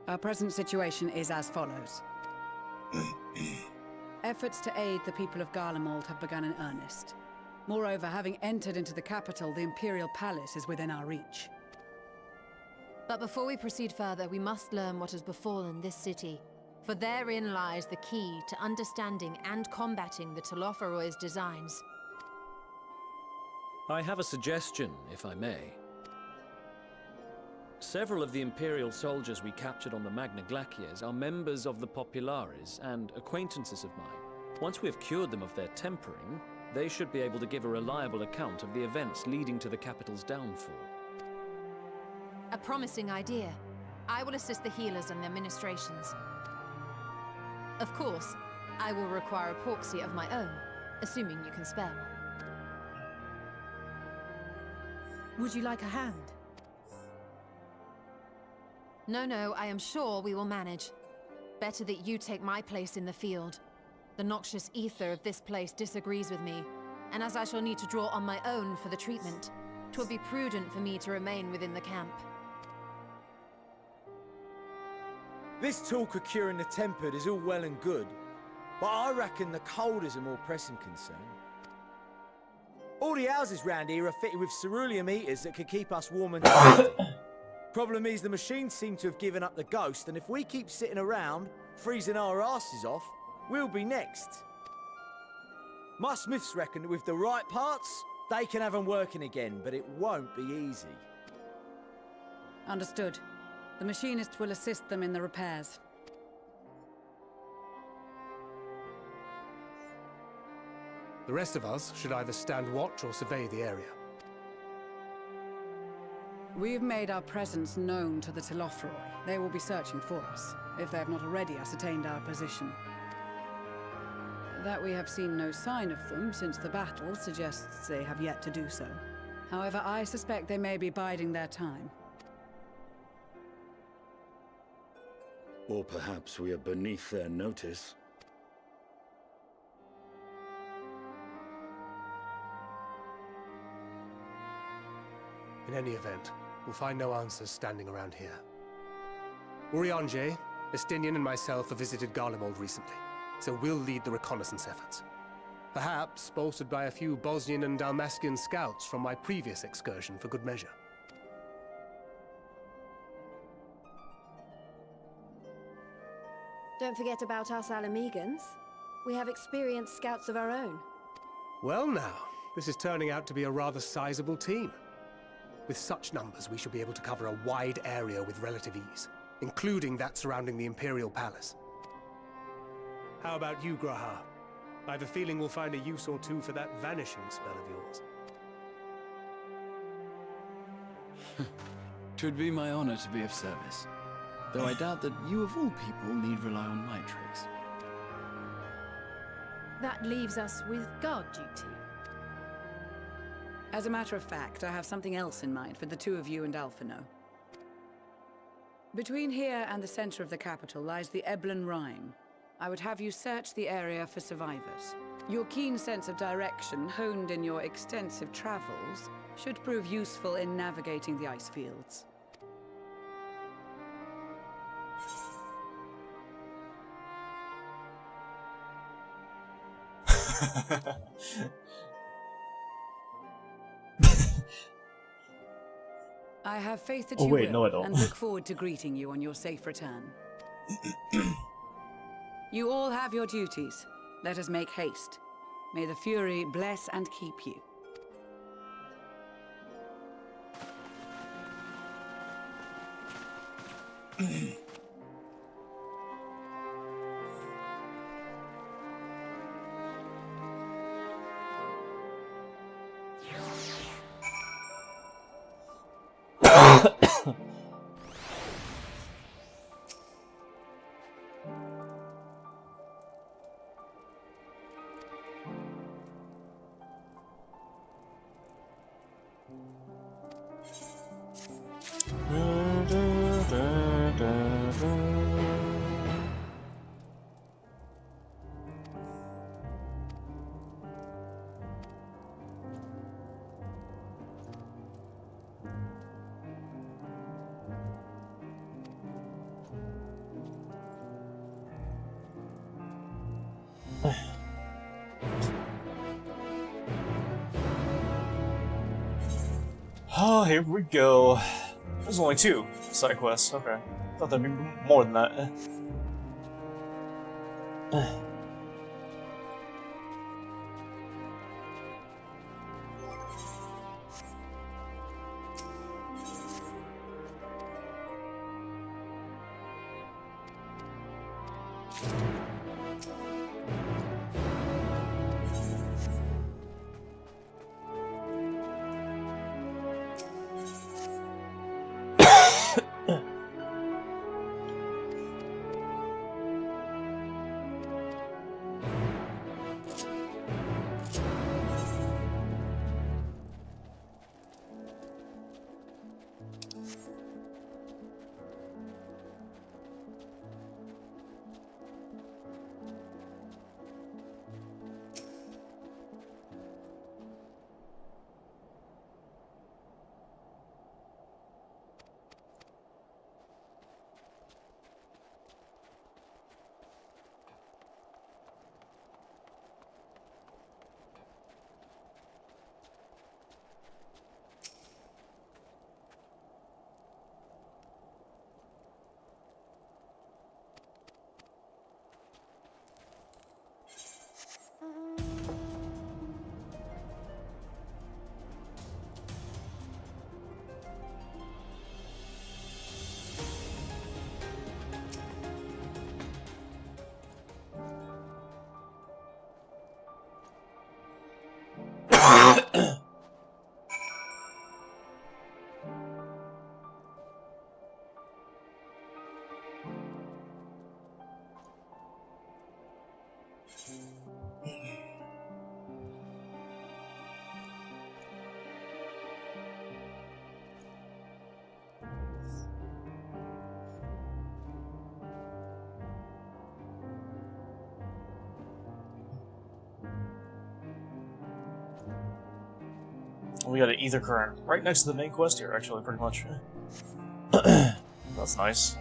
Our present situation is as follows. Efforts to aid the people of Garlemald have begun in earnest. Moreover, having entered into the capital, the Imperial Palace is within our reach. But before we proceed further, we must learn what has befallen this city. For therein lies the key to understanding and combating the Telophoroid's designs. I have a suggestion, if I may. Several of the Imperial soldiers we captured on the Magna Glaciers are members of the Populares and acquaintances of mine. Once we have cured them of their tempering, they should be able to give a reliable account of the events leading to the capital's downfall. A promising idea. I will assist the healers and their ministrations. Of course, I will require a proxy of my own, assuming you can spare one. Would you like a hand? No, I am sure we will manage. Better that you take my place in the field. The noxious ether of this place disagrees with me, and as I shall need to draw on my own for the treatment, 'twill be prudent for me to remain within the camp. This talk of curing the tempered is all well and good, but I reckon the cold is a more pressing concern. All the houses round here are fitted with cerulean heaters that could keep us warm and toasty. Problem is, the machines seem to have given up the ghost, and if we keep sitting around, freezing our asses off, we'll be next. My smiths reckon that with the right parts, they can have them working again, but it won't be easy. Understood. The machinist will assist them in the repairs. The rest of us should either stand watch or survey the area. We've made our presence known to the Telophoroi. They will be searching for us, if they have not already ascertained our position. That we have seen no sign of them since the battle suggests they have yet to do so. However, I suspect they may be biding their time. Or perhaps we are beneath their notice. In any event, we'll find no answers standing around here. Urianger, Estinian and myself have visited Garlemald recently, so we'll lead the reconnaissance efforts. Perhaps bolstered by a few Bosnian and Dalmatian scouts from my previous excursion for good measure. Don't forget about us Alamegans. We have experienced scouts of our own. Well now, this is turning out to be a rather sizable team. With such numbers, we should be able to cover a wide area with relative ease, including that surrounding the Imperial Palace. How about you, Graha? I have a feeling we'll find a use or two for that vanishing spell of yours. Twould be my honor to be of service. Though I doubt that you of all people need rely on my tricks. That leaves us with guard duty. As a matter of fact, I have something else in mind for the two of you and Alphino. Between here and the center of the capital lies the Eblan Rhine. I would have you search the area for survivors. Your keen sense of direction, honed in your extensive travels, should prove useful in navigating the ice fields. I have faith that you will, no, I don't. and look forward to greeting you on your safe return. You all have your duties. Let us make haste. May the Fury bless and keep you. Oh, here we go. There's only 2 side quests. Okay. Thought there'd be more than that. We got an ether current right next to the main quest here, actually, pretty much. That's nice.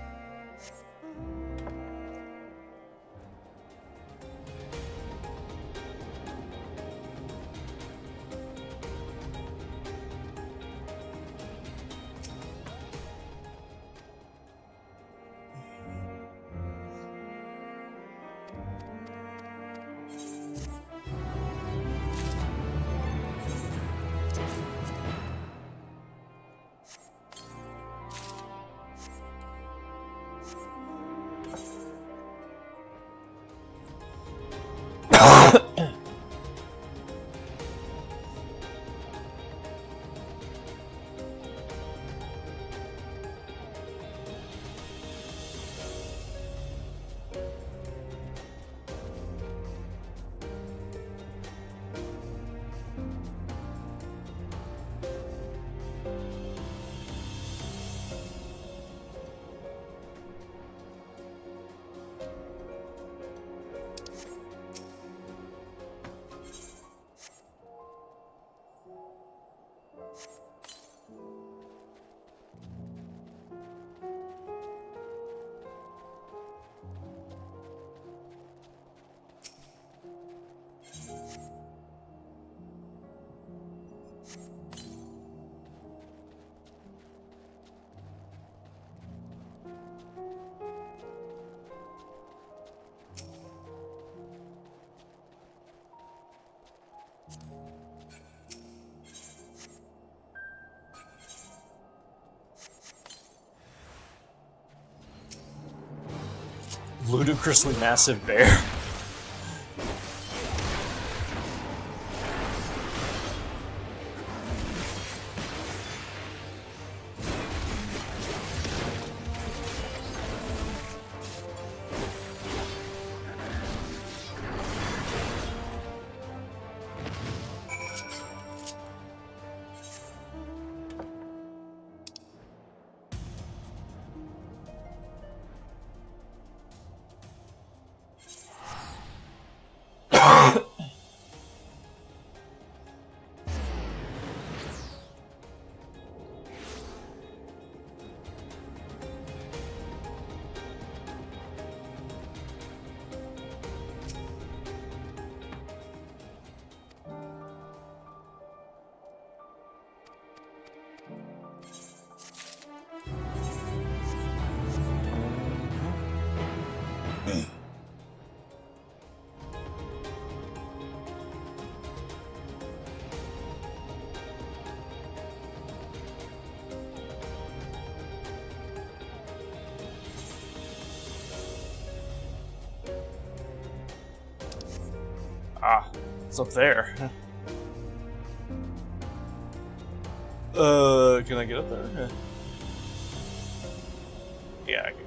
ludicrously massive bear. Ah, it's up there. Can I get up there? Yeah, I can.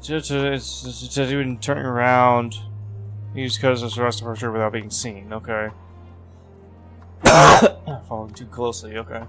It's even turning around. Use codes the rest of our trip without being seen. Okay. Following too closely. Okay.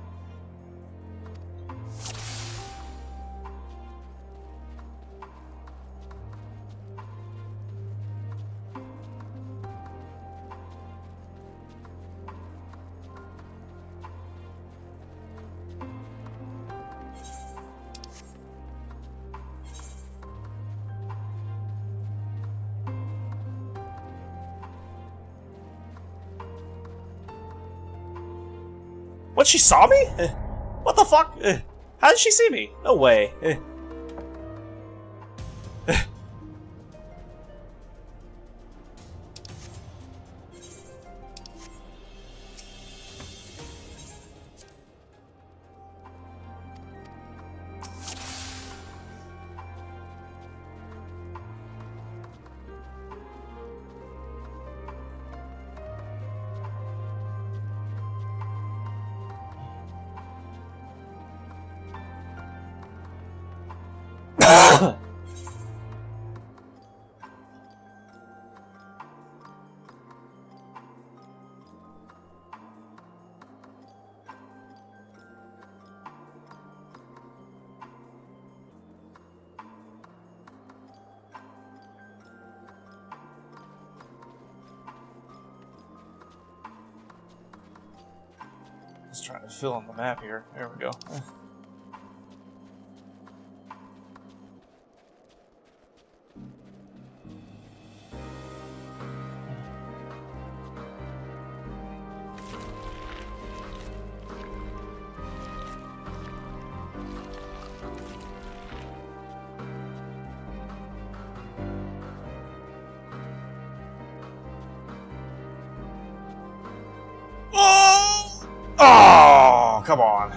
What, she saw me? What the fuck? How did she see me? No way. Just trying to fill in the map here. There we go. Oh, come on.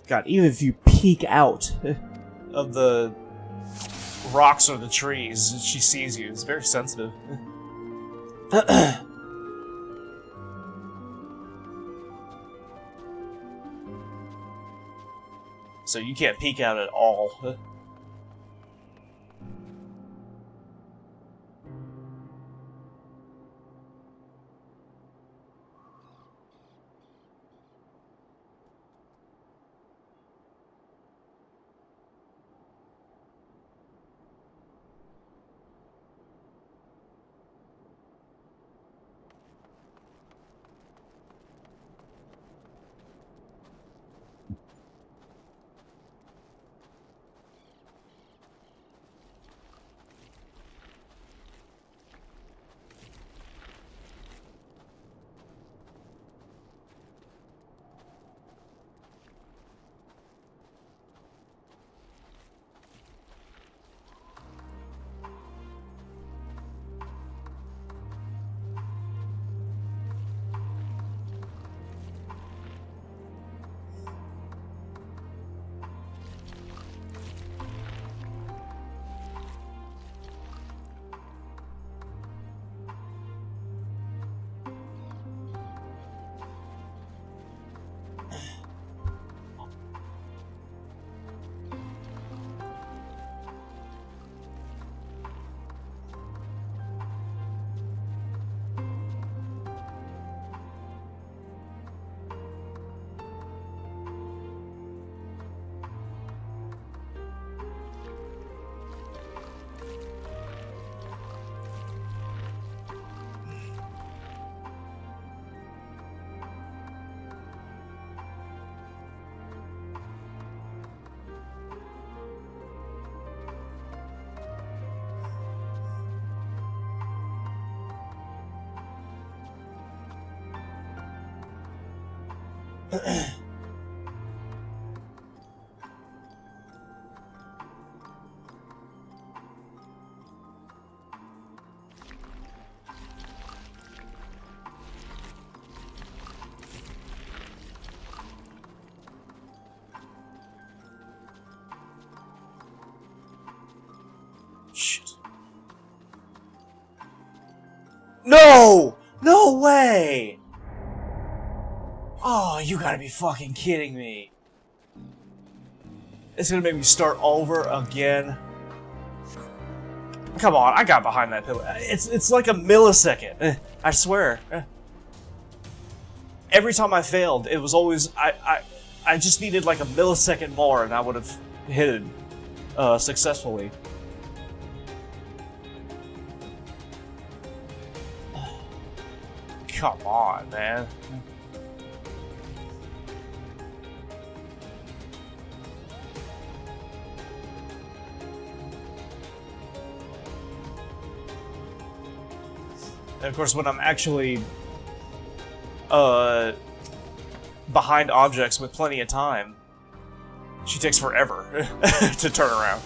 God, even if you peek out of the rocks or the trees, she sees you. It's very sensitive. So you can't peek out at all. Oh, you gotta be fucking kidding me. It's gonna make me start over again. Come on, I got behind that pillar. It's like a millisecond. I swear. Every time I failed, it was always I just needed like a millisecond more, and I would have hit it successfully. Come on, man. And of course, when I'm actually behind objects with plenty of time, she takes forever to turn around.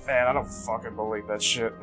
Man, I don't fucking believe that shit.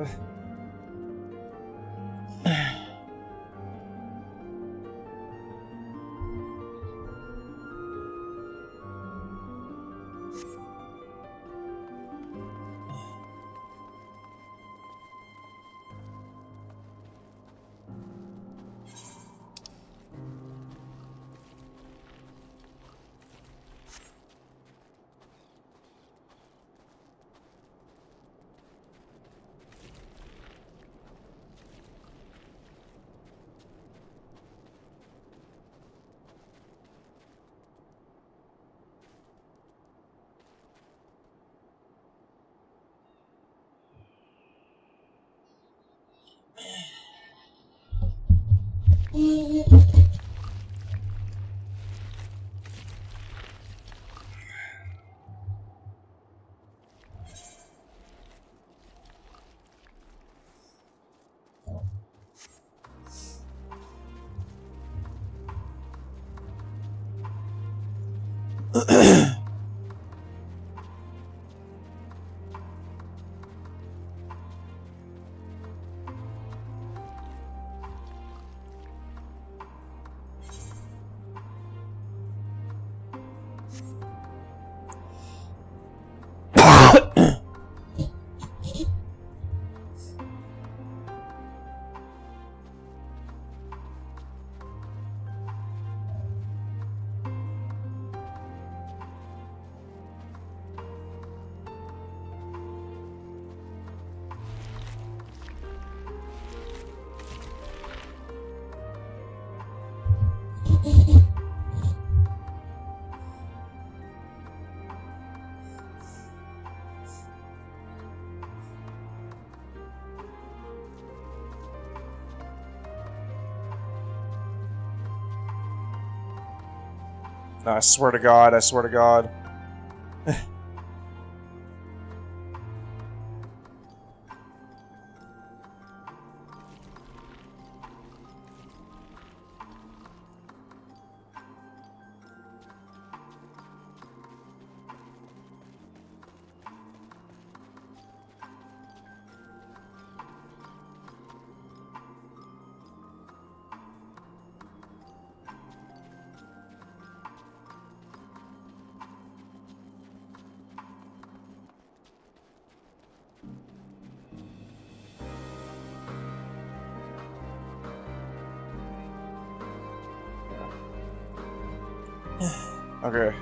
No, I swear to God, I swear to God. Okay.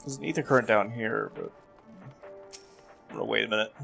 There's an ether current down here, but... Oh, wait a minute.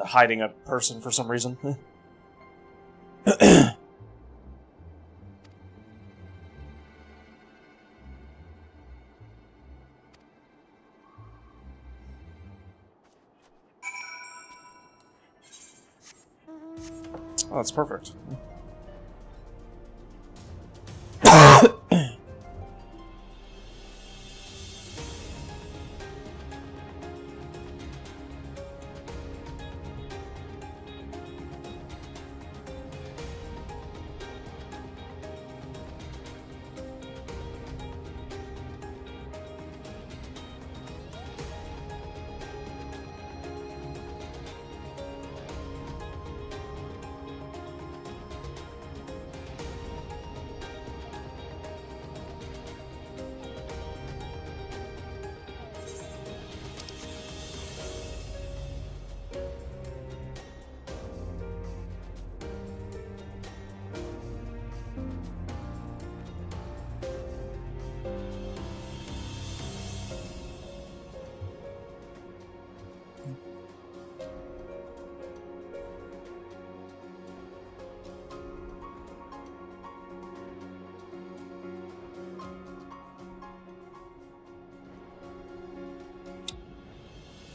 Hiding a person for some reason. Oh, that's perfect.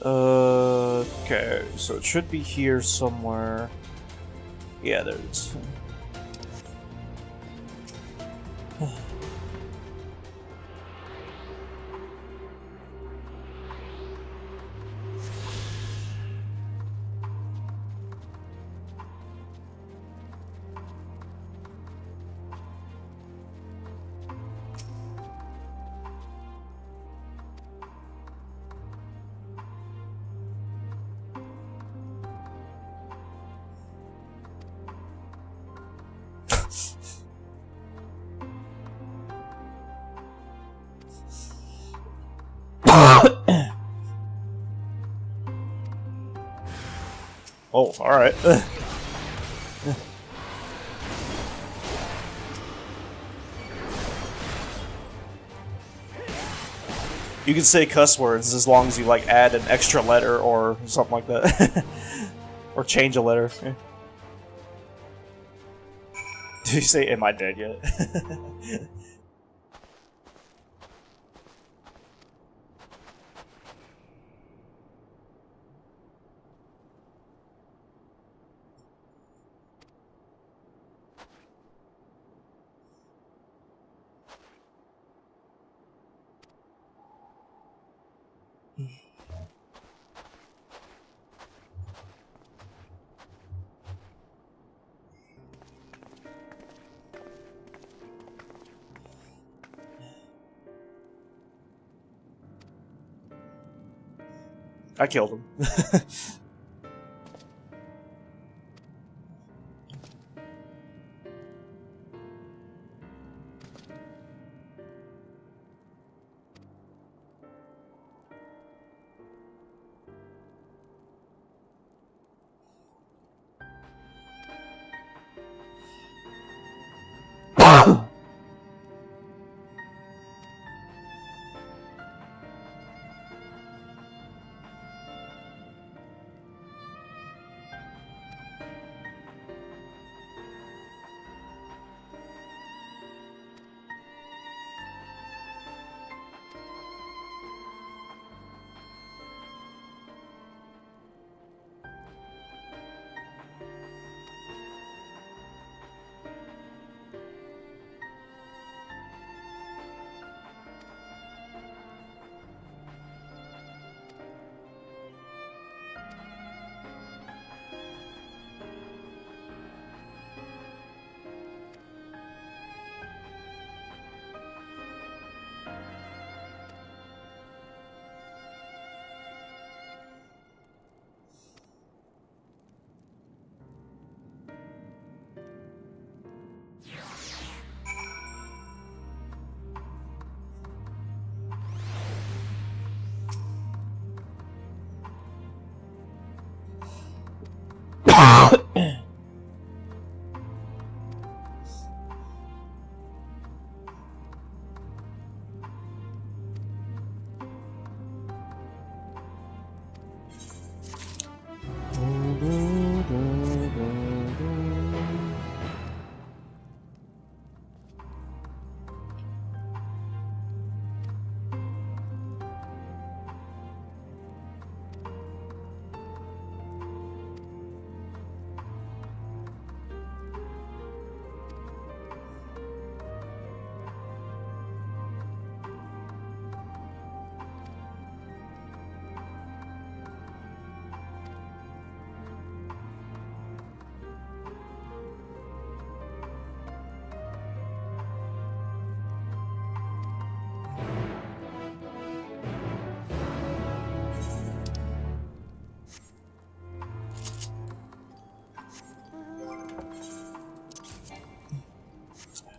Okay, so it should be here somewhere. Yeah, there it is. Oh, alright. You can say cuss words as long as you like add an extra letter or something like that. Or change a letter. Did you say, am I dead yet? I killed him.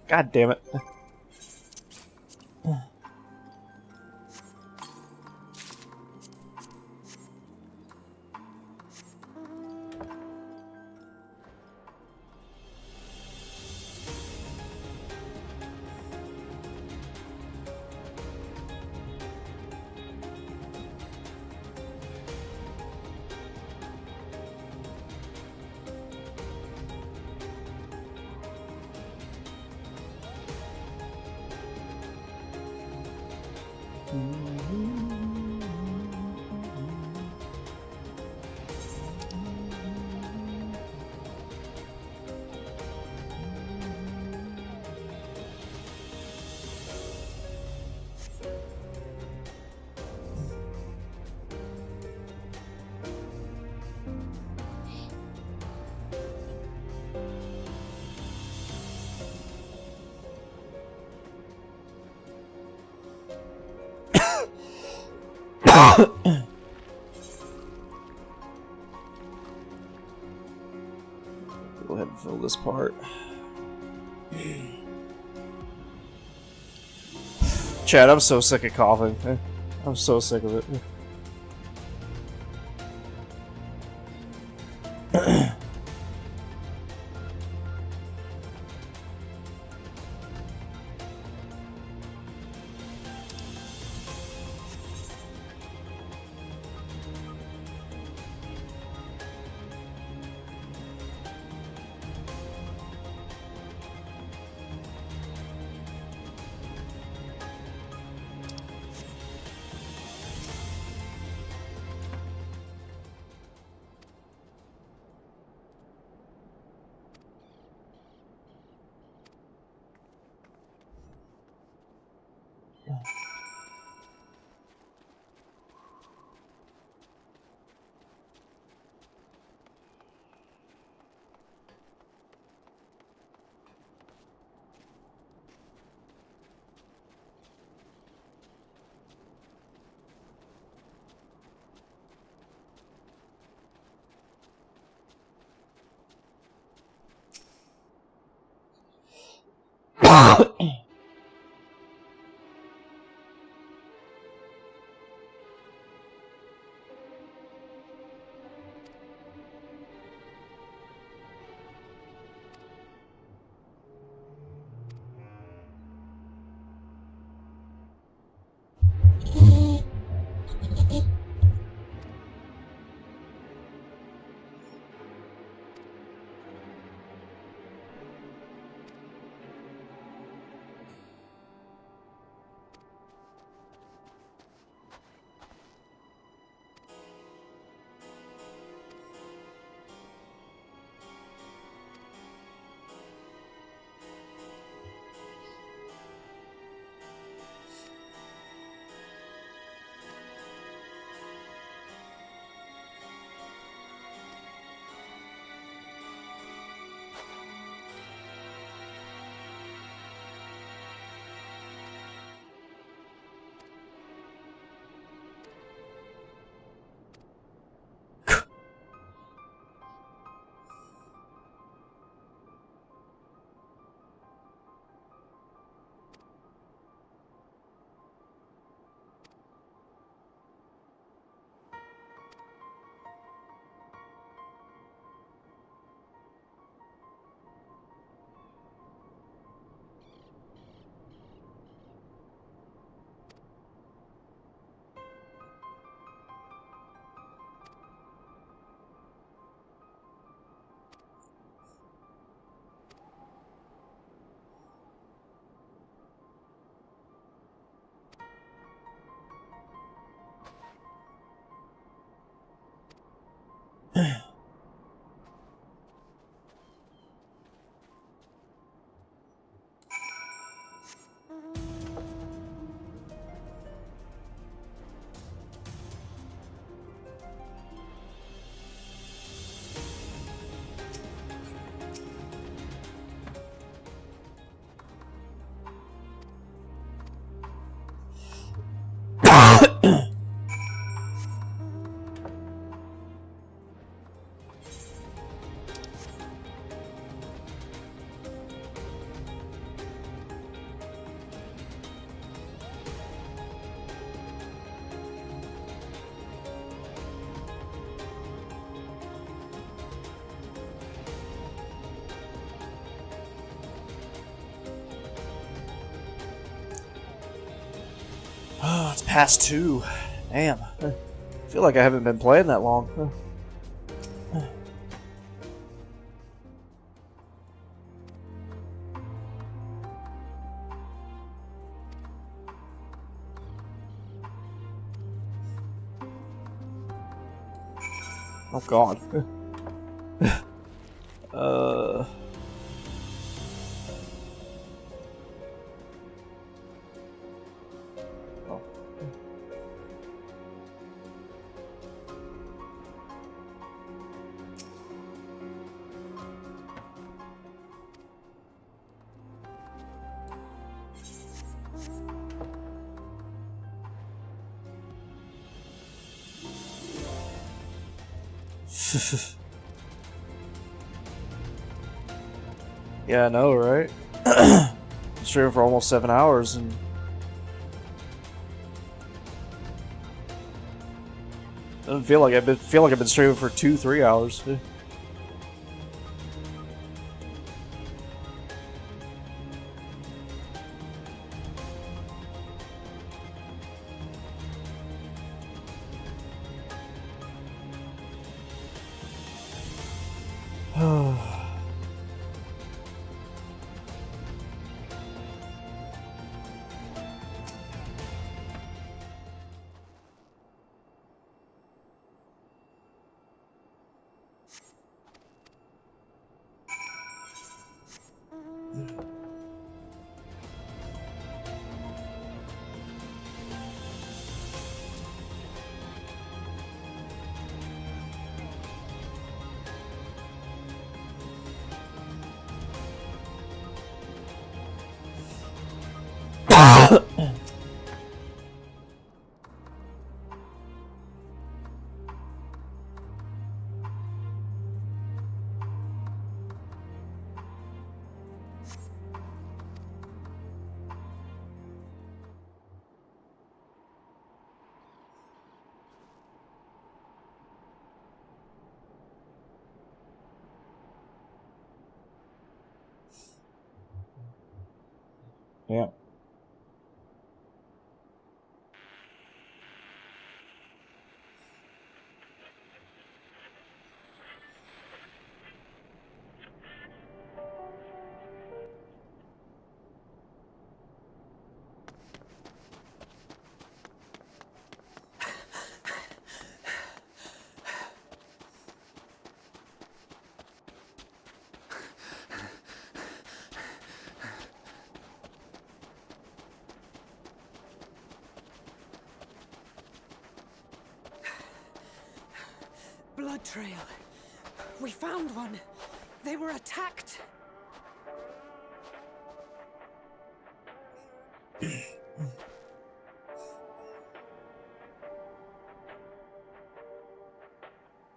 God damn it. Go ahead and fill this part. Chad, I'm so sick of coughing. I'm so sick of it. Oh, it's past 2. Damn. I feel like I haven't been playing that long. Oh god. Yeah, I know, right? Streaming for almost 7 hours and doesn't feel like I've been streaming for 2-3 hours. Yeah. Blood trail. We found one. They were attacked.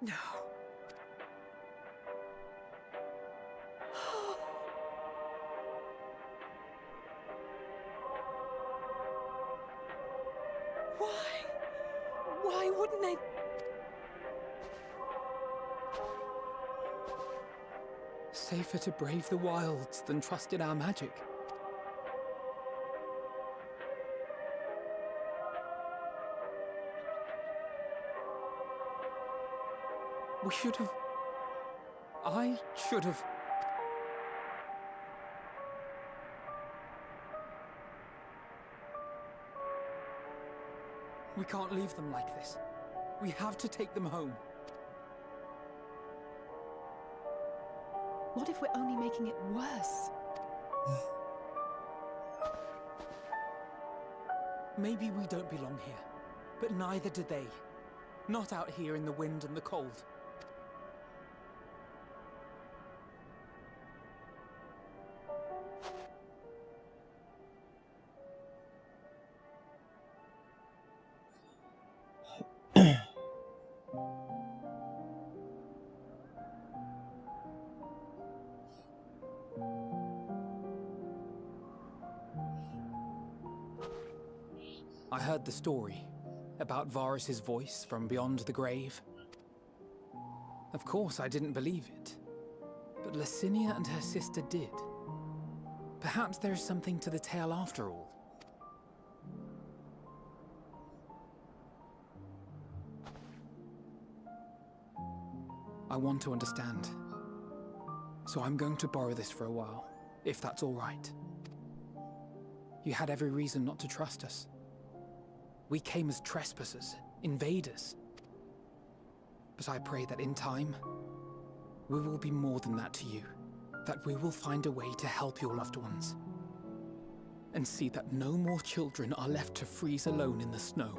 No. Why? Why wouldn't they? Safer to brave the wilds than trust in our magic. We should have... I should have... We can't leave them like this. We have to take them home. What if we're only making it worse? Maybe we don't belong here, but neither do they. Not out here in the wind and the cold. I heard the story about Varus's voice from beyond the grave. Of course, I didn't believe it, but Licinia and her sister did. Perhaps there is something to the tale after all. I want to understand, so I'm going to borrow this for a while, if that's all right. You had every reason not to trust us. We came as trespassers, invaders. But I pray that in time, we will be more than that to you. That we will find a way to help your loved ones. And see that no more children are left to freeze alone in the snow.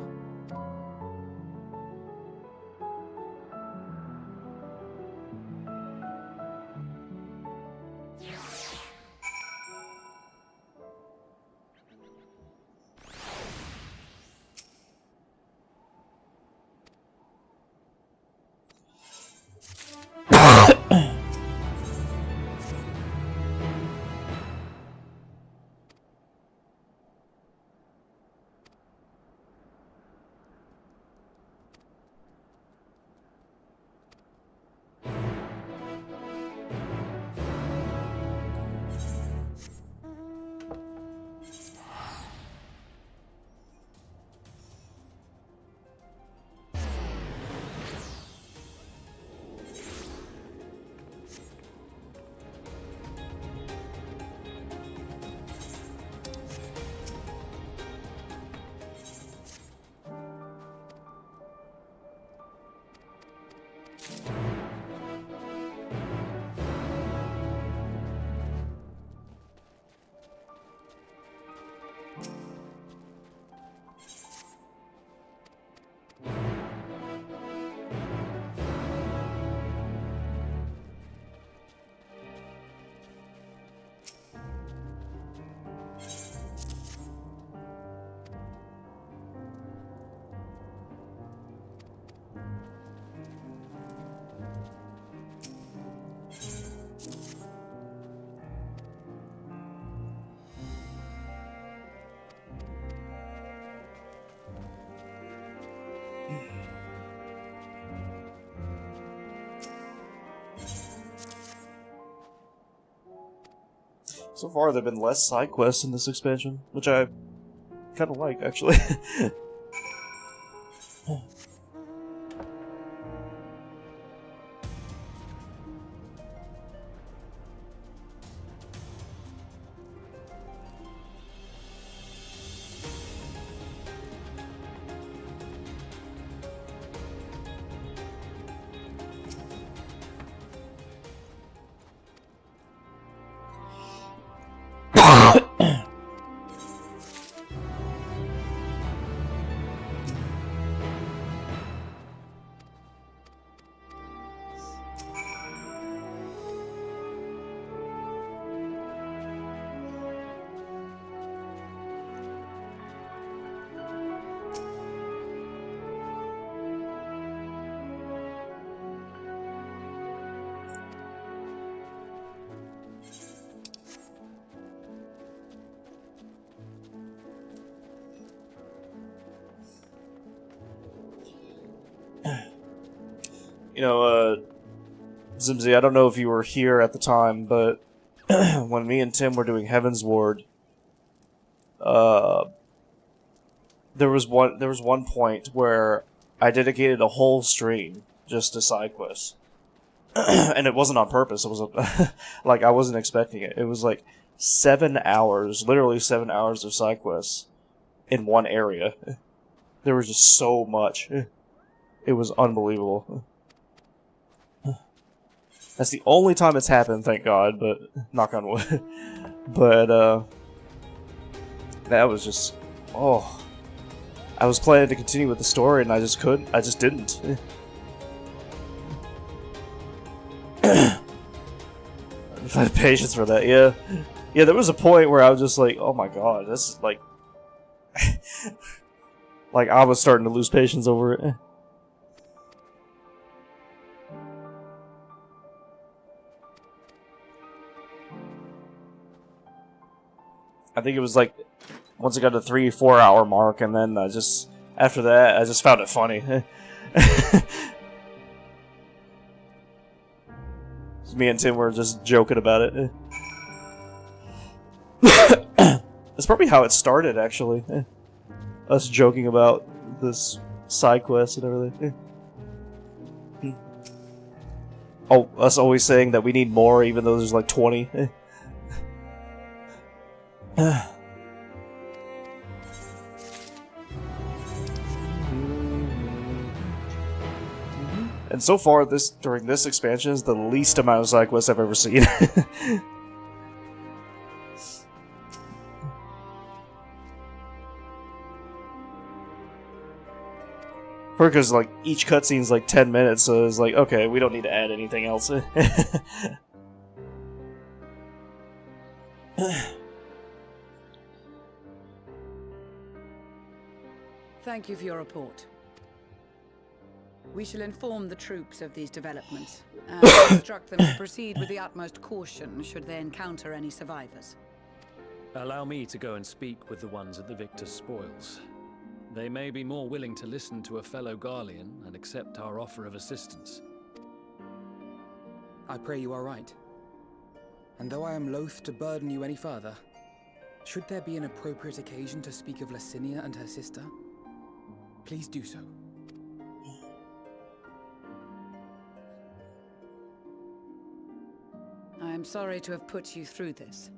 So far, there've been less side quests in this expansion, which I kind of like, actually. You know, Zimzy, I don't know if you were here at the time, but when me and Tim were doing Heaven's Ward, there was one point where I dedicated a whole stream just to side quests. And it wasn't on purpose. It was like I wasn't expecting it. It was like 7 hours, literally 7 hours of side quests in one area. There was just so much. It was unbelievable. That's the only time it's happened, thank God, but knock on wood. But that was just, oh, I was planning to continue with the story and I just couldn't. I just didn't. I had patience for that. Yeah, there was a point where I was just like, oh my God, this is like, like I was starting to lose patience over it. I think it was like once it got to the 3-4 hour mark, and then I just after that I just found it funny. Me and Tim were just joking about it. That's probably how it started, actually. Us joking about this side quest and everything. Oh, us always saying that we need more, even though there's like 20. And so far, during this expansion is the least amount of side quests I've ever seen. Because like each cutscene's like 10 minutes, so it's like, okay, we don't need to add anything else. Thank you for your report. We shall inform the troops of these developments and instruct them to proceed with the utmost caution should they encounter any survivors. Allow me to go and speak with the ones at the victor's spoils. They may be more willing to listen to a fellow Garlean and accept our offer of assistance. I pray you are right. And though I am loath to burden you any further, should there be an appropriate occasion to speak of Licinia and her sister, please do so. I am sorry to have put you through this.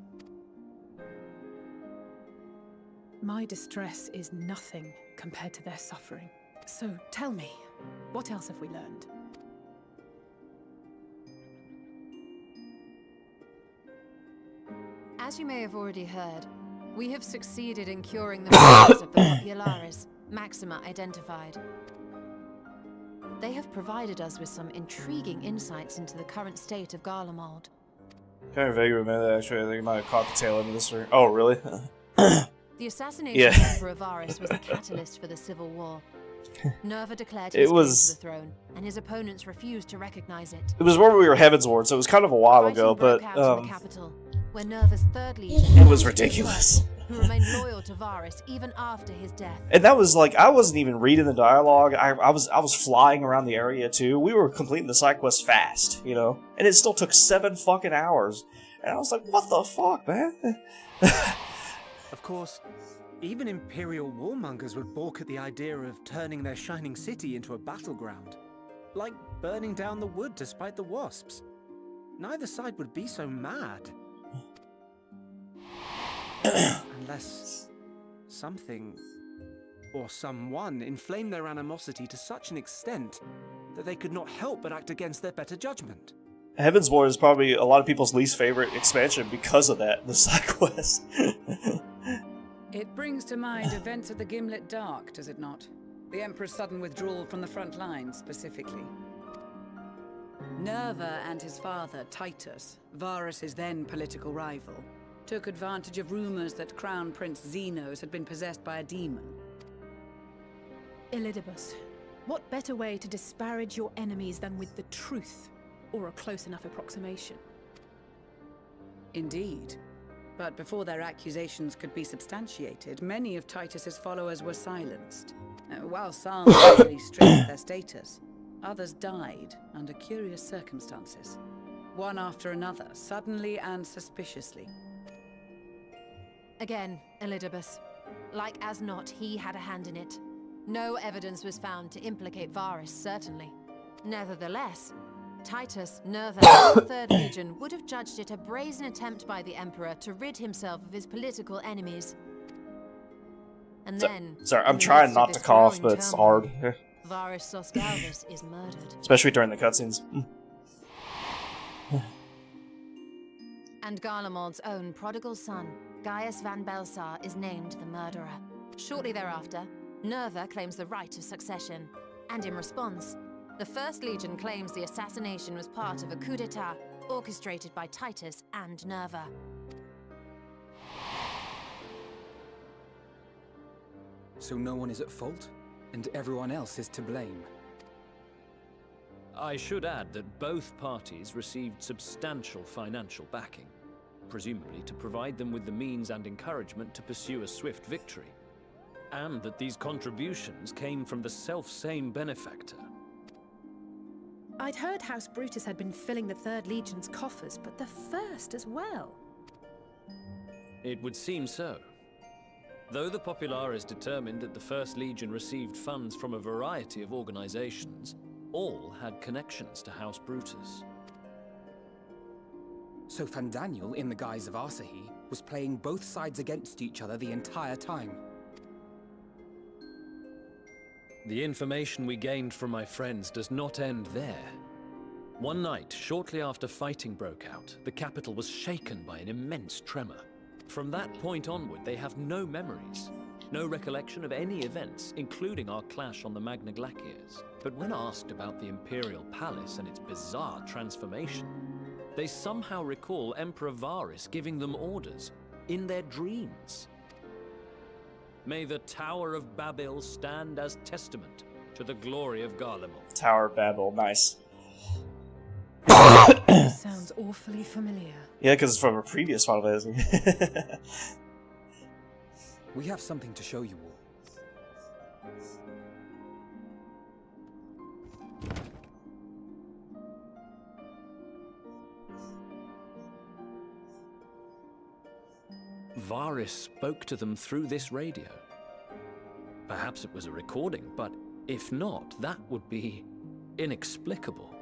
My distress is nothing compared to their suffering. So tell me, what else have we learned? As you may have already heard, we have succeeded in curing the members of the Popularis, Maxima identified. They have provided us with some intriguing insights into the current state of Garlemald. Kind of vaguely remember that, actually. I think I might have caught the tail end of this story. Oh, really? The assassination of Emperor Varus was the catalyst for the civil war. Nerva declared his claim to the throne, and his opponents refused to recognize it. It was where we were Heaven's Ward, so it was kind of a while ago, but out in the capital, where Nerva's third legion it was ridiculous. Who remained loyal to Varus even after his death. And that was like, I wasn't even reading the dialogue. I was flying around the area too. We were completing the side quest fast, you know, and it still took 7 fucking hours. And I was like, what the fuck, man? Of course, even Imperial warmongers would balk at the idea of turning their shining city into a battleground. Like burning down the wood to spite the wasps. Neither side would be so mad. Unless something or someone inflamed their animosity to such an extent that they could not help but act against their better judgment. Heaven's Ward is probably a lot of people's least favorite expansion because of that, the side quest. It brings to mind events of the Gimlet Dark, does it not? The Emperor's sudden withdrawal from the front lines, specifically. Nerva and his father, Titus, Varus's then political rival, took advantage of rumors that Crown Prince Xenos had been possessed by a demon. Elidibus, what better way to disparage your enemies than with the truth, or a close enough approximation? Indeed. But before their accusations could be substantiated, many of Titus's followers were silenced. While some actually stripped their status, others died under curious circumstances. One after another, suddenly and suspiciously. Again, Elidibus. Like as not, he had a hand in it. No evidence was found to implicate Varus, certainly. Nevertheless, Titus, Nerva, and the Third Legion would have judged it a brazen attempt by the Emperor to rid himself of his political enemies. And then... Sorry, I'm trying not to cough, but it's hard. Varus Sosgalvus is murdered. Especially during the cutscenes. And Garlemald's own prodigal son, Gaius van Belsar, is named the murderer. Shortly thereafter, Nerva claims the right of succession. And in response, the First Legion claims the assassination was part of a coup d'etat orchestrated by Titus and Nerva. So no one is at fault, and everyone else is to blame. I should add that both parties received substantial financial backing, presumably to provide them with the means and encouragement to pursue a swift victory, and that these contributions came from the self-same benefactor. I'd heard House Brutus had been filling the Third Legion's coffers, but the First as well. It would seem so. Though the Populares determined that the First Legion received funds from a variety of organizations, all had connections to House Brutus. So Fandaniel, in the guise of Asahi, was playing both sides against each other the entire time. The information we gained from my friends does not end there. One night, shortly after fighting broke out, the capital was shaken by an immense tremor. From that point onward, they have no memories, no recollection of any events, including our clash on the Magna Glaciers. But when asked about the Imperial Palace and its bizarre transformation, they somehow recall Emperor Varus giving them orders in their dreams. May the Tower of Babel stand as testament to the glory of Garlemald. Tower of Babel, nice. Sounds awfully familiar. Yeah, because it's from a previous Final Fantasy. We have something to show you all. Varus spoke to them through this radio. Perhaps it was a recording, but if not, that would be inexplicable.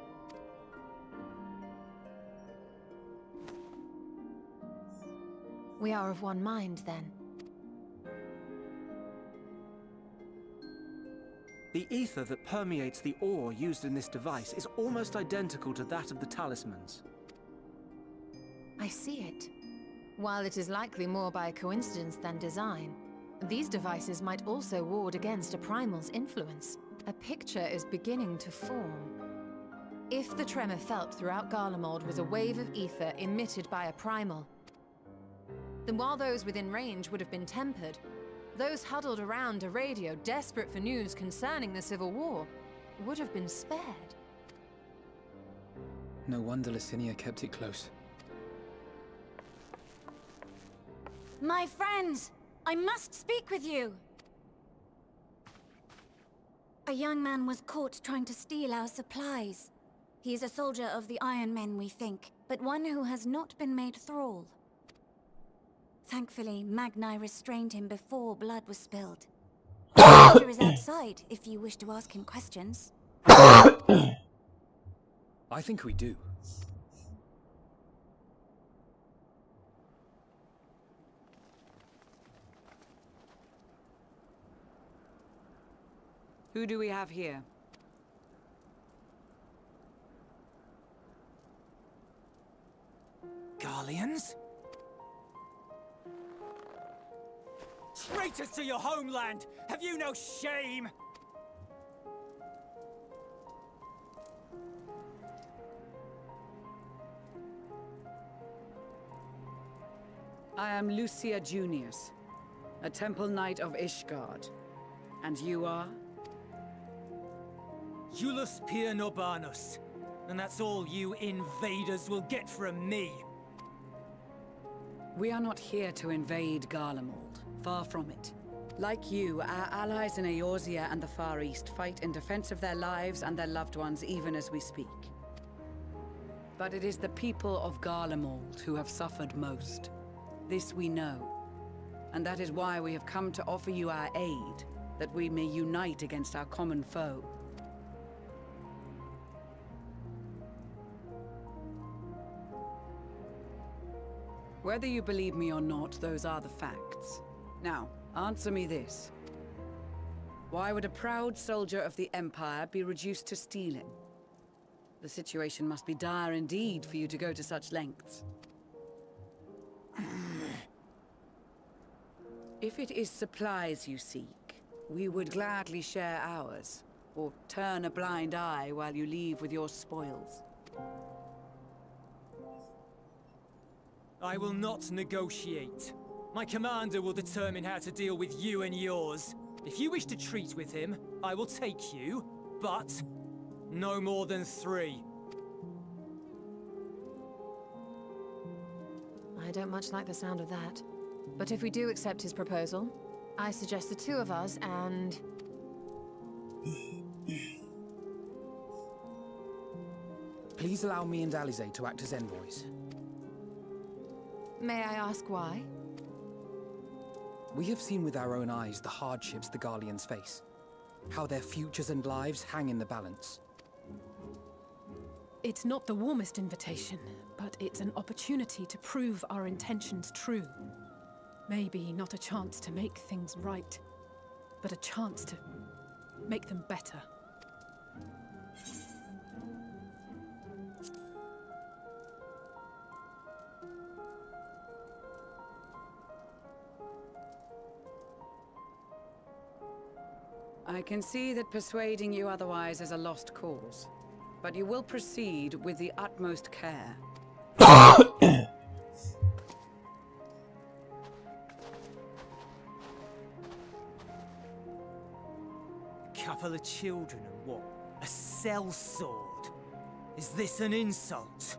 We are of one mind, then. The ether that permeates the ore used in this device is almost identical to that of the talismans. I see it. While it is likely more by coincidence than design, these devices might also ward against a primal's influence. A picture is beginning to form. If the tremor felt throughout Garlemald was a wave of ether emitted by a primal, then while those within range would have been tempered, those huddled around a radio desperate for news concerning the Civil War would have been spared. No wonder Licinia kept it close. My friends, I must speak with you. A young man was caught trying to steal our supplies. He is a soldier of the Iron Men, we think, but one who has not been made thrall. Thankfully, Magni restrained him before blood was spilled. The soldier is outside, if you wish to ask him questions. I think we do. Who do we have here? Garleans? Traitors to your homeland! Have you no shame? I am Lucia Junius, a Temple Knight of Ishgard. And you are? Iulus Pier Norbanus. And that's all you invaders will get from me. We are not here to invade Garlemald. Far from it. Like you, our allies in Eorzea and the Far East fight in defense of their lives and their loved ones even as we speak. But it is the people of Garlemald who have suffered most. This we know. And that is why we have come to offer you our aid, that we may unite against our common foe. Whether you believe me or not, those are the facts. Now, answer me this. Why would a proud soldier of the Empire be reduced to stealing? The situation must be dire indeed for you to go to such lengths. If it is supplies you seek, we would gladly share ours, or turn a blind eye while you leave with your spoils. I will not negotiate. My commander will determine how to deal with you and yours. If you wish to treat with him, I will take you, but no more than 3. I don't much like the sound of that. But if we do accept his proposal, I suggest the 2 of us and... Please allow me and Alize to act as envoys. May I ask why? We have seen with our own eyes the hardships the Garleans face. How their futures and lives hang in the balance. It's not the warmest invitation, but it's an opportunity to prove our intentions true. Maybe not a chance to make things right, but a chance to make them better. I can see that persuading you otherwise is a lost cause, but you will proceed with the utmost care. Couple of children and what? A sellsword? Is this an insult?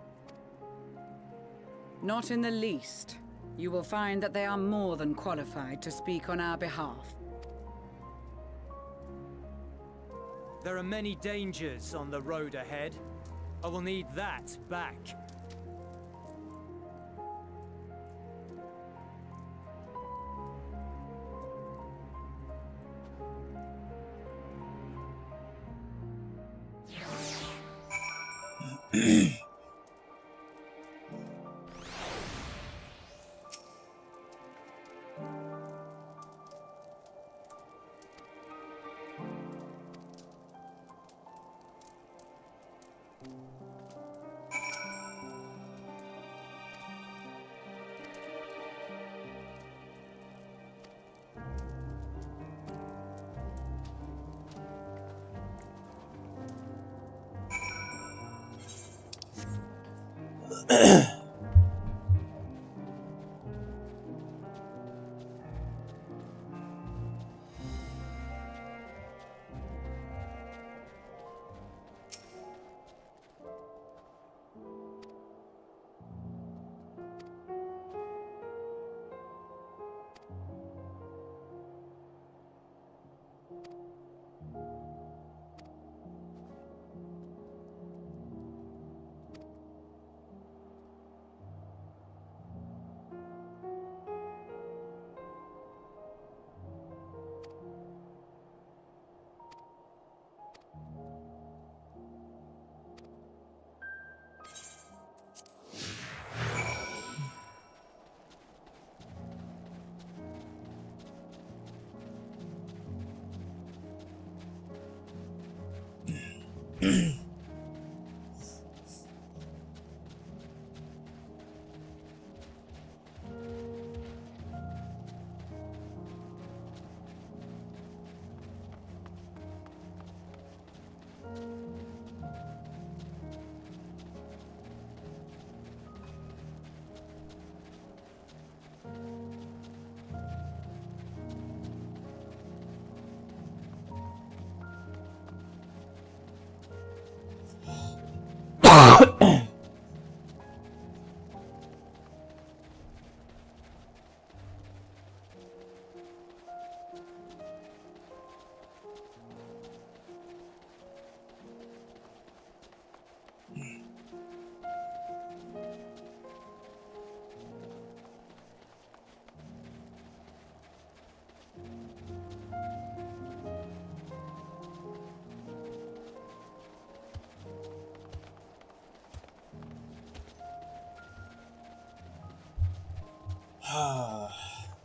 Not in the least. You will find that they are more than qualified to speak on our behalf. There are many dangers on the road ahead. I will need that back.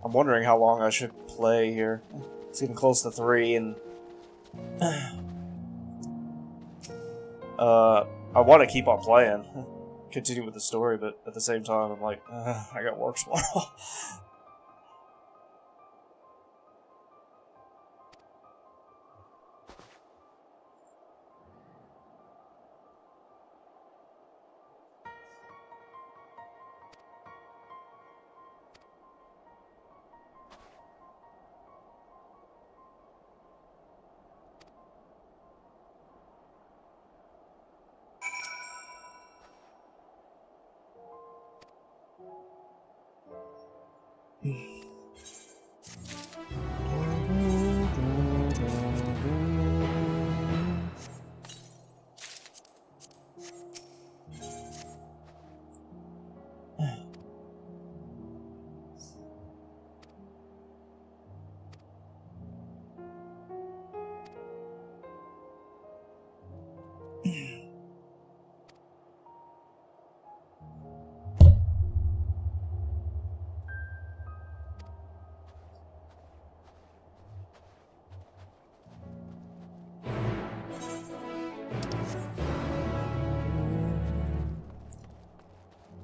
I'm wondering how long I should play here. It's getting close to 3, and I want to keep on playing, continue with the story, but at the same time, I'm like, I got work tomorrow.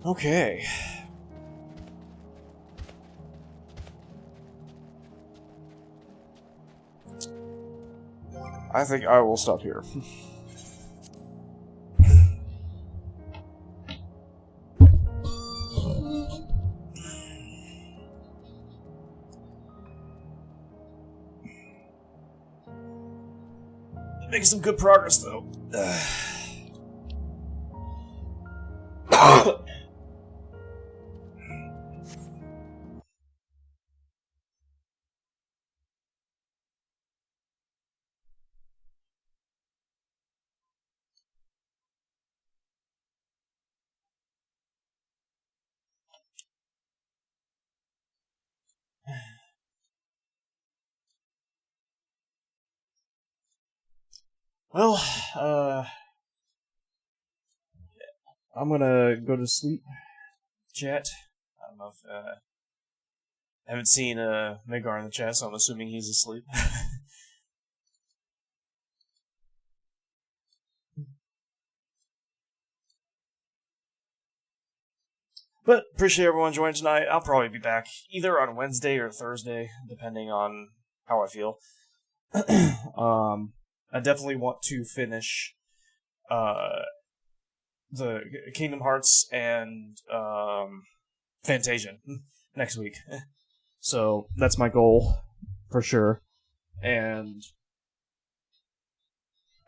Okay. I think I will stop here. Making some good progress, though. Well, I'm gonna go to sleep. Chat. I don't know if, I haven't seen, Megar in the chat, so I'm assuming he's asleep. But, appreciate everyone joining tonight. I'll probably be back either on Wednesday or Thursday, depending on how I feel. I definitely want to finish, the Kingdom Hearts and Fantasian next week. So that's my goal for sure. And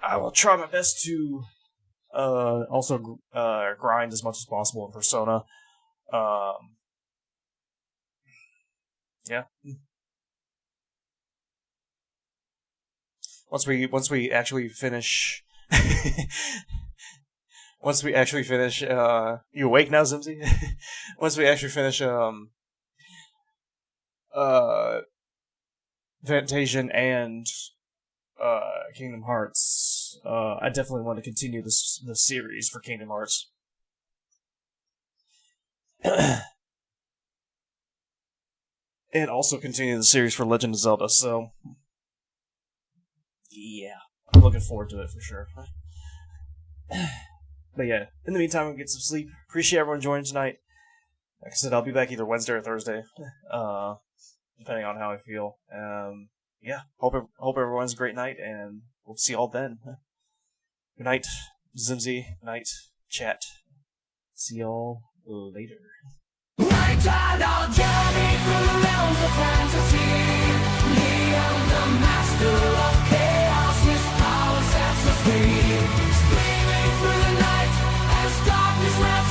I will try my best to also grind as much as possible in Persona. Yeah. Once we actually finish once we actually finish, you awake now, Zimzy? Once we actually finish, Fantasian and, Kingdom Hearts, I definitely want to continue the series for Kingdom Hearts. And also continue the series for Legend of Zelda, so yeah, I'm looking forward to it for sure. But yeah, in the meantime, get some sleep. Appreciate everyone joining tonight. Like I said, I'll be back either Wednesday or Thursday, depending on how I feel. Yeah, hope everyone's a great night, and we'll see y'all then. Good night, Zimzy. Good night, chat. See y'all later. Night our journey through the realms of fantasy. Leon, the master of chaos, his power sets us free. Screaming through the night as darkness wraps